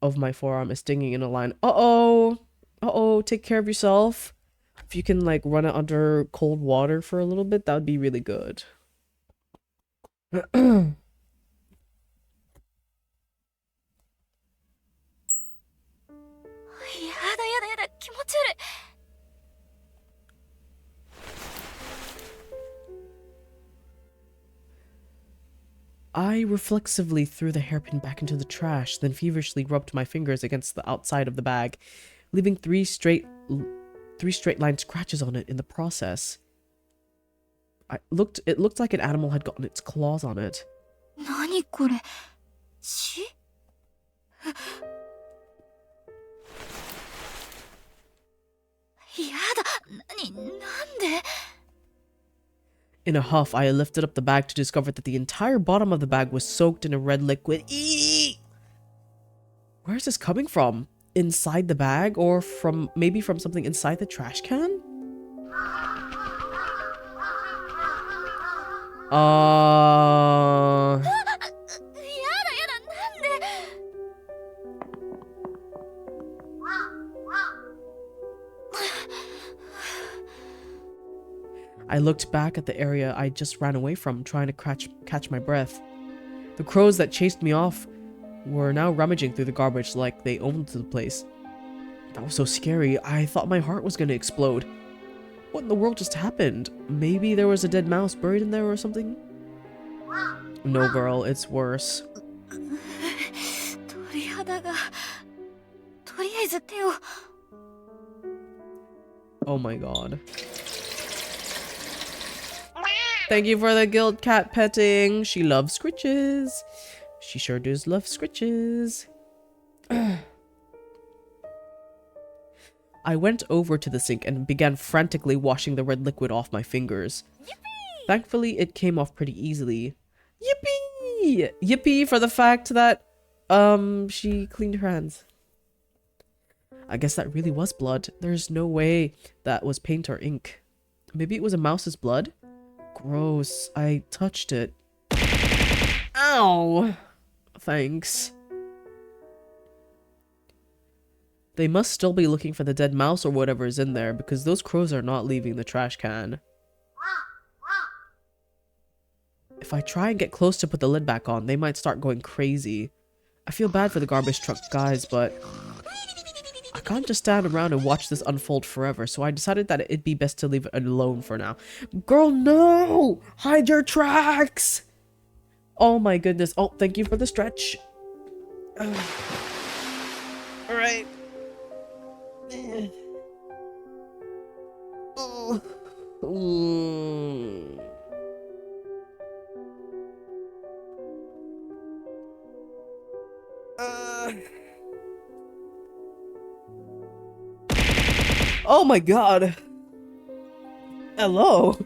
of my forearm is stinging in a line. Uh-oh. Uh-oh. Take care of yourself. If you can like run it under cold water for a little bit, that would be really good.
気持ち悪い。
I reflexively threw the hairpin back into the trash, then feverishly rubbed my fingers against the outside of the bag, leaving three straight line scratches on it in the process. It looked like an animal had gotten its claws on it.
何これ？血？ やだ、なんで？
In a huff, I lifted up the bag to discover that the entire bottom of the bag was soaked in a red liquid. Eee! Where is this coming from? Inside the bag? Or maybe from something inside the trash can? I looked back at the area I just ran away from, trying to catch my breath. The crows that chased me off were now rummaging through the garbage like they owned the place. That was so scary, I thought my heart was gonna explode. What in the world just happened? Maybe there was a dead mouse buried in there or something? No, girl, it's worse. Oh my god. Thank you for the guild cat petting. She loves scritches. She sure does love scritches. I went over to the sink and began frantically washing the red liquid off my fingers. Yippee! Thankfully, it came off pretty easily. Yippee! Yippee for the fact that, she cleaned her hands. I guess that really was blood. There's no way that was paint or ink. Maybe it was a mouse's blood? Gross. I touched it. Ow! Thanks. They must still be looking for the dead mouse or whatever is in there, because those crows are not leaving the trash can. If I try and get close to put the lid back on, they might start going crazy. I feel bad for the garbage truck guys, but I can't just stand around and watch this unfold forever, so I decided that it'd be best to leave it alone for now. Girl, no! Hide your tracks! Oh my goodness. Oh, thank you for the stretch. Alright. Oh my god. Hello.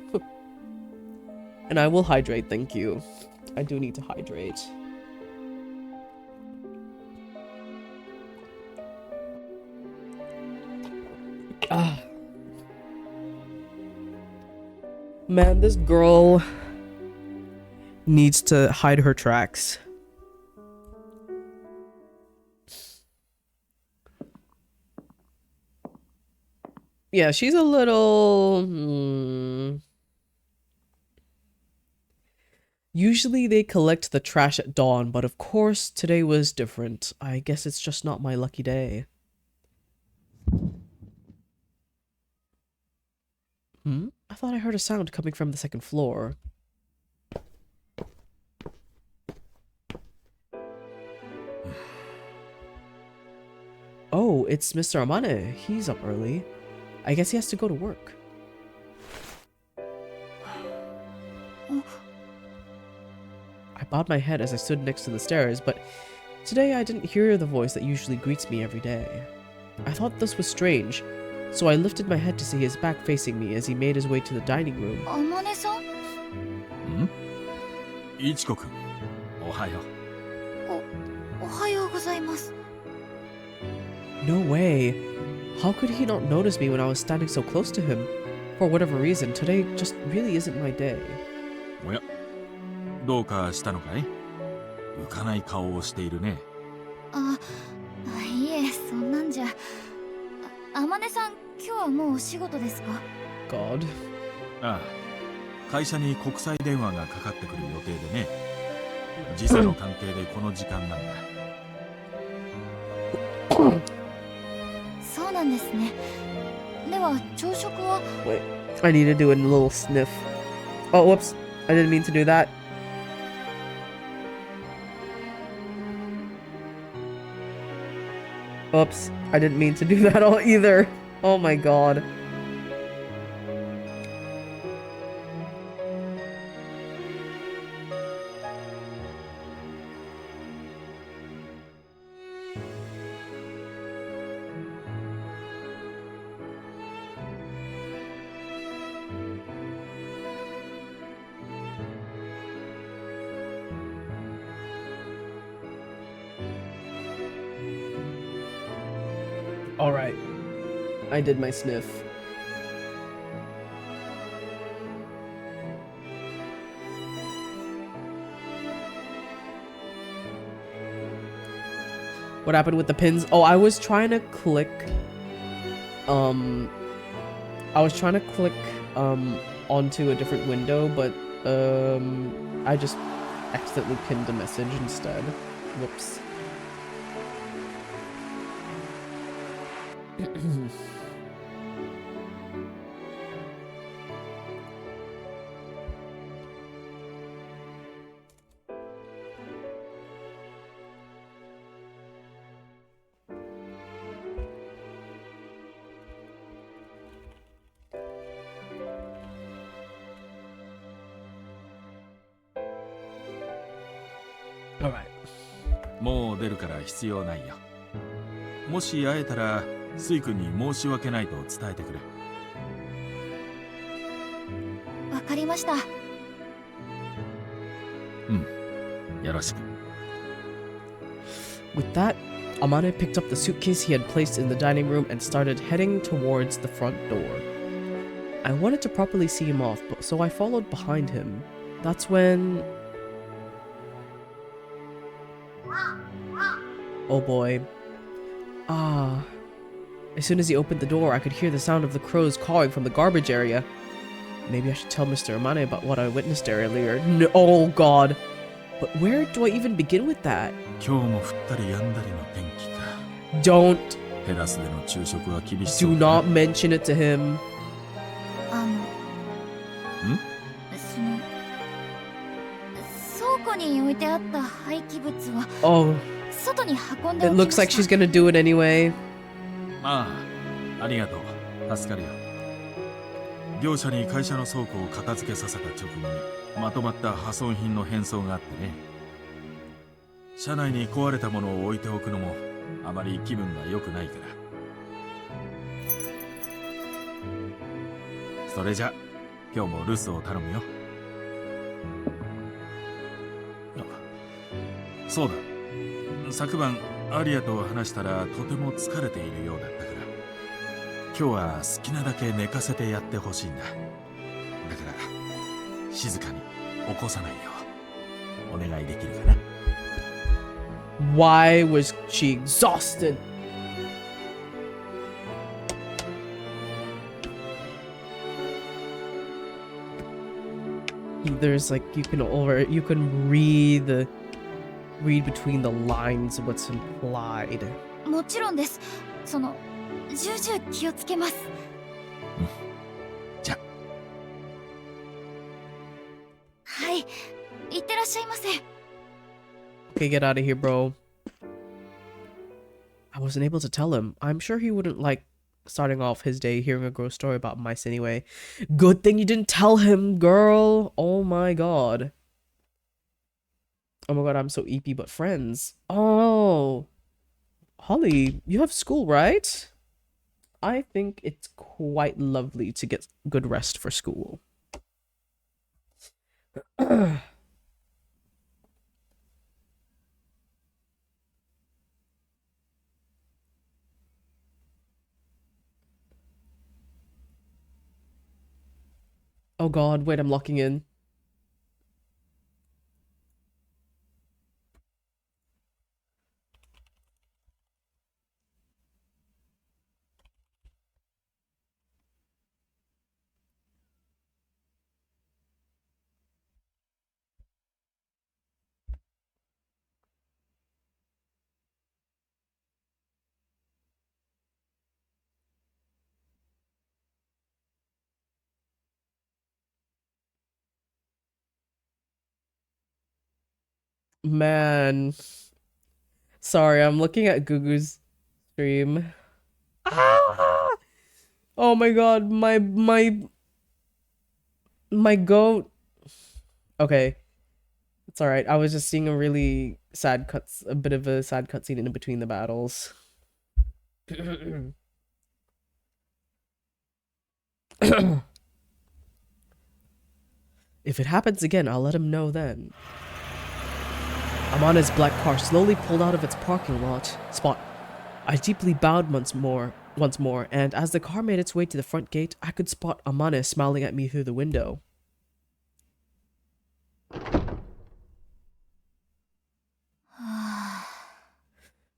And I will hydrate, thank you. I do need to hydrate. Ah. Man, this girl needs to hide her tracks. Yeah, she's a little... Usually they collect the trash at dawn, but of course today was different. I guess it's just not my lucky day. I thought I heard a sound coming from the second floor. Oh, it's Mr. Amane. He's up early. I guess he has to go to work. I bowed my head as I stood next to the stairs, but today I didn't hear the voice that usually greets me every day. I thought this was strange, so I lifted my head to see his back facing me as he made his way to the dining room.
Amane-san?
Ichiko-kun, ohayo.
Ohayou gozaimasu.
No
way. How could he not notice me when I was standing so close to him? For whatever reason, today just really isn't my day.
おや、どうかしたのかい？浮かない顔をしているね。
いえ、そんなんじゃ。Amane-san、今日はもうお仕事ですか？
God.
ああ、会社に国際電話がかかってくる予定でね。時差の関係でこの時間なんだ。
そうなんですね。では朝食は？
Wait, I need to do a little sniff. Oh, whoops. I didn't mean to do that. Oops. I didn't mean to do that all either. Oh my god. Alright. I did my sniff. What happened with the pins? Oh, I was trying to click onto a different window, but I just accidentally pinned a message instead. Whoops. Alright.
もう出るから必要ないよ。もし会えたら、スイ君に申し訳ないと伝えてくれ。
わかりました。
うん。よろしく。
With that, Amane picked up the suitcase he had placed in the dining room and started heading towards the front door. I wanted to properly see him off, but so I followed behind him. That's when... Oh boy. Ah. As soon as he opened the door, I could hear the sound of the crows cawing from the garbage area. Maybe I should tell Mr. Amane about what I witnessed earlier. No, oh god. But where do I even begin with that?
今日も降ったり止んだりの天気か。
Don't.
テラスでの昼食は厳しそう
Do
だ
not mention it to him.
倉庫に置いてあった廃棄物は
Oh,
外に運んで
it
おきま
looks like
し
she's
た。
gonna do it anyway.
ああ、ありがとう。助かるよ。業者に会社の倉庫を片付けさせた直後にまとまった破損品の返送があってね。車内に壊れたものを置いておくのもあまり気分が良くないから。それじゃ今日も留守を頼むよ。あ、そうだ。昨晩アリアと話したらとても疲れているようだったから、今日は好きなだけ寝かせてやってほしいんだ。だから静かに起こさないようお願いできるかな。
Why was she exhausted? There's like you can read between the lines of what's implied.
もちろんです。重々気をつけます。
じゃ。
はい、いってらっしゃいませ。
Okay, get out of here, bro. I wasn't able to tell him. I'm sure he wouldn't like starting off his day hearing a gross story about mice anyway. Good thing you didn't tell him, girl. Oh my god. Oh my god, I'm so eepy, but friends. Oh. Holly, you have school, right? I think it's quite lovely to get good rest for school. Oh god, wait, I'm locking in. Man. Sorry, I'm looking at Gugu's stream. Ah! Oh my god, my goat. Okay. It's alright. I was just seeing a really sad a bit of a sad cutscene in between the battles. If it happens again, I'll let him know then. Amana's black car slowly pulled out of its parking lot spot. I deeply bowed once more, and as the car made its way to the front gate, I could spot Amane smiling at me through the window.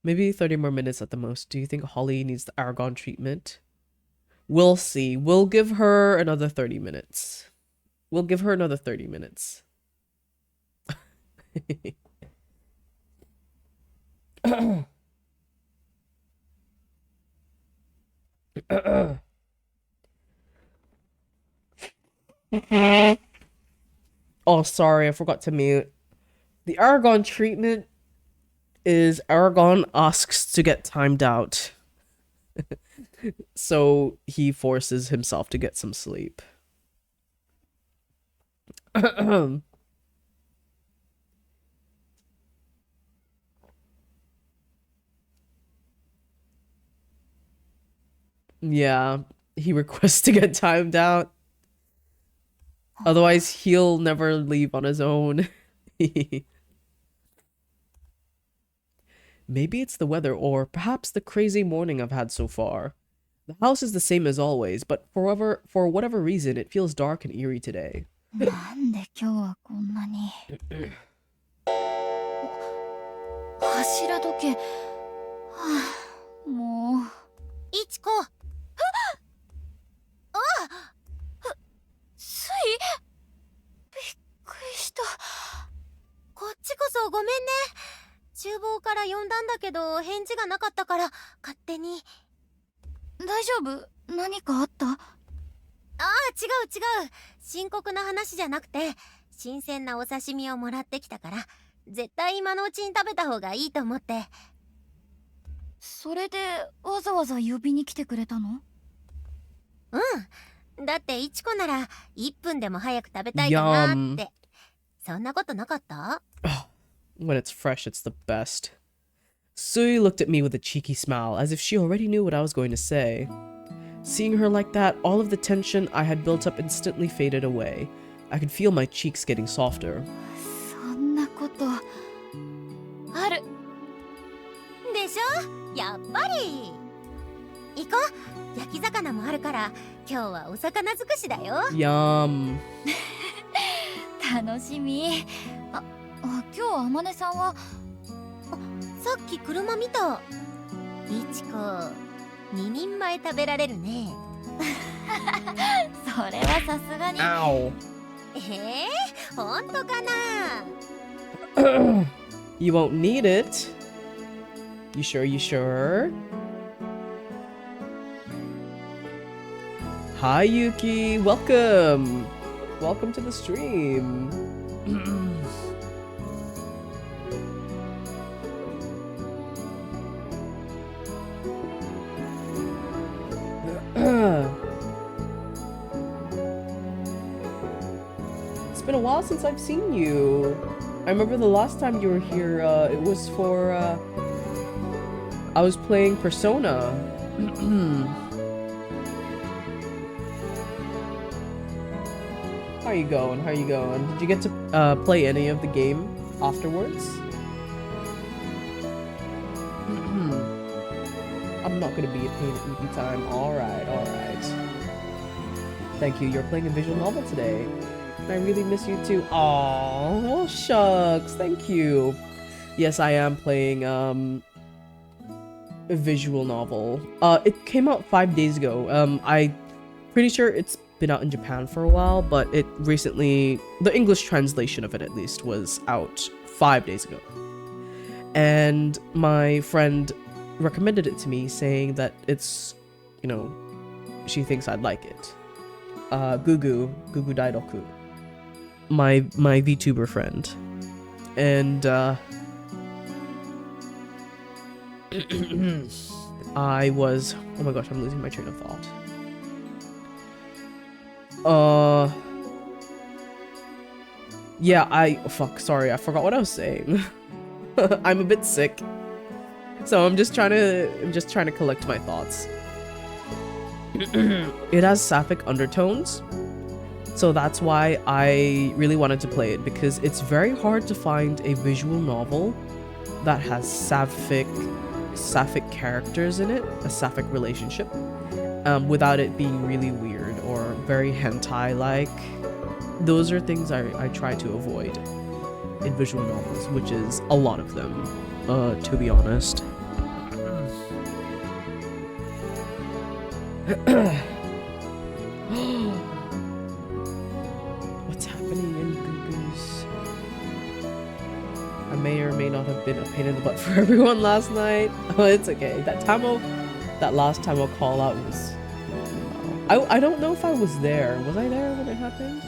Maybe 30 more minutes at the most. Do you think Holly needs the Aragon treatment? We'll see. We'll give her another 30 minutes. We'll give her another 30 minutes. Oh, sorry, I forgot to mute. The Aragon treatment is Aragon asks to get timed out. So he forces himself to get some sleep. Yeah, he requests to get timed out. Otherwise, he'll never leave on his own. Maybe it's the weather, or perhaps the crazy morning I've had so far. The house is the same as always, but for whatever reason, it feels dark and eerie today.
なんで今日はこんなに。柱時計。はあ、もう。
いちこ。ああ。
つい。びっくりした。
こっちこそごめんね。厨房から呼んだんだけど返事がなかったから勝手に。
大丈夫？何かあった？
ああ、違う。深刻な話じゃなくて、新鮮なお刺身をもらってきたから、絶対今のうちに食べた方がいいと思って。
それでわざわざ呼びに来てくれたの？
うん。だっていちこなら1分でも早く食べたいかなって。そんなことなかった？
When it's fresh, it's the best. Sui looked at me with a cheeky smile, as if she already knew what I was going to say. Seeing her like that, all of the tension I had built up instantly faded away. I could feel my cheeks getting softer.
そんなことある
でしょ？やっぱり。行こう。焼き魚もあるから今日はお魚尽くしだよ。
Yum.
楽しみ。今日天音さんは
さっき車見た。いちこ2人前食べられるね。
それはさすがに。
Ow.
ほんとかな？
You won't need it. You sure? Hi, Yuki. Welcome to the stream. It's been a while since I've seen you. I remember the last time you were here, it was for, I was playing Persona. How you going? Did you get to play any of the game afterwards? I'm not gonna be a pain at EP time. Alright. Thank you, you're playing a visual novel today. I really miss you too. Aww, well, shucks, thank you. Yes, I am playing a visual novel. It came out 5 days ago. I'm pretty sure it's been out in Japan for a while, but it recently, the English translation of it at least, was out 5 days ago. And my friend recommended it to me, saying that it's, you know, she thinks I'd like it. Gugu Daidoku, my VTuber friend. And I was, oh my gosh, I'm losing my train of thought. Yeah, fuck, sorry, I forgot what I was saying. I'm a bit sick, so I'm just trying to collect my thoughts. It has sapphic undertones, so that's why I really wanted to play it, because it's very hard to find a visual novel that has sapphic characters in it, a sapphic relationship, without it being really weird or very hentai-like. Those are things I try to avoid in visual novels, which is a lot of them, to be honest. What's happening in Gugu's? I may or may not have been a pain in the butt for everyone last night. Oh, it's okay. That last Tamo call out was... I don't know if I was there. Was I there when it happened?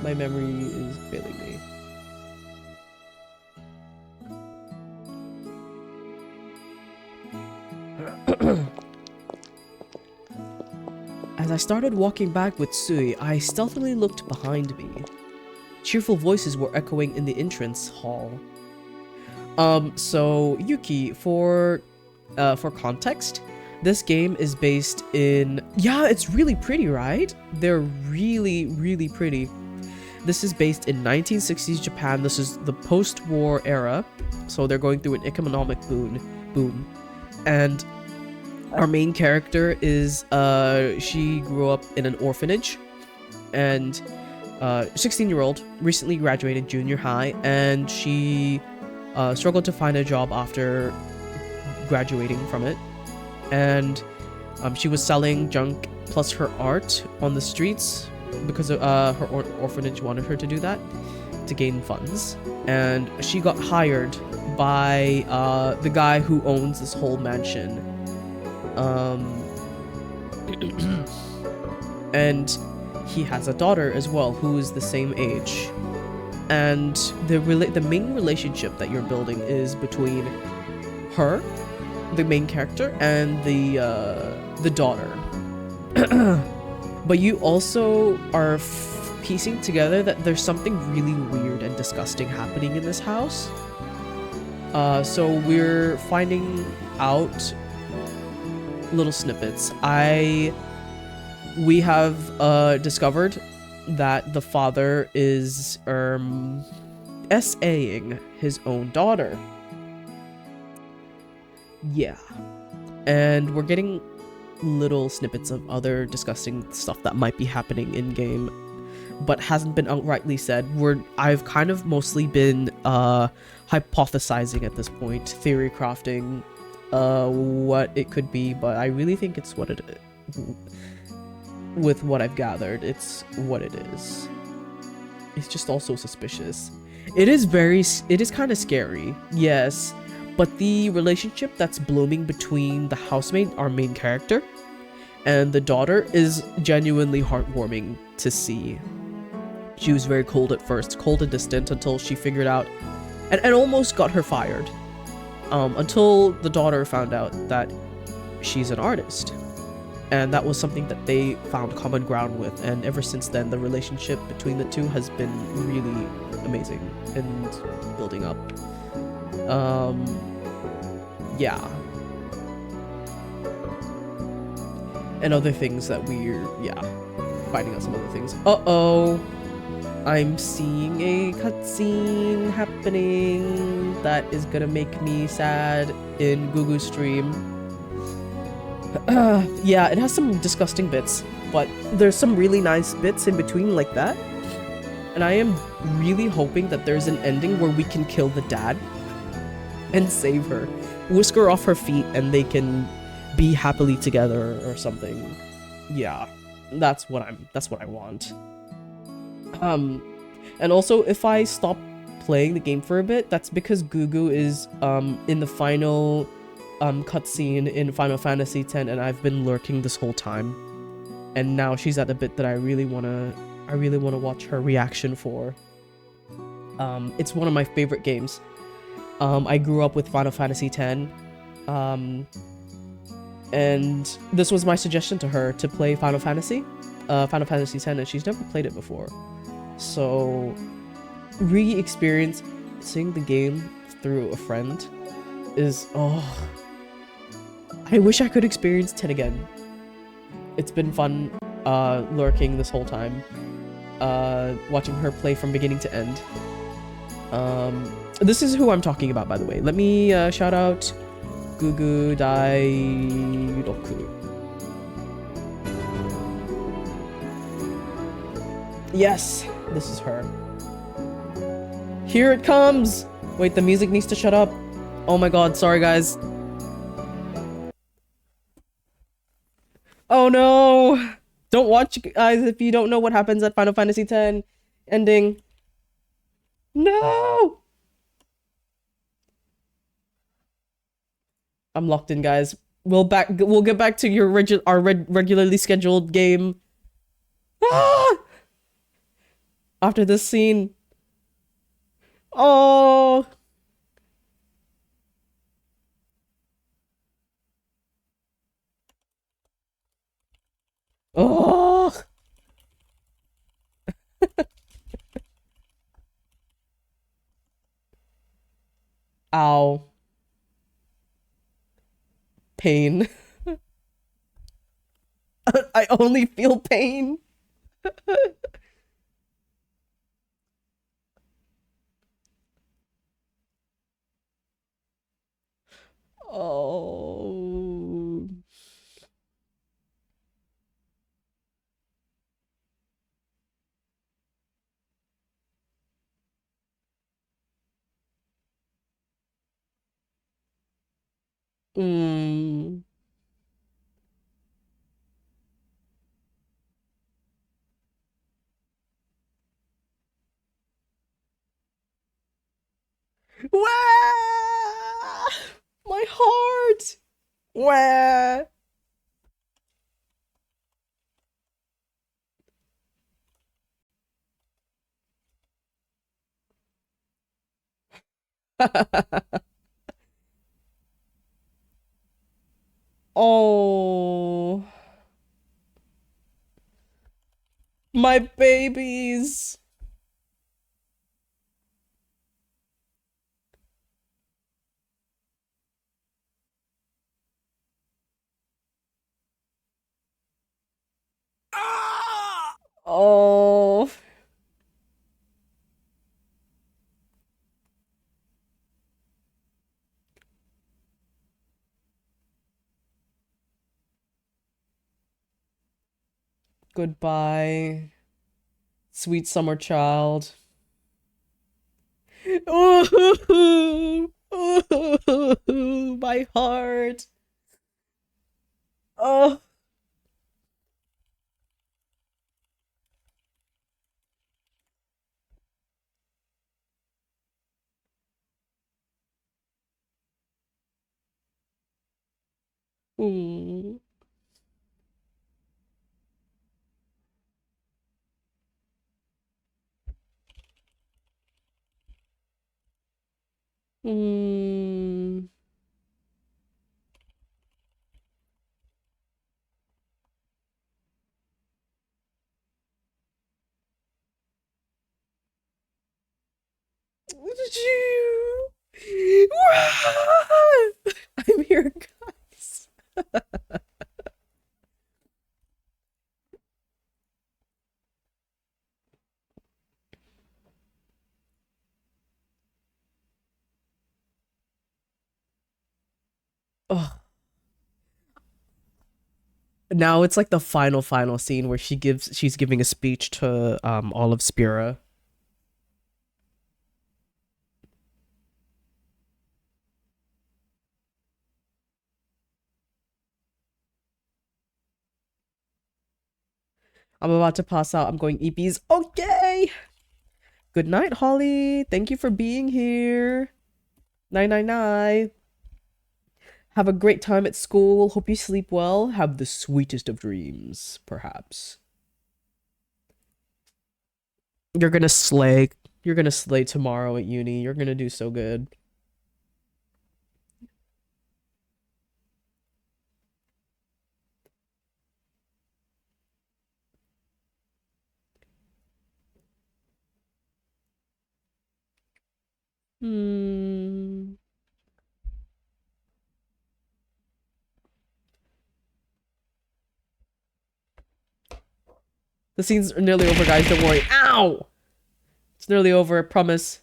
My memory is failing me. As I started walking back with Sui, I stealthily looked behind me. Cheerful voices were echoing in the entrance hall. So Yuki, for context, this game is based in... Yeah, it's really pretty, right? They're really, really pretty. This is based in 1960s Japan. This is the post-war era, so they're going through an economic boom. And our main character is, she grew up in an orphanage, and 16-year-old, recently graduated junior high, and she struggled to find a job after graduating from it. And she was selling junk plus her art on the streets because her orphanage wanted her to do that to gain funds. And she got hired by the guy who owns this whole mansion. And he has a daughter as well who is the same age. And the main relationship that you're building is between her, the main character, and the daughter. But you also are piecing together that there's something really weird and disgusting happening in this house. So we're finding out little snippets. We have discovered that the father is SAing his own daughter. Yeah. And we're getting little snippets of other disgusting stuff that might be happening in game, but hasn't been outrightly said. I've kind of mostly been hypothesizing at this point, theory crafting what it could be, but I really think it's what it is. With what I've gathered, it's what it is. It's just also suspicious. It is kind of scary, yes, but the relationship that's blooming between the housemate, our main character, and the daughter is genuinely heartwarming to see. She was very cold at first, cold and distant, until she figured out, and almost got her fired, until the daughter found out that she's an artist. And that was something that they found common ground with, and ever since then the relationship between the two has been really amazing and building up. Yeah. And other things that we're, finding out some other things. Uh-oh! I'm seeing a cutscene happening that is gonna make me sad in Gugu's stream. Yeah, it has some disgusting bits, but there's some really nice bits in between like that. And I am really hoping that there's an ending where we can kill the dad and save her. Whisk her off her feet and they can be happily together or something. Yeah, that's what I want. And also, if I stop playing the game for a bit, that's because Gugu is in the final cutscene in Final Fantasy X, and I've been lurking this whole time. And now she's at a bit that I really wanna watch her reaction for. It's one of my favorite games. I grew up with Final Fantasy X. And this was my suggestion to her to play Final Fantasy X, and she's never played it before. So, re-experiencing the game through a friend is, I wish I could experience 10 again. It's been fun, lurking this whole time, watching her play from beginning to end. This is who I'm talking about, by the way. Let me, shout out Gugu Dairoku. Yes, this is her. Here it comes! Wait, the music needs to shut up. Oh my god, sorry guys. Oh no! Don't watch, guys, if you don't know what happens at Final Fantasy X ending. No! I'm locked in, guys. We'll get back to your regularly scheduled game. Ah! After this scene. Oh. Oh. Ow. Pain. I only feel pain. Oh. Mm. Wah! My heart. Wah! Oh. My babies. Oh. Goodbye, sweet summer child. Oh, my heart. Oh. Mm. Mm. I'm here, guys. Oh. Now it's like the final scene where she's giving a speech to all of Spira. I'm about to pass out. I'm going EPs. Okay. Good night, Holly. Thank you for being here. Night, night, night. Have a great time at school. Hope you sleep well. Have the sweetest of dreams, perhaps. You're gonna slay. You're gonna slay tomorrow at uni. You're gonna do so good. Hmm. The scene's nearly over, guys. Don't worry. Ow! It's nearly over, I promise.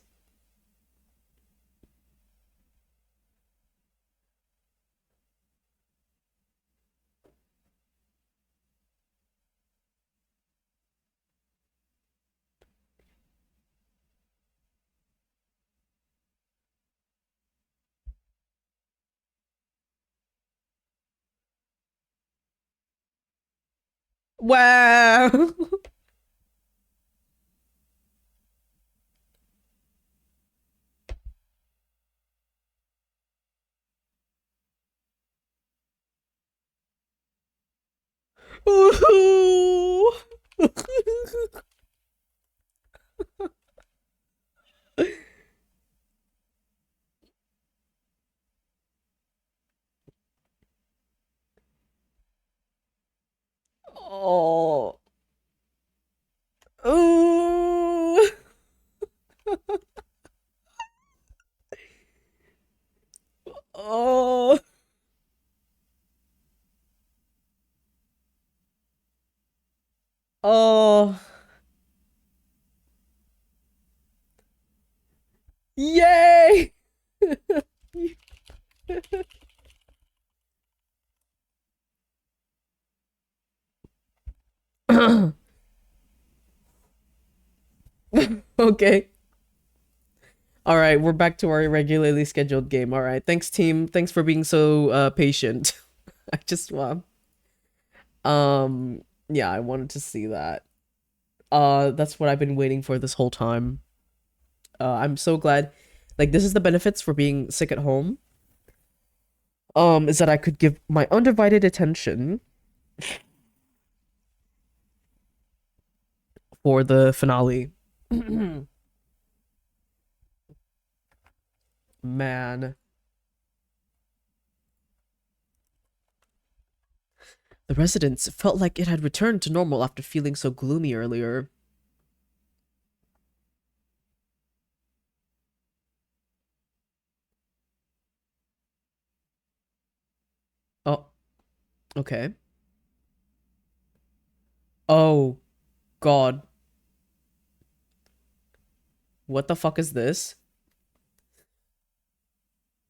Wow! Ooh. Oh. Ooh. Oh. Oh. Yay! Okay. All right, we're back to our regularly scheduled game. All right, thanks team. Thanks for being so patient. I just yeah, I wanted to see that. That's what I've been waiting for this whole time. I'm so glad. Like this is the benefits for being sick at home. Is that I could give my undivided attention for the finale. Man. The residence felt like it had returned to normal after feeling so gloomy earlier. Oh, okay. Oh, God. What the fuck is this?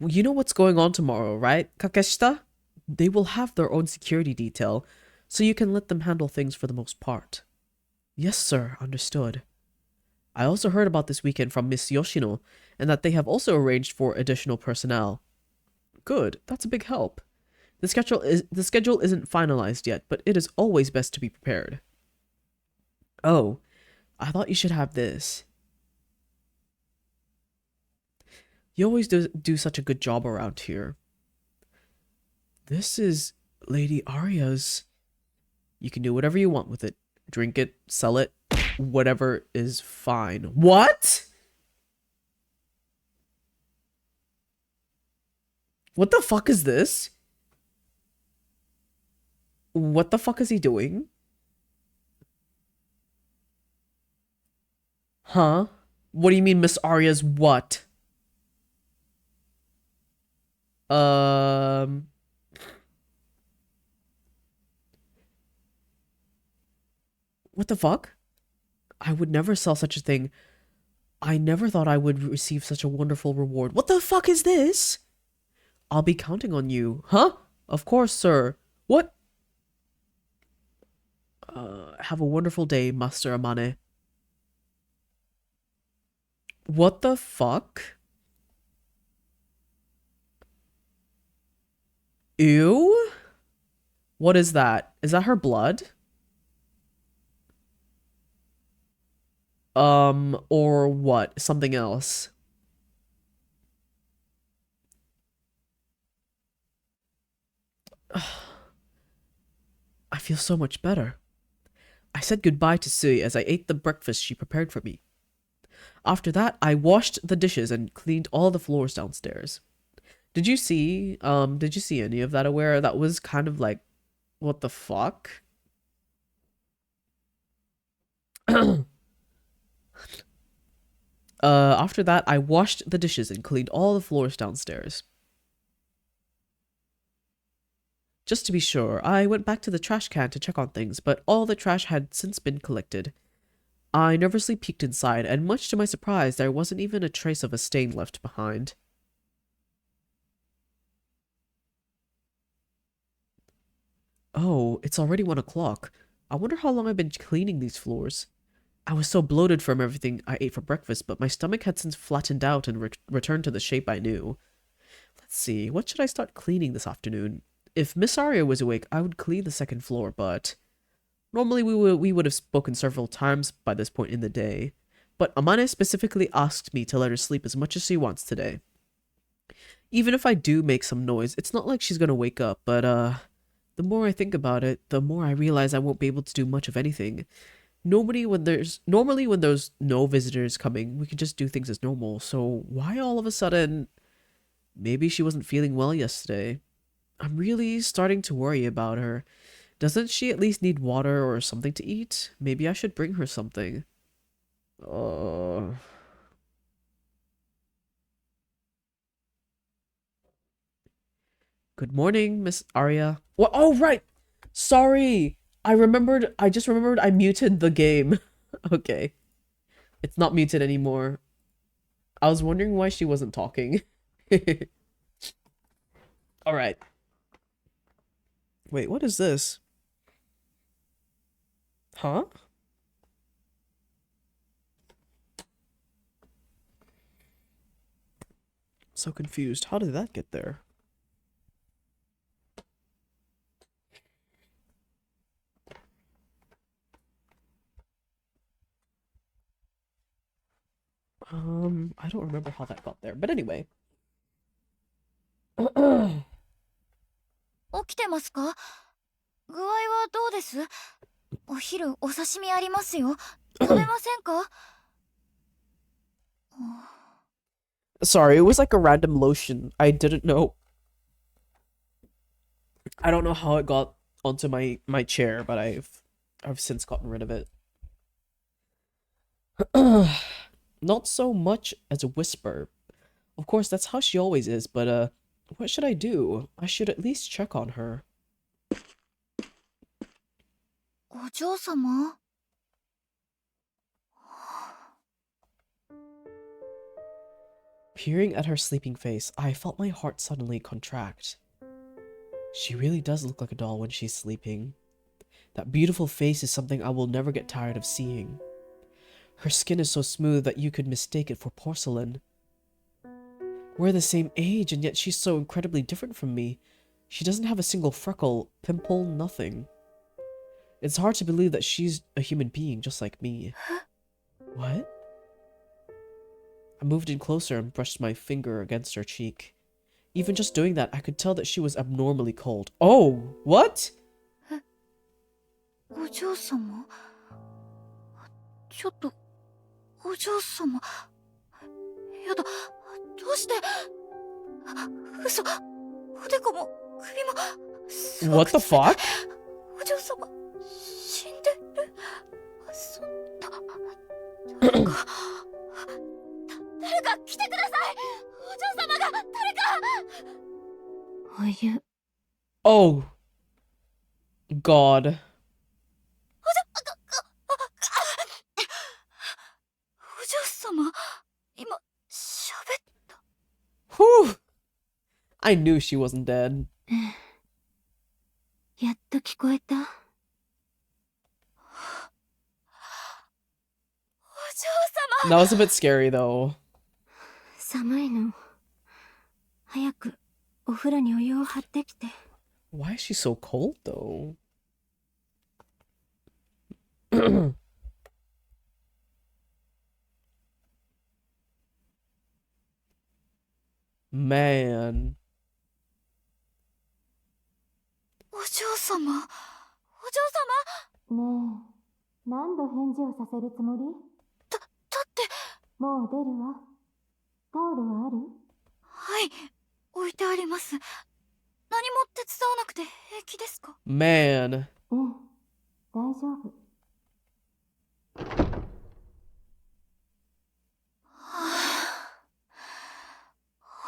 Well, you know what's going on tomorrow, right, Kakeshita? They will have their own security detail, so you can let them handle things for the most part. Yes, sir, understood. I also heard about this weekend from Miss Yoshino, and that they have also arranged for additional personnel. Good, that's a big help. The schedule isn't finalized yet, but it is always best to be prepared. Oh, I thought you should have this. You always do such a good job around here. This is Lady Aria's. You can do whatever you want with it. Drink it, sell it, whatever is fine. What? What the fuck is this? What the fuck is he doing? Huh? What do you mean Miss Aria's what? Um... What the fuck? I would never sell such a thing. I never thought I would receive such a wonderful reward. What the fuck is this? I'll be counting on you. Huh? Of course, sir. What? Have a wonderful day, Master Amane. What the fuck? Ew? What is that? Is that her blood? Or what? Something else. I feel so much better. I said goodbye to Sui as I ate the breakfast she prepared for me. After that, I washed the dishes and cleaned all the floors downstairs. Did you see any of that, Aware? That was kind of like, what the fuck? After that, I washed the dishes and cleaned all the floors downstairs. Just to be sure, I went back to the trash can to check on things, but all the trash had since been collected. I nervously peeked inside, and much to my surprise, there wasn't even a trace of a stain left behind. Oh, it's already 1 o'clock. I wonder how long I've been cleaning these floors. I was so bloated from everything I ate for breakfast, but my stomach had since flattened out and returned to the shape I knew. Let's see, what should I start cleaning this afternoon? If Miss Aria was awake, I would clean the second floor, but normally we would have spoken several times by this point in the day. But Amane specifically asked me to let her sleep as much as she wants today. Even if I do make some noise, it's not like she's gonna wake up, but the more I think about it, the more I realize I won't be able to do much of anything. Normally when there's no visitors coming, we can just do things as normal. So why all of a sudden? Maybe she wasn't feeling well yesterday. I'm really starting to worry about her. Doesn't she at least need water or something to eat? Maybe I should bring her something. Good morning, Miss Aria. What? Oh, right. Sorry. I just remembered I muted the game. Okay. It's not muted anymore. I was wondering why she wasn't talking. Alright. Wait, what is this? Huh? So confused. How did that get there? I don't remember how that got there. But anyway.
起きてますか？具合はどうです？お昼お刺身ありますよ。食べませんか？
Sorry, it was like a random lotion. I didn't know. I don't know how it got onto my chair, but I've since gotten rid of it. Not so much as a whisper. Of course, that's how she always is, but what should I do? I should at least check on her.
お嬢様？
Peering at her sleeping face, I felt my heart suddenly contract. She really does look like a doll when she's sleeping. That beautiful face is something I will never get tired of seeing. Her skin is so smooth that you could mistake it for porcelain. We're the same age, and yet she's so incredibly different from me. She doesn't have a single freckle, pimple, nothing. It's hard to believe that she's a human being just like me. What? I moved in closer and brushed my finger against her cheek. Even just doing that, I could tell that she was abnormally cold. Oh, what?
お嬢様？ちょっとお嬢様？やだ、どうして？嘘、おでこも首もすご
What
く
the fuck?
お嬢様死んでる？そんな誰か誰か来てください！お嬢様が誰か！お湯。
Oh. God.
お嬢様、今喋った。
Whew. I knew she wasn't dead.
やっと聞こえた。お嬢様。
That was a bit scary though.
寒いの。早くお風呂にお湯を張ってきて。
Why is she so cold though? Man.
お嬢様。お嬢様。ねえ、何度返事をさせるつもり？だって
もう出るわ。タオルはある？
はい、置いてあります。何も手伝わなくて平気ですか？
Man.
うん、大丈夫。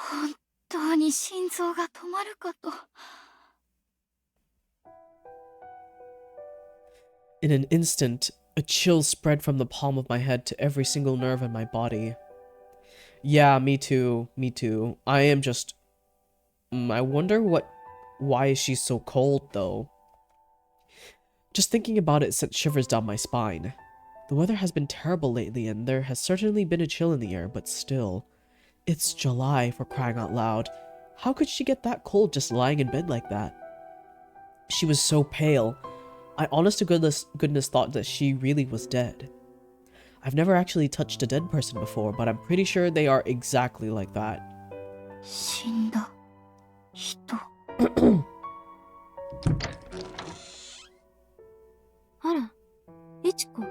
本当に心臓が止まるかと。
In an instant, a chill spread from the palm of my head to every single nerve in my body. Yeah, me too. Me too. I am just... I wonder why is she so cold, though? Just thinking about it sent shivers down my spine. The weather has been terrible lately, and there has certainly been a chill in the air, but still... It's July, for crying out loud. How could she get that cold just lying in bed like that? She was so pale. I honest to goodness thought that she really was dead. I've never actually touched a dead person before, but I'm pretty sure they are exactly like that.
死んだ人。
あら、いちこ。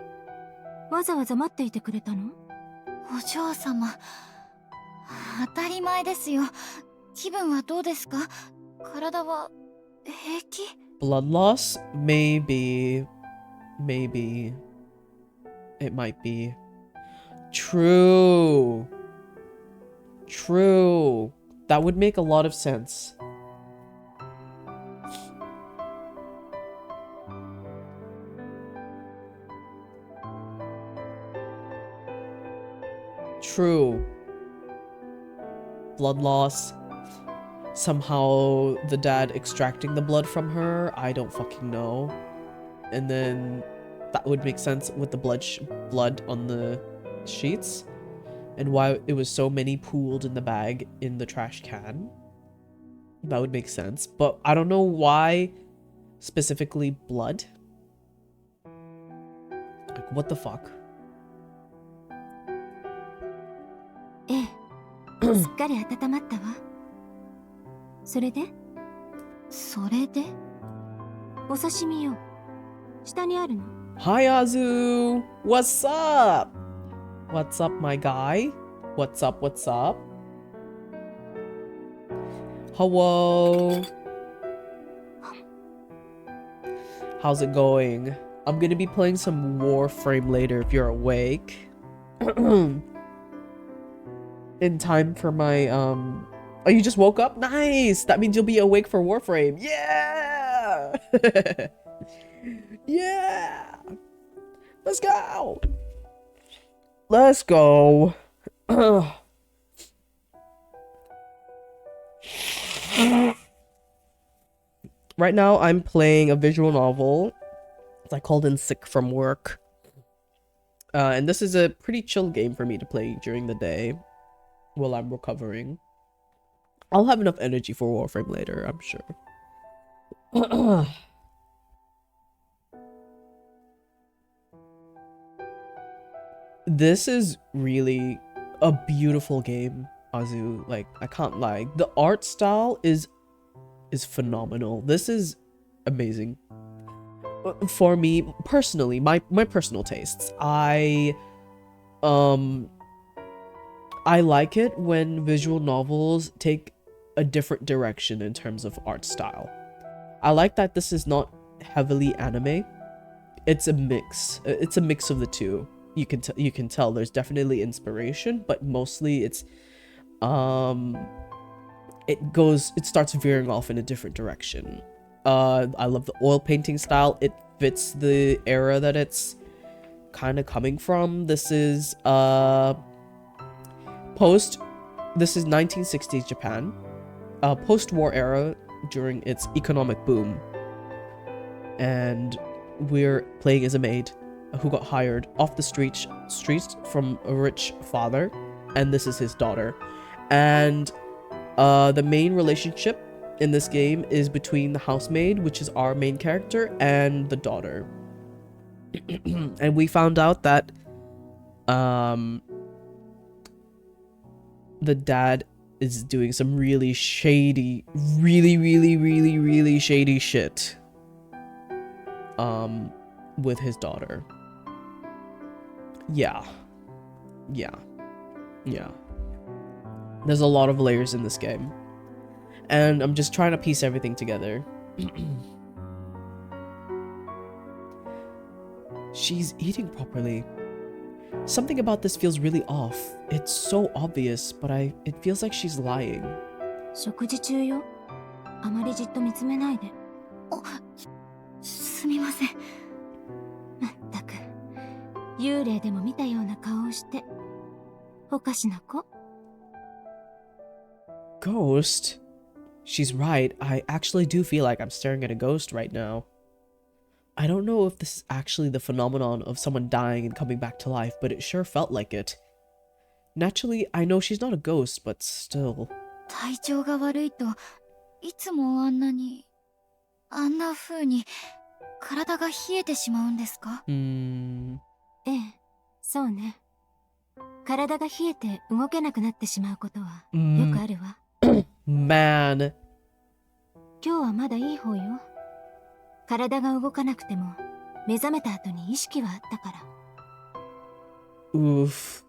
わざわざ待っていてくれたの？
お嬢様、当たり前ですよ。気分はどうですか？体は平気？
Blood loss? Maybe. Maybe. It might be. True. True. That would make a lot of sense. True. Blood loss. Somehow the dad extracting the blood from her. I don't fucking know. And then that would make sense with the blood on the sheets. And why it was so many pooled in the bag in the trash can. That would make sense. But I don't know why specifically blood. Like, what the fuck?
ええ、すっかり温まったわ。それで？
それで？
お刺身よ。下にあるの？
Hi, Azu! What's up? What's up, my guy? What's up, what's up? Hello? How's it going? I'm gonna be playing some Warframe later if you're awake. In time for my, Oh, you just woke up? Nice! That means you'll be awake for Warframe. Yeah! Yeah! Let's go! Let's go! Right now, I'm playing a visual novel. I called in sick from work. And this is a pretty chill game for me to play during the day while I'm recovering. I'll have enough energy for Warframe later, I'm sure. This is really a beautiful game, Azu. Like, I can't lie. The art style is phenomenal. This is amazing. For me, personally, my personal tastes, I like it when visual novels take a different direction in terms of art style. I like that this is not heavily anime. It's a mix. It's a mix of the two. You can tell there's definitely inspiration, but mostly it's it starts veering off in a different direction. I love the oil painting style. It fits the era that it's kind of coming from. This is 1960s Japan, post-war era during its economic boom, and we're playing as a maid who got hired off the streets from a rich father, and this is his daughter. And the main relationship in this game is between the housemaid, which is our main character, and the daughter. And we found out that the dad is doing some really shady, really shady shit with his daughter. Yeah. Yeah. There's a lot of layers in this game. And I'm just trying to piece everything together. She's eating properly. Something about this feels really off. It's so obvious, but it feels like she's lying.
食事中よ。あまりじっと見つめないで。
すみません。
まったく、幽霊でも見たような顔をして。おかしな子。
Ghost? She's right. I actually do feel like I'm staring at a ghost right now. I don't know if this is actually the phenomenon of someone dying and coming back to life, but it sure felt like it. Naturally, I know she's not a ghost, but still.
体調が悪いといつもあんな風に体が冷えてしまうんですか？
ええ、そうね。体が冷えて動けなくなってしまうことはよくあるわ。
Man.
今日はまだいい方よ。体が動かなくても目覚めた後に意識はあったから。
Oof.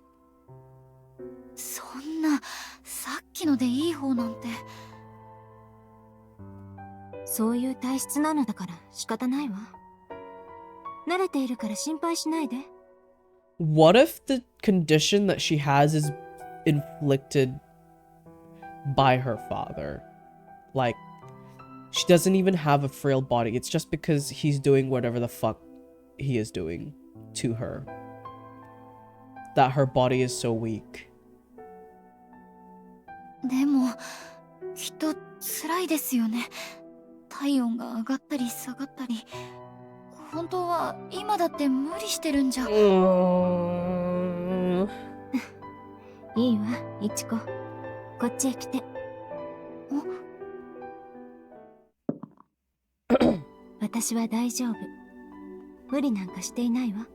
そんな、さっきのでいい方なんて。
そういう体質なのだから仕方ないわ。慣れているから心配しないで。
What if the condition that she has is inflicted by her father? Like, she doesn't even have a frail body. It's just because he's doing whatever the fuck he is doing to her. That her body is so weak.
でも、きっと辛いですよね。体温が上がったり下がったり。本当は今だって無理してるんじゃ。
いいわ、いちこ。こっちへ来て。私は大丈夫。無理なんかしていないわ。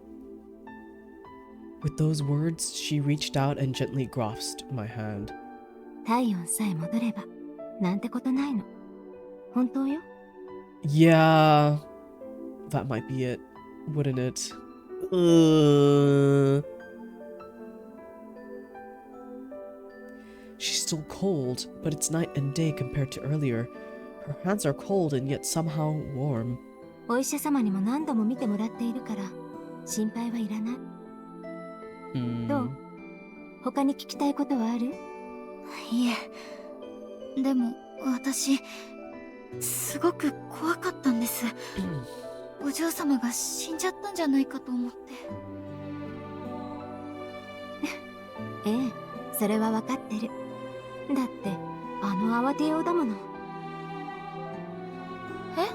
With those words, she reached out and gently grasped my hand.
体温さえ戻れば、なんてことないの。本当よ。
Yeah, that might be it, wouldn't it? She's still cold, but it's night and day compared to earlier. Her hands are cold and yet somehow warm.
お医者様にも何度も見てもらっているから、心配はいらない。どう？他に聞きたいことはある？
いえ。でも、私、すごく怖かったんです。お嬢様が死んじゃったんじゃないかと思って。
ええ、それはわかってる。だって、あの慌てようだもの。
え？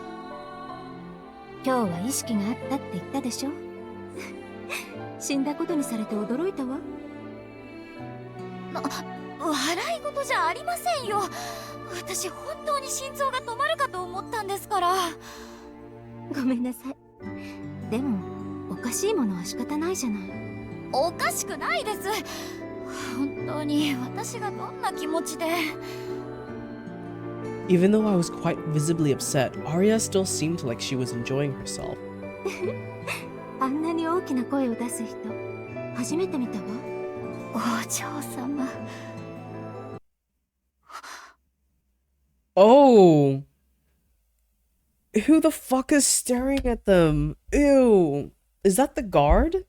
今日は意識があったって言ったでしょ？死んだことにされて驚いたわ。
笑い事じゃありませんよ。私本当に心臓が止まるかと思ったんですから。
ごめんなさい。でもおかしいものは仕方ないじゃない。
おかしくないです。本当に私がどんな気持ちで。
Even though I was quite visibly upset, Aria still seemed like she was enjoying herself.
あんなに大きな声を出す人、初めて見たわ。
お嬢様。
Oh! Who the fuck is staring at them? Ew! Is that the guard?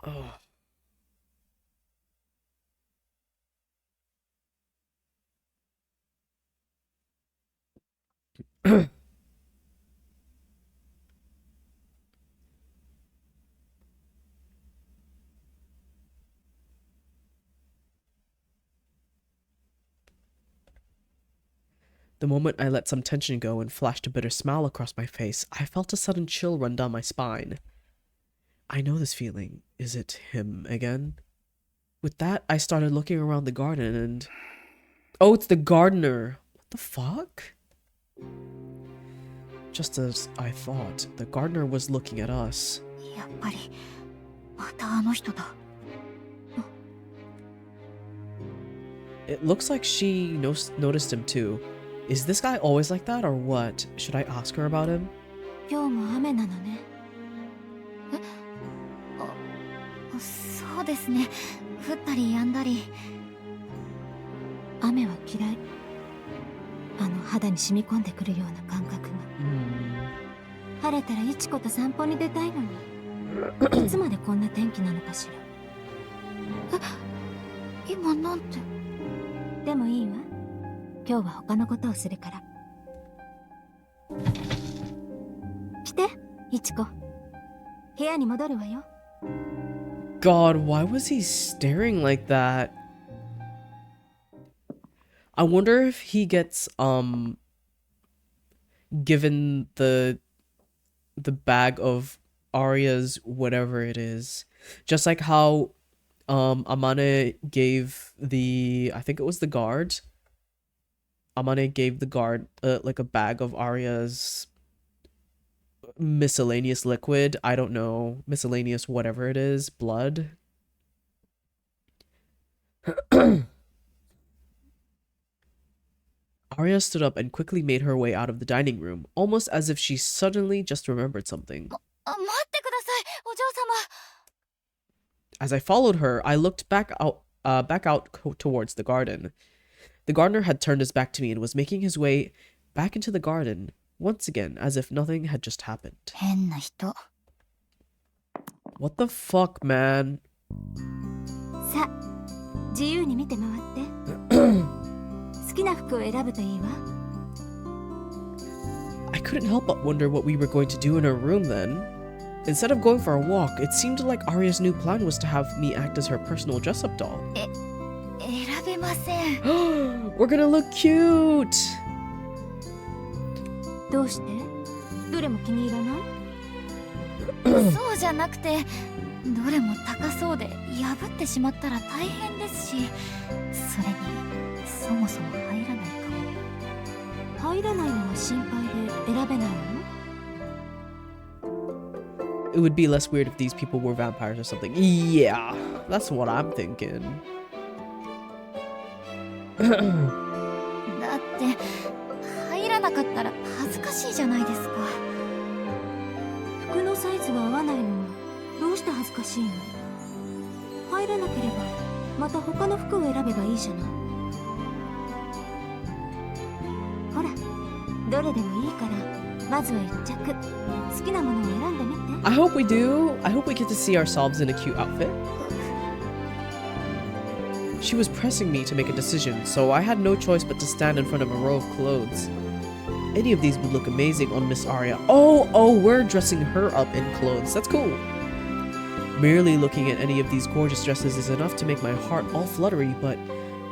Ugh. The moment I let some tension go and flashed a bitter smile across my face, I felt a sudden chill run down my spine. I know this feeling. Is it him again? With that, I started looking around the garden and... Oh, it's the gardener! What the fuck? Just as I thought, the gardener was looking at us.
やっぱり、またあの人だ。
It looks like she noticed him too. Is this guy always like that or what? Should I ask her about him?
今日も雨なのね。
そうでですね。降ったり止んだり。雨は嫌い。肌に染み込んでくるような感覚が。晴れたらイチコと散歩に出たいのに。いつまでこんな天気なのかしら。今なんて。でもいいわ。今日は他のことをするから。来て、イチコ。部屋に戻るわよ。
God, why was he staring like that? I wonder if he gets given the bag of Arya's whatever it is. Just like how Amane gave the, I think it was the guard. Amane gave the guard like a bag of Arya's miscellaneous liquid. I don't know, miscellaneous whatever it is, blood. Arya stood up and quickly made her way out of the dining room, almost as if she suddenly just remembered something.
待ってください、お嬢様。
As I followed her, I looked back out towards the garden. The gardener had turned his back to me and was making his way back into the garden, once again, as if nothing had just happened.
変な人。
What the fuck, man?
さあ、自由に見て回って。好きな服を選ぶといいわ。
I couldn't help but wonder what we were going to do in her room then. Instead of going for a walk, it seemed like Arya's new plan was to have me act as her personal dress-up doll.
選べません。
We're gonna look cute!
どうして？どれも気に入らない？そうじゃなくて、どれも高そうで破ってしまったら大変ですし、それにそもそも入らないかも。入らないのが心配で選べないの？
It would be less weird if these people were vampires or something. Yeah, that's what I'm thinking.
だって入らなかったら恥ずかしいじゃないですか。服のサイズが合わないのはどうして恥ずかしいの？入らなければまた他の服を選べばいいじゃない。ほら、どれでもいいからまずは一着好きなものを選んでみて。
I hope we do. I hope we get to see ourselves in a cute outfit. She was pressing me to make a decision, so I had no choice but to stand in front of a row of clothes. Any of these would look amazing on Miss Aria. Oh, we're dressing her up in clothes. That's cool. Merely looking at any of these gorgeous dresses is enough to make my heart all fluttery, but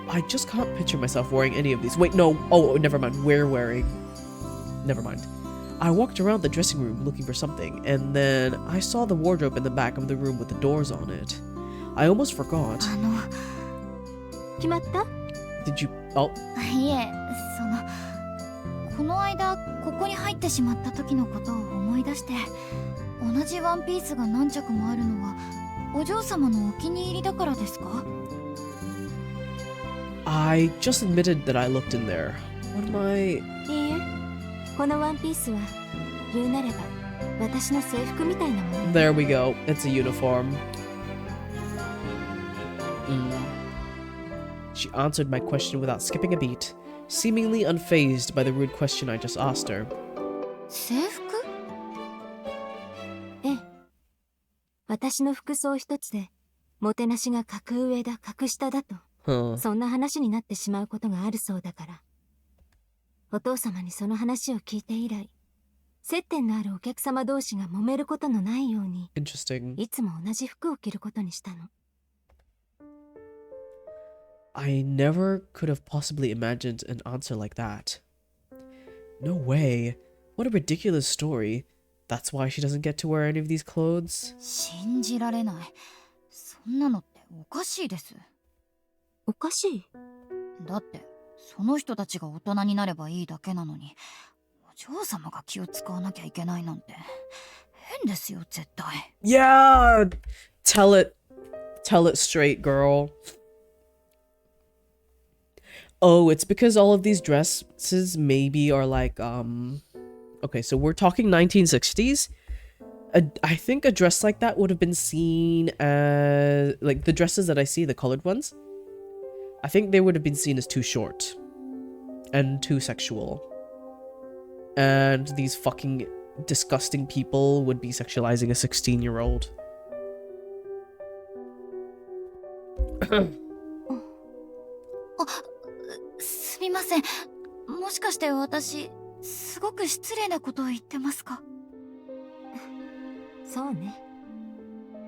I just can't picture myself wearing any of these. Wait, no. Oh, never mind. We're wearing. Never mind. I walked around the dressing room looking for something, and then I saw the wardrobe in the back of the room with the doors on it. I almost forgot.
決まった？
Did you... Oh.
いえ、この間ここに入ってしまった時のことを思い出して、同じワンピースが何着もあるのはお嬢様のお気に入りだからですか？
I just admitted that I looked in there. What am I...
いいえ、このワンピースは言うなれば私の制服みたいなもの。
There we go. It's a uniform. She answered my question without skipping a beat, seemingly unfazed by the rude question I just asked her.
制服？ええ。私の服装一つで、もてなしが格上だ格下だと、そんな話になってしまうことがあるそうだから。お父様にその話を聞いて以来、接点のあるお客様同士が揉めることのないように、
Interesting.
いつも同じ服を着ることにしたの。
I never could have possibly imagined an answer like that. No way. What a ridiculous story. That's why she doesn't get to wear any of these clothes?
信じられない。そんなのっておかしいです。おかしい？だって、その人たちが大人になればいいだけなのに、お嬢様が気を使わなきゃいけないなんて、変ですよ、絶対。
Yeah! Tell it straight, girl. Oh, it's because all of these dresses maybe are like, okay, so we're talking 1960s. I think a dress like that would have been seen as, like, the dresses that I see, the colored ones, I think they would have been seen as too short and too sexual. And these fucking disgusting people would be sexualizing a 16-year-old.
すみません。もしかして私、すごく失礼なことを言ってますか？
そうね。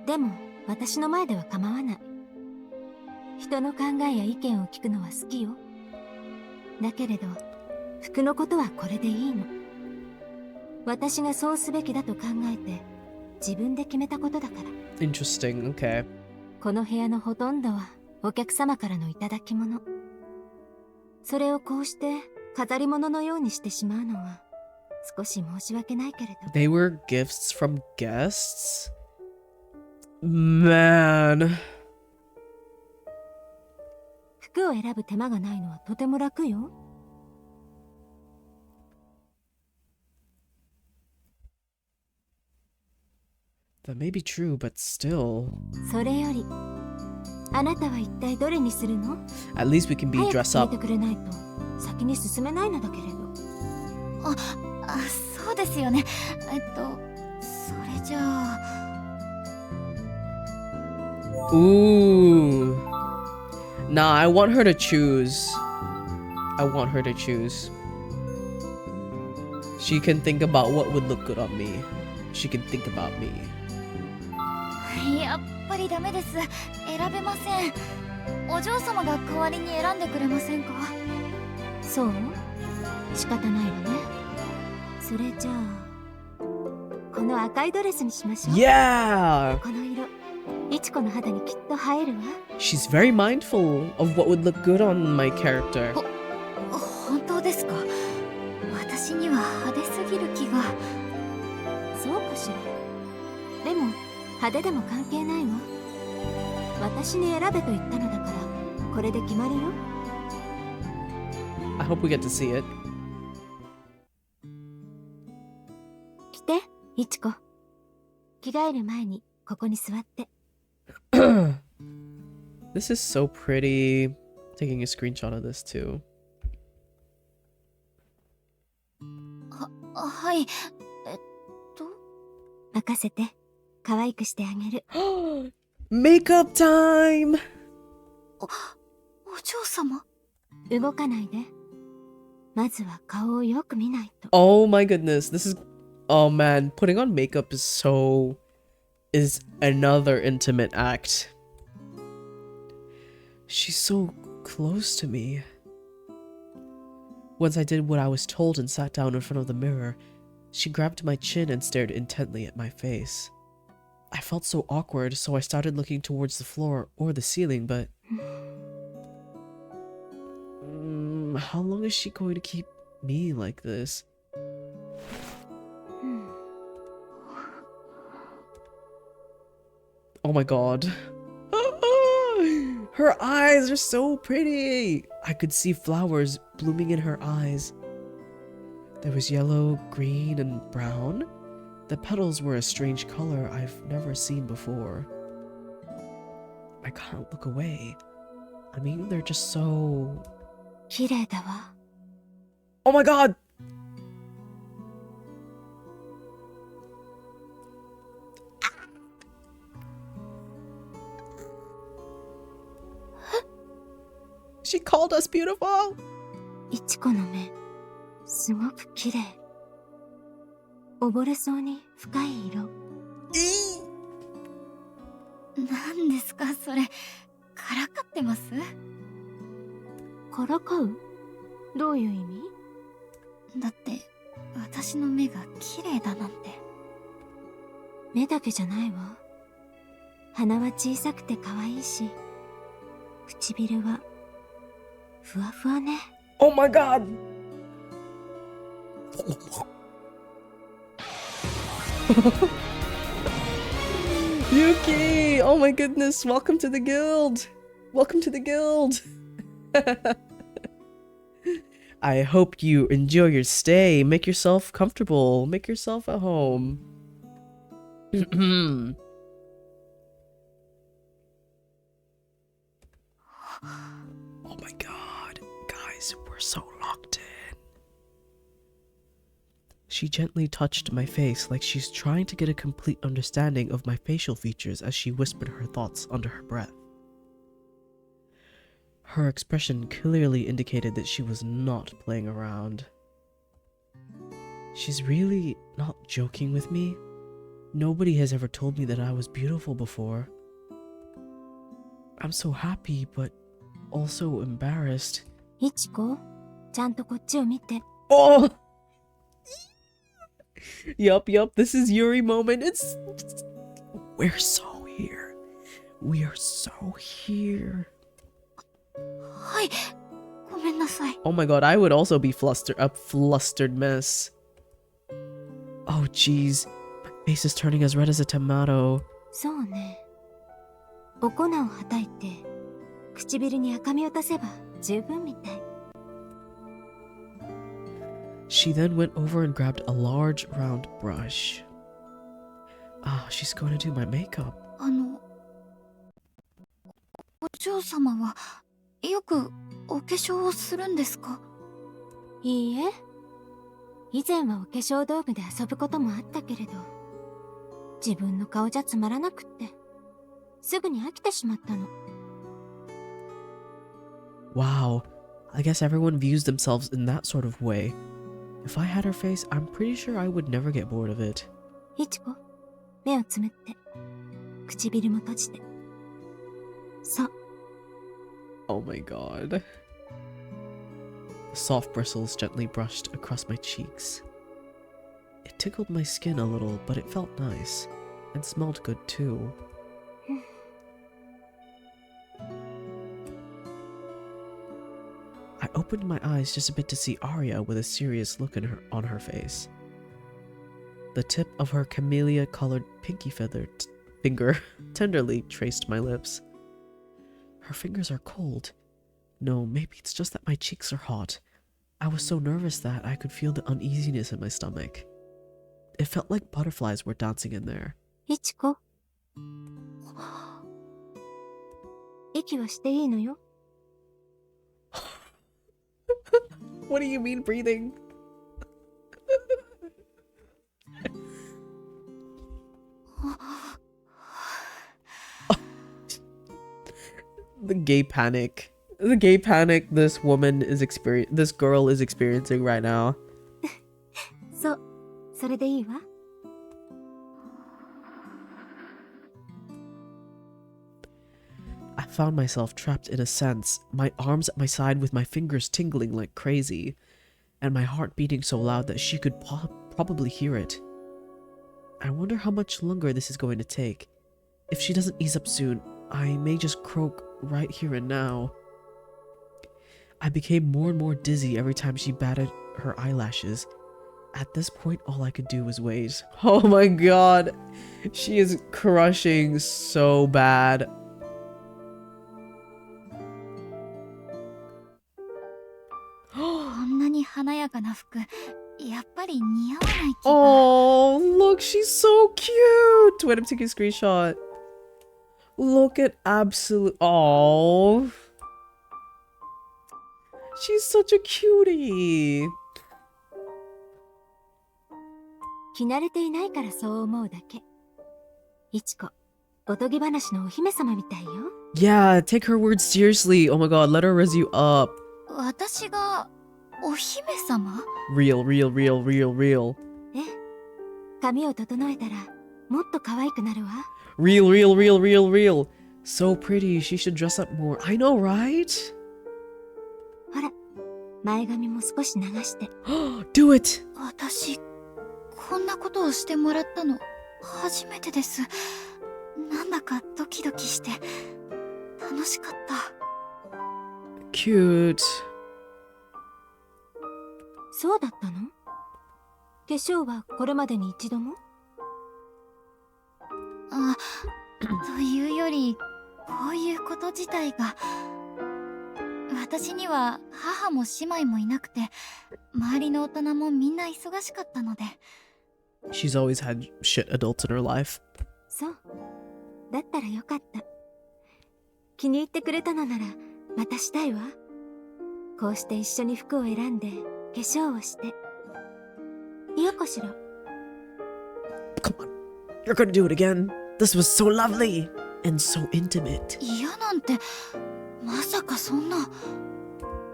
でも私の前では構わない。人の考えや意見を聞くのは好きよ。だけれど服のことはこれでいいの。私がそうすべきだと考えて自分で決めたことだから。
Interesting, okay.
この部屋のほとんどはお客様からの頂き物。それをこうして飾り物のようにしてしまうのは少し申し訳ないけれど。
They were gifts from guests? Man.
服を選ぶ手間がないのはとても楽よ。
That may be true, but still.
それよりあなたは一体どれにするの？
At least we can be
早く
dress
決め
up.
てくれないと先に進めないのだけれど。
そうですよね。それじゃあ。
Ooh. Nah, I want her to choose. I want her to choose. She can think about what would look good on me. She can think about me.
やっぱりダメです。選べません。お嬢様が代わりに選んでくれませんか？
そう？仕方ないわね。それじゃあこの赤いドレスにしましょう。
Yeah!
この色、いちこの肌にきっと映えるわ。
She's very mindful of what would look good on my character.
本当ですか？私には派手すぎる気が。
そうかしら。でも派手でも関係ないわ。私に選べと言ったのだからこれで決まりよ。
I hope we get to see it.
来て、いちこ。着替える前にここに座って。
This is so pretty. Taking a screenshot of this too.
はい。
任せて。可愛くしてあげる。
Makeup time!
お嬢様。
動かないで。まずは顔をよく見ないと。
Oh my goodness. This is... Oh man. Putting on makeup is another intimate act. She's so close to me. Once I did what I was told and sat down in front of the mirror, she grabbed my chin and stared intently at my face. I felt so awkward, so I started looking towards the floor or the ceiling, but... how long is she going to keep me like this? Oh my god. Her eyes are so pretty! I could see flowers blooming in her eyes. There was yellow, green, and brown. The petals were a strange color I've never seen before. I can't look away. I mean, they're just so...
綺麗だわ。
Oh my god! She called us beautiful!
いちこの目、すごく綺麗。溺れそうに深い色。
何ですかそれ。からかってます？
からかう？どういう意味？
だって私の目が綺麗だなんて。
目だけじゃないわ。鼻は小さくて可愛いし、唇はふわふわね。
Oh my god! Yuki! Oh my goodness, welcome to the guild! Welcome to the guild! I hope you enjoy your stay. Make yourself comfortable. Make yourself at home. Oh my god. Guys, we're so locked in. She gently touched my face like she's trying to get a complete understanding of my facial features as she whispered her thoughts under her breath. Her expression clearly indicated that she was not playing around. She's really not joking with me. Nobody has ever told me that I was beautiful before. I'm so happy, but also embarrassed.
いちこ、ちゃんとこっちを見て。
Oh! Yup, this is Yuri moment. We're so here. We are so here.
はい、ごめんなさい。
Oh my god, I would also be a flustered mess. Oh jeez, my face is turning as red as a tomato.
そうね。お粉をはたいて、唇に赤みを足せば十分みたい。
She then went over and grabbed a large round brush. Ah, she's going to do my makeup.
お嬢様はよくお化粧をするんですか？
いいえ。以前はお化粧道具で遊ぶこともあったけれど、自分の顔じゃつまらなくって、すぐに飽きてしまったの。
Wow, I guess everyone views themselves in that sort of way. If I had her face, I'm pretty sure I would never get bored of it.
いちこ、目をつむって、唇も閉じて。そう。
Oh my god. The soft bristles gently brushed across my cheeks. It tickled my skin a little, but it felt nice, and smelled good too. I opened my eyes just a bit to see Aria with a serious look on her face. The tip of her camellia-colored pinky finger tenderly traced my lips. Her fingers are cold. No, maybe it's just that my cheeks are hot. I was so nervous that I could feel the uneasiness in my stomach. It felt like butterflies were dancing in there.
いちこ。息はしていいのよ。
What do you mean breathing? The gay panic. The gay panic this girl is experiencing right now.
そう、それでいいわ。
I found myself trapped in a sense, my arms at my side with my fingers tingling like crazy, and my heart beating so loud that she could probably hear it. I wonder how much longer this is going to take. If she doesn't ease up soon, I may just croak right here and now. I became more and more dizzy every time she batted her eyelashes. At this point, all I could do was wait. Oh my god. She is crushing so bad. Oh, look, she's so cute. Wait, I'm taking a screenshot. Look at absolute. Oh, she's such a cutie.
着慣れていないからそう思うだけ。いちこ、おとぎ話のお姫様みたいよ。
Yeah, take her words seriously. Oh my god, let her raise you up.
私がお姫様？
Real.
ええ、髪を整えたらもっと可愛くなるわ。
Real. So pretty, she should dress up more. I know, right?
ほら、前髪も少し流して。
Do it!
私、こんなことをしてもらったの初めてです。なんだかドキドキして楽しかった。
Cute.
そうだったの？化粧はこれまでに一度も？
あ、というより、こういうこと自体が。私には母も姉妹もいなくて、周りの大人もみんな忙しかったので、
She's always had shit adults in her life.
そう。だったらよかった。気に入ってくれたのなら、またしたいわ。こうして一緒に服を選んで、化粧をして。嫌かしら?
Come on, you're gonna do it again. This was so lovely and so intimate.
嫌なんて、まさかそんな。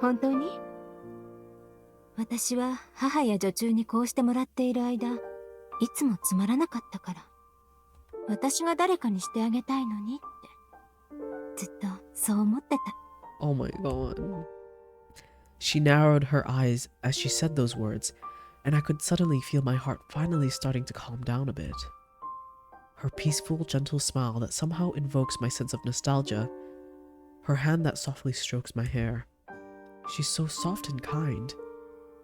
本当に？私は母や女中にこうしてもらっている間、いつもつまらなかったから。私が誰かにしてあげたいのにって。ずっとそう思ってた。
Oh my god. She narrowed her eyes as she said those words, and I could suddenly feel my heart finally starting to calm down a bit. Her peaceful, gentle smile that somehow invokes my sense of nostalgia. Her hand that softly strokes my hair. She's so soft and kind.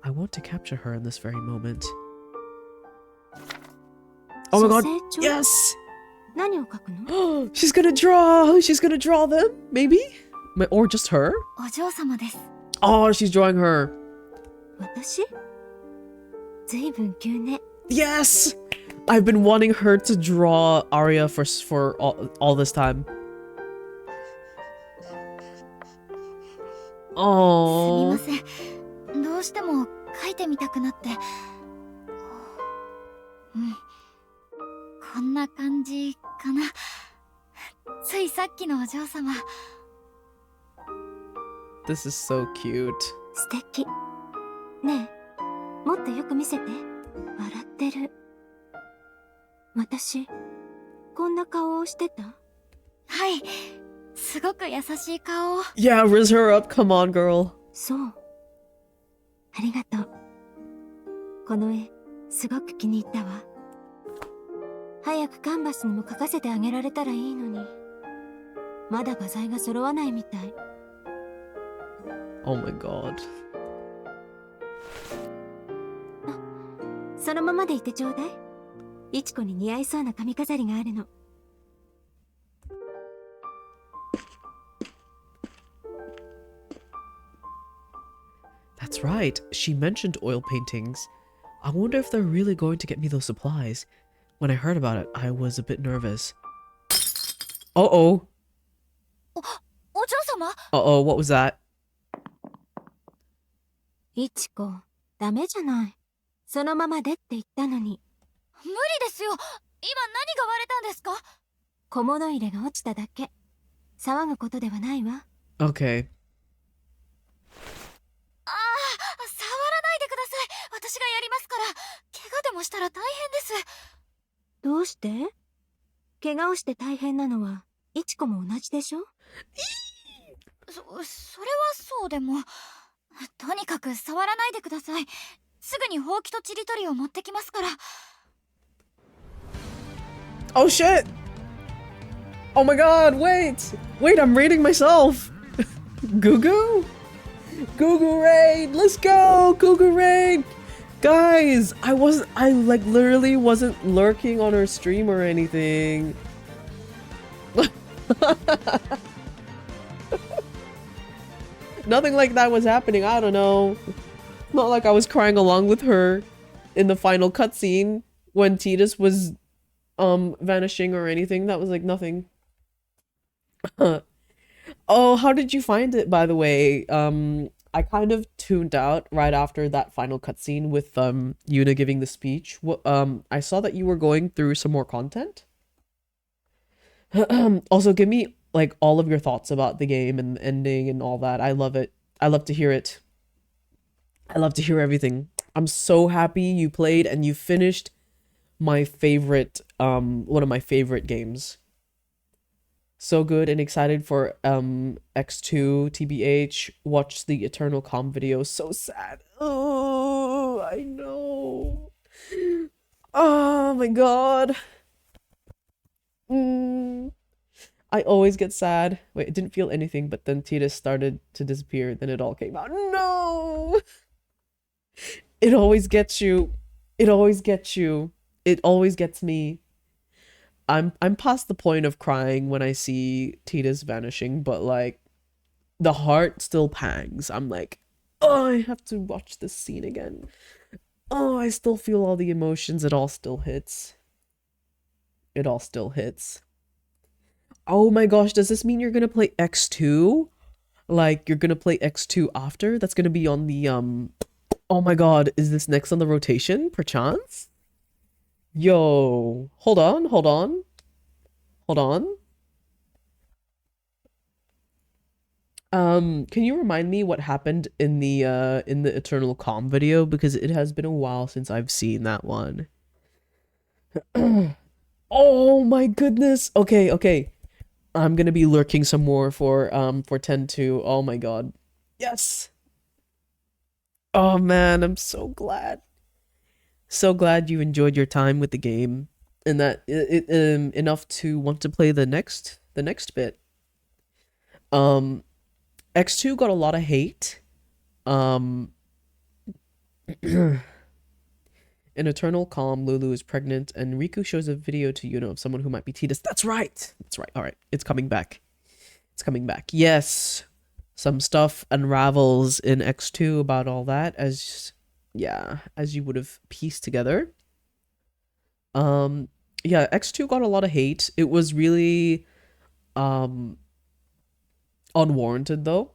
I want to capture her in this very moment. Oh my god, yes!
何を描くの?
She's gonna draw them, maybe? Or just her?
お嬢様です。
Oh, she's drawing her.
私? ずいぶん急ね。
Yes! I've been wanting her to draw Aria for all this time.
すみ
Oh.
ません。どうしても描いてみたくなって。うん。こんな感じかな。ついさっきのお嬢様。
This is so cute.
素敵。ねえ、もっとよく見せて。笑ってる。私、こんな顔をしてた？
はい。すごく優しい顔を。
Yeah, riz her up. Come on, girl.
そう。ありがとう。この絵、すごく気に入ったわ。早くカンバスにも描かせてあげられたらいいのに。まだ画材が揃わないみたい。
Oh my god.
そのままでいてちょうだい。いちこに似合いそうな髪飾りがあるの。
That's right. She mentioned oil paintings. I wonder if they're really going to get me those supplies. When I heard about it, I was a bit nervous. Uh-oh.
お嬢様?
Uh-oh, what was that?
いちこ、ダメじゃない。そのままでって言ったのに。
無理ですよ。今何が割れたんですか？
小物入れが落ちただけ。騒ぐことではないわ。
Okay.
ああ、触らないでください。私がやりますから。怪我でもしたら大変です。
どうして？怪我をして大変なのは、いちこも同じでしょ？
それはそうでも。とにかく触らないでください。すぐにほうきとちりとりを持ってきますから。
Oh shit! Oh my god, wait! Wait, I'm raiding myself! Gugu? Gugu raid! Let's go! Gugu raid! Guys, I like literally wasn't lurking on her stream or anything. Nothing like that was happening, I don't know. Not like I was crying along with her in the final cutscene when Tidus was vanishing or anything. That was like nothing. Oh, how did you find it, by the way? I kind of tuned out right after that final cutscene with Yuna giving the speech. I saw that you were going through some more content. Also, give me like all of your thoughts about the game and the ending and all that. I love it. I love to hear it. I love to hear everything. I'm so happy you played and you finished my favorite, one of my favorite games. So good and excited for X2 TBH. Watch the Eternal Calm video. So sad. Oh, I know. Oh my god. I always get sad. Wait, I didn't feel anything, but then Tidus started to disappear. Then it all came out. No! It always gets you. It always gets you. It always gets me. I'm past the point of crying when I see Tidus vanishing, but like the heart still pangs. I'm like, oh, I have to watch this scene again. Oh, I still feel all the emotions. It all still hits. It all still hits. Oh my gosh, does this mean you're gonna play X2? Like, you're gonna play X2 after? That's gonna be on the, Oh my god, is this next on the rotation, perchance? Yo, hold on, hold on, hold on. Can you remind me what happened in the Eternal Calm video? Because it has been a while since I've seen that one. Oh my goodness. Okay, okay. I'm gonna be lurking some more for 10-2. Oh my god. Yes. Oh man, I'm so glad. So glad you enjoyed your time with the game and that enough to want to play the next bit. Um X2 got a lot of hate. Um In Eternal Calm, Lulu is pregnant, and Riku shows a video to Yuno of someone who might be Tidus. That's right! That's right. Alright, it's coming back. It's coming back. Yes! Some stuff unravels in X2 about all that, as you would have pieced together. Yeah, X2 got a lot of hate. It was really unwarranted though.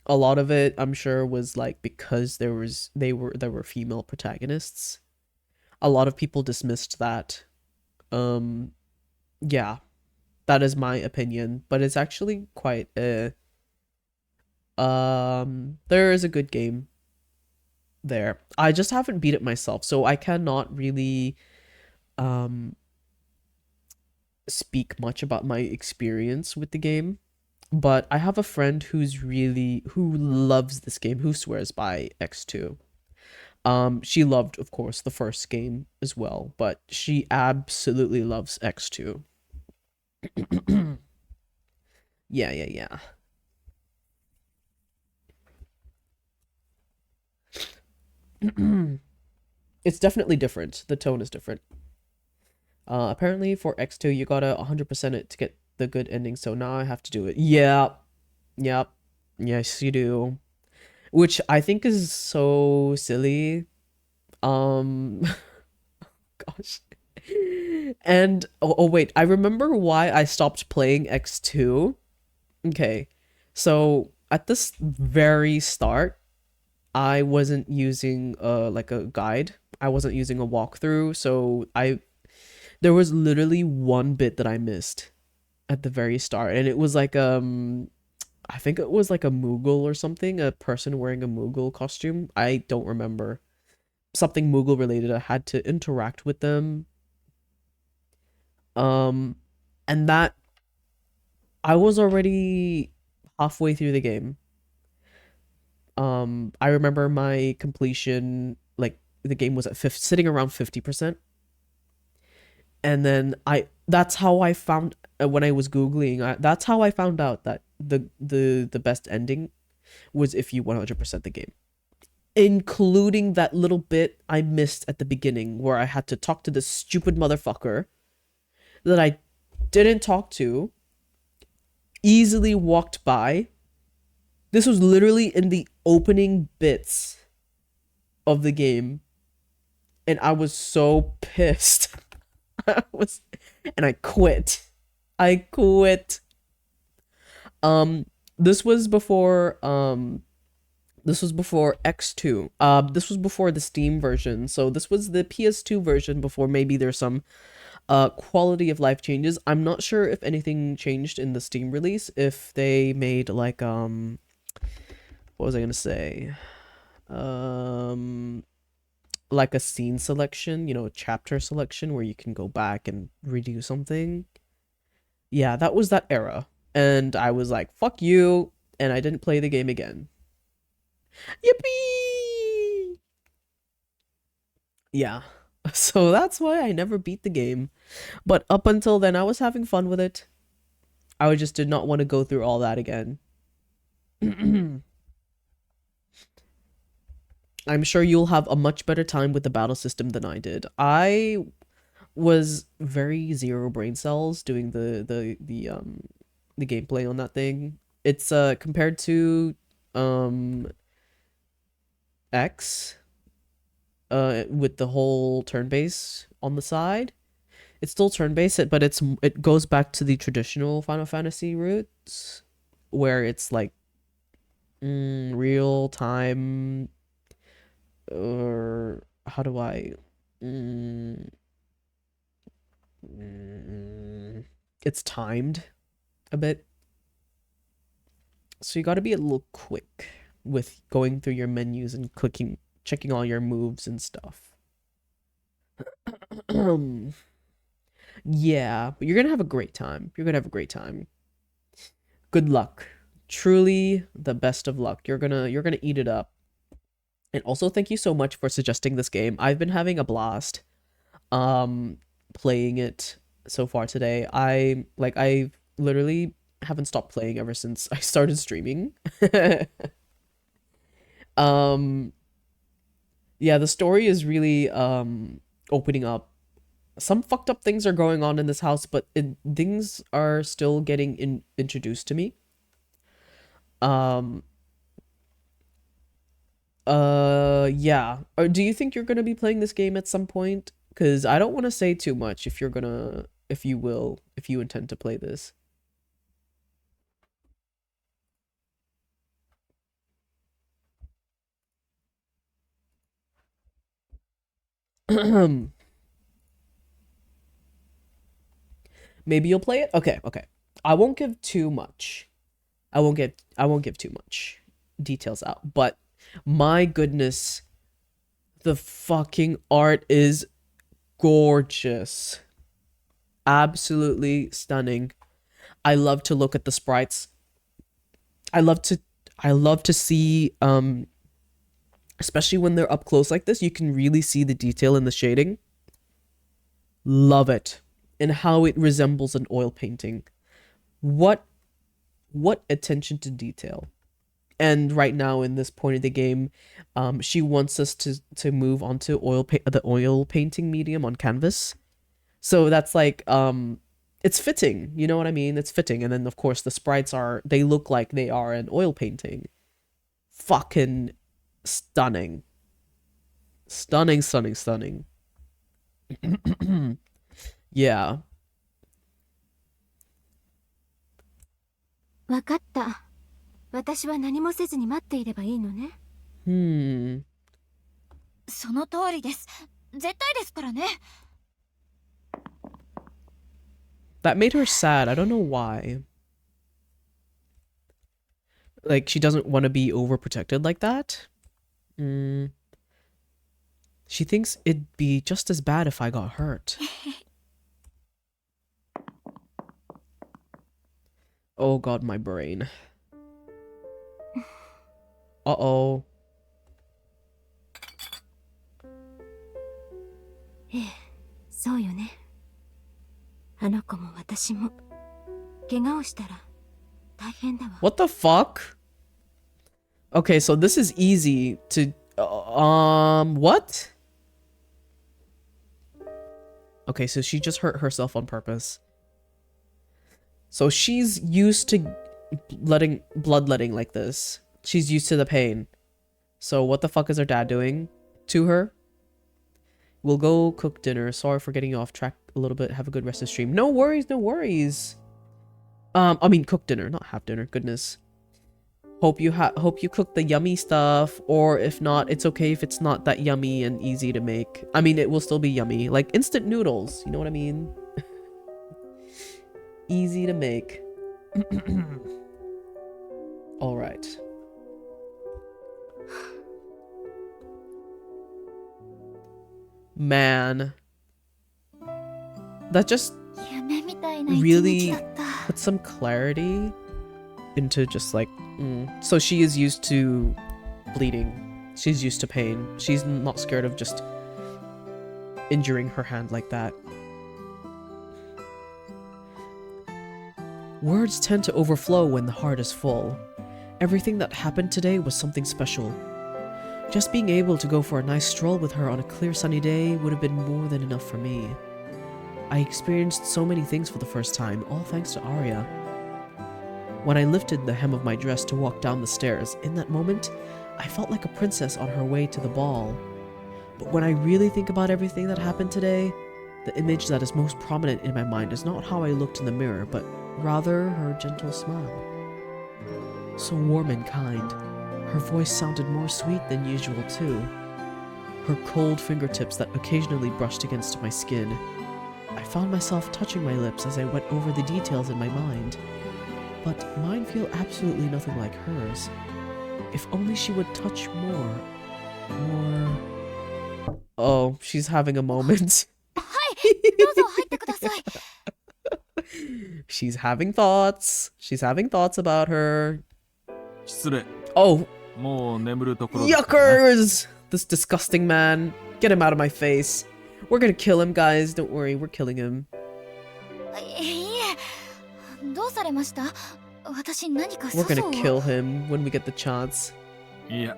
A lot of it, I'm sure, was like because there were female protagonists. A lot of people dismissed that. Yeah, that is my opinion, but it's actually quite there is a good game there. I just haven't beat it myself, so I cannot really speak much about my experience with the game. But I have a friend who loves this game, who swears by X2. She loved, of course, the first game as well, but she absolutely loves X2. Yeah, yeah, yeah. It's definitely different. The tone is different. Apparently for X2 you gotta 100% it to get the good ending, so now I have to do it. Yep. Yep. Yes, you do. Which I think is so silly. Gosh. And oh wait, I remember why I stopped playing X2. Okay. So at this very start, I wasn't using like a guide. I wasn't using a walkthrough, so there was literally one bit that I missed at the very start, and it was like I think it was like a Moogle or something, a person wearing a Moogle costume. I don't remember. Something Moogle related. I had to interact with them. Um and that I was already halfway through the game. I remember my completion, like the game was at sitting around 50%. And then that's how I found when I was googling, that's how I found out that the best ending was if you 100% the game, including that little bit I missed at the beginning where I had to talk to this stupid motherfucker that I didn't talk to, easily walked by. This was literally in the opening bits of the game, and I was so pissed. And I quit. I quit. This was before X2. This was before the Steam version. So this was the PS2 version before maybe there's some quality of life changes. I'm not sure if anything changed in the Steam release, if they made like what was I gonna say? Like a scene selection, you know, a chapter selection where you can go back and redo something. Yeah, that was that era. And I was like, fuck you, and I didn't play the game again. Yippee! Yeah. So that's why I never beat the game. But up until then, I was having fun with it. I just did not want to go through all that again. I'm sure you'll have a much better time with the battle system than I did. I was very zero brain cells doing the gameplay on that thing. It's compared to X, with the whole turn-based on the side. It's still turn-based, but it goes back to the traditional Final Fantasy roots, where it's like real time, or how do I? It's timed a bit, so you got to be a little quick with going through your menus and checking all your moves and stuff. Yeah, but you're gonna have a great time. You're gonna have a great time. Good luck. Truly the best of luck. You're gonna eat it up. And also thank you so much for suggesting this game. I've been having a blast playing it so far today. I literally haven't stopped playing ever since I started streaming. Yeah, the story is really opening up. Some fucked up things are going on in this house, but things are still getting introduced to me. Yeah. Or do you think you're gonna be playing this game at some point? Because I don't want to say too much if you intend to play this. Maybe you'll play it? Okay, okay. I won't give too much. I won't give too much details out, but my goodness, the fucking art is gorgeous. Absolutely stunning. I love to look at the sprites. I love to see especially when they're up close like this, you can really see the detail in the shading. Love it. And how it resembles an oil painting. What attention to detail. And right now in this point of the game, she wants us to move on to the oil painting medium on canvas. So that's like it's fitting, you know what I mean? It's fitting. And then of course the sprites they look like they are an oil painting. Fucking stunning. Stunning, stunning, stunning. Yeah.
わかった。私は何もせずに待っていればいいのね。
その通りです。絶対ですからね。
That made her sad. I don't know why. Like, she doesn't want to be overprotected like that. She thinks it'd be just as bad if I got hurt. Oh god, my brain. Uh-oh.
ええ、そうよね。あの子も私も怪我をしたら大変だわ。
What the fuck? Okay, so this is easy to what? Okay, so she just hurt herself on purpose. So she's used to bloodletting like this. She's used to the pain. So what the fuck is her dad doing to her? We'll go cook dinner. Sorry for getting you off track a little bit. Have a good rest of the stream. No worries, no worries. I mean cook dinner, not have dinner. Goodness. Hope you cook the yummy stuff, or if not, it's okay if it's not that yummy and easy to make. I mean, it will still be yummy. Like instant noodles, you know what I mean? Easy to make. All right. Man, that just really put some clarity into just like so she is used to bleeding, she's used to pain, she's not scared of just injuring her hand like that. Words tend to overflow when the heart is full. Everything that happened today was something special. Just being able to go for a nice stroll with her on a clear sunny day would have been more than enough for me. I experienced so many things for the first time, all thanks to Aria. When I lifted the hem of my dress to walk down the stairs, in that moment, I felt like a princess on her way to the ball. But when I really think about everything that happened today, the image that is most prominent in my mind is not how I looked in the mirror, but rather her gentle smile. So warm and kind. Her voice sounded more sweet than usual too. Her cold fingertips that occasionally brushed against my skin. I found myself touching my lips as I went over the details in my mind. But mine feel absolutely nothing like hers. If only she would touch more. Oh, she's having a moment.
どうぞ入ってください。
She's having thoughts. She's having thoughts about her.
失礼。
Oh,
もう眠るところだったな。
yuckers! This disgusting man. Get him out of my face. We're gonna kill him, guys. Don't worry, we're killing him.
いえ、どうされました？私何か
We're
粗
gonna
相を
kill him when we get the chance.
いや、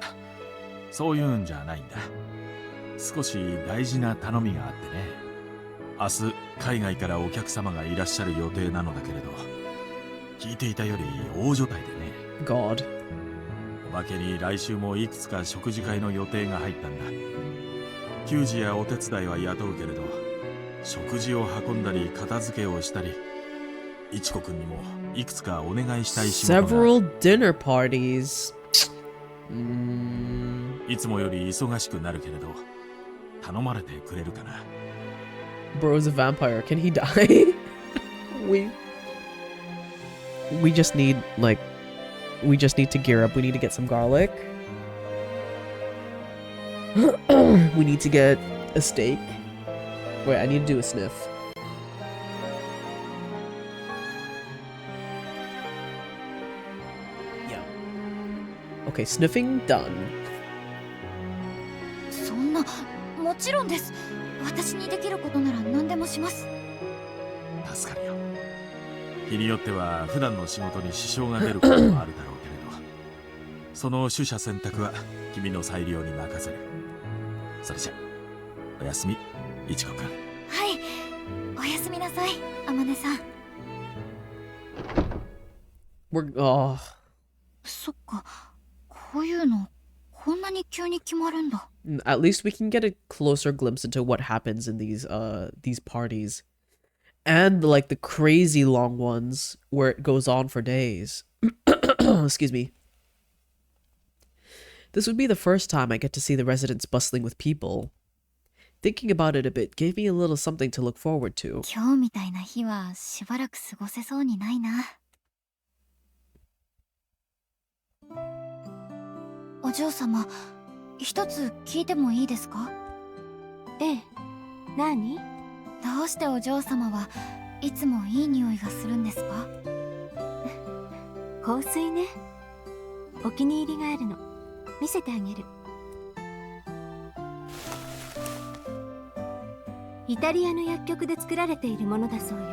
そういうんじゃないんだ。少し大事な頼みがあってね。明日、海外からお客様がいらっしゃる予定なのだけれど、聞いていたより大所帯でね。
God.
おまけに来週もいくつか食事会の予定が入ったんだ。給仕やお手伝いは雇うけれど、食事を運んだり片付けをしたり、いちこくんにもいくつかお願いしたい仕事が。
Several dinner parties.
いつもより忙しくなるけれど、頼まれてくれるかな。
Bro's a vampire. Can he die? We just need, like, we just need to gear up. We need to get some garlic. We need to get a steak. Wait, I need to do a sniff. Yeah. Okay, sniffing done.
そんな、もちろんです。私にできることなら何でもします。
助かるよ。日によっては普段の仕事に支障が出ることもあるだろうけれど、その取捨選択は君の裁量に任せる。それじゃ、おやすみ、いちこくん。
はい、おやすみなさい、あまねさん。
Oh.
そっか、こういうのこんなに急に決まるんだ。
At least we can get a closer glimpse into what happens in these parties. And like the crazy long ones where it goes on for days. Excuse me. This would be the first time I get to see the residents bustling with people. Thinking about it a bit gave me a little something to look forward to.
今日みたいな日はしばらく過ごせそうにないな。お嬢様、一つ聞いてもいいですか？
ええ、何？
どうしてお嬢様はいつもいい匂いがするんですか？
香水ね。お気に入りがあるの。見せてあげる。イタリアの薬局で作られているものだそうよ。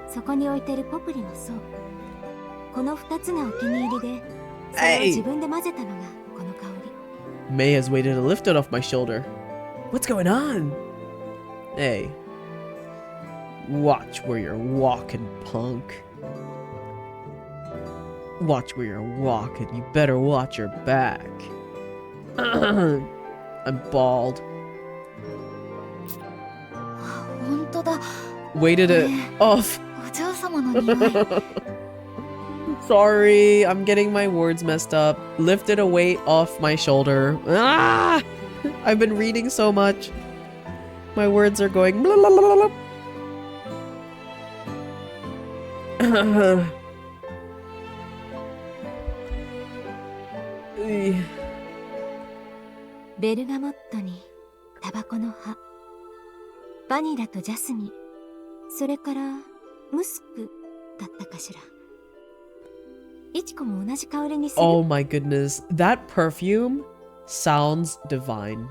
そこに置いてるポプリもそう。この2つがお気に入りで、それを自分で混ぜたのがこの香り。
May has waited to lift it off my shoulder. What's going on? Hey. Watch where you're walking, punk. Watch where you're walking. You better watch your back. I'm bald.
本当だ。
Waited it off.
お嬢様の匂い。
Sorry, I'm getting my words messed up. Lifted a weight off my shoulder. Ah! I've been reading so much. My words are going blah, blah, blah, blah.
ベルガモットにタバコの葉、バニラとジャスミン、それからムスクだったかしら。イチコも同じ香りにする。
Oh my goodness. That perfume sounds divine.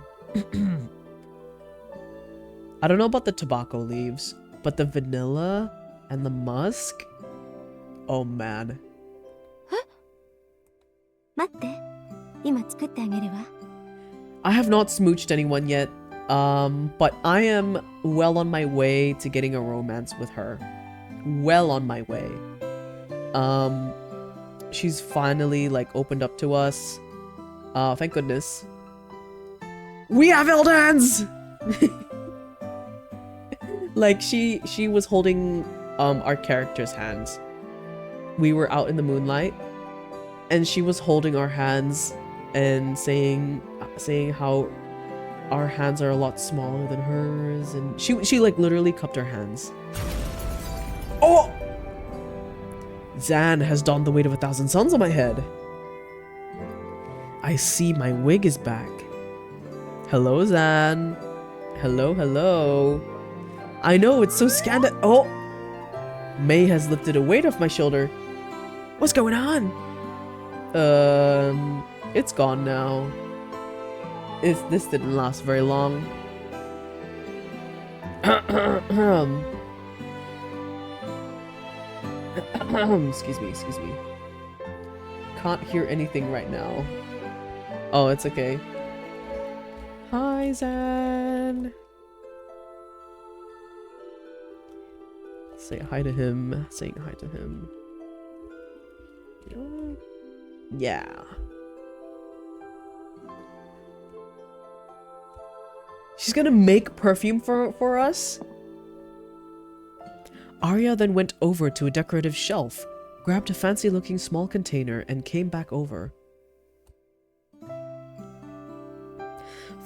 I don't know about the tobacco leaves, but the vanilla and the musk. Oh man.
待って、今作ってあげるわ。
I have not smooched anyone yet, but I am well on my way to getting a romance with her. Well on my way. She's finally like opened up to us. Thank goodness. We have held hands! Like she was holding our character's hands. We were out in the moonlight and she was holding our hands and saying how our hands are a lot smaller than hers, and she like literally cupped our hands. Oh! Zan has donned the weight of 1,000 suns on my head. I see my wig is back. Hello, Zan. Hello, hello. I know, it's so scandal- Oh! May has lifted a weight off my shoulder. What's going on? It's gone now. This didn't last very long. Excuse me. Can't hear anything right now. Oh, it's okay. Hi, Zan. Say hi to him. Saying hi to him. Yeah. She's gonna make perfume for us? Aria then went over to a decorative shelf, grabbed a fancy-looking small container, and came back over.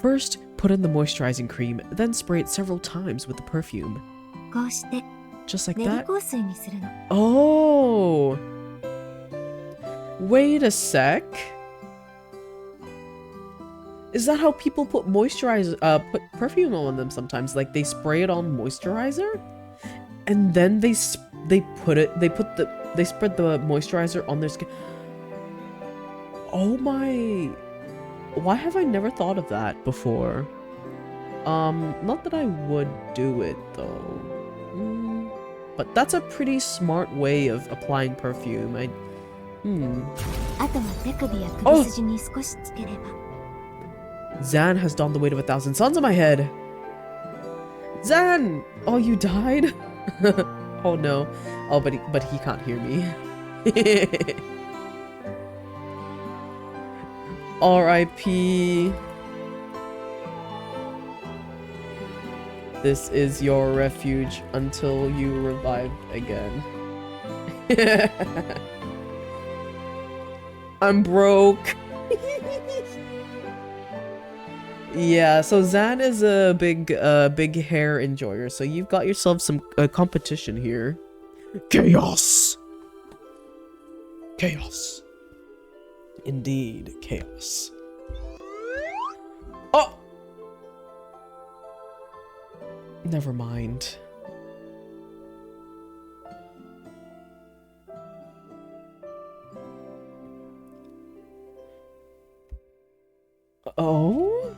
First, put in the moisturizing cream, then spray it several times with the perfume. Just like that? Oh! Wait a sec. Is that how people put put perfume on them sometimes? Like they spray it on moisturizer, and then they spread the moisturizer on their skin. Oh my! Why have I never thought of that before? Not that I would do it though. But that's a pretty smart way of applying perfume. Oh! Zan has donned the weight of 1,000 suns on my head. Zan! Oh, you died? Oh no. Oh, but he can't hear me. R.I.P. This is your refuge until you revive again. I'm broke. Yeah, so Zan is a big hair enjoyer, so you've got yourself some competition here. Chaos! Chaos. Indeed, chaos. Oh! Never mind. Oh?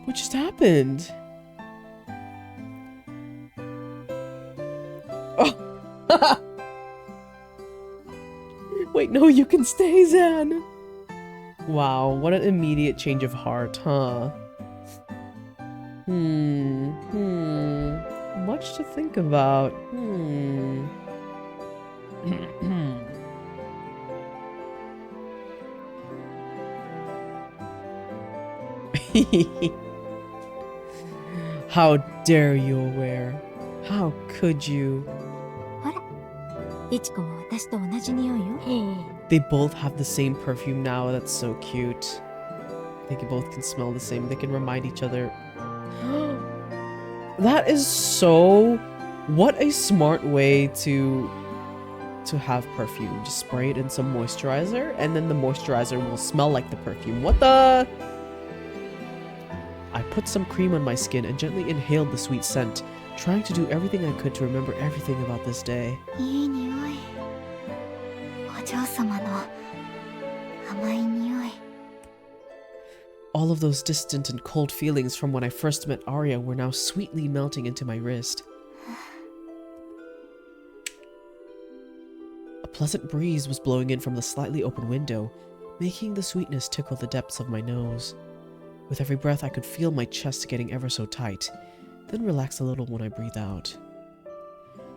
What just happened? Oh! Wait, no, you can stay, Zan! Wow, what an immediate change of heart, huh? Much to think about. How dare you aware? How could you? They both have the same perfume now. That's so cute. They both can smell the same. They can remind each other. That is so... What a smart way to have perfume. Just spray it in some moisturizer, and then the moisturizer will smell like the perfume. What the... I put some cream on my skin and gently inhaled the sweet scent, trying to do everything I could to remember everything about this day. All of those distant and cold feelings from when I first met Aria were now sweetly melting into my wrist. A pleasant breeze was blowing in from the slightly open window, making the sweetness tickle the depths of my nose. With every breath, I could feel my chest getting ever so tight, then relax a little when I breathe out.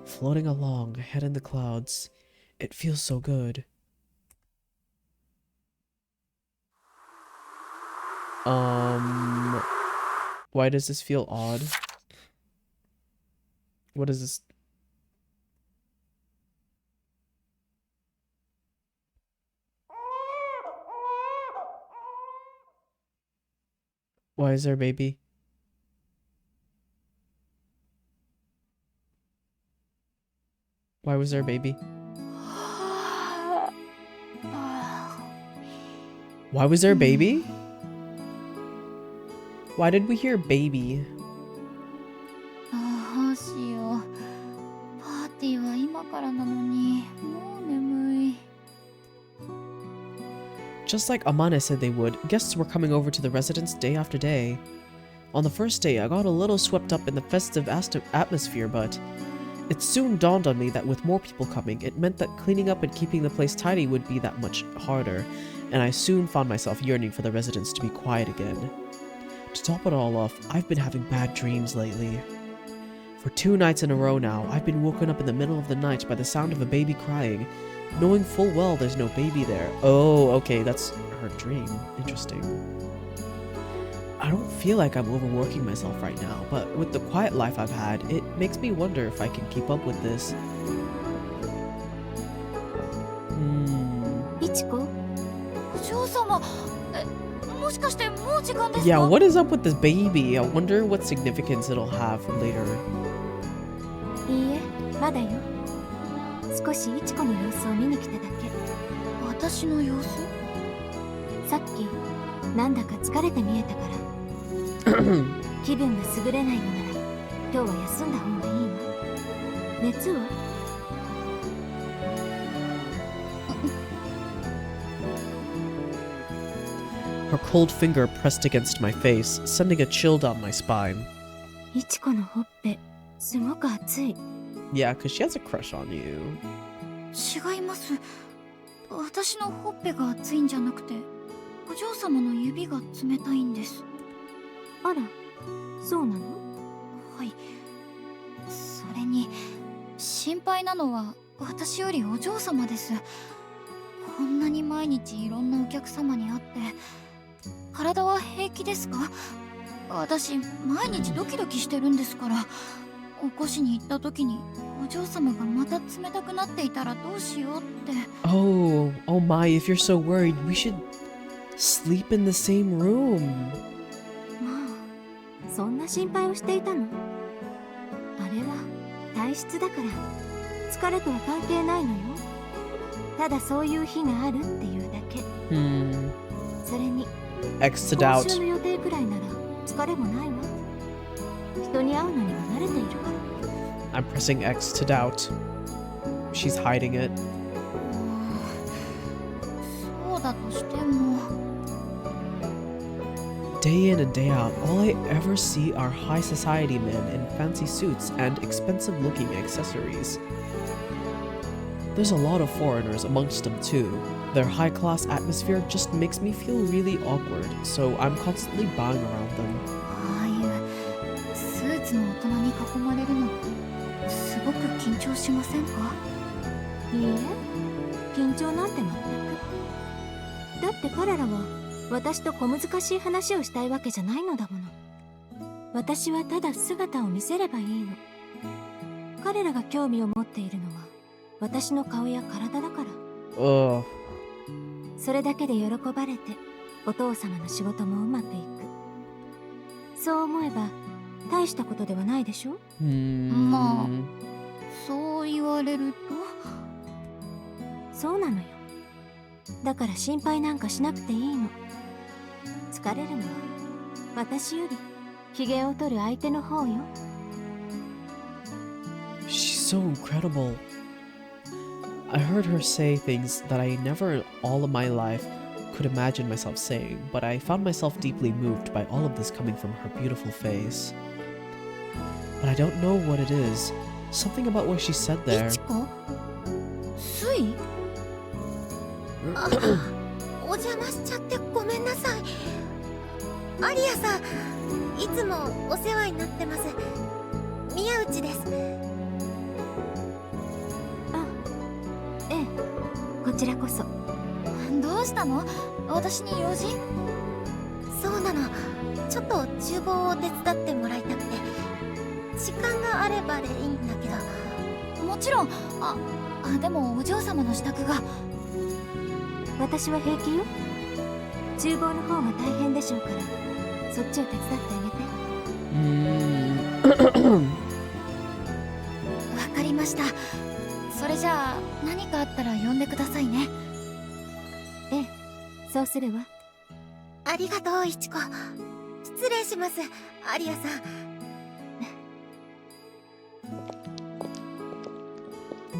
Floating along, head in the clouds, it feels so good. Why does this feel odd? What is this? Why is there a baby? Why was there a baby? Why was there a baby? Why did we hear baby?
どうしよう。パーティーは今からなのに、もう眠い。
Just like Amane said they would, guests were coming over to the residence day after day. On the first day, I got a little swept up in the festive atmosphere, but it soon dawned on me that with more people coming, it meant that cleaning up and keeping the place tidy would be that much harder, and I soon found myself yearning for the residence to be quiet again. To top it all off, I've been having bad dreams lately. For 2 nights in a row now, I've been woken up in the middle of the night by the sound of a baby crying, knowing full well there's no baby there. Oh, okay, that's her dream. Interesting. I don't feel like I'm overworking myself right now, but with the quiet life I've had, it makes me wonder if I can keep up with this.
いちこ、お嬢様、もしかしてもう時間ですか？
Yeah, what is up with this baby? I wonder what significance it'll have later.
いいえ、まだよ。少しいちこの様子を見に来ただけ。
私の様子？
さっきなんだか疲れて見えたから。気分が優れないのなら今日は休んだ方がいいわ。熱は？
Her cold finger pressed against my face, sending a chill down my spine.
いちこのほっぺすごく熱い。
Yeah, because she has a crush on you.
違います。私のほっぺが熱いんじゃなくて、お嬢様の指が冷たいんです。
あら、そうなの？
はい。それに心配なのは私よりお嬢様です。こんなに毎日いろんなお客様に会って、体は平気ですか？私毎日ドキドキしてるんですから。起こしに行った時にお嬢様がまた冷たくなっていたらどうしようって。
Oh my, if you're so worried, we should sleep in the same room.
まあ、そんな心配をしていたの？あれは体質だから疲れとは関係ないのよ。ただそういう日があるっていうだけ。それに
X to
今
doubt.
週の予定くらいなら疲れもないわ。人に会うのにも慣れているから。
I'm pressing X to doubt. She's hiding it.
そうだとしても。
Day in and day out, all I ever see are high society men in fancy suits and expensive looking accessories. There's a lot of foreigners amongst them too. Their high class atmosphere just makes me feel really awkward, so I'm constantly bowing around them.
ああいうスーツの大人に囲まれるのすごく緊張しませんか？
いいえ、緊張なんて全く。だって彼らは私と小難しい話をしたいわけじゃないのだもの。私はただ姿を見せればいいの。彼らが興味を持っているのは私の顔や体だから。
Ugh.
それだけで喜ばれてお父様の仕事もうまくいく。そう思えば大したことではないでしょ？
まあそう言われると。
そうなのよ。だから心配なんかしなくていいの。疲れるのは私より機嫌を取る相手の方よ。
She's so incredible. I heard her say things that I never in all of my life could imagine myself saying, but I found myself deeply moved by all of this coming from her beautiful face. But I don't know what it is. Something about what she said
い
there.
ちこ？スイ？
あ、お邪魔しちゃってごめんなさい。アリアさん、いつもお世話になってます。宮内です。あ、ええ、こちらこそ。
どうしたの？私に用事？
そうなの。ちょっと厨房を手伝ってもらいたくて。時間があればでいいんだけど。
もちろん。でもお嬢様の支度が。
私は平気よ。厨房の方が大変でしょうから、そっちを手伝ってあげて。
わかりました。それじゃあ何かあったら呼んでくださいね。
ええ、そうするわ。ありがとう、いちこ。失礼します、アリアさん。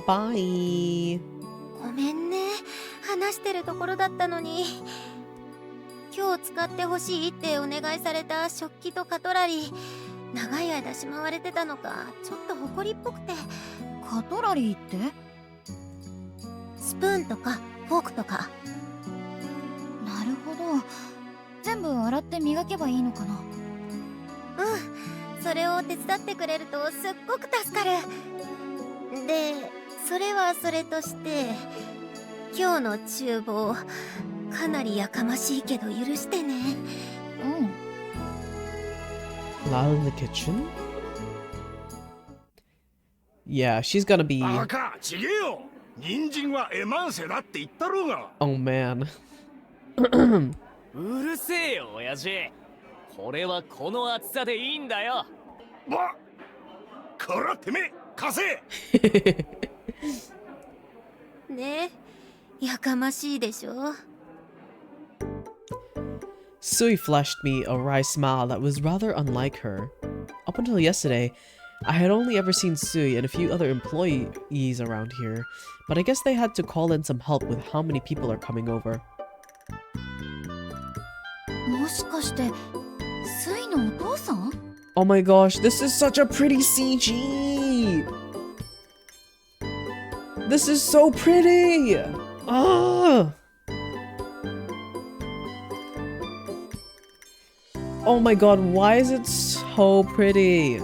バイ。
ごめんね、話してるところだったのに。今日使ってほしいってお願いされた食器とカトラリー、長い間しまわれてたのかちょっと埃っぽくて。
カトラリーって？
スプーンとかフォークとか。
なるほど。全部洗って磨けばいいのかな。
うん、それを手伝ってくれるとすっごく助かる。で、それはそれとして、今日の厨房かなりやかましいけど許してね。
Lal in the kitchen? Yeah, she's gonna be.
バカ、ちげえよ。人参はエマンセだって言ったろうが。
Oh man.
うるせえよ親父。これはこの厚さでいいんだよ。
ば、こらてめえ貸せ。
ねえ、やかましいでしょ。
Sui flashed me a wry smile that was rather unlike her. Up until yesterday, I had only ever seen Sui and a few other employees around here, but I guess they had to call in some help with how many people are coming over.
もしかしてスイのお父さん？
Oh my gosh, this is such a pretty CG! This is so pretty! Ah! Oh my god, why is it so pretty?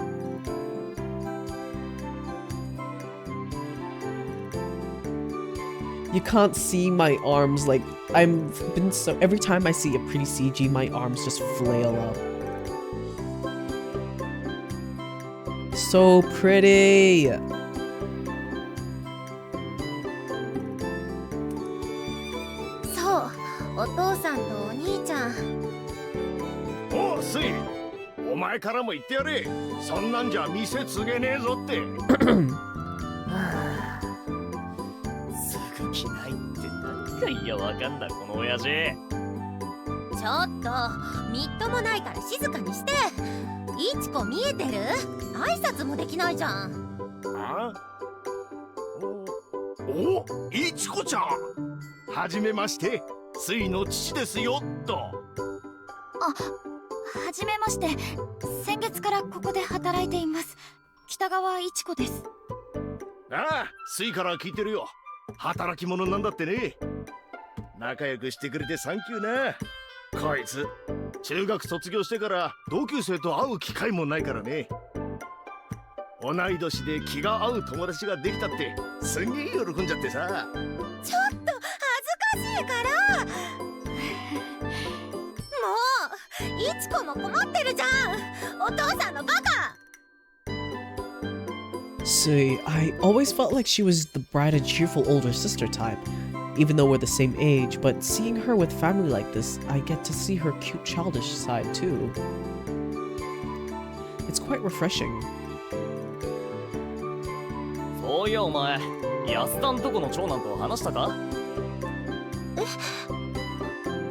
You can't see my arms, like, every time I see a pretty CG, my arms just flail up. So pretty!
そう、お父さんとお兄ちゃん。
おう、スイ。お前からも言ってやれ。そんなんじゃ店継げねえぞって。
すぐ着ないって何かいやわかんだこの親父。
ちょっと、みっともないから静かにして。いちこ見えてる？挨拶もできないじゃん。
あ？お、いちこちゃん。はじめまして、スイの父ですよっと。
はじめまして。先月からここで働いています。北川いちこです。
ああ、スイから聞いてるよ。働き者なんだってね。仲良くしてくれてサンキューな。こいつ中学卒業してから同級生と会う機会もないからね。同い年で気が合う友達ができたってすんげえ喜んじゃってさ。
ちょっと恥ずかしいから。もう、いちこも困ってるじゃん。お父さんのバカ。
Sui, I always felt like she was the bright and cheerful older sister type, even though we're the same age, but seeing her with family like this, I get to see her cute childish side too. It's quite refreshing.
そういやお前、安田んとこの長男と話したか？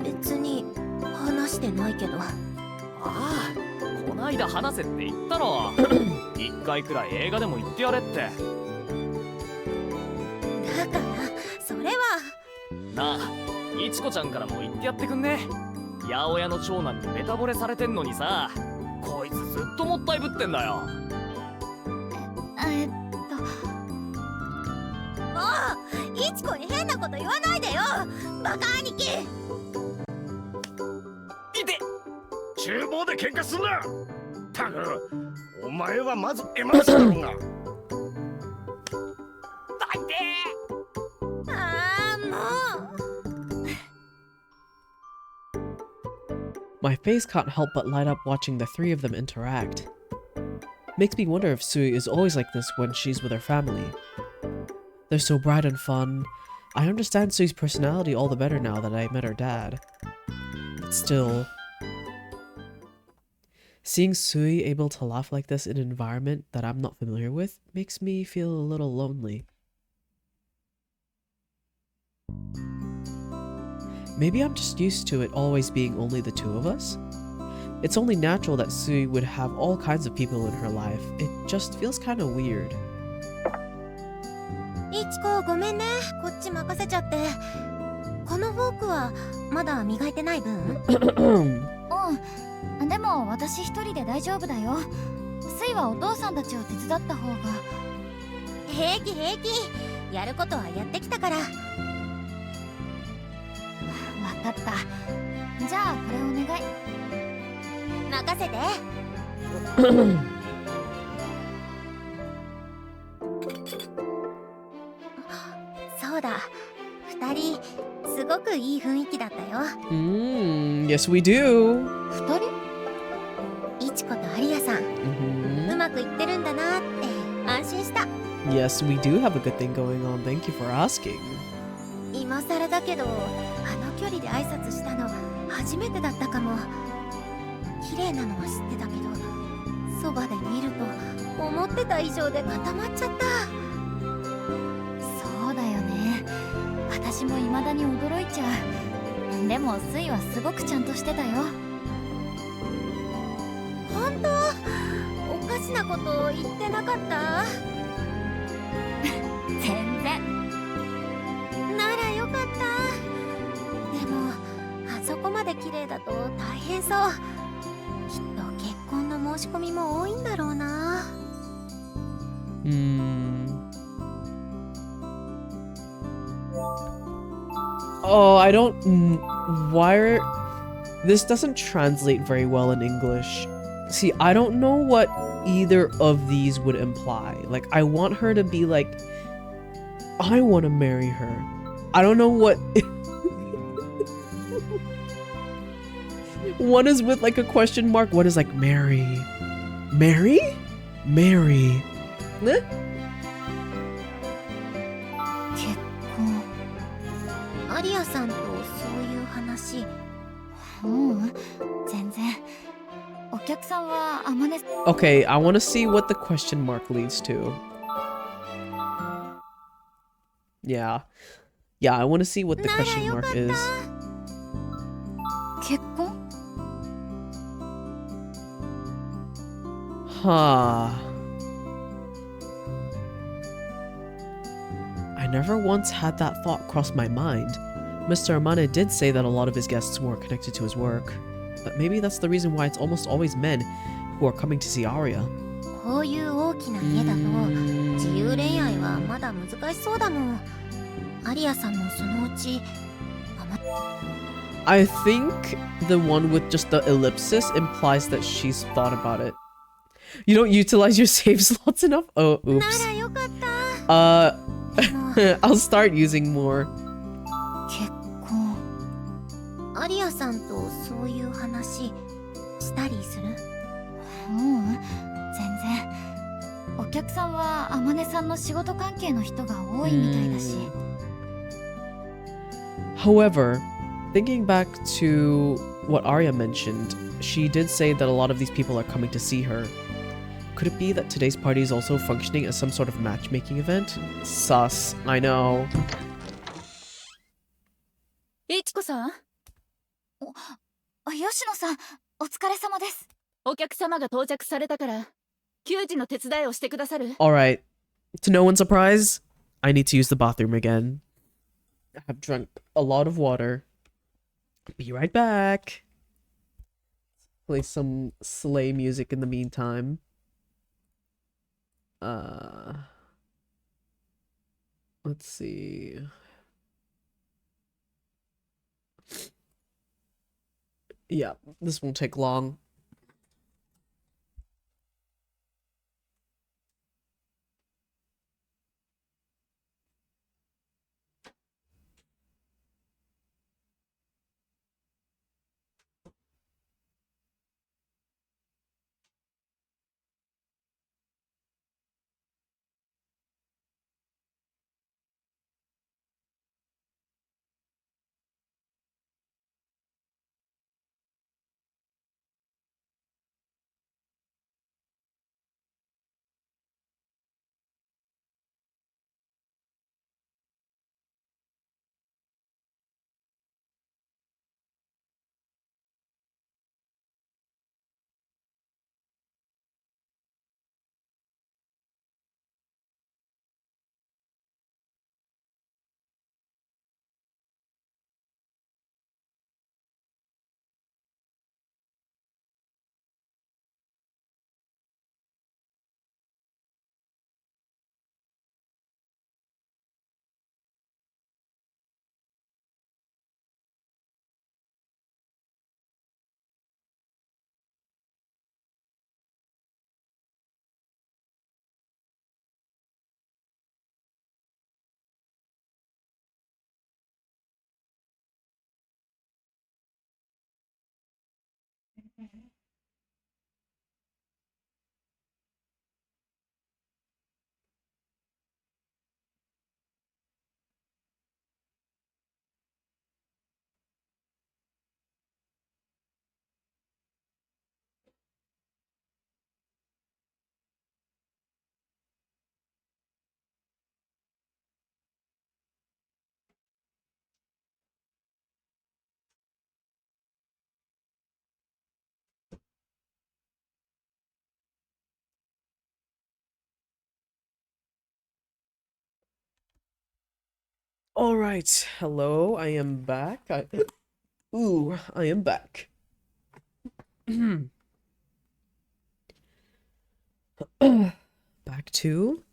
別に話してないけど。
ああ、こないだ話せって言ったろ。一回くらい映画でも行ってやれって。
だからそれは。
なあ、いちこちゃんからも言ってやってくんね。八百屋の長男にベタ惚れされてんのにさ、こいつずっともったいぶってんだよ。
もう、いちこに変なこと言わないでよ、バカ兄貴。
いて。
厨房で喧嘩すんな。たく、お前はまずエマンスだろうが。
大抵。
ああ、もう。
My face can't help but light up watching the three of them interact. Makes me wonder if Sui is always like this when she's with her family. They're so bright and fun. I understand Sui's personality all the better now that I met her dad. But still, seeing Sui able to laugh like this in an environment that I'm not familiar with makes me feel a little lonely. Maybe I'm just used to it always being only the two of us? It's only natural that Sui would have all kinds of people in her life. It just feels kind of weird.
いちこごめんね、こっち任せちゃって。このフォークはまだ磨いてない分？
うん。でも私一人で大丈夫だよ。スイはお父さんたちを手伝った方が。
平気平気。やることはやってきたから。わ
かった。じゃあこれお願い。
任せて。そうだ、二人すごくいい雰囲気だったよ。
Yes we do.
二人？
いちことアリアさん、うまくいってるんだなって安心した。
Yes, we do have a good thing going on. Thank you for asking.
今更だけど、あの距離で挨拶したの初めてだったかも。綺麗なのは知ってたけど、そばで見ると思ってた以上で固まっちゃった。
そうだよね。私も未だに驚いちゃう。でもスイはすごくちゃんとしてたよ。
本当？おかしなこと言ってなかった？
全然。
ならよかった。でもあそこまで綺麗だと大変そう。きっと結婚の申し込みも多いんだろうな。
Oh, I don't... why this doesn't translate very well in English. See, I don't know what either of these would imply. Like, I want her to be like, I want to marry her. I don't know what... One is with like a question mark. One is like, marry. Marry? Marry. Eh?
アリアさんとそういう話。
全然。お客さんはあまね。
Okay, I want to see what the question mark leads to. Yeah. Yeah, I want to see what the question mark is.
結婚？
Huh. I never once had that thought cross my mind. Mr. Amane did say that a lot of his guests were connected to his work. But maybe that's the reason why it's almost always men who are coming to see Aria.
こういう大きな家だと自由恋愛はまだ難しそうだもん。アリアさんもそのうち。
I think the one with just the ellipsis implies that she's thought about it. You don't utilize your save slots enough? Oh, oops. I'll start using more.
結婚。アリアさんとそういう話したりする？
全然。お客さんはあまねさんの仕事関係の人が多いみたいだし。
However, thinking back to what Arya mentioned, she did say that a lot of these people are coming to see her. Could it be that today's party is also functioning as some sort of matchmaking event? Sus, I know.
いちこさん？
吉野さん、お疲れ様です。
お客様が到着されたから、給仕の手伝いをしてくださる？
Alright. To no one's surprise, I need to use the bathroom again. I have drunk a lot of water. Be right back. Play some sleigh music in the meantime. Let's see. Yeah, this won't take long. All right. Hello, I am back. I am back. Back to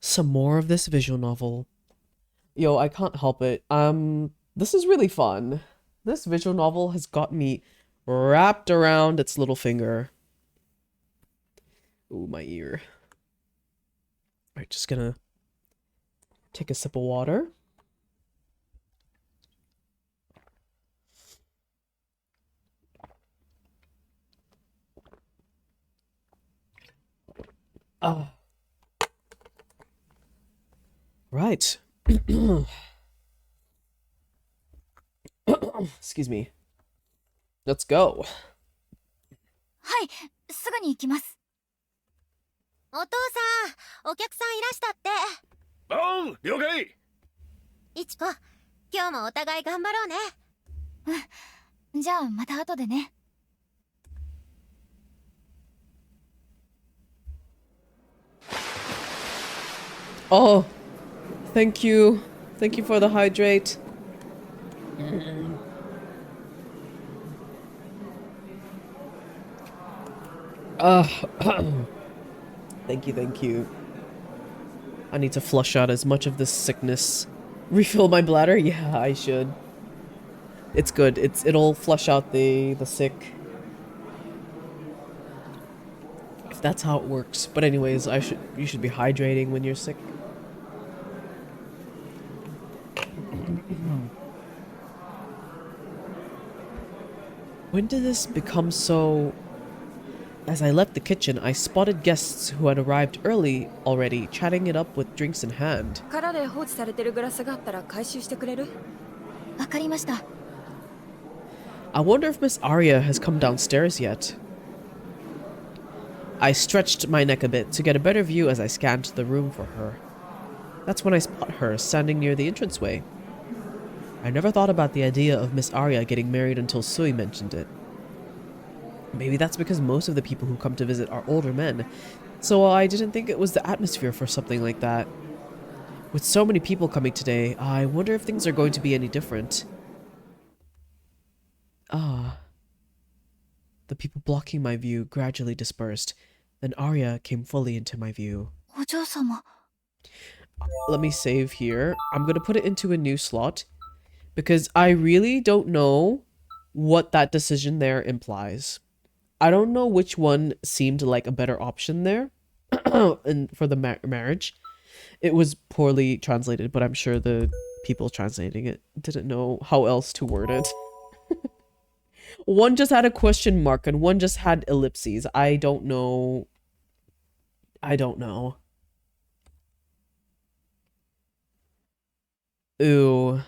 some more of this visual novel. Yo, I can't help it. This is really fun. This visual novel has got me wrapped around its little finger. Ooh, my ear. All right, just gonna take a sip of water. Right. Excuse me. Let's go.
はい、すぐに行きます。
お父さん、お客さんいらしたって。
おう、了解。
いちこ、今日もお互い頑張ろうね。
じゃあまた後でね。
Oh, thank you. Thank you for the hydrate. Thank you, thank you. I need to flush out as much of this sickness. Refill my bladder? Yeah, I should. It's good. It'll flush out the sick. If that's how it works. But anyways, you should be hydrating when you're sick. When did this become so... As I left the kitchen, I spotted guests who had arrived early already, chatting it up with drinks in hand.
空で放置されてるグラスがあったら回収してくれる？
わかりました。
I wonder if Miss Aria has come downstairs yet. I stretched my neck a bit to get a better view as I scanned the room for her. That's when I spot her standing near the entranceway. I never thought about the idea of Miss Aria getting married until Sui mentioned it. Maybe that's because most of the people who come to visit are older men, so I didn't think it was the atmosphere for something like that. With so many people coming today, I wonder if things are going to be any different. Ah. The people blocking my view gradually dispersed. Then Arya came fully into my view.
お嬢様。
Let me save here. I'm gonna put it into a new slot because I really don't know what that decision there implies. I don't know which one seemed like a better option there and for the marriage. It was poorly translated, but I'm sure the people translating it didn't know how else to word it. One just had a question mark and one just had ellipses. I don't know. I don't know. Ooh.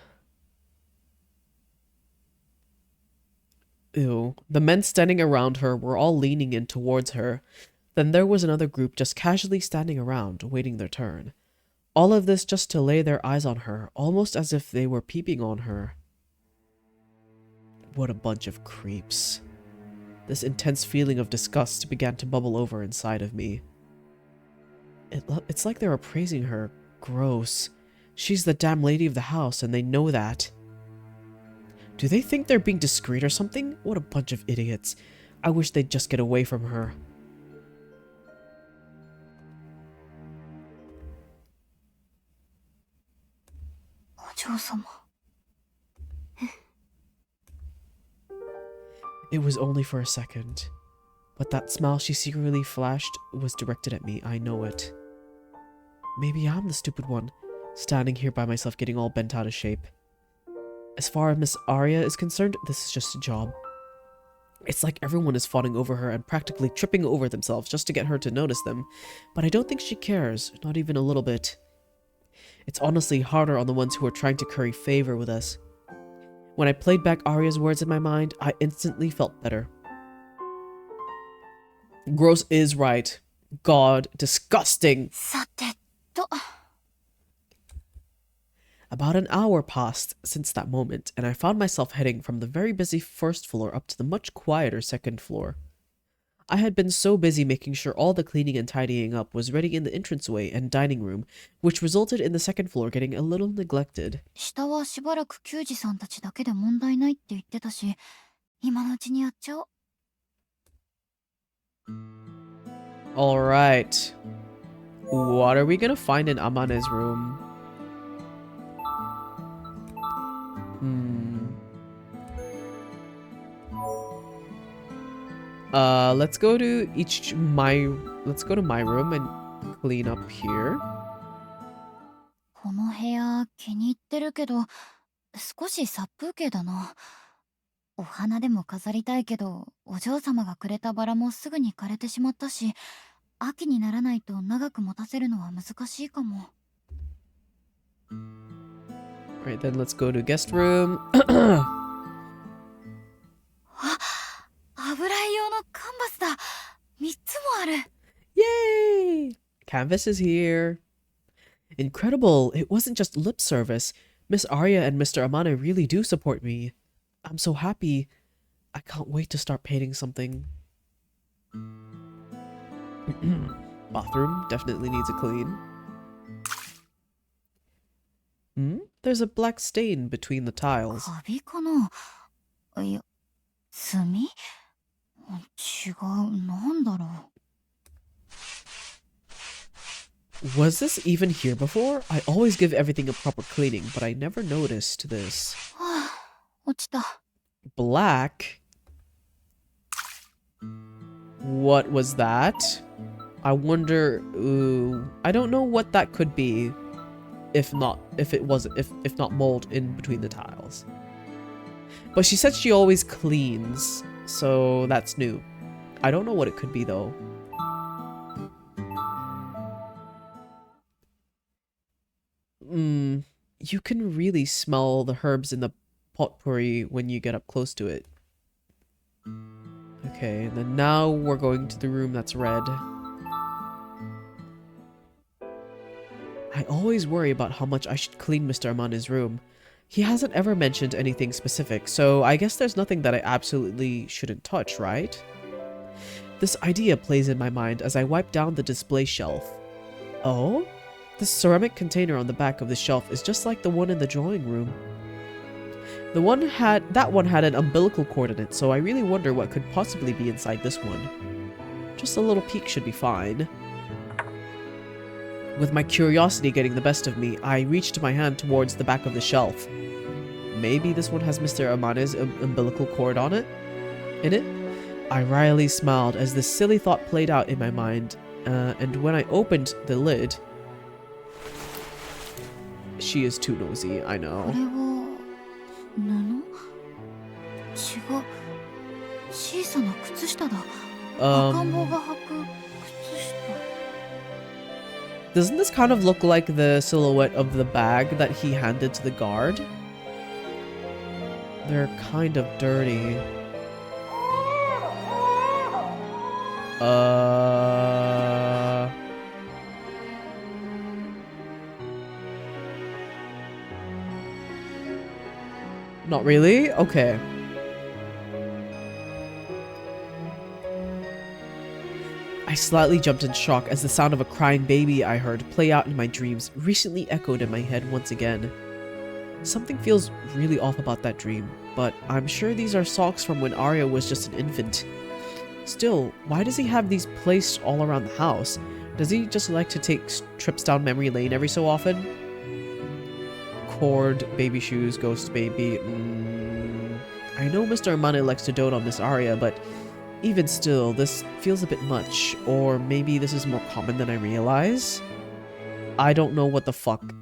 Ew. The men standing around her were all leaning in towards her. Then there was another group just casually standing around, waiting their turn. All of this just to lay their eyes on her, almost as if they were peeping on her. What a bunch of creeps. This intense feeling of disgust began to bubble over inside of me. It's like they were praising her. Gross. She's the damn lady of the house, and they know that. Do they think they're being discreet or something? What a bunch of idiots. I wish they'd just get away from her. It was only for a second. But that smile she secretly flashed was directed at me, I know it. Maybe I'm the stupid one, standing here by myself getting all bent out of shape. As far as Miss Aria is concerned, this is just a job. It's like everyone is fawning over her and practically tripping over themselves just to get her to notice them, but I don't think she cares, not even a little bit. It's honestly harder on the ones who are trying to curry favor with us. When I played back Aria's words in my mind, I instantly felt better. Gross is right. God, disgusting.
さてと。
About an hour passed since that moment, and I found myself heading from the very busy first floor up to the much quieter second floor. I had been so busy making sure all the cleaning and tidying up was ready in the entranceway and dining room, which resulted in the second floor getting a little neglected.
下はしばらく球児さんたちだけで問題ないって言ってたし、今のうちにやっちゃおう。
Alright. What are we gonna find in Amane's room? Let's go to my room and clean up here.
この部屋気に入ってるけど、少し殺風景だな。お花でも飾りたいけど、お嬢様がくれたバラもすぐに枯れてしまったし、秋にならないと長く持たせるのは難しいかも。
Right, then let's go to guest room.
あ、油絵用のカンバスだ。3つもある。
Yay! Canvas is here. Incredible! It wasn't just lip service. Miss Aria and Mr. Amane really do support me. I'm so happy. I can't wait to start painting something. Bathroom definitely needs a clean. There's a black stain between the tiles.
カビかな。いや、墨？違う、なんだろう。
Was this even here before? I always give everything a proper cleaning, but I never noticed this.
はあ、落ちた。
Black? What was that? I wonder. Ooh, I don't know what that could be. If not mold in between the tiles. But she said she always cleans, so that's new. I don't know what it could be though. You can really smell the herbs in the potpourri when you get up close to it. Okay, and then now we're going to the room that's red. I always worry about how much I should clean Mr. Amane's room. He hasn't ever mentioned anything specific, so I guess there's nothing that I absolutely shouldn't touch, right? This idea plays in my mind as I wipe down the display shelf. Oh? The ceramic container on the back of the shelf is just like the one in the drawing room. That one had an umbilical cord in it, so I really wonder what could possibly be inside this one. Just a little peek should be fine. With my curiosity getting the best of me, I reached my hand towards the back of the shelf. Maybe this one has Mr. Amane's umbilical cord on it? In it? I wryly smiled as this silly thought played out in my mind, and when I opened the lid... She is too nosy, I know.
これは布？違う。小さな靴下だ。赤ん坊が履く靴下。
Doesn't this kind of look like the silhouette of the bag that he handed to the guard? They're kind of dirty. Not really? Okay. I slightly jumped in shock as the sound of a crying baby I heard play out in my dreams recently echoed in my head once again. Something feels really off about that dream, but I'm sure these are socks from when Arya was just an infant. Still, why does he have these placed all around the house? Does he just like to take trips down memory lane every so often? Cord, baby shoes, ghost baby. I know Mr. Amane likes to dote on Miss Arya, but even still, this feels a bit much. Or maybe this is more common than I realize? I don't know what the fuck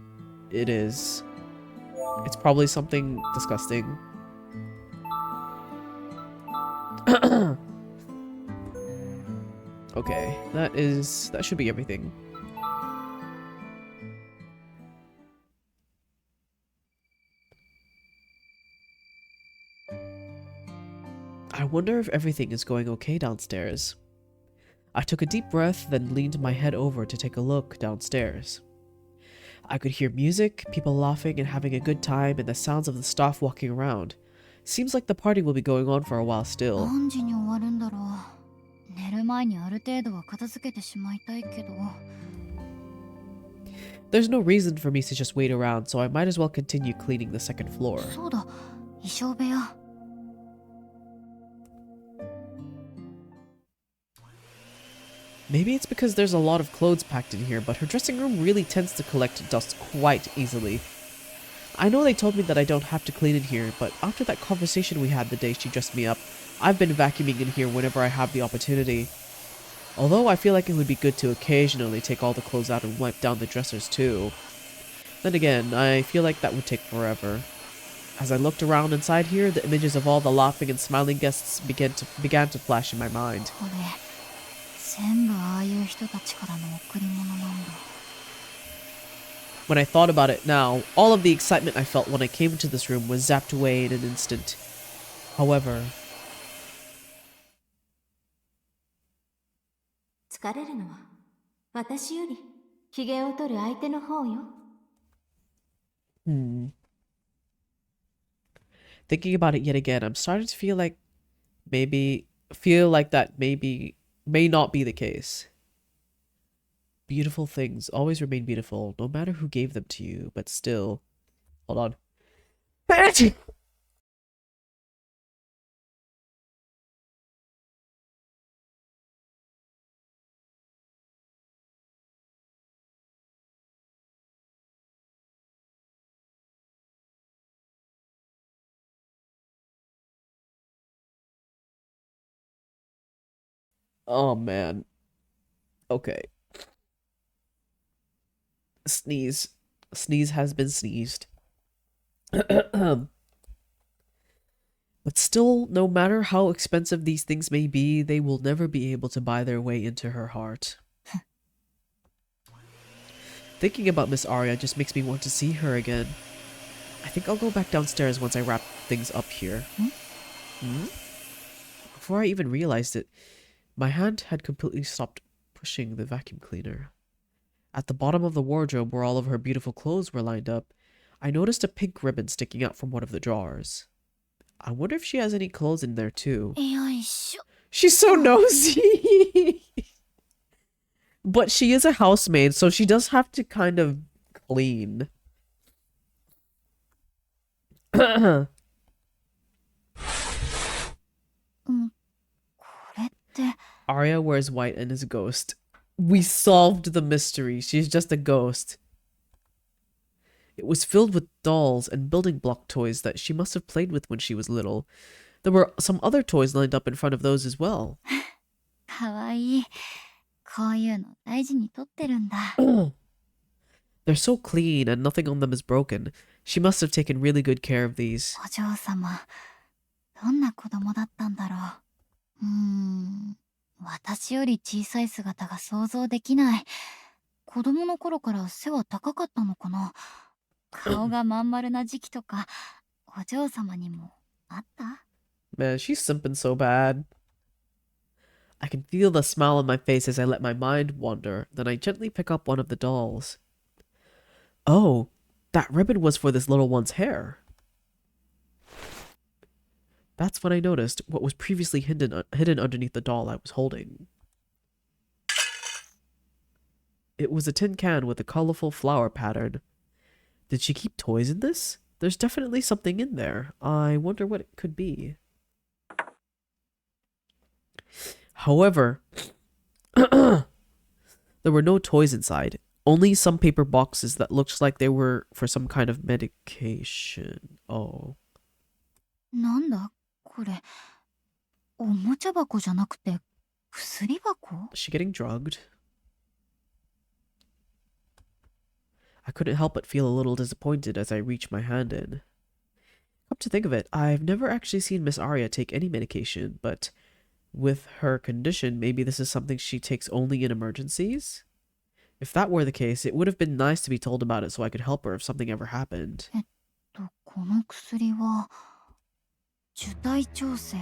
it is. It's probably something disgusting. Okay, that should be everything. I wonder if everything is going okay downstairs. I took a deep breath, then leaned my head over to take a look downstairs. I could hear music, people laughing and having a good time, and the sounds of the staff walking around. Seems like the party will be going on for a while still.
何時に終わるんだろう。寝る前にある程度は片付けてしまいたいけど。
There's no reason for me to just wait around, so I might as well continue cleaning the second floor.
そうだ、衣装部屋。
Maybe it's because there's a lot of clothes packed in here, but her dressing room really tends to collect dust quite easily. I know they told me that I don't have to clean in here, but after that conversation we had the day she dressed me up, I've been vacuuming in here whenever I have the opportunity. Although I feel like it would be good to occasionally take all the clothes out and wipe down the dressers too. Then again, I feel like that would take forever. As I looked around inside here, the images of all the laughing and smiling guests began to flash in my mind.
これ全部ああいう人たちからの贈り物なんだ。
When I thought about it now, all of the excitement I felt when I came into this room was zapped away in an instant. However...
疲れるのは私よりひげを取る相手の方よ。
Thinking about it yet again, I'm starting to feel like that may not be the case. Beautiful things always remain beautiful, no matter who gave them to you, but still... Hold on. Oh man. Okay. Sneeze. Sneeze has been sneezed. But still, no matter how expensive these things may be, they will never be able to buy their way into her heart. Thinking about Miss Aria just makes me want to see her again. I think I'll go back downstairs once I wrap things up here. Before I even realized it, my hand had completely stopped pushing the vacuum cleaner. At the bottom of the wardrobe where all of her beautiful clothes were lined up, I noticed a pink ribbon sticking out from one of the drawers. I wonder if she has any clothes in there too.
よいしょ。
She's so nosy! But she is a housemaid, so she does have to kind of clean. Arya wears white and is a ghost. We solved the mystery. She's just a ghost. It was filled with dolls and building block toys that she must have played with when she was little. There were some other toys lined up in front of those as well.
かわいい。こういうの大事に取ってるんだ。
They're so clean and nothing on them is broken. She must have taken really good care of these.
お嬢様、どんな子供だったんだろう。私より小さい姿が想像できない。子供の頃から背は高かったのかな。顔がまん丸な時期とか、お嬢様にもあった？
Man, she's simping so bad. I can feel the smile on my face as I let my mind wander. Then I gently pick up one of the dolls. Oh, that ribbon was for this little one's hair. That's when I noticed what was previously hidden underneath the doll I was holding. It was a tin can with a colorful flower pattern. Did she keep toys in this? There's definitely something in there. I wonder what it could be. However, there were no toys inside. Only some paper boxes that looked like they were for some kind of medication. Oh.
なんだこれ。おもちゃ箱じゃなくて薬箱？
Is she getting drugged? I couldn't help but feel a little disappointed as I reached my hand in. Come to think of it, I've never actually seen Miss Aria take any medication, but with her condition, maybe this is something she takes only in emergencies? If that were the case, it would have been nice to be told about it so I could help her if something ever happened.
この薬は受胎調整。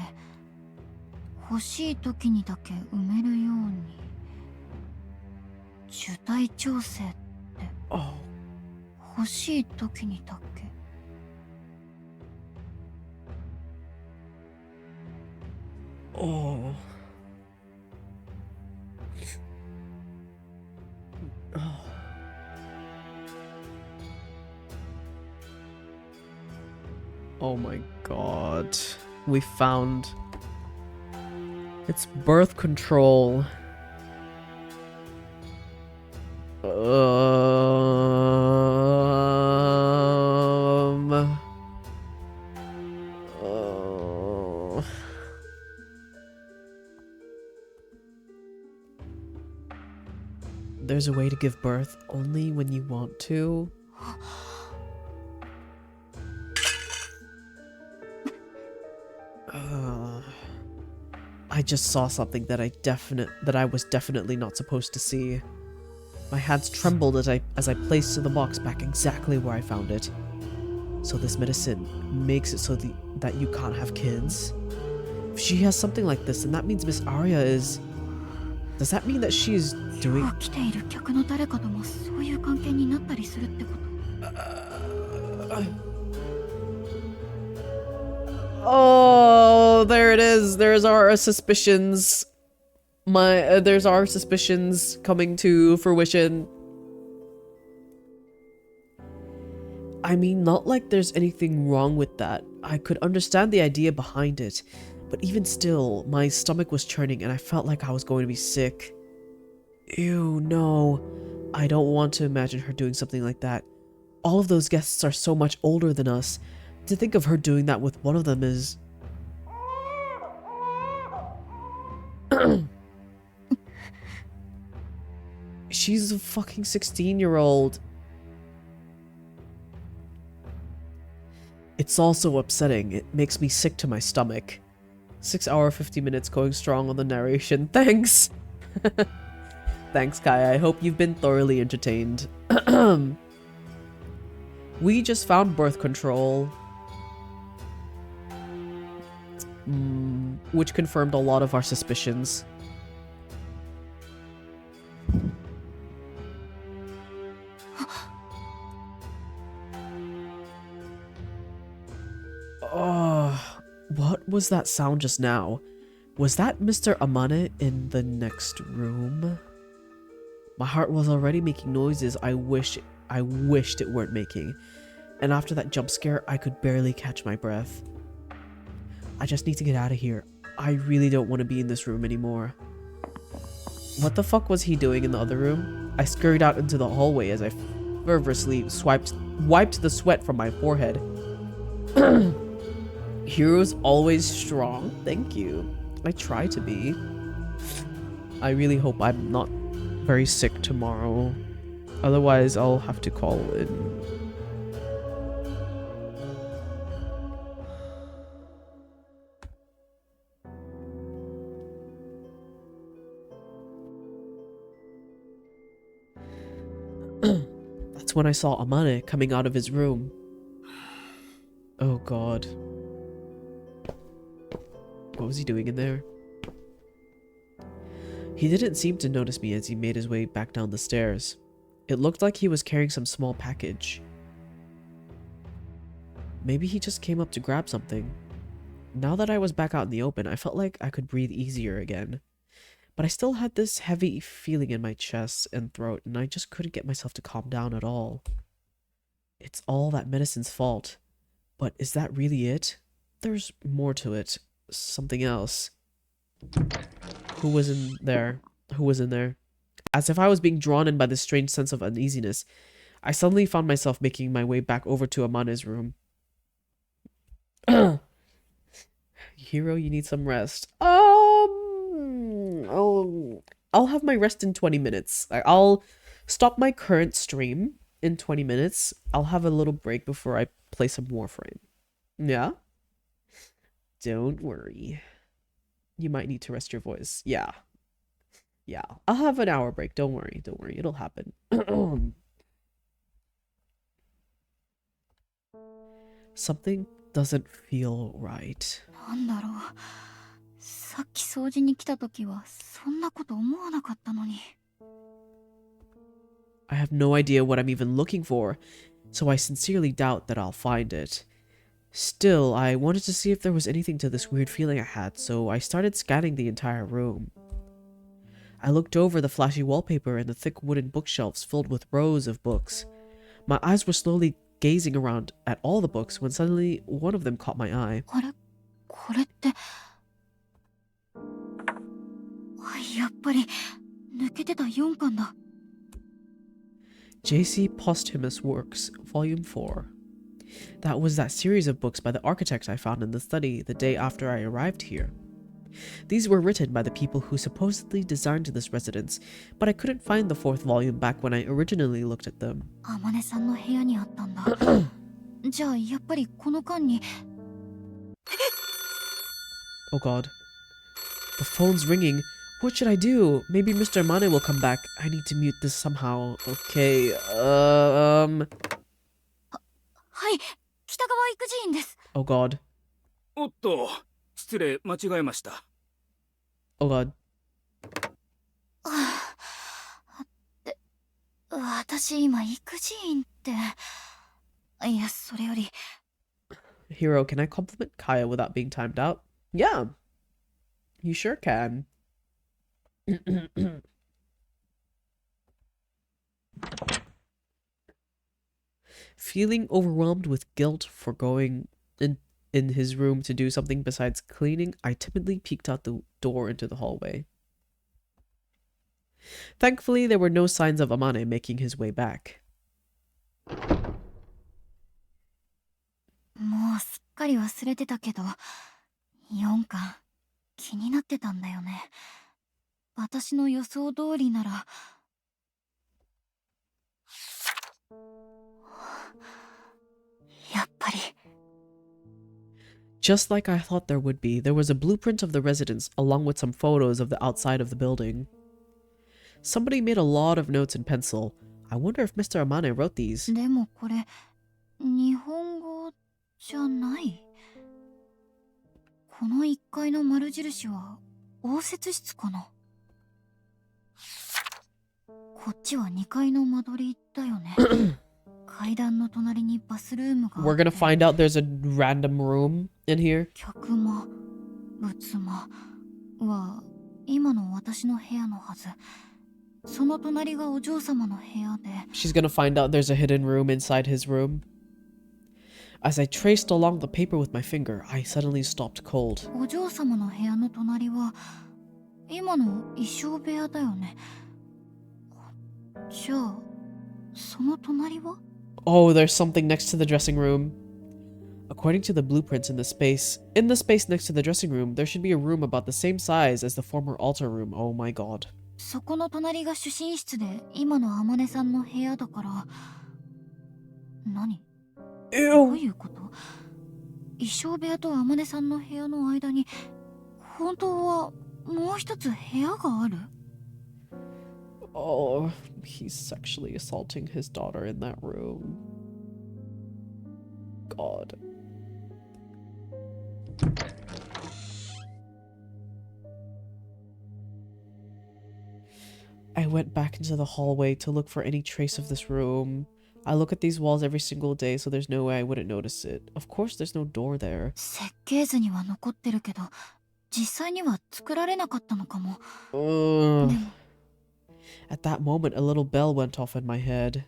欲しい時にだけ埋めるように。受胎調整って
Oh.
欲しい時にだけ。
Oh. Oh my god. We found... It's birth control. Oh. There's a way to give birth only when you want to. I just saw something that I was definitely not supposed to see. My hands trembled as I placed the box back exactly where I found it. So this medicine makes it so that you can't have kids. If she has something like this, then that means Miss Aria is... Does that mean that she's doing... Oh, there it is. There's our suspicions. There's our suspicions coming to fruition. I mean, not like there's anything wrong with that. I could understand the idea behind it. But even still, my stomach was churning and I felt like I was going to be sick. Ew, no. I don't want to imagine her doing something like that. All of those guests are so much older than us. To think of her doing that with one of them is... She's a fucking 16-year-old. It's also upsetting. It makes me sick to my stomach. 6 hour 50 minutes going strong on the narration. Thanks! Thanks, Kai. I hope you've been thoroughly entertained. We just found birth control. Which confirmed a lot of our suspicions. Oh, what was that sound just now? Was that Mr. Amane in the next room? My heart was already making noises I wished it weren't making. And after that jump scare, I could barely catch my breath. I just need to get out of here. I really don't want to be in this room anymore. What the fuck was he doing in the other room? I scurried out into the hallway as I fervorously wiped the sweat from my forehead. Heroes always strong. Thank you. I try to be. I really hope I'm not very sick tomorrow. Otherwise, I'll have to call in. That's when I saw Amane coming out of his room. Oh god. What was he doing in there? He didn't seem to notice me as he made his way back down the stairs. It looked like he was carrying some small package. Maybe he just came up to grab something. Now that I was back out in the open, I felt like I could breathe easier again. But I still had this heavy feeling in my chest and throat, and I just couldn't get myself to calm down at all. It's all that medicine's fault. But is that really it? There's more to it. Something else. Who was in there? Who was in there? As if I was being drawn in by this strange sense of uneasiness, I suddenly found myself making my way back over to Amane's room. Hero, you need some rest. I'll have my rest in 20 minutes. I'll stop my current stream in 20 minutes. I'll have a little break before I play some Warframe. Yeah? Don't worry. You might need to rest your voice. Yeah. Yeah. I'll have an hour break. Don't worry. Don't worry. It'll happen. Something doesn't feel right. I have no idea what I'm even looking for, so I sincerely doubt that I'll find it. Still, I wanted to see if there was anything to this weird feeling I had, so I started scanning the entire room. I looked over the flashy wallpaper and the thick wooden bookshelves filled with rows of books. My eyes were slowly gazing around at all the books when suddenly one of them caught my eye.
あれ、これって。やっぱり抜けてた4巻だ。
J.C. Posthumous Works, Volume 4. That was that series of books by the architect I found in the study the day after I arrived here. These were written by the people who supposedly designed this residence, but I couldn't find the 4th volume back when I originally looked at them.
あまねさんの部屋にあったんだ。じゃあやっぱりこの間に。
Oh god. The phone's ringing. What should I do? Maybe Mr. Amane will come back. I need to mute this somehow. Okay,
はい、北川育児院です。
Oh god.
おっと、失礼、間違えました。
Oh god.
で、私今育児院って。いや、それより。
Hero, can I compliment Kaya without being timed out? Yeah. You sure can. Feeling overwhelmed with guilt for going in his room to do something besides cleaning, I timidly peeked out the door into the hallway. Thankfully, there were no signs of Amane making his way back.
もうすっかり忘れてたけど、4巻気になってたんだよね。私の予想通りなら。やっぱり。
Just like I thought there would be, there was a blueprint of the residence along with some photos of the outside of the building. Somebody made a lot of notes in pencil. I wonder if Mr. Amane wrote these.
でもこれ、日本語じゃない。この1階の丸印は応接室かな。こっちは2階の間取りだよね。階段の隣にバスルームがあって。
We're gonna find out there's a random room in here.
客間、仏間は今の私の部屋のはず。その隣がお嬢様の部屋で。
She's gonna find out there's a hidden room inside his room. As I traced along the paper with my finger, I suddenly stopped cold.
お嬢様の部屋の隣は今の衣装部屋だよね。じゃあその隣は？
Oh, there's something next to the dressing room. According to the blueprints in the space next to the dressing room, there should be a room about the same size as the former altar room. Oh my god.
そこの隣が主寝室で今の天音さんの部屋だから。何？どういうこと？衣装部屋と天音さんの部屋の間に本当はもう一つ部屋がある？
Oh, he's sexually assaulting his daughter in that room. God. I went back into the hallway to look for any trace of this room. I look at these walls every single day, so there's no way I wouldn't notice it. Of course, there's no door there.
設計図には残ってるけど、実際には作られなかったのかも。
At that moment, a little bell went off in my head.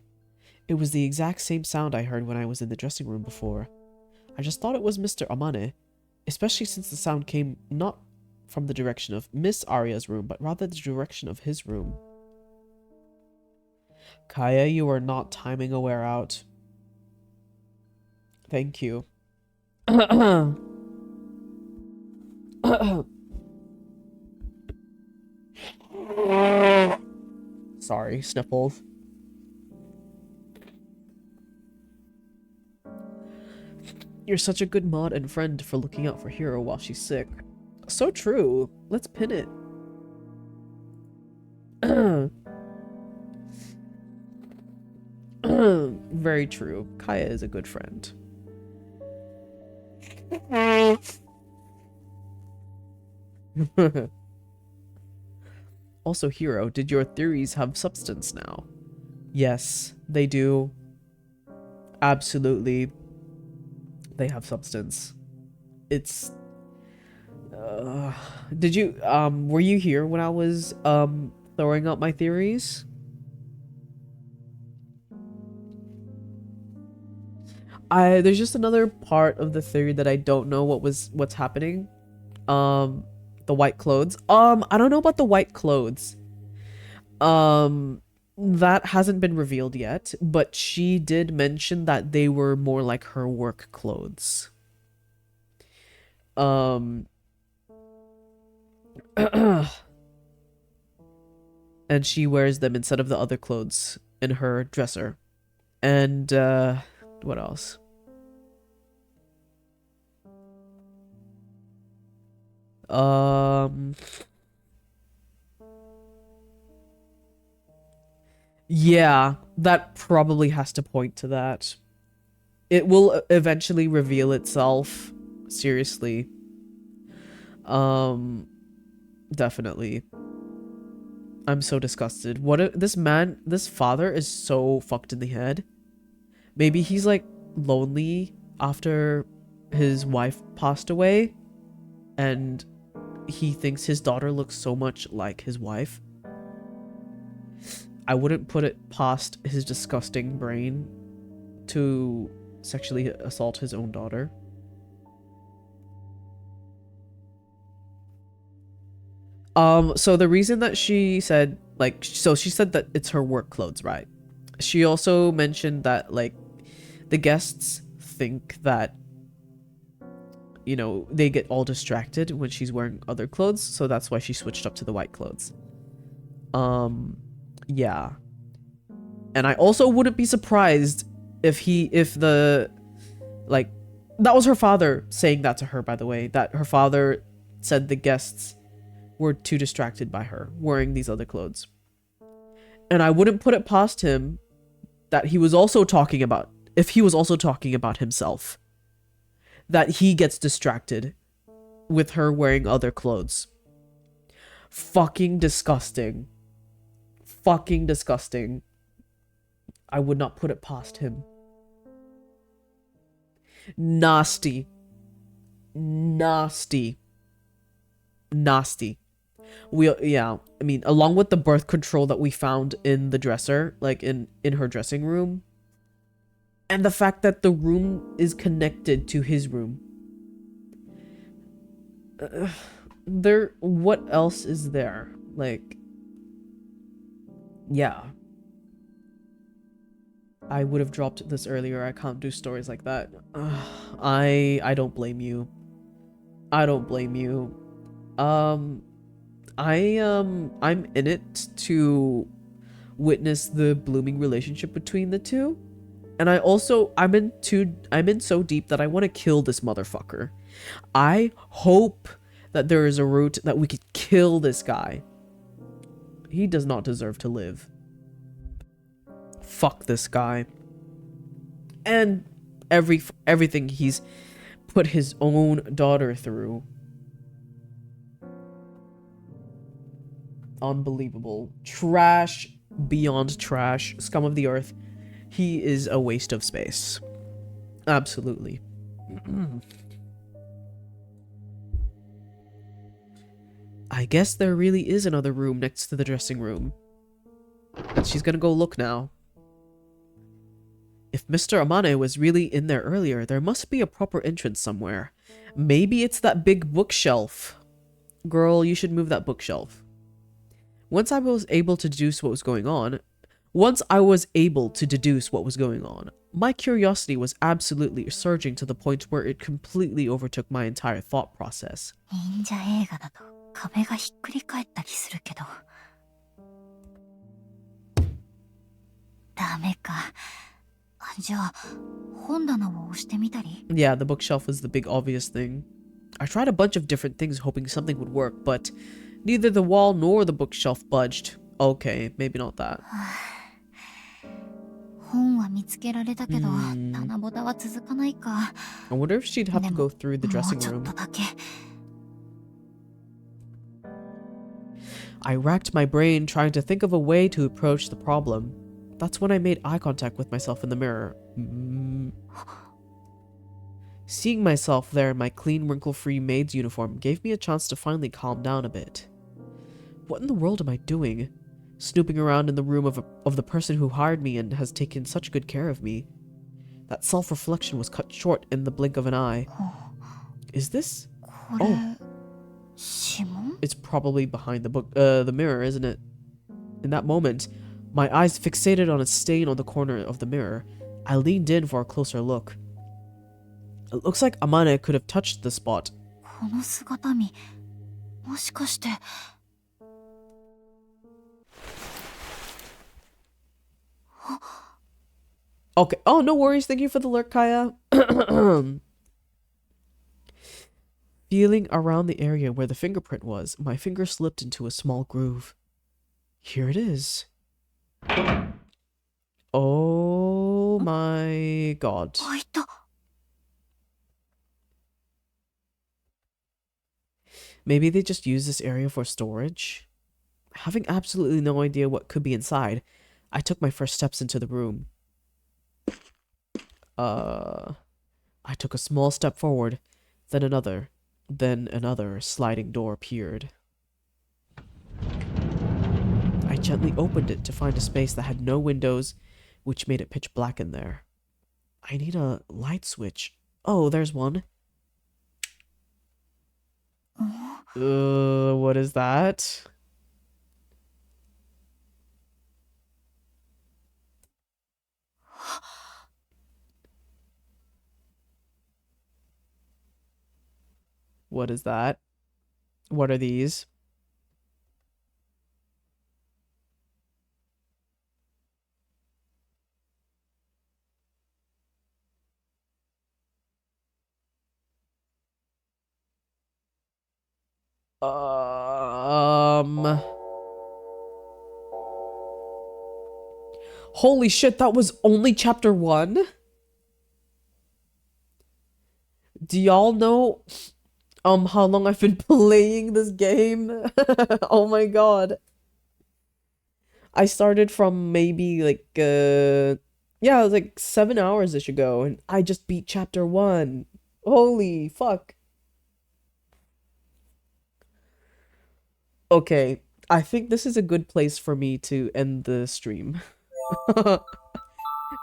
It was the exact same sound I heard when I was in the dressing room before. I just thought it was Mr. Amane, especially since the sound came not from the direction of Miss Aria's room, but rather the direction of his room. Kaya, you are not timing a wear out. Thank you. Sorry, sniffles. You're such a good mod and friend for looking out for Hero while she's sick. So true. Let's pin it. Very true. Kaya is a good friend. Also, Hero, did your theories have substance now? Yes, they do. Absolutely. They have substance. It's... did you, were you here when I was, throwing out my theories? There's just another part of the theory that I don't know what's happening. The white clothes. I don't know about the white clothes. That hasn't been revealed yet, but she did mention that they were more like her work clothes. And she wears them instead of the other clothes in her dresser. And what else? Yeah, that probably has to point to that. It will eventually reveal itself. Seriously. Definitely. I'm so disgusted. This father is so fucked in the head. Maybe he's like lonely after his wife passed away and he thinks his daughter looks so much like his wife. I wouldn't put it past his disgusting brain to sexually assault his own daughter. So the reason that she said, like, so she said that it's her work clothes, right? She also mentioned that, like, the guests think that, you know, they get all distracted when she's wearing other clothes, so that's why she switched up to the white clothes. Yeah. And I also wouldn't be surprised if that was her father saying that to her, by the way, that her father said the guests were too distracted by her wearing these other clothes. And I wouldn't put it past him that he was also talking about himself, that he gets distracted with her wearing other clothes. Fucking disgusting. Fucking disgusting. I would not put it past him. Nasty. Nasty. Nasty. I mean, along with the birth control that we found in the dresser, like in her dressing room, and the fact that the room is connected to his room. What else is there? Like, yeah. I would have dropped this earlier. I can't do stories like that. I don't blame you. I don't blame you. I'm in it to witness the blooming relationship between the two. And I'm in so deep that I want to kill this motherfucker. I hope that there is a route that we could kill this guy. He does not deserve to live. Fuck this guy. And everything he's put his own daughter through. Unbelievable. Trash beyond trash. Scum of the earth. He is a waste of space. Absolutely. I guess there really is another room next to the dressing room. And she's gonna go look now. If Mr. Amane was really in there earlier, there must be a proper entrance somewhere. Maybe it's that big bookshelf. Girl, you should move that bookshelf. Once I was able to deduce what was going on, my curiosity was absolutely surging to the point where it completely overtook my entire thought process.
忍者映画だと壁がひっくり返ったりするけど。ダメか。じゃあ、本棚を押してみたり?
Yeah, the bookshelf was the big obvious thing. I tried a bunch of different things hoping something would work, but neither the wall nor the bookshelf budged. Okay, maybe not that.
本は見つけられたけど、棚ぼたは続かないか。
I wonder if she'd have to go through the dressing
もうちょっ
room.
とだけ。
I racked my brain trying to think of a way to approach the problem. That's when I made eye contact with myself in the mirror. Seeing myself there in my clean, wrinkle-free maid's uniform gave me a chance to finally calm down a bit. What in the world am I doing? Snooping around in the room of the person who hired me and has taken such good care of me. That self-reflection was cut short in the blink of an eye. Is this?
これ、指紋?
It's probably behind the mirror, isn't it? In that moment, my eyes fixated on a stain on the corner of the mirror. I leaned in for a closer look. It looks like Amane could have touched the spot.
この姿見、もしかして。
Okay. Oh, no worries. Thank you for the lurk, Kaya. Feeling around the area where the fingerprint was, my finger slipped into a small groove. Here it is. Oh my god.
開いた。
Maybe they just use this area for storage? Having absolutely no idea what could be inside, I took my first steps into the room. I took a small step forward, then another sliding door appeared. I gently opened it to find a space that had no windows, which made it pitch black in there. I need a light switch. Oh, there's one. What is that? What is that? What are these? Holy shit, that was only chapter 1? Do y'all know how long I've been playing this game? Oh my god. I started from maybe like yeah, it was like 7 hours ago and I just beat chapter 1. Holy fuck. Okay, I think this is a good place for me to end the stream.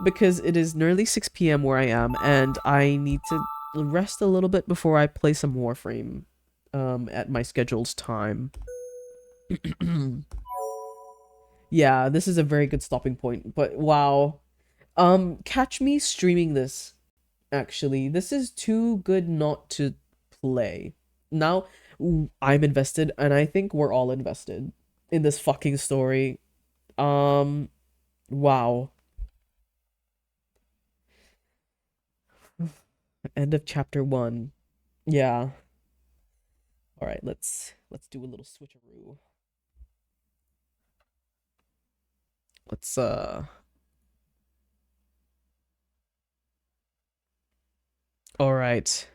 Because it is nearly 6 p.m. where I am, and I need to rest a little bit before I play some Warframe at my scheduled time. Yeah, this is a very good stopping point, but wow. Catch me streaming this, actually. This is too good not to play. Now, I'm invested, and I think we're all invested in this fucking story. Wow. End of chapter 1. Yeah. All right, let's do a little switcheroo. Let's all right.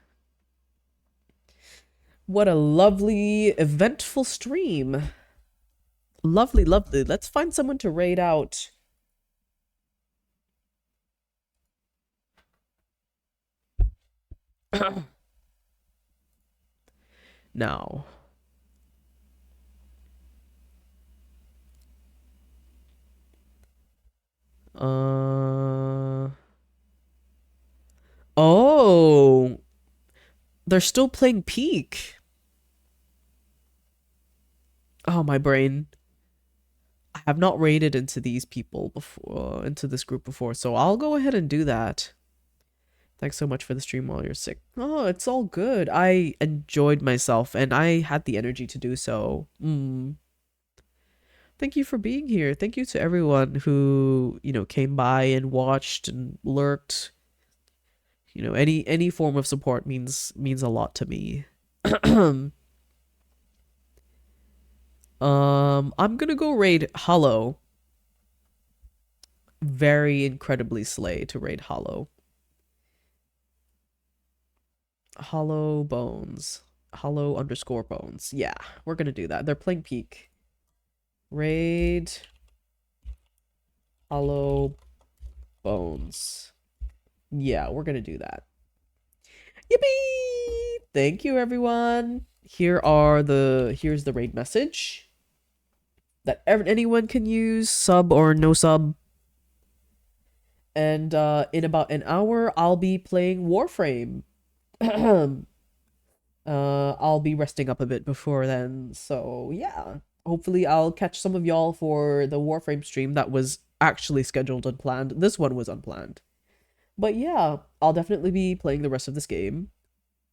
What a lovely, eventful stream. Lovely, lovely. Let's find someone to raid out. Now. Oh. They're still playing Peak. Oh, my brain. I have not raided into these people before, into this group before, so I'll go ahead and do that. Thanks so much for the stream while you're sick. Oh, it's all good. I enjoyed myself, and I had the energy to do so. Thank you for being here. Thank you to everyone who, came by and watched and lurked. Any form of support means a lot to me. I'm gonna go raid Hollow. Very incredibly slay to raid Hollow. Hollow Bones. Hollow_Bones. Yeah, we're gonna do that. They're playing Peak. Raid Hollow Bones. Yeah, we're gonna do that. Yippee! Thank you, everyone. Here's the raid message that anyone can use, sub or no sub. And in about an hour, I'll be playing Warframe. I'll be resting up a bit before then. So yeah, hopefully I'll catch some of y'all for the Warframe stream that was actually scheduled unplanned. This one was unplanned. But yeah, I'll definitely be playing the rest of this game.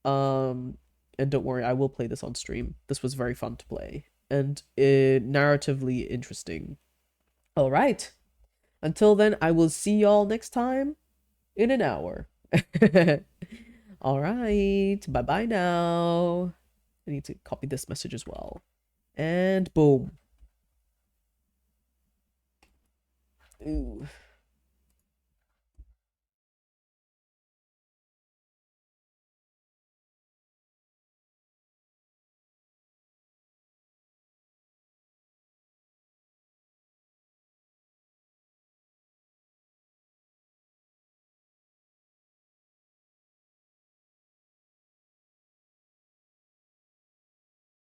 And don't worry, I will play this on stream. This was very fun to play and narratively interesting. All right. Until then, I will see y'all next time in an hour. All right. Bye-bye now. I need to copy this message as well. And boom. Ooh.